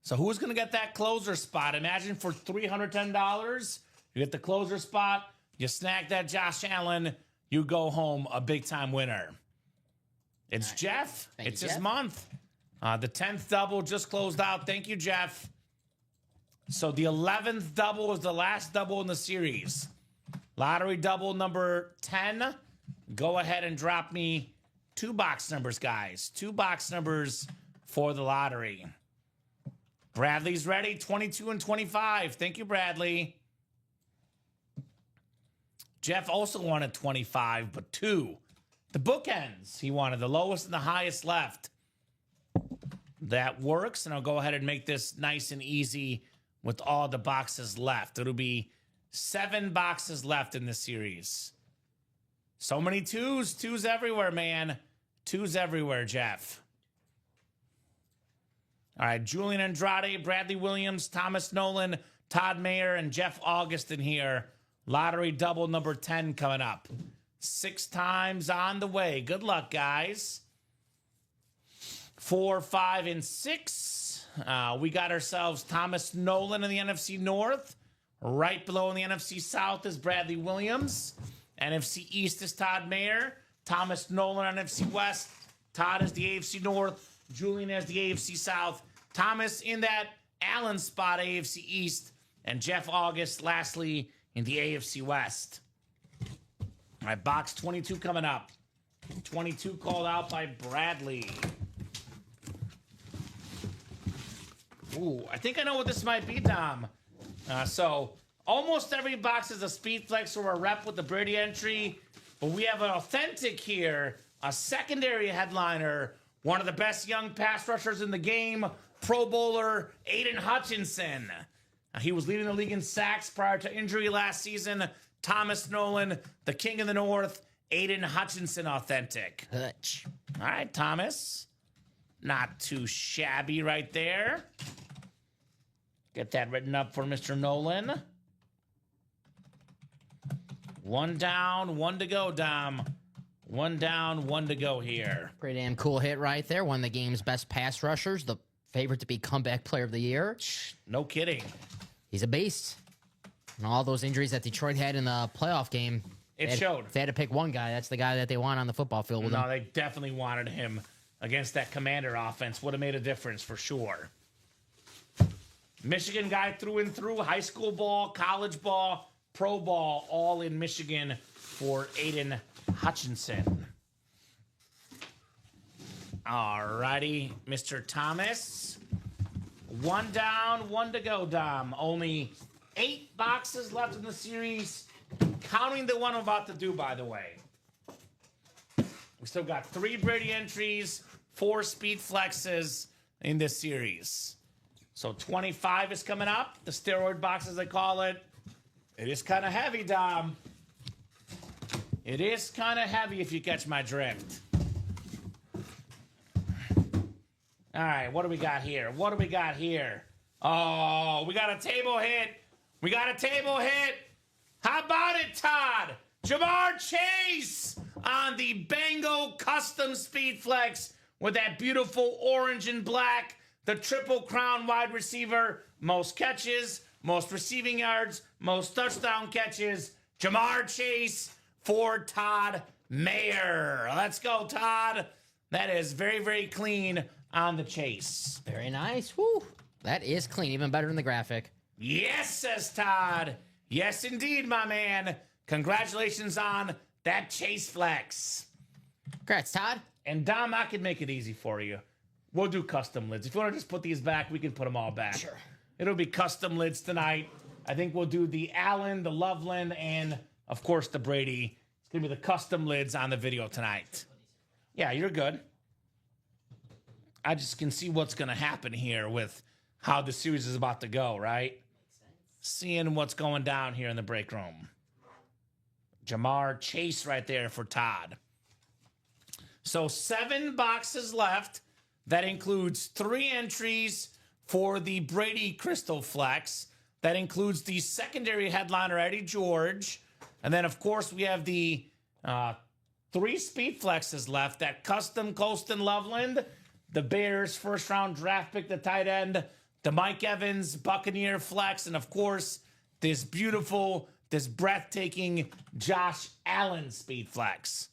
So who's going to get that closer spot? Imagine for $310, you get the closer spot, you snag that Josh Allen, you go home a big-time winner. It's Jeff. It's his month. The 10th double just closed out. Thank you, Jeff. So the 11th double is the last double in the series. Lottery double number 10. Go ahead and drop me 2 box numbers, guys. 2 box numbers for the lottery. Bradley's ready. 22 and 25. Thank you, Bradley. Jeff also wanted 25, but 2. The bookends. He wanted the lowest and the highest left. That works, and I'll go ahead and make this nice and easy with all the boxes left. It'll be 7 boxes left in this series. So many 2s. 2s everywhere, man. 2s everywhere, Jeff. All right, Julian Andrade, Bradley Williams, Thomas Nolan, Todd Mayer, and Jeff Augustin here. Lottery double number 10 coming up. 6 times on the way. Good luck, guys. 4, 5, and 6. We got ourselves Thomas Nolan in the NFC North. Right below in the NFC South is Bradley Williams. NFC East is Todd Mayer. Thomas Nolan NFC West. Todd is the AFC North. Julian has the AFC South. Thomas in that Allen spot, AFC East. And Jeff August, lastly, in the AFC West. All right, box 22 coming up. 22 called out by Bradley. Ooh, I think I know what this might be, Dom. So almost every box is a speed flex or a rep with the Brady entry. But we have an authentic here, a secondary headliner, one of the best young pass rushers in the game, Pro Bowler Aiden Hutchinson. He was leading the league in sacks prior to injury last season. Thomas Nolan, the king of the North, Aiden Hutchinson authentic. Hutch. All right, Thomas. Not too shabby right there. Get that written up for Mr. Nolan. 1 down, 1 to go, Dom. 1 down, 1 to go here. Pretty damn cool hit right there. One of the game's best pass rushers. The favorite to be comeback player of the year. No kidding. He's a beast. And all those injuries that Detroit had in the playoff game. It showed. If they had to pick one guy, that's the guy that they want on the football field with them. No, they definitely wanted him against that Commander offense. Would have made a difference for sure. Michigan guy through and through. High school ball, college ball, pro ball, all in Michigan for Aiden Hutchinson. All righty, Mr. Thomas. 1 down, 1 to go, Dom. Only 8 boxes left in the series, counting the one I'm about to do, by the way. We still got 3 Brady entries, 4 speed flexes in this series. So 25 is coming up. The steroid box, as they call it. It is kind of heavy, Dom. It is kind of heavy if you catch my drift. All right, what do we got here? What do we got here? Oh, we got a table hit. We got a table hit. How about it, Todd? Jamar Chase on the Bengal Custom Speed Flex with that beautiful orange and black. The Triple Crown wide receiver. Most catches, most receiving yards, most touchdown catches. Jamar Chase for Todd Mayer. Let's go, Todd. That is very, very clean on the chase. Very nice. Woo. That is clean. Even better than the graphic. Yes, says Todd. Yes, indeed, my man. Congratulations on that chase flex. Congrats, Todd. And Dom, I can make it easy for you. We'll do custom lids. If you want to just put these back, we can put them all back. Sure. It'll be custom lids tonight. I think we'll do the Allen, the Loveland, and of course, the Brady. It's going to be the custom lids on the video tonight. Yeah, you're good. I just can see what's going to happen here with how the series is about to go, right? Seeing what's going down here in the break room. Jamar Chase right there for Todd. So 7 boxes left. That includes 3 entries for the Brady Crystal Flex. That includes the secondary headliner, Eddie George. And then, of course, we have the 3 speed flexes left. That custom Colston Loveland, the Bears first-round draft pick, the tight end, the Mike Evans Buccaneer flex, and, of course, this beautiful, this breathtaking Josh Allen speed flex.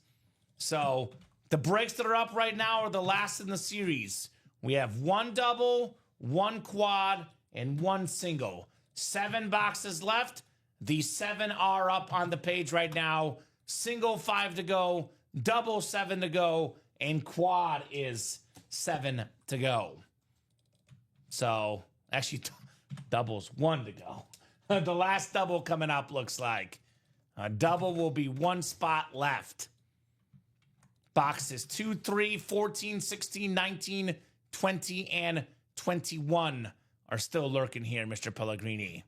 So the breaks that are up right now are the last in the series. We have 1 double, 1 quad, and 1 single. 7 boxes left. The 7 are up on the page right now. Single 5 to go, double 7 to go, and quad is 7 to go. So, actually, double's 1 to go. The last double coming up looks like. A double will be 1 spot left. Boxes 2, 3, 14, 16, 19, 20, and 21 are still lurking here, Mr. Pellegrini.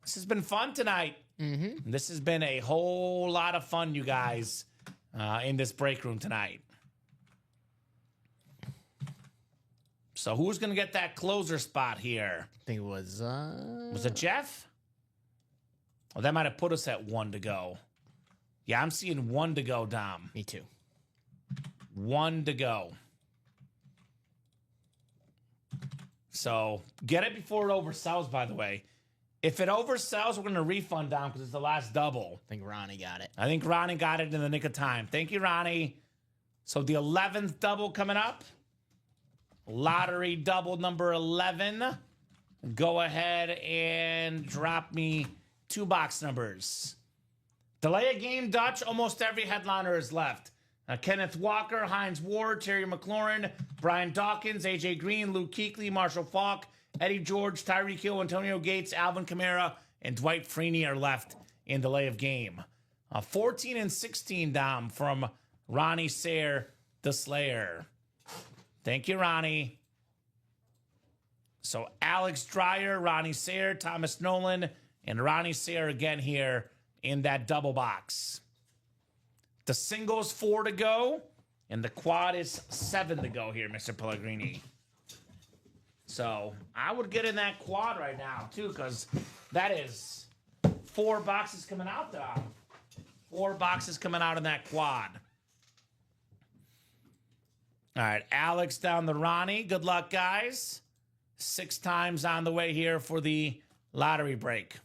This has been fun tonight. Mm-hmm. This has been a whole lot of fun, you guys, in this break room tonight. So who's going to get that closer spot here? I think it was... Was it Jeff? Oh, that might have put us at 1 to go. Yeah, I'm seeing 1 to go, Dom. Me too. 1 to go. So get it before it oversells, by the way. If it oversells, we're going to refund Dom because it's the last double. I think Ronnie got it. I think Ronnie got it in the nick of time. Thank you, Ronnie. So the 11th double coming up. Lottery double number 11. Go ahead and drop me 2 box numbers. Delay a game, Dutch. Almost every headliner is left. Kenneth Walker, Hines Ward, Terry McLaurin, Brian Dawkins, AJ Green, Luke Kuechly, Marshall Faulk, Eddie George, Tyreek Hill, Antonio Gates, Alvin Kamara, and Dwight Freeney are left in delay of game. 14 and 16, Dom, from Ronnie Sayre, the Slayer. Thank you, Ronnie. So Alex Dreyer, Ronnie Sayre, Thomas Nolan, and Ronnie Sayre again here in that double box. The single's 4 to go, and the quad is 7 to go here, Mr. Pellegrini. So I would get in that quad right now, too, because that is 4 boxes coming out, Dom. 4 boxes coming out in that quad. All right, Alex down the Ronnie. Good luck, guys. 6 times on the way here for the lottery break.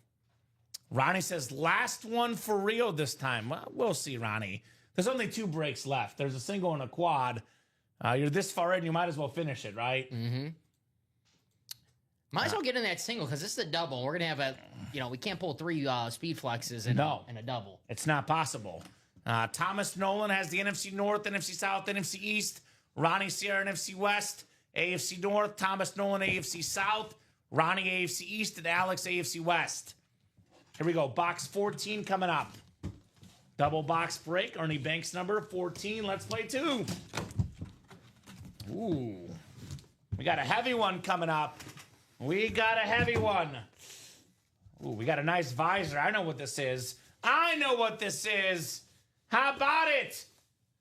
Ronnie says, last one for real this time. Well, we'll see, Ronnie. There's only 2 breaks left. There's a single and a quad. You're this far in, you might as well finish it, right? Mm-hmm. Might as well get in that single because this is a double. We're going to have we can't pull 3 speed flexes in a double. It's not possible. Thomas Nolan has the NFC North, NFC South, NFC East. Ronnie Sayre, NFC West, AFC North. Thomas Nolan, AFC South. Ronnie, AFC East, and Alex, AFC West. Here we go. Box 14 coming up. Double box break. Ernie Banks number 14. Let's play 2. Ooh. We got a heavy one coming up. We got a heavy one. Ooh, we got a nice visor. I know what this is. I know what this is. How about it?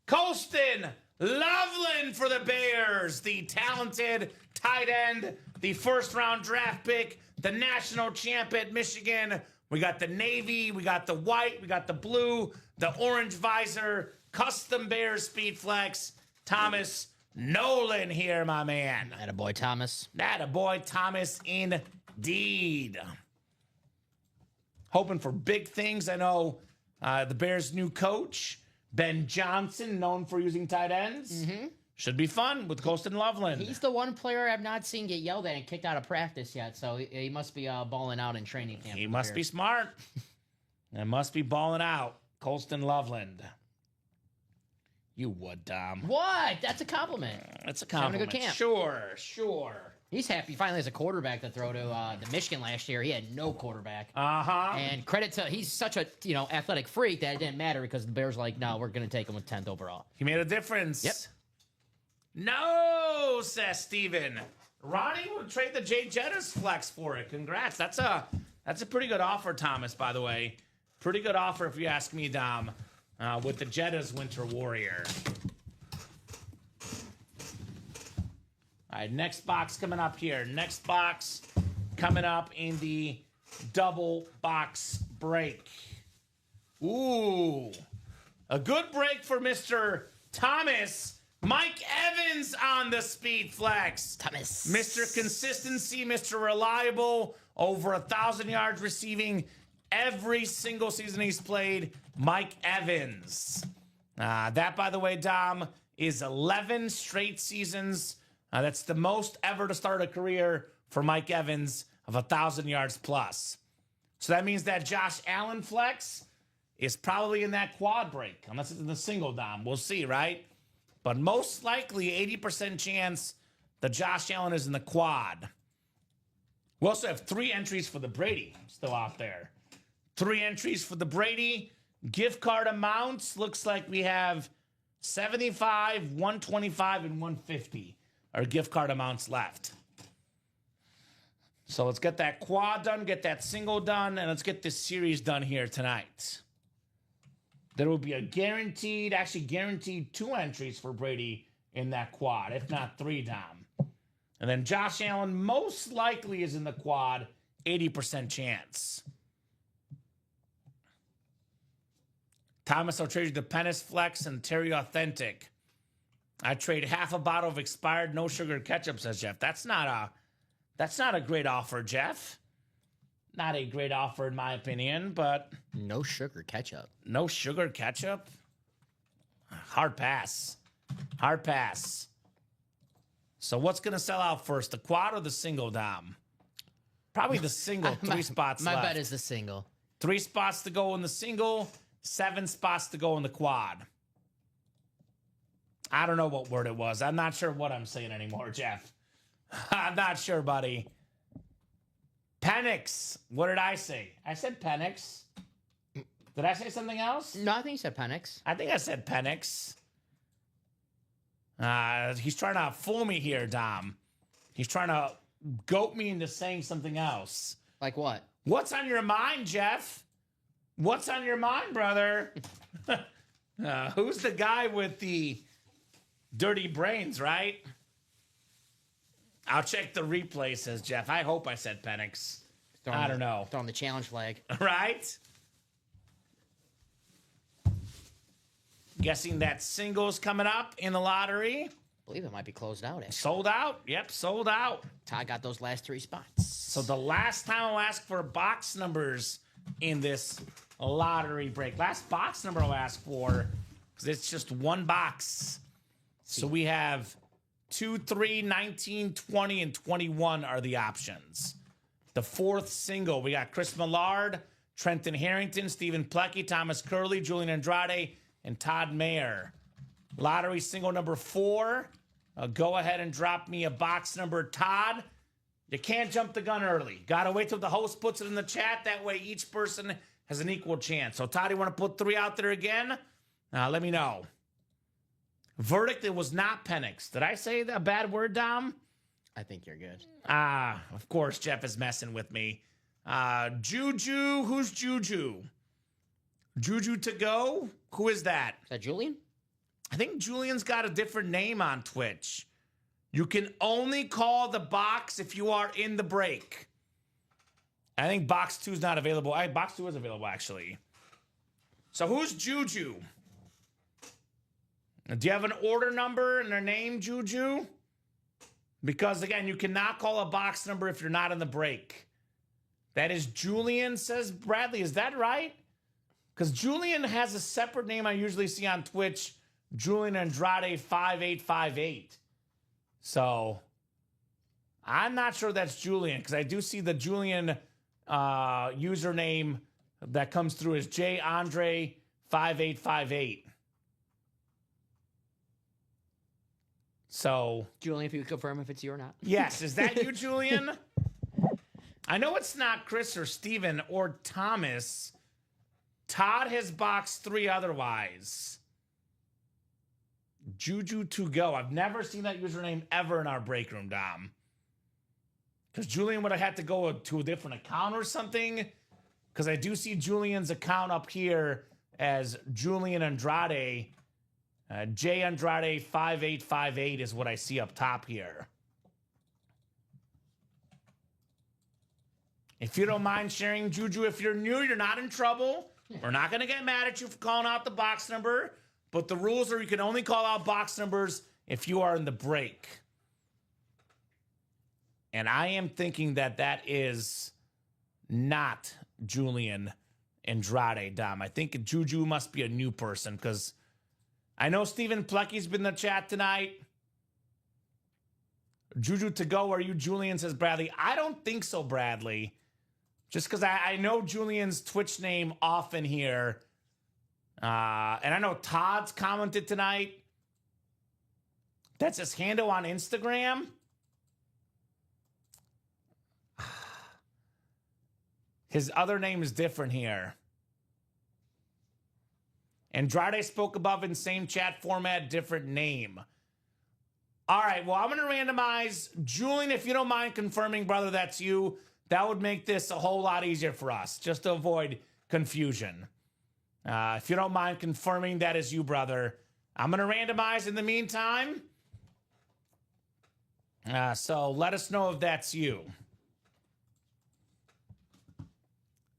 Colston Loveland for the Bears. The talented tight end. The first-round draft pick. The national champ at Michigan. We got the navy. We got the white. We got the blue. The orange visor. Custom Bears speed flex. Thomas Nolan here, my man. Attaboy, Thomas. Attaboy, Thomas, indeed. Hoping for big things. I know the Bears' new coach, Ben Johnson, known for using tight ends. Mm-hmm. Should be fun with Colston Loveland. He's the one player I've not seen get yelled at and kicked out of practice yet, so he must be balling out in training camp. He must be smart. And must be balling out. Colston Loveland. You would, Dom. What? That's a compliment. That's a compliment. Having a good camp. Sure. He's happy. Finally has a quarterback to throw to Michigan last year. He had no quarterback. Uh-huh. And credit to he's such a athletic freak that it didn't matter because the Bears were like, no, we're going to take him with 10th overall. He made a difference. Yep. No, says Steven. Ronnie will trade the Jay Jettas flex for it. Congrats. That's a pretty good offer, Thomas, by the way. Pretty good offer if you ask me, Dom, with the Jettas Winter Warrior. All right, next box coming up here. Next box coming up in the double box break. Ooh, a good break for Mr. Thomas. Mike Evans on the speed flex. Thomas. Mr. Consistency, Mr. Reliable, over 1,000 yards receiving every single season he's played. Mike Evans. That, by the way, Dom, is 11 straight seasons. That's the most ever to start a career for Mike Evans of 1,000 yards plus. So that means that Josh Allen flex is probably in that quad break, unless it's in the single, Dom. We'll see, right? But most likely, 80% chance that Josh Allen is in the quad. We also have 3 entries for the Brady still out there. 3 entries for the Brady. Gift card amounts, looks like we have 75, 125, and 150 are gift card amounts left. So let's get that quad done, get that single done, and let's get this series done here tonight. There will be a guaranteed 2 entries for Brady in that quad, if not 3, Dom. And then Josh Allen most likely is in the quad, 80% chance. Thomas, I'll trade you the Pennis Flex and Terry Authentic. I trade half a bottle of expired no sugar ketchup, says Jeff. That's not a great offer, Jeff. Not a great offer in my opinion, but No sugar ketchup. no sugar ketchup? Hard pass. Hard pass. So what's going to sell out first, the quad or the single, Dom? Probably the single, 3 spots My left. bet is the single. 3 spots to go in the single, 7 spots to go in the quad. I don't know what word it was. I'm not sure what I'm saying anymore, Jeff. I'm not sure, buddy. Penix. What did I say? I said Penix. Did I say something else? No, I think you said Penix. I think I said Penix. He's trying to fool me here, Dom. He's trying to goat me into saying something else. Like what? What's on your mind, Jeff? What's on your mind, brother? Who's the guy with the dirty brains, right? I'll check the replay, says Jeff. I hope I said Penix. I don't know. Throwing the challenge flag. Right? Guessing that singles coming up in the lottery. I believe it might be closed out, actually. Sold out. Yep, sold out. Todd got those last 3 spots. So the last time I'll ask for box numbers in this lottery break. Last box number I'll ask for, because it's just 1 box. So we have 2, 3, 19, 20, and 21 are the options. The 4th single, we got Chris Millard, Trenton Harrington, Stephen Plecky, Thomas Curley, Julian Andrade, and Todd Mayer. Lottery single number 4. Go ahead and drop me a box number, Todd. You can't jump the gun early. Got to wait till the host puts it in the chat. That way each person has an equal chance. So, Todd, you want to put 3 out there again? Let me know. Verdict, it was not Penix. Did I say a bad word, Dom? I think you're good. Of course, Jeff is messing with me. Juju, who's Juju? Juju to go? Who is that? Is that Julian? I think Julian's got a different name on Twitch. You can only call the box if you are in the break. I think box 2 is not available. Box 2 is available, actually. So who's Juju? Do you have an order number and their name, Juju? Because, again, you cannot call a box number if you're not in the break. That is Julian, says Bradley. Is that right? Because Julian has a separate name I usually see on Twitch, Julian Andrade 5858. So, I'm not sure that's Julian, because I do see the Julian username that comes through as J Andre 5858. So, Julian, if you could confirm if it's you or not. yes, is that you, Julian? I know it's not Chris or Steven or Thomas. Todd has box 3 otherwise. Juju to go. I've never seen that username ever in our break room, Dom. Because Julian would have had to go to a different account or something. Because I do see Julian's account up here as Julian Andrade. J Andrade 5858 is what I see up top here. If you don't mind sharing, Juju, if you're new, you're not in trouble. We're not going to get mad at you for calling out the box number. But the rules are you can only call out box numbers if you are in the break. And I am thinking that that is not Julian Andrade, Dom. I think Juju must be a new person because I know Stephen Plecky's been in the chat tonight. Juju to go, are you Julian, says Bradley. I don't think so, Bradley. Just because I know Julian's Twitch name often here. And I know Todd's commented tonight. That's his handle on Instagram. His other name is different here. Andrade spoke above in same chat format, different name. All right, well, I'm going to randomize. Julian, if you don't mind confirming, brother, that's you. That would make this a whole lot easier for us, just to avoid confusion. If you don't mind confirming that is you, brother. I'm going to randomize in the meantime. So let us know if that's you.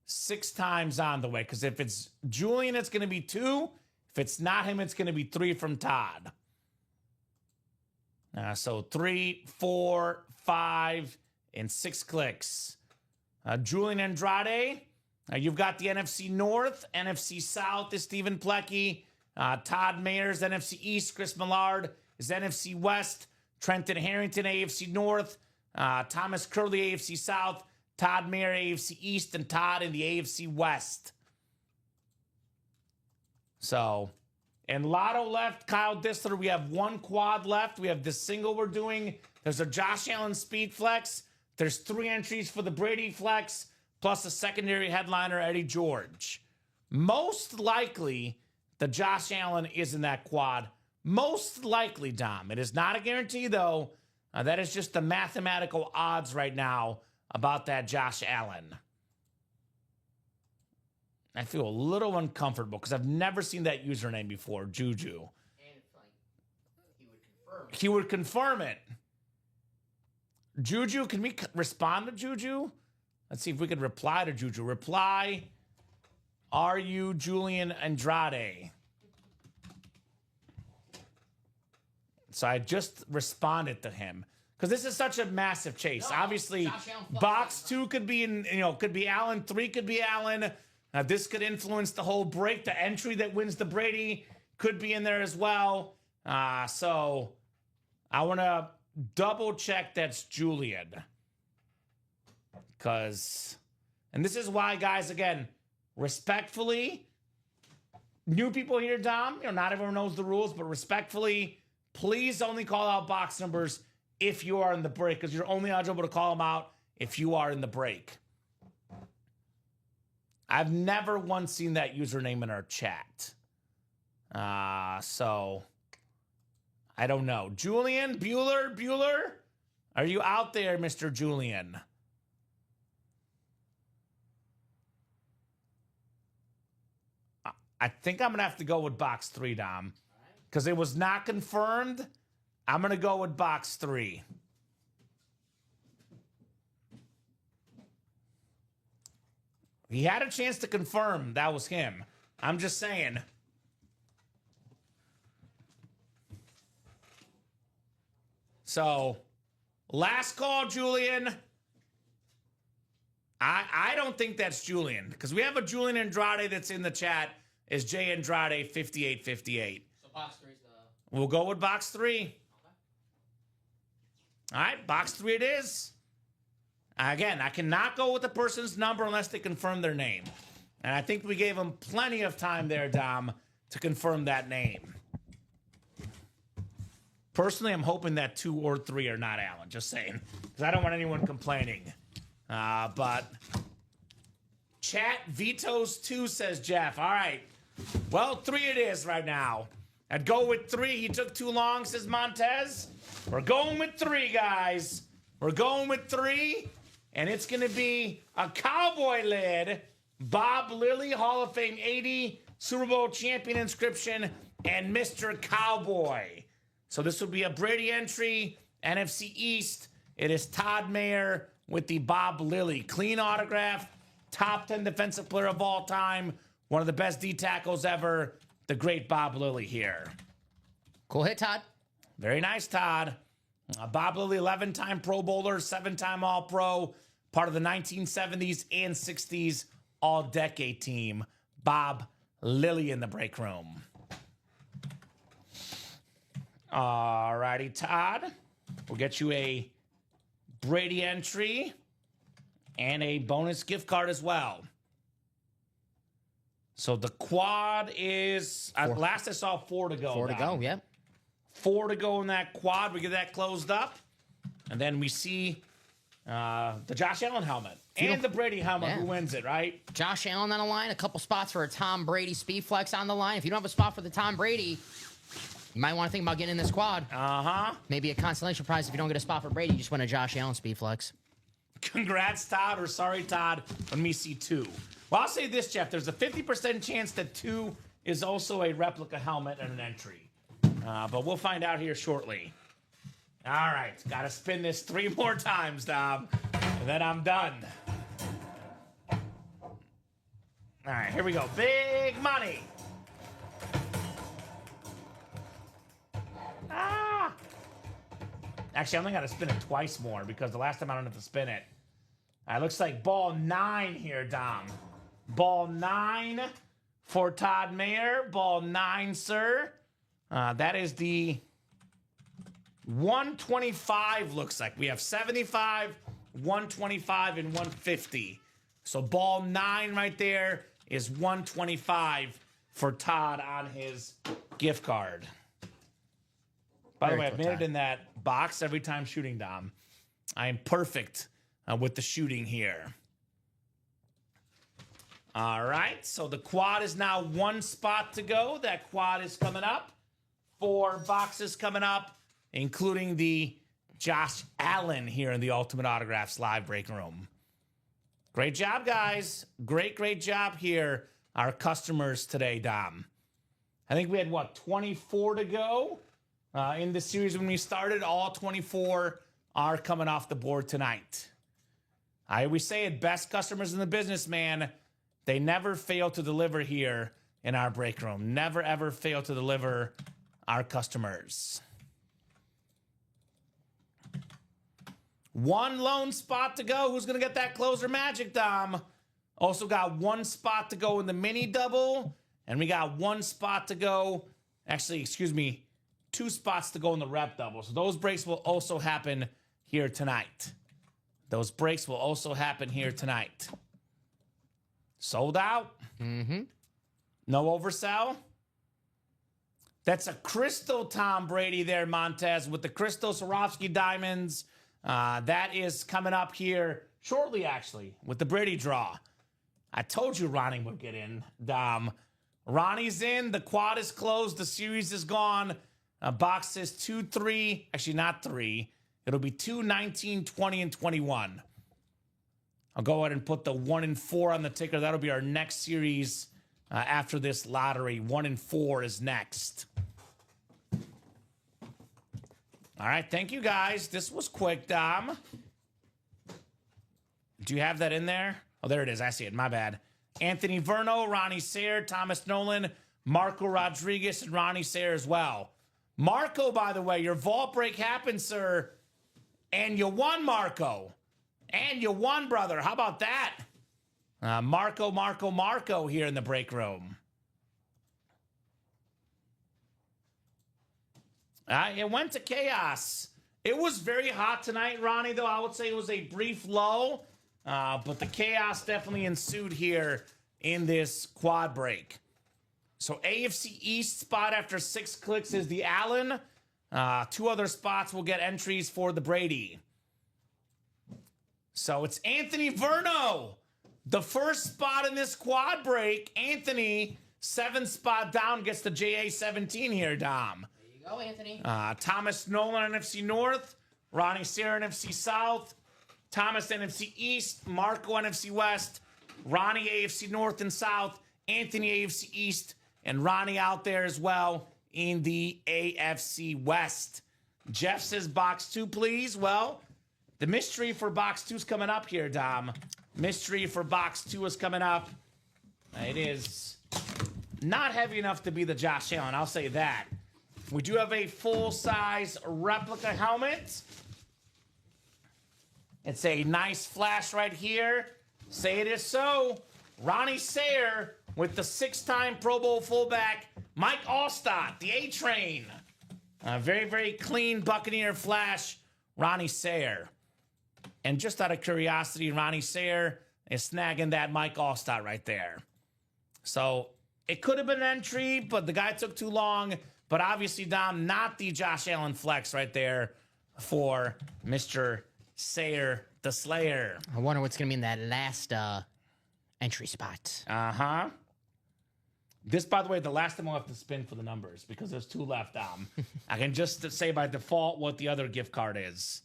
6 times on the way, because if it's Julian, it's going to be 2. If it's not him, it's going to be 3 from Todd. So 3, 4, 5, and 6 clicks. Julian Andrade, you've got the NFC North. NFC South is Stephen Plecky. Todd Mayers, NFC East. Chris Millard is NFC West. Trenton Harrington, AFC North. Thomas Curley, AFC South. Todd Mayer, AFC East. And Todd in the AFC West. So, and Lotto left. Kyle Dissler, we have 1 quad left. We have this single we're doing. There's a Josh Allen Speed Flex. There's 3 entries for the Brady Flex, plus a secondary headliner, Eddie George. Most likely, the Josh Allen is in that quad. Most likely, Dom. It is not a guarantee, though. That is just the mathematical odds right now about that Josh Allen. I feel a little uncomfortable because I've never seen that username before, Juju. And it's like, he would confirm it. He would confirm it. Juju, can we respond to Juju? Let's see if we can reply to Juju. Reply, are you Julian Andrade? So I just responded to him. Because this is such a massive chase. No, Obviously, box 2 could be in, could be Allen, 3 could be Allen. This could influence the whole break. The entry that wins the Brady could be in there as well. So I want to double check that's Julian. And this is why, guys, again, respectfully, new people here, Dom, not everyone knows the rules, but respectfully, please only call out box numbers if you are in the break, because you're only eligible to call them out if you are in the break. I've never once seen that username in our chat. So I don't know. Julian Bueller? Are you out there, Mr. Julian? I think I'm going to have to go with box 3, Dom. Because it was not confirmed. I'm going to go with box 3. He had a chance to confirm that was him. I'm just saying. So, last call, Julian. I don't think that's Julian. Because we have a Julian Andrade that's in the chat. Is J Andrade 5858. So box 3 is the... We'll go with box 3. Okay. All right, box 3 it is. Again, I cannot go with the person's number unless they confirm their name. And I think we gave them plenty of time there, Dom, to confirm that name. Personally, I'm hoping that 2 or 3 are not Allen. Just saying. Because I don't want anyone complaining. But chat vetoes 2, says Jeff. All right. Well, 3 it is right now. I'd go with 3. He took too long, says Montez. We're going with 3, guys. We're going with 3. And it's going to be a cowboy lid. Bob Lilly, Hall of Fame 80, Super Bowl champion inscription, and Mr. Cowboy. So this will be a Brady entry, NFC East. It is Todd Mayer with the Bob Lilly. Clean autograph, top 10 defensive player of all time, one of the best D tackles ever, the great Bob Lilly here. Cool hit, Todd. Very nice, Todd. Bob Lilly, 11-time Pro Bowler, 7-time All-Pro, part of the 1970s and 60s All-Decade team. Bob Lilly in the break room. All righty, Todd. We'll get you a Brady entry and a bonus gift card as well. So the quad is, last I saw 4 to go. 4 to go, yep. 4 to go in that quad. We get that closed up. And then we see the Josh Allen helmet and the Brady helmet. Yeah. Who wins it, right? Josh Allen on the line, a couple spots for a Tom Brady speed flex on the line. If you don't have a spot for the Tom Brady, you might want to think about getting in this quad. Maybe a consolation prize if you don't get a spot for Brady. You just win a Josh Allen speed flex. Congrats, Todd, or sorry, Todd. Let me see 2. Well, I'll say this, Jeff. There's a 50% chance that 2 is also a replica helmet and an entry. But we'll find out here shortly. All right. Got to spin this 3 more times, Dom. And then I'm done. All right. Here we go. Big money. Actually, I only got to spin it twice more because the last time I don't have to spin it. All right, looks like ball 9 here, Dom. Ball 9 for Todd Mayer. Ball 9, sir. That is the 125, looks like. We have 75, 125, and 150. So ball 9 right there is 125 for Todd on his gift card. By the way, I've made it in that box every time shooting, Dom. I am perfect with the shooting here. All right, so the quad is now 1 spot to go. That quad is coming up. 4 boxes coming up, including the Josh Allen here in the Ultimate Autographs live break room. Great job, guys. Great job here. Our customers today, Dom. I think we had, 24 to go? In the series when we started. All 24 are coming off the board tonight. I always say it, best customers in the business, man. They never fail to deliver here in our break room. Never, ever fail to deliver our customers. 1 lone spot to go. Who's going to get that closer magic, Dom? Also got 1 spot to go in the mini double. And we got 1 spot to go. Actually, excuse me. 2 spots to go in the rep double. So those breaks will also happen here tonight. Those breaks will also happen here tonight. Sold out. No oversell. That's a crystal Tom Brady there, Montez, with the crystal Swarovski diamonds. That is coming up here shortly, actually, with the Brady draw. I told you Ronnie would get in, Dom. Ronnie's in. The quad is closed. The series is gone. Box says 2, 3. Actually, not 3. It'll be 2, 19, 20, and 21. I'll go ahead and put the 1 and 4 on the ticker. That'll be our next series after this lottery. 1 and 4 is next. All right, thank you, guys. This was quick, Dom. Do you have that in there? Oh, there it is. I see it. My bad. Anthony Verno, Ronnie Sayre, Thomas Nolan, Marco Rodriguez, and Ronnie Sayre as well. Marco, by the way, your vault break happened, sir. And you won, Marco. And you won, brother. How about that? Marco here in the break room. It went to chaos. It was very hot tonight, Ronnie, though. I would say it was a brief lull. But the chaos definitely ensued here in this quad break. So AFC East spot after 6 clicks is the Allen. 2 other spots will get entries for the Brady. So it's Anthony Verno. The first spot in this quad break, Anthony, 7th spot down, gets the JA-17 here, Dom. There you go, Anthony. Thomas Nolan, NFC North. Ronnie Sayre, NFC South. Thomas, NFC East. Marco, NFC West. Ronnie, AFC North and South. Anthony, AFC East. And Ronnie out there as well in the AFC West. Jeff says box 2, please. Well, the mystery for box 2 is coming up here, Dom. Mystery for box 2 is coming up. It is not heavy enough to be the Josh Allen, I'll say that. We do have a full-size replica helmet. It's a nice flash right here. Say it is so. Ronnie Sayre with the 6-time Pro Bowl fullback, Mike Allstott, the A-Train. A very, very clean Buccaneer flash, Ronnie Sayre. And just out of curiosity, Ronnie Sayre is snagging that Mike Allstott right there. So it could have been an entry, but the guy took too long. But obviously, Dom, not the Josh Allen flex right there for Mr. Sayre the Slayer. I wonder what's going to be in that last entry spot. Uh-huh. This, by the way, the last time I'll have to spin for the numbers because there's 2 left, Dom. I can just say by default what the other gift card is.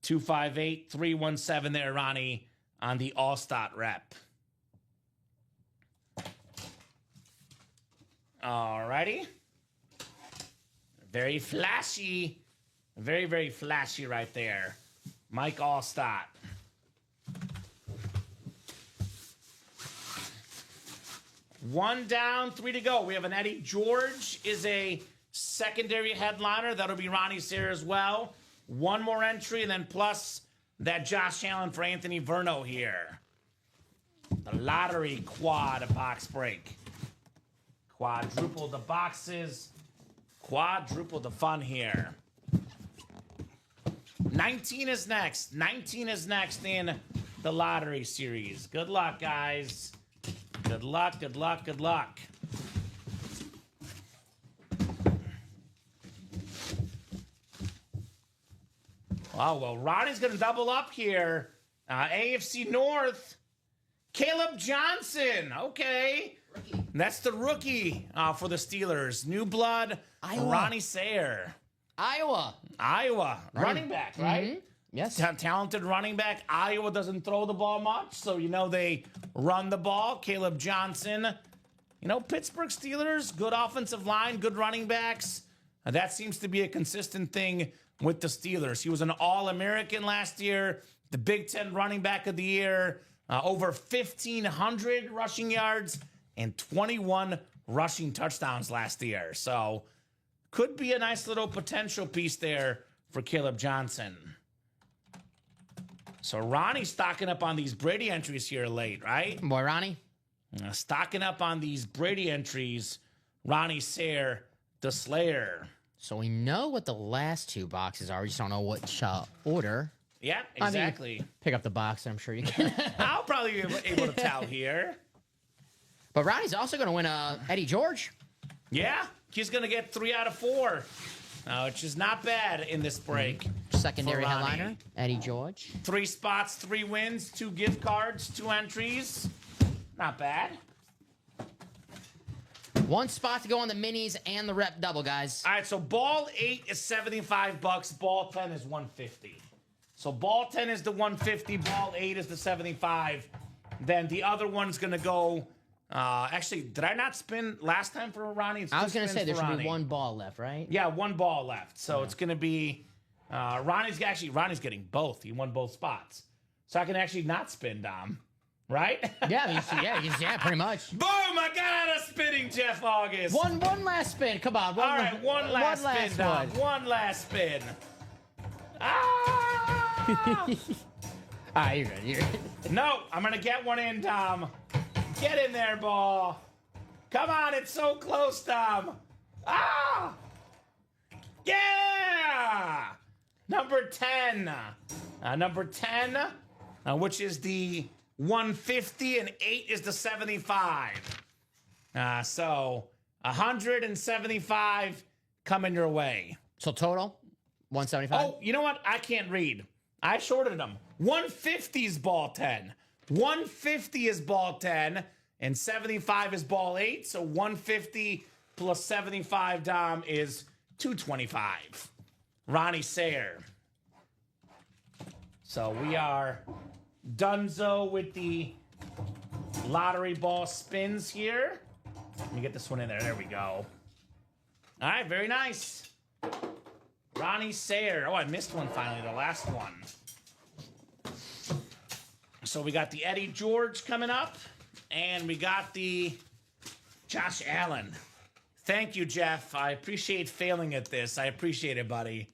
258-317 there, Ronnie, on the Allstott rep. Alrighty. Very flashy. Very, very flashy right there. Mike Allstott. One down, 3 to go. We have an Eddie George is a secondary headliner. That'll be Ronnie Sayre as well. 1 more entry, and then plus that Josh Allen for Anthony Verno here. The lottery quad box break. Quadruple the boxes. Quadruple the fun here. 19 is next. 19 is next in the lottery series. Good luck, guys. Good luck, good luck, good luck. Oh, well, Ronnie's going to double up here. AFC North, Caleb Johnson. Okay. Rookie. That's the rookie for the Steelers. New blood, Iowa. Ronnie Sayre. Iowa. Running back, right? Mm-hmm. Yes. Talented running back. Iowa doesn't throw the ball much, so you know they run the ball. Caleb Johnson. You know, Pittsburgh Steelers, good offensive line, good running backs. That seems to be a consistent thing with the Steelers. He was an All-American last year, the Big Ten running back of the year, over 1,500 rushing yards and 21 rushing touchdowns last year. So could be a nice little potential piece there for Caleb Johnson. So Ronnie stocking up on these Brady entries here late, right? Boy, Ronnie. Stocking up on these Brady entries, Ronnie Sayre, the Slayer. So we know what the last 2 boxes are. We just don't know which order. Yeah, I exactly. mean, pick up the box, and I'm sure you can. I'll probably be able to tell here. But Ronnie's also going to win Eddie George. Yeah, he's going to get 3 out of 4, which is not bad in this break. Secondary for Ronnie. headliner, Eddie George. 3 spots, 3 wins, 2 gift cards, 2 entries. Not bad. 1 spot to go on the minis and the rep double, guys. All right, so ball 8 is $75. Ball 10 is $150. So ball 10 is the $150. Ball 8 is the $75. Then the other one's going to go. Actually, did I not spin last time for Ronnie? I was going to say there should be 1 ball left, right? Yeah, 1 ball left. So it's going to be Ronnie's getting both. He won both spots. So I can actually not spin, Dom. Right? Yeah, pretty much. Boom! I got out of spinning, Jeff August. One last spin. Come on. All right, one last spin, Dom. One last spin. Ah! All right, you're good. You're good. No, I'm going to get one in, Dom. Get in there, ball. Come on, it's so close, Dom. Ah! Yeah! Number 10. Number 10, which is the 150, and 8 is the 75. So 175 coming your way. So total, 175. Oh, you know what? I can't read. I shorted them. 150 is ball 10. 150 is ball 10, and 75 is ball 8. So 150 plus 75, Dom, is 225. Ronnie Sayer. So we are donezo with the lottery ball spins here. Let me get this one in there. There we go. All right, very nice. Ronnie Sayer. Oh, I missed one finally, the last one. So we got the Eddie George coming up, and we got the Josh Allen. Thank you, Jeff. I appreciate failing at this. I appreciate it, buddy.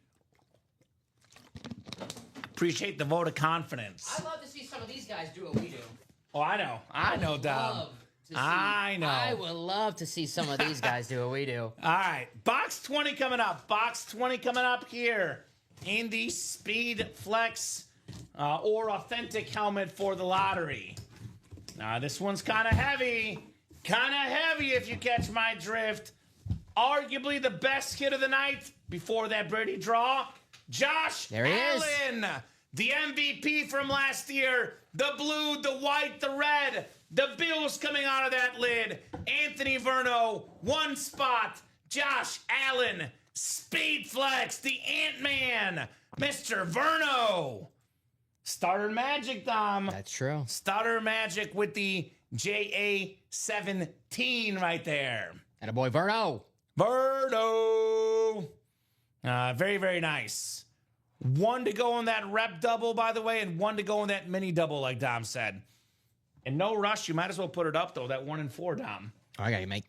Appreciate the vote of confidence. I'd love to see some of these guys do what we do. Oh, I know. I know, Dom. I know. I would love to see some of these guys do what we do. All right. Box 20 coming up. Box 20 coming up here in the Speed Flex or Authentic helmet for the lottery. This one's kind of heavy. Kind of heavy if you catch my drift. Arguably the best hit of the night before that Brady draw. Josh There he is. Allen, the MVP from last year. The blue, the white, the red. The Bills coming out of that lid. Anthony Verno, one spot. Josh Allen, Speed Flex, the Ant-Man, Mr. Verno. Starter Magic, Dom. That's true. Starter Magic with the JA-17 right there. And a boy, Verno. Verno. Very, very nice. One to go on that rep double, by the way, and one to go on that mini double, like Dom said. And no rush. You might as well put it up, though, that 1 and 4, Dom. Oh, I got you, mate.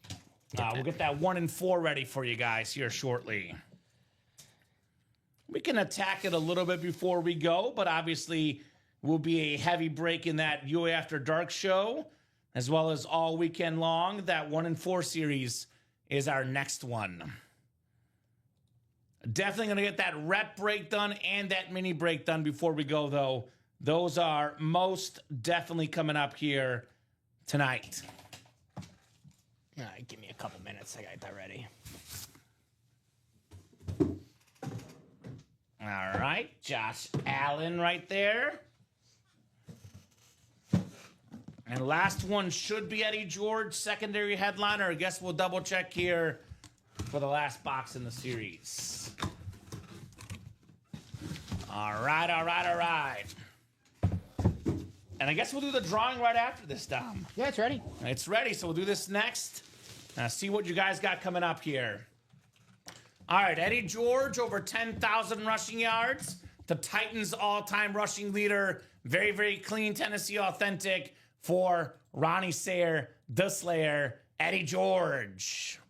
We'll get that 1 and 4 ready for you guys here shortly. We can attack it a little bit before we go, but obviously will be a heavy break in that UA After Dark show, as well as all weekend long. That 1 and 4 series is our next one. Definitely going to get that rep break done and that mini break done before we go, though. Those are most definitely coming up here tonight. All right, give me a couple minutes. I got that ready. All right, Josh Allen right there. And last one should be Eddie George, secondary headliner. I guess we'll double check here for the last box in the series. All right, all right, all right. And I guess we'll do the drawing right after this, Dom. Yeah, it's ready. It's ready, so we'll do this next. See what you guys got coming up here. All right, Eddie George, over 10,000 rushing yards. The Titans' all-time rushing leader. Very, very clean Tennessee authentic for Ronnie Sayer, the Slayer, Eddie George.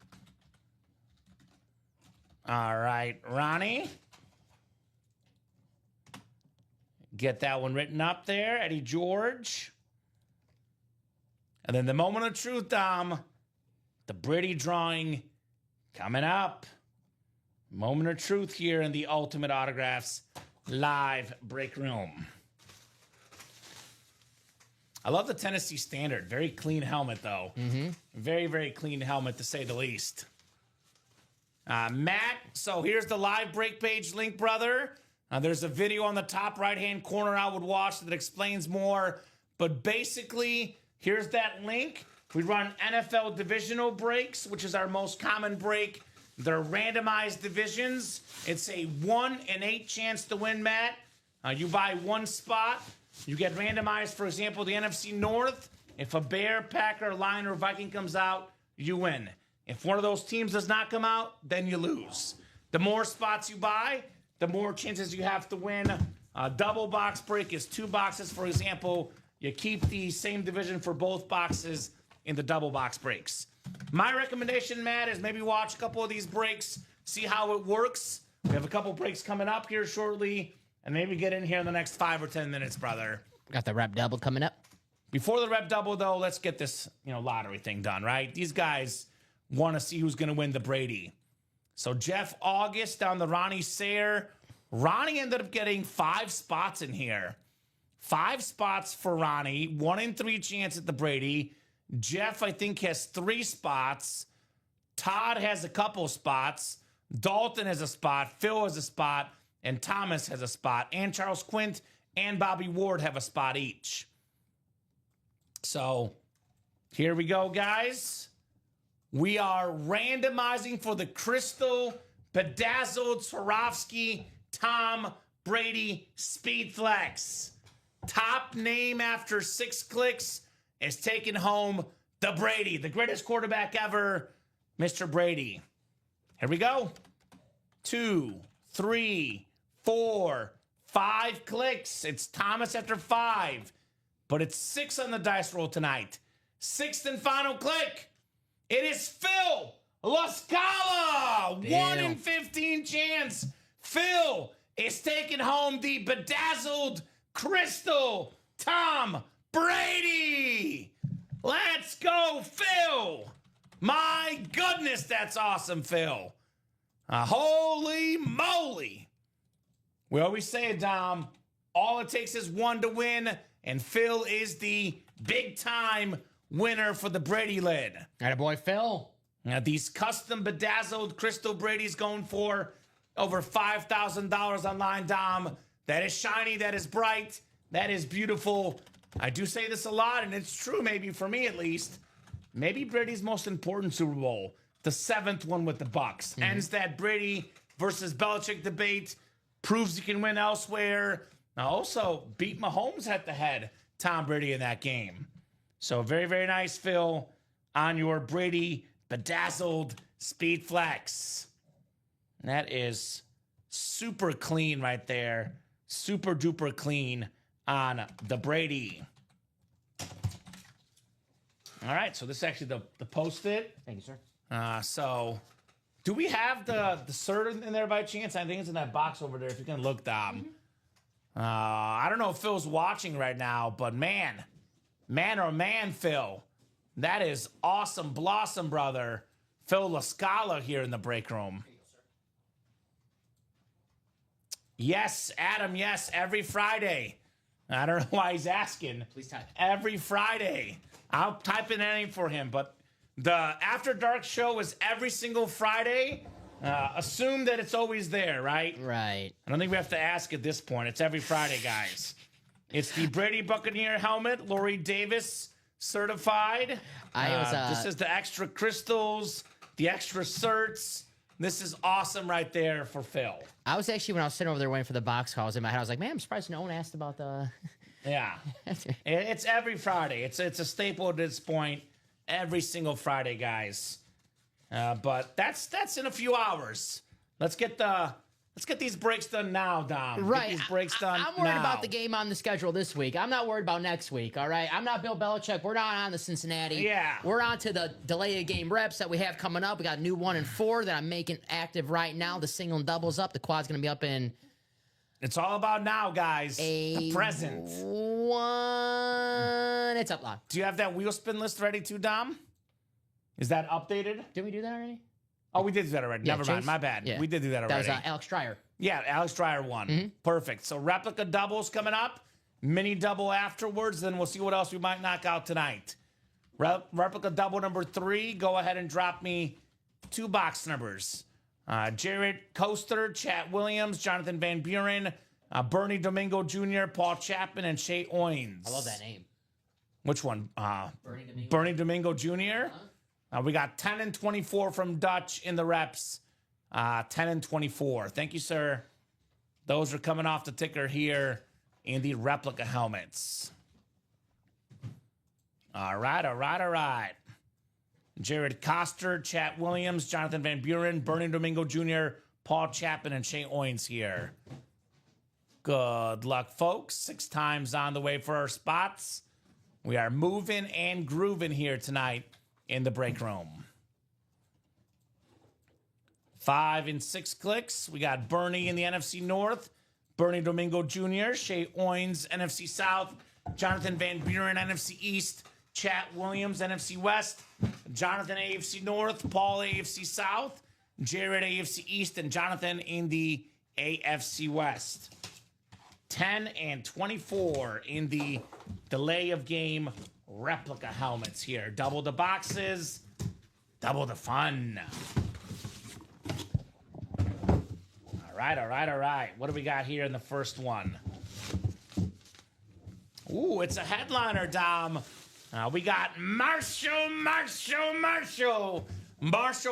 All right, Ronnie. Get that one written up there, Eddie George. And then the moment of truth, Dom. The Brady drawing coming up. Moment of truth here in the Ultimate Autographs live break room. I love the Tennessee Standard. Very clean helmet, though. Mm-hmm. Very, very clean helmet, to say the least. Matt, so here's the live break page link, brother. There's a video on the top right-hand corner I would watch that explains more. But basically, here's that link. We run NFL divisional breaks, which is our most common break. They're randomized divisions. It's a 1 in 8 chance to win, Matt. You buy one spot. You get randomized, for example, the NFC North. If a Bear, Packer, Lion, or Viking comes out, you win. If one of those teams does not come out, then you lose. The more spots you buy, the more chances you have to win. A double box break is 2 boxes, for example. You keep the same division for both boxes in the double box breaks. My recommendation, Matt, is maybe watch a couple of these breaks, see how it works. We have a couple breaks coming up here shortly, and maybe get in here in the next 5 or 10 minutes, brother. Got the rep double coming up. Before the rep double, though, let's get this, lottery thing done, right? These guys want to see who's going to win the Brady. So Jeff August down the Ronnie Sayer. Ronnie ended up getting 5 spots in here. 5 spots for Ronnie. 1 in 3 chance at the Brady. Jeff, I think, has 3 spots. Todd has a couple spots. Dalton has a spot, Phil has a spot, and Thomas has a spot, and Charles Quint and Bobby Ward have a spot each. So here we go, guys. We are randomizing for the Crystal Bedazzled Swarovski Tom Brady Speed Flex. Top name after 6 clicks is taking home the Brady, the greatest quarterback ever, Mr. Brady. Here we go. 2, 3, 4, 5 clicks. It's Thomas after 5, but it's 6 on the dice roll tonight. 6th and final click. It is Phil LaScala. 1 in 15 chance. Phil is taking home the bedazzled Crystal Tom Brady. Let's go, Phil. My goodness, that's awesome, Phil. Holy moly. We always say it, Dom. All it takes is one to win, and Phil is the big-time winner for the Brady lid. Attaboy, Phil. Now, these custom bedazzled Crystal Brady's going for over $5,000 online, Dom. That is shiny, that is bright, that is beautiful. I do say this a lot, and it's true maybe for me at least. Maybe Brady's most important Super Bowl, the 7th one with the Bucks. Ends that Brady versus Belichick debate, proves he can win elsewhere. Now also beat Mahomes head-to-head, Tom Brady in that game. So very, very nice, Phil, on your Brady bedazzled Speed Flex. That is super clean right there. Super duper clean on the Brady. All right, so this is actually the Post-it. Thank you, sir. So do we have the cert in there by chance? I think it's in that box over there if you can look, Dom. I don't know if Phil's watching right now, but man, oh man, Phil. That is awesome blossom, brother. Phil LaScala here in the break room. Yes, Adam, yes, every Friday. I don't know why he's asking. Please type. Every Friday. I'll type in anything for him, but the After Dark show is every single Friday. Assume that it's always there, right? Right. I don't think we have to ask at this point. It's every Friday, guys. It's the Brady Buccaneer helmet, Lori Davis certified. This is the extra crystals, the extra certs. This is awesome right there for Phil. I was actually, when I was sitting over there waiting for the box calls in my head, I was like, man, I'm surprised no one asked about the... Yeah. It's every Friday. It's a staple at this point. Every single Friday, guys. But that's in a few hours. Let's get these breaks done now, Dom. Right. Get these breaks done I'm worried now. about the game on the schedule this week. I'm not worried about next week, all right? I'm not Bill Belichick. We're not on the Cincinnati. Yeah. We're on to the delay of game reps that we have coming up. We got new 1 and 4 that I'm making active right now. The single and doubles up. The quad's going to be up in... It's all about now, guys. The present. 1. It's up live. Do you have that wheel spin list ready too, Dom? Is that updated? Did we do that already? Oh, we did do that already. Yeah, Never mind. My bad. Yeah. We did do that That already. was Alex Dreyer. Yeah, Alex Dreyer won. Perfect. So replica doubles coming up. Mini double afterwards. Then we'll see what else we might knock out tonight. Replica double number 3. Go ahead and drop me 2 box numbers. Jared Coaster, Chat Williams, Jonathan Van Buren, Bernie Domingo Jr., Paul Chapman, and Shea Owens. I love that name. Which one? Bernie Domingo. Bernie Domingo Jr.? We got 10 and 24 from Dutch in the reps. 10 and 24. Thank you, sir. Those are coming off the ticker here in the replica helmets. All right. Jared Coster, Chat Williams, Jonathan Van Buren, Bernie Domingo Jr., Paul Chapman, and Shea Owens here. Good luck, folks. 6 times on the way for our spots. We are moving and grooving here tonight in the break room. 5 and 6 clicks. We got Bernie in the NFC North, Bernie Domingo Jr., Shea Owens, NFC South, Jonathan Van Buren, NFC East, Chat Williams, NFC West, Jonathan, AFC North, Paul, AFC South, Jared, AFC East, and Jonathan in the AFC West. 10 and 24 in the delay of game replica helmets here. Double the boxes, double the fun. right. What do we got here in the first one? Ooh, it's a headliner, Dom. We got Marshall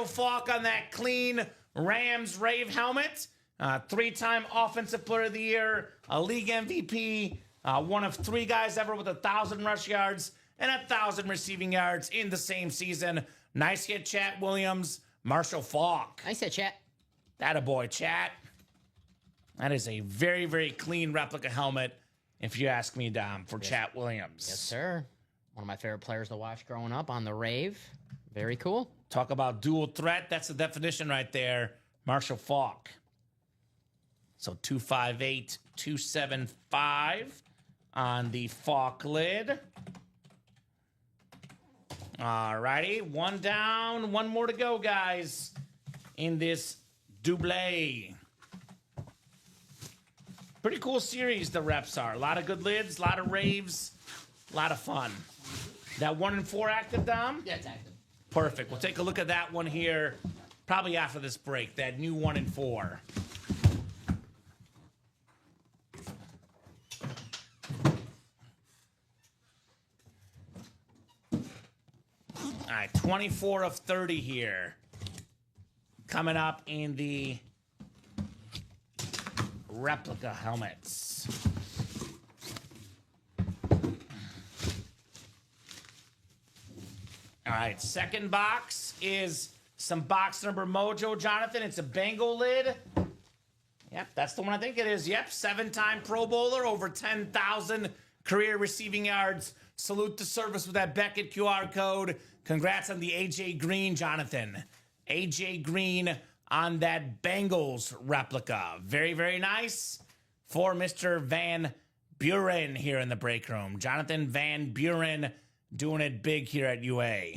Faulk on that clean Rams Rave helmet. 3-time Offensive Player of the Year, a league MVP, one of 3 guys ever with 1,000 rush yards and 1,000 receiving yards in the same season. Nice hit, Chat Williams. Marshall Faulk. Nice hit, Chat. Attaboy, Chat. That is a very, very clean replica helmet, if you ask me, Dom, for Chat Williams. Yes, sir. One of my favorite players to watch growing up on the Rave. Very cool. Talk about dual threat. That's the definition right there. Marshall Faulk. So 258, 275 on the Faulk lid. All righty. 1 down, 1 more to go, guys, in this double. Pretty cool series the reps are. A lot of good lids, a lot of raves, a lot of fun. That 1 and 4 active, Dom? Yeah, it's active. Perfect. We'll take a look at that one here probably after this break, that new 1 and 4. All right, 24 of 30 here. Coming up in the replica helmets. All right, second box is some box number mojo, Jonathan. It's a Bengal lid. Yep, that's the one I think it is. Yep, 7-time Pro Bowler, over 10,000 career receiving yards. Salute to service with that Beckett QR code. Congrats on the AJ Green, Jonathan. AJ Green on that Bengals replica. Very, very nice for Mr. Van Buren here in the break room. Jonathan Van Buren doing it big here at UA.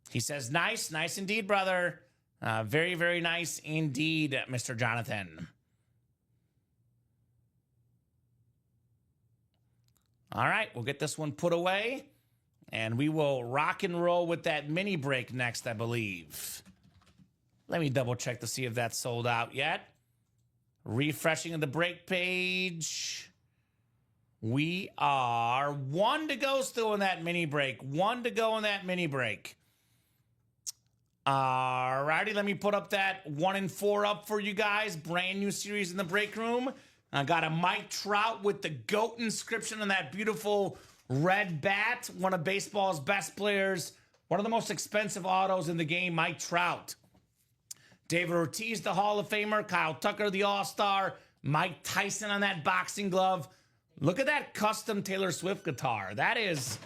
He says, nice indeed, brother. Very, very nice indeed, Mr. Jonathan. All right, we'll get this one put away, and we will rock and roll with that mini break next, I believe. Let me double check to see if that's sold out yet. Refreshing of the break page. We are 1 to go still in that mini break. 1 to go in that mini break. All righty, let me put up that 1 and 4 up for you guys. Brand new series in the break room. I got a Mike Trout with the GOAT inscription on that beautiful red bat. One of baseball's best players. One of the most expensive autos in the game, Mike Trout. David Ortiz, the Hall of Famer. Kyle Tucker, the All-Star. Mike Tyson on that boxing glove. Look at that custom Taylor Swift guitar. That is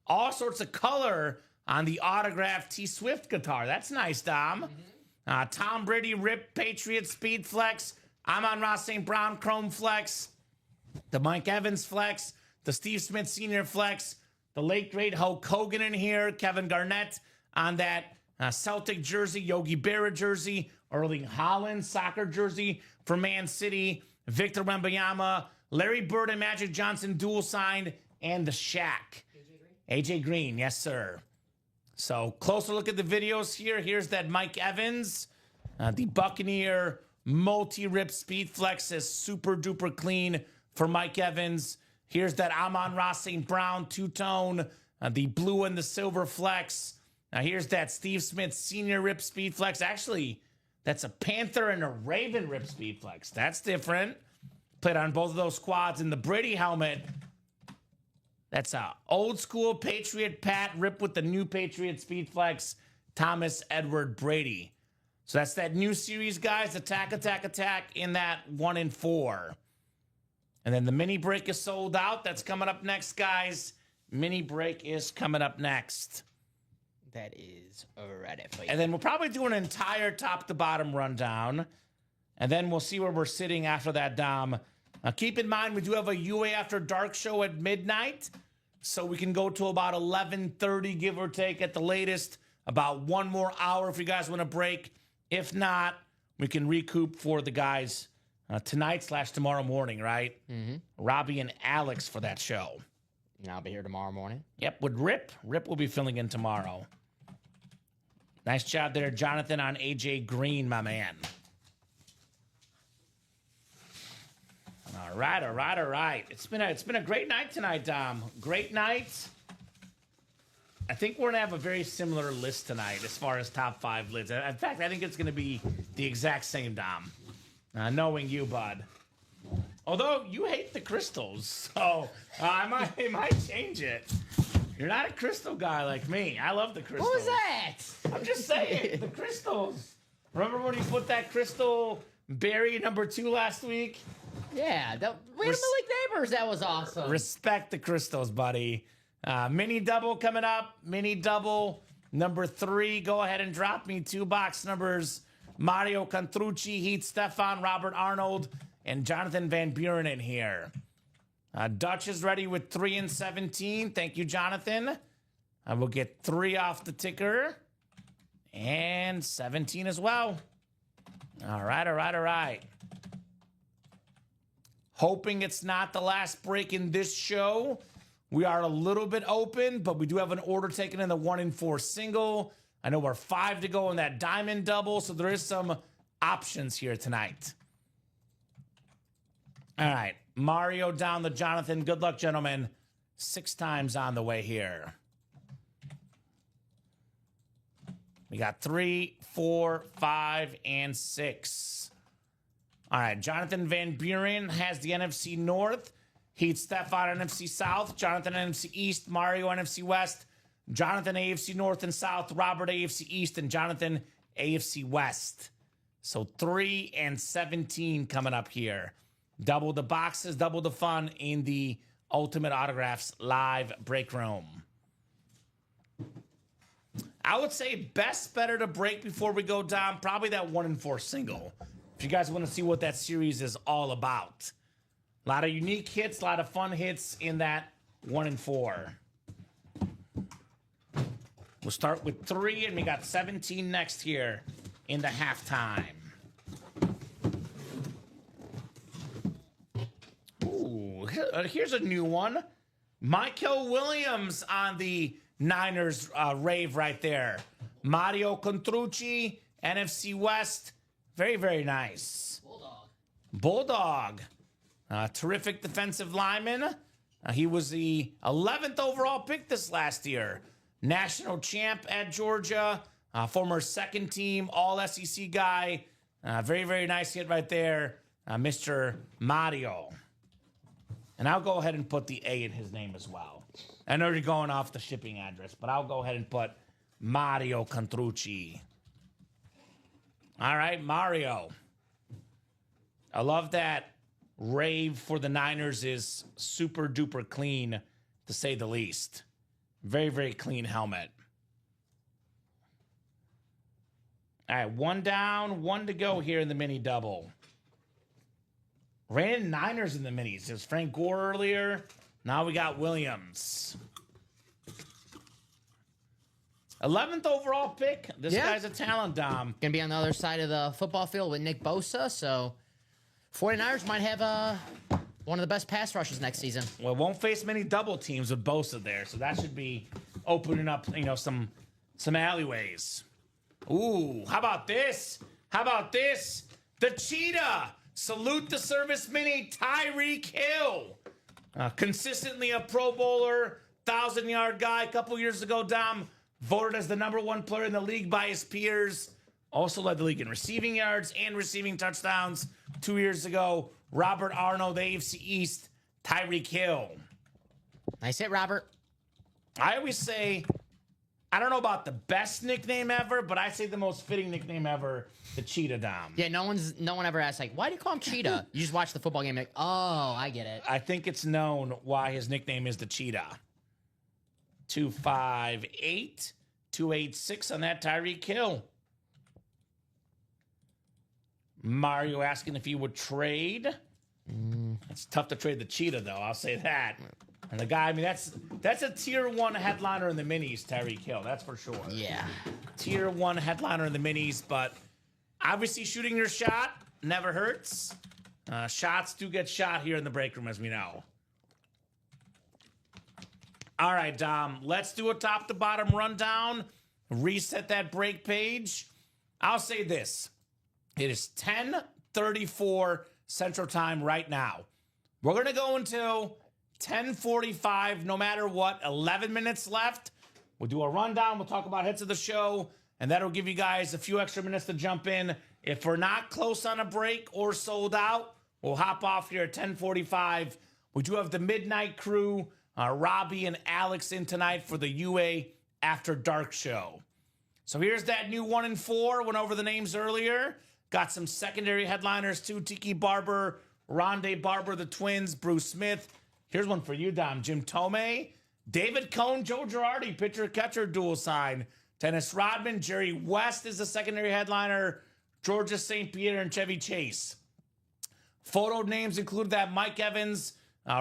all sorts of color on the autographed T Swift guitar. That's nice, Dom. Tom Brady, Rip Patriot, Speed Flex. Amon-Ra St. Brown, Chrome Flex. The Mike Evans Flex. The Steve Smith Sr. Flex. The late, great Hulk Hogan in here. Kevin Garnett on that Celtic jersey. Yogi Berra jersey. Erling Haaland soccer jersey for Man City. Victor Wembanyama. Larry Bird and Magic Johnson dual signed. And the Shaq. AJ Green, yes, sir. So, closer look at the videos here. Here's that Mike Evans. The Buccaneer multi-rip Speed Flex is super duper clean for Mike Evans. Here's that Amon-Ra St. Brown two-tone, the blue and the silver flex. Now here's that Steve Smith Sr. rip Speed Flex. Actually, that's a Panther and a Raven rip Speed Flex. That's different. Played on both of those squads. In the Brady helmet, that's a old school Patriot Pat rip with the new Patriot Speed Flex, Thomas Edward Brady. So that's that new series, guys. Attack, attack, attack in that 1 and 4. And then the mini break is sold out. That's coming up next, guys. Mini break is coming up next. That is ready for you. And then we'll probably do an entire top to bottom rundown. And then we'll see where we're sitting after that, Dom. Now, keep in mind, we do have a UA After Dark show at midnight. So we can go to about 11:30, give or take at the latest. About 1 more hour if you guys want to break. If not, we can recoup for the guys tonight/tomorrow morning, right? Mm-hmm. Robbie and Alex for that show. And I'll be here tomorrow morning. Yep, with Rip. Rip will be filling in tomorrow. Nice job there, Jonathan, on AJ Green, my man. All right, all right, all right. It's been a great night tonight, Dom. Great night. I think we're gonna have a very similar list tonight as far as top 5 lids. In fact, I think it's gonna be the exact same, Dom. Knowing you, bud. Although you hate the crystals, so I might change it. You're not a crystal guy like me. I love the crystals. What was that? I'm just saying, the crystals. Remember when you put that crystal berry number 2 last week? Yeah, we had League Neighbors. That was awesome. Respect the crystals, buddy. Mini double coming up. Mini double number 3. Go ahead and drop me 2 box numbers. Mario Contrucci, Heath Stefan, Robert Arnold, and Jonathan Van Buren in here. Dutch is ready with 3 and 17. Thank you, Jonathan. I will get 3 off the ticker. And 17 as well. All right, all right, all right. Hoping it's not the last break in this show. We are a little bit open, but we do have an order taken in the 1 and 4 single. I know we're 5 to go in that diamond double, so there is some options here tonight. All right, Mario down to Jonathan. Good luck, gentlemen. 6 times on the way here. We got 3, 4, 5, and 6. All right, Jonathan Van Buren has the NFC North. Heath Stefan NFC South. Jonathan NFC East. Mario NFC West. Jonathan AFC North and South. Robert AFC East. And Jonathan AFC West. So 3 and 17 coming up here. Double the boxes, double the fun in the Ultimate Autographs live break room. I would say best better to break before we go down. Probably that 1 and 4 single. If you guys want to see what that series is all about. A lot of unique hits, a lot of fun hits in that 1 and 4. We'll start with 3, and we got 17 next here in the halftime. Ooh, here's a new one. Michael Williams on the Niners rave right there. Mario Contrucci, NFC West. Very, very nice. Bulldog. Terrific defensive lineman. He was the 11th overall pick this last year. National champ at Georgia. Former second team All-SEC guy. Very, very nice hit right there. Mr. Mario. And I'll go ahead and put the A in his name as well. I know you're going off the shipping address, but I'll go ahead and put Mario Contrucci. All right, Mario. I love that rave for the Niners is super duper clean, to say the least. Very, very clean helmet. All right, 1 down, 1 to go here in the mini double. Ran Niners in the minis. It was Frank Gore earlier. Now we got Williams. 11th overall pick. This guy's a talent, Dom. Gonna be on the other side of the football field with Nick Bosa, so 49ers might have one of the best pass rushes next season. Well, won't face many double teams with Bosa there, so that should be opening up, some alleyways. Ooh, how about this? How about this? The Cheetah. Salute the service mini, Tyreek Hill. Consistently a Pro Bowler, 1,000-yard guy. A couple years ago, Dom, voted as the #1 player in the league by his peers. Also led the league in receiving yards and receiving touchdowns 2 years ago. Robert Arnold, AFC East, Tyreek Hill. Nice hit, Robert. I always say, I don't know about the best nickname ever, but I say the most fitting nickname ever, the Cheetah, Dom. Yeah, no one ever asks, why do you call him Cheetah? You just watch the football game, oh, I get it. I think it's known why his nickname is the Cheetah. 258, 286 on that Tyreek Hill. Mario asking if he would trade. It's tough to trade the Cheetah, though. I'll say that. And the guy, that's a tier 1 headliner in the minis, Tyreek Hill. That's for sure. Yeah. Tier 1 headliner in the minis, but obviously shooting your shot never hurts. Shots do get shot here in the break room, as we know. All right, Dom, let's do a top-to-bottom rundown. Reset that break page. I'll say this. It is 10:34 Central Time right now. We're going to go until 10:45, no matter what. 11 minutes left. We'll do a rundown. We'll talk about hits of the show, and that'll give you guys a few extra minutes to jump in. If we're not close on a break or sold out, we'll hop off here at 10:45. We do have the Midnight Crew, Robbie and Alex in tonight for the UA After Dark show. So here's that new 1 and 4. Went over the names earlier. Got some secondary headliners too. Tiki Barber, Rondé Barber, the Twins, Bruce Smith. Here's one for you, Dom. Jim Tomei, David Cohn, Joe Girardi, pitcher-catcher dual sign. Dennis Rodman, Jerry West is the secondary headliner. Georgia St. Pierre and Chevy Chase. Photo names include that Mike Evans,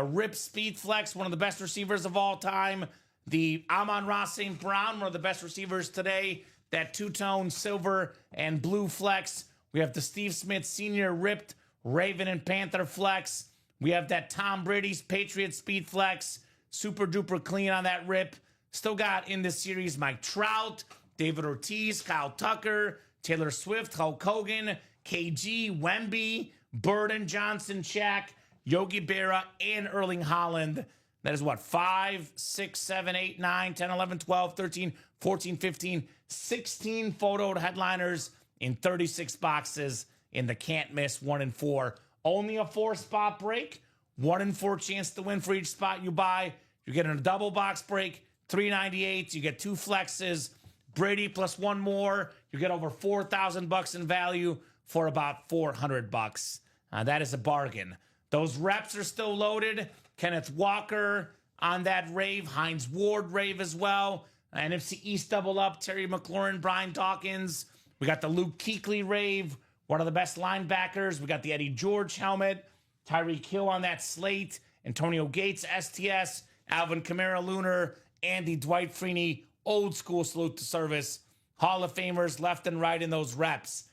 Rip Speed Flex, one of the best receivers of all time. The Amon-Ra St. Brown, one of the best receivers today. That two-tone silver and blue flex. We have the Steve Smith Sr. ripped Raven and Panther flex. We have that Tom Brady's Patriot Speed Flex. Super duper clean on that rip. Still got in this series Mike Trout, David Ortiz, Kyle Tucker, Taylor Swift, Hulk Hogan, KG, Wemby, Burden, Johnson, Shaq, Yogi Berra, and Erling Haaland. That is what, 5, 6, 7, 8, 9, 10, 11, 12, 13, 14, 15, 16 photoed headliners in 36 boxes in the can't miss 1 and 4. Only a 4-spot break. 1 and 4 chance to win for each spot you buy. You're getting a double box break, $398. You get 2 flexes. Brady plus 1 more. You get over $4,000 in value for about $400. That is a bargain. Those reps are still loaded. Kenneth Walker on that rave. Hines Ward rave as well. NFC East double up. Terry McLaurin, Brian Dawkins. We got the Luke Kuechly rave. One of the best linebackers. We got the Eddie George helmet. Tyreek Hill on that slate. Antonio Gates, STS. Alvin Kamara Lunar. And the Dwight Freeney old school salute to service. Hall of Famers left and right in those reps.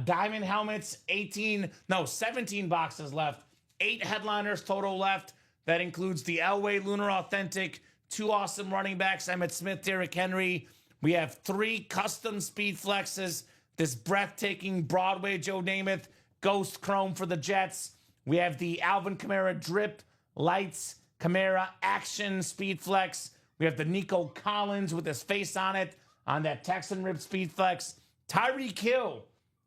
Diamond helmets, 17 boxes left. 8 headliners total left. That includes the Elway Lunar Authentic, 2 awesome running backs, Emmitt Smith, Derrick Henry. We have 3 custom speed flexes. This breathtaking Broadway Joe Namath Ghost Chrome for the Jets. We have the Alvin Kamara Drip Lights Kamara Action Speed Flex. We have the Nico Collins with his face on it on that Texan Rip Speed Flex. Tyreek Hill,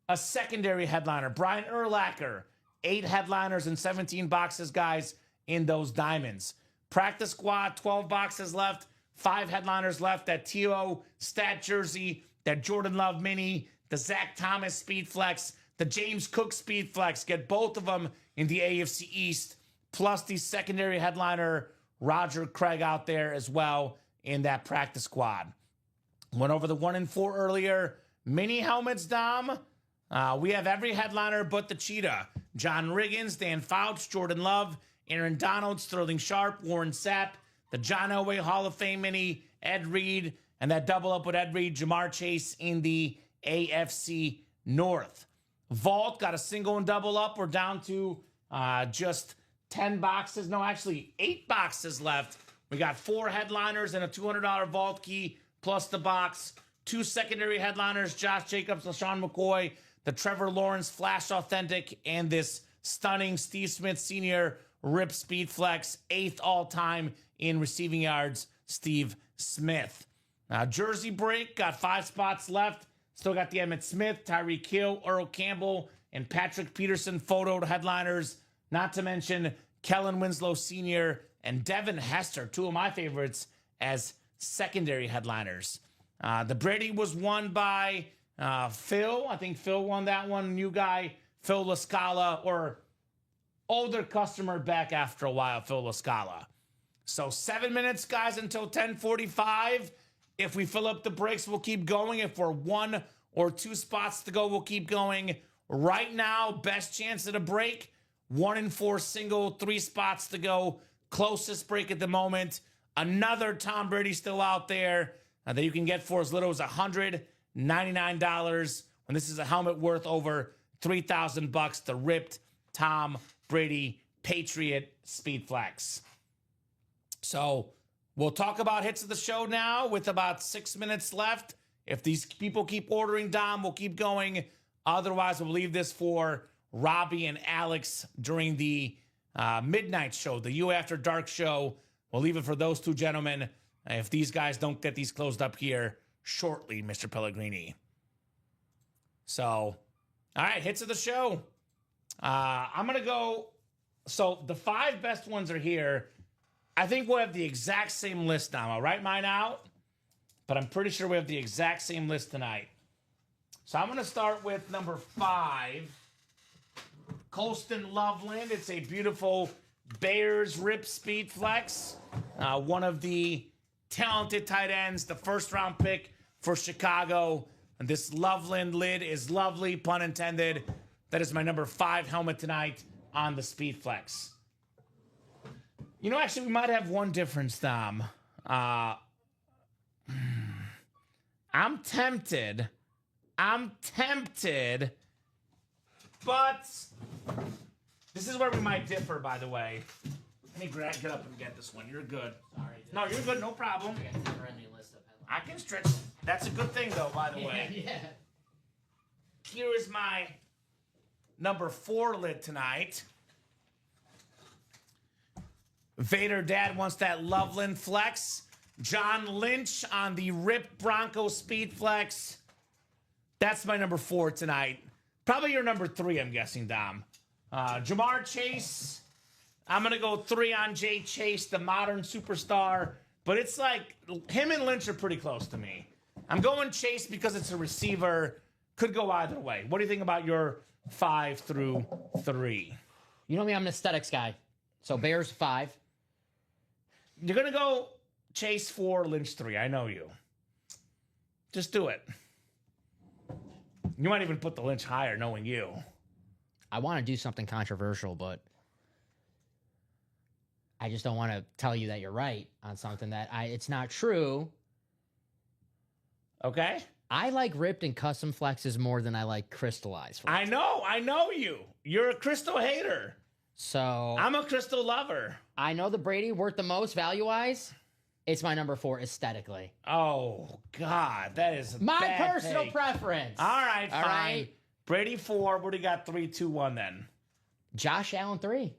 a secondary headliner. Brian Urlacher, 8 headliners and 17 boxes, guys, in those diamonds. Practice squad, 12 boxes left, 5 headliners left. That T.O. stat jersey, that Jordan Love mini, the Zach Thomas Speed Flex, the James Cook Speed Flex. Get both of them in the AFC East, plus the secondary headliner, Roger Craig, out there as well in that practice squad. Went over the 1 and 4 earlier. Mini helmets, Dom. We have every headliner but the Cheetah. John Riggins, Dan Fouts, Jordan Love, Aaron Donald, Sterling Sharp, Warren Sapp, the John Elway Hall of Fame mini, Ed Reed, and that double up with Ed Reed, Jamar Chase in the AFC North. Vault got a single and double up. We're down to just 10 boxes. No, actually 8 boxes left. We got 4 headliners and a $200 vault key plus the box. 2 secondary headliners, Josh Jacobs, LaShawn McCoy, the Trevor Lawrence Flash Authentic, and this stunning Steve Smith Sr. Rip Speed Flex, 8th all-time in receiving yards, Steve Smith. Jersey break, got 5 spots left. Still got the Emmitt Smith, Tyreek Hill, Earl Campbell, and Patrick Peterson photoed headliners. Not to mention Kellen Winslow Sr. and Devin Hester, 2 of my favorites, as secondary headliners. The Brady was won by Phil. I think Phil won that one. New guy, Phil LaScala, or older customer back after a while, Phil LaScala. So 7 minutes, guys, until 10:45. If we fill up the breaks, we'll keep going. If we're 1 or 2 spots to go, we'll keep going. Right now, best chance at a break, 1 and 4 single, 3 spots to go. Closest break at the moment. Another Tom Brady still out there that you can get for as little as $199. And this is a helmet worth over $3,000. The ripped Tom Brady Patriot Speed Flex. So we'll talk about hits of the show now with about 6 minutes left. If these people keep ordering, Dom, we'll keep going. Otherwise, we'll leave this for Robbie and Alex during the midnight show, the You After Dark show. We'll leave it for those two gentlemen if these guys don't get these closed up here shortly, Mr. Pellegrini. So, all right, hits of the show. I'm going to go. So the 5 best ones are here. I think we'll have the exact same list now. I'll write mine out, but I'm pretty sure we have the exact same list tonight. So I'm going to start with number 5, Colston Loveland. It's a beautiful Bears Rip Speed Flex. One of the talented tight ends, the first-round pick for Chicago. And this Loveland lid is lovely, pun intended. That is my number 5 helmet tonight on the Speed Flex. You know, actually, we might have one difference, Dom. I'm tempted, but this is where we might differ, by the way. Let me get up and get this one. You're good. Sorry. No, you're good. No problem. I got a never-ending list of I can stretch. That's a good thing, though, by the way. Yeah. Here is my number 4 lid tonight. Vader Dad wants that Loveland flex. John Lynch on the Rip Bronco Speed Flex. That's my number 4 tonight. Probably your number 3, I'm guessing, Dom. Jamar Chase. I'm going to go 3 on Jay Chase, the modern superstar. But it's like, him and Lynch are pretty close to me. I'm going Chase because it's a receiver. Could go either way. What do you think about your 5 through 3? You know me, I'm an aesthetics guy. So Bears 5. You're going to go Chase 4, Lynch 3. I know you. Just do it. You might even put the Lynch higher, knowing you. I want to do something controversial, but I just don't want to tell you that you're right on something that it's not true. Okay? I like ripped and custom flexes more than I like crystallized flexes. I know you. You're a crystal hater. So I'm a crystal lover. I know the Brady worth the most value-wise. It's my number 4 aesthetically. Oh, God. That is a My bad personal take. preference. All right, All fine. right. Brady 4. What do you got? 3, 2, 1 then? Josh Allen 3.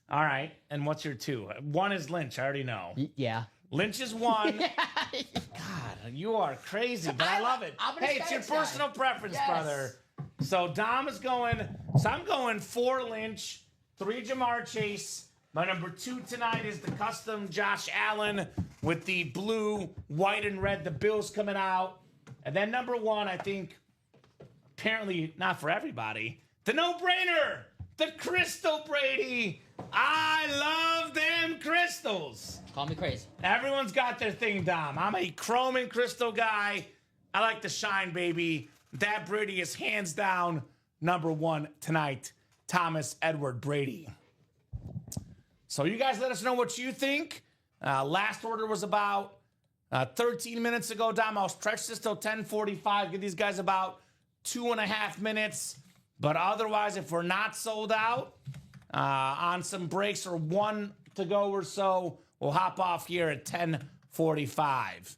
All right. And what's your 2? 1 is Lynch. I already know. Yeah. Lynch is 1. God, you are crazy, but I love it. I'm an Hey, it's your aesthetics guy. personal preference, Yes. brother. So Dom is going. So I'm going 4 Lynch, 3 Jamar Chase. My number 2 tonight is the custom Josh Allen with the blue, white, and red. The Bills coming out. And then number 1, I think, apparently not for everybody, the no-brainer, the Crystal Brady. I love them crystals. Call me crazy. Everyone's got their thing, Dom. I'm a chrome and crystal guy. I like the shine, baby. That Brady is hands down number 1 tonight. Thomas Edward Brady. So you guys let us know what you think. Last order was about 13 minutes ago, Dom. I'll stretch this till 10:45. Give these guys about 2.5 minutes. But otherwise, if we're not sold out on some breaks or 1 to go or so, we'll hop off here at 10:45.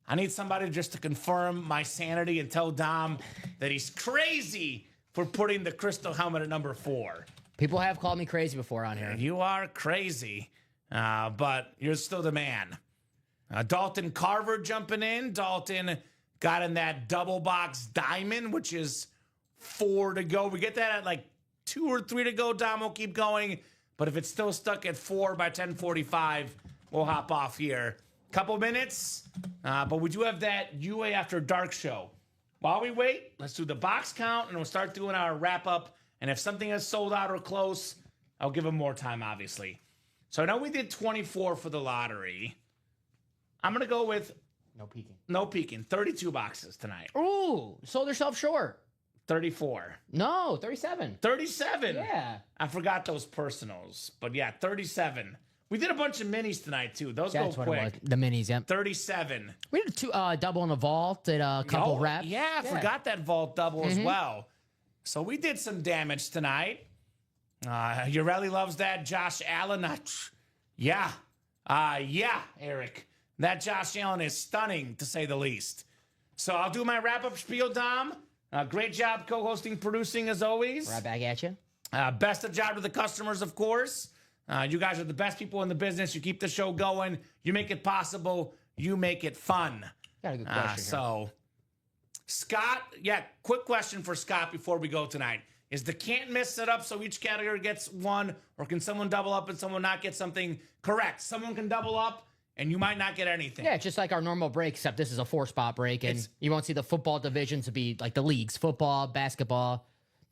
I need somebody just to confirm my sanity and tell Dom that he's crazy for putting the crystal helmet at number 4. People have called me crazy before on here. You are crazy, but you're still the man. Dalton Carver jumping in. Dalton got in that double box diamond, which is 4 to go. We get that at like 2 or 3 to go. Dom will keep going. But if it's still stuck at 4 by 10:45, we'll hop off here. Couple minutes, but we do have that UA After Dark show. While we wait, let's do the box count, and we'll start doing our wrap-up. And if something is sold out or close, I'll give them more time, obviously. So I know we did 24 for the lottery. I'm going to go with No peeking. 32 boxes tonight. Ooh, sold herself short. 34. No, 37. 37. Yeah. I forgot those personals. But yeah, 37. We did a bunch of minis tonight, too. Those That's go what quick. it was. The minis, yep. 37. We did a double in the vault, did a couple reps. Yeah, I forgot that vault double as well. So we did some damage tonight. Urelli loves that. Josh Allen. Yeah, Eric. That Josh Allen is stunning, to say the least. So I'll do my wrap-up spiel, Dom. Great job co-hosting, producing, as always. Right back at you. Best of job to the customers, of course. You guys are the best people in the business. You keep the show going. You make it possible. You make it fun. Got a good question here. So, Scott, quick question for Scott before we go tonight. Is the can't miss set up so each category gets one, or can someone double up and someone not get something? Correct. Someone can double up and you might not get anything. Yeah, it's just like our normal break, except this is a 4-spot break, and you won't see the football divisions to be like the leagues: football, basketball,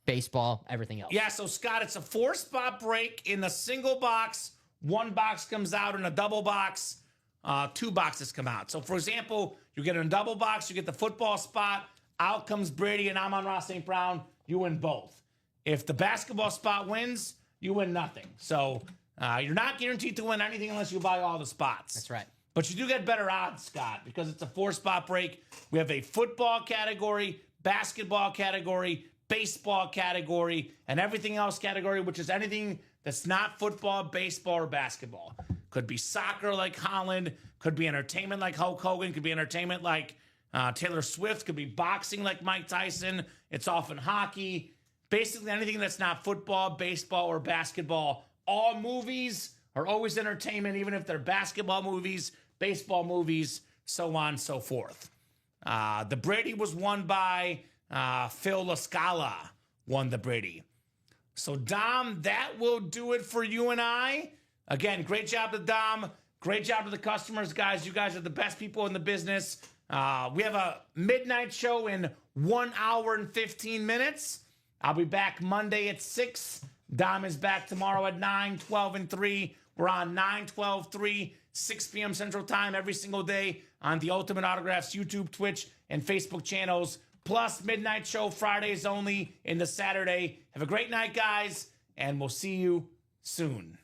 baseball, everything else. Yeah, so Scott, it's a 4-spot break in a single box. 1 box comes out in a double box. 2 boxes come out. So, for example, you get in a double box, you get the football spot. Out comes Brady and I'm on Ross St. Brown. You win both. If the basketball spot wins, you win nothing. So you're not guaranteed to win anything unless you buy all the spots. That's right. But you do get better odds, Scott, because it's a 4-spot break. We have a football category, basketball category, baseball category, and everything else category, which is anything that's not football, baseball, or basketball. Could be soccer like Holland, could be entertainment like Hulk Hogan, could be entertainment like Taylor Swift, could be boxing like Mike Tyson. It's often hockey. Basically anything that's not football, baseball, or basketball. All movies are always entertainment, even if they're basketball movies, baseball movies, so on and so forth. The Brady was won by Phil LaScala, won the Brady. So, Dom, that will do it for you and I. Again, great job to Dom. Great job to the customers, guys. You guys are the best people in the business. We have a midnight show in 1 hour and 15 minutes. I'll be back Monday at 6. Dom is back tomorrow at 9, 12, and 3. We're on 9, 12, 3, 6 p.m. Central Time every single day on the Ultimate Autographs YouTube, Twitch, and Facebook channels. Plus, midnight show Fridays only in the Saturday. Have a great night, guys, and we'll see you soon.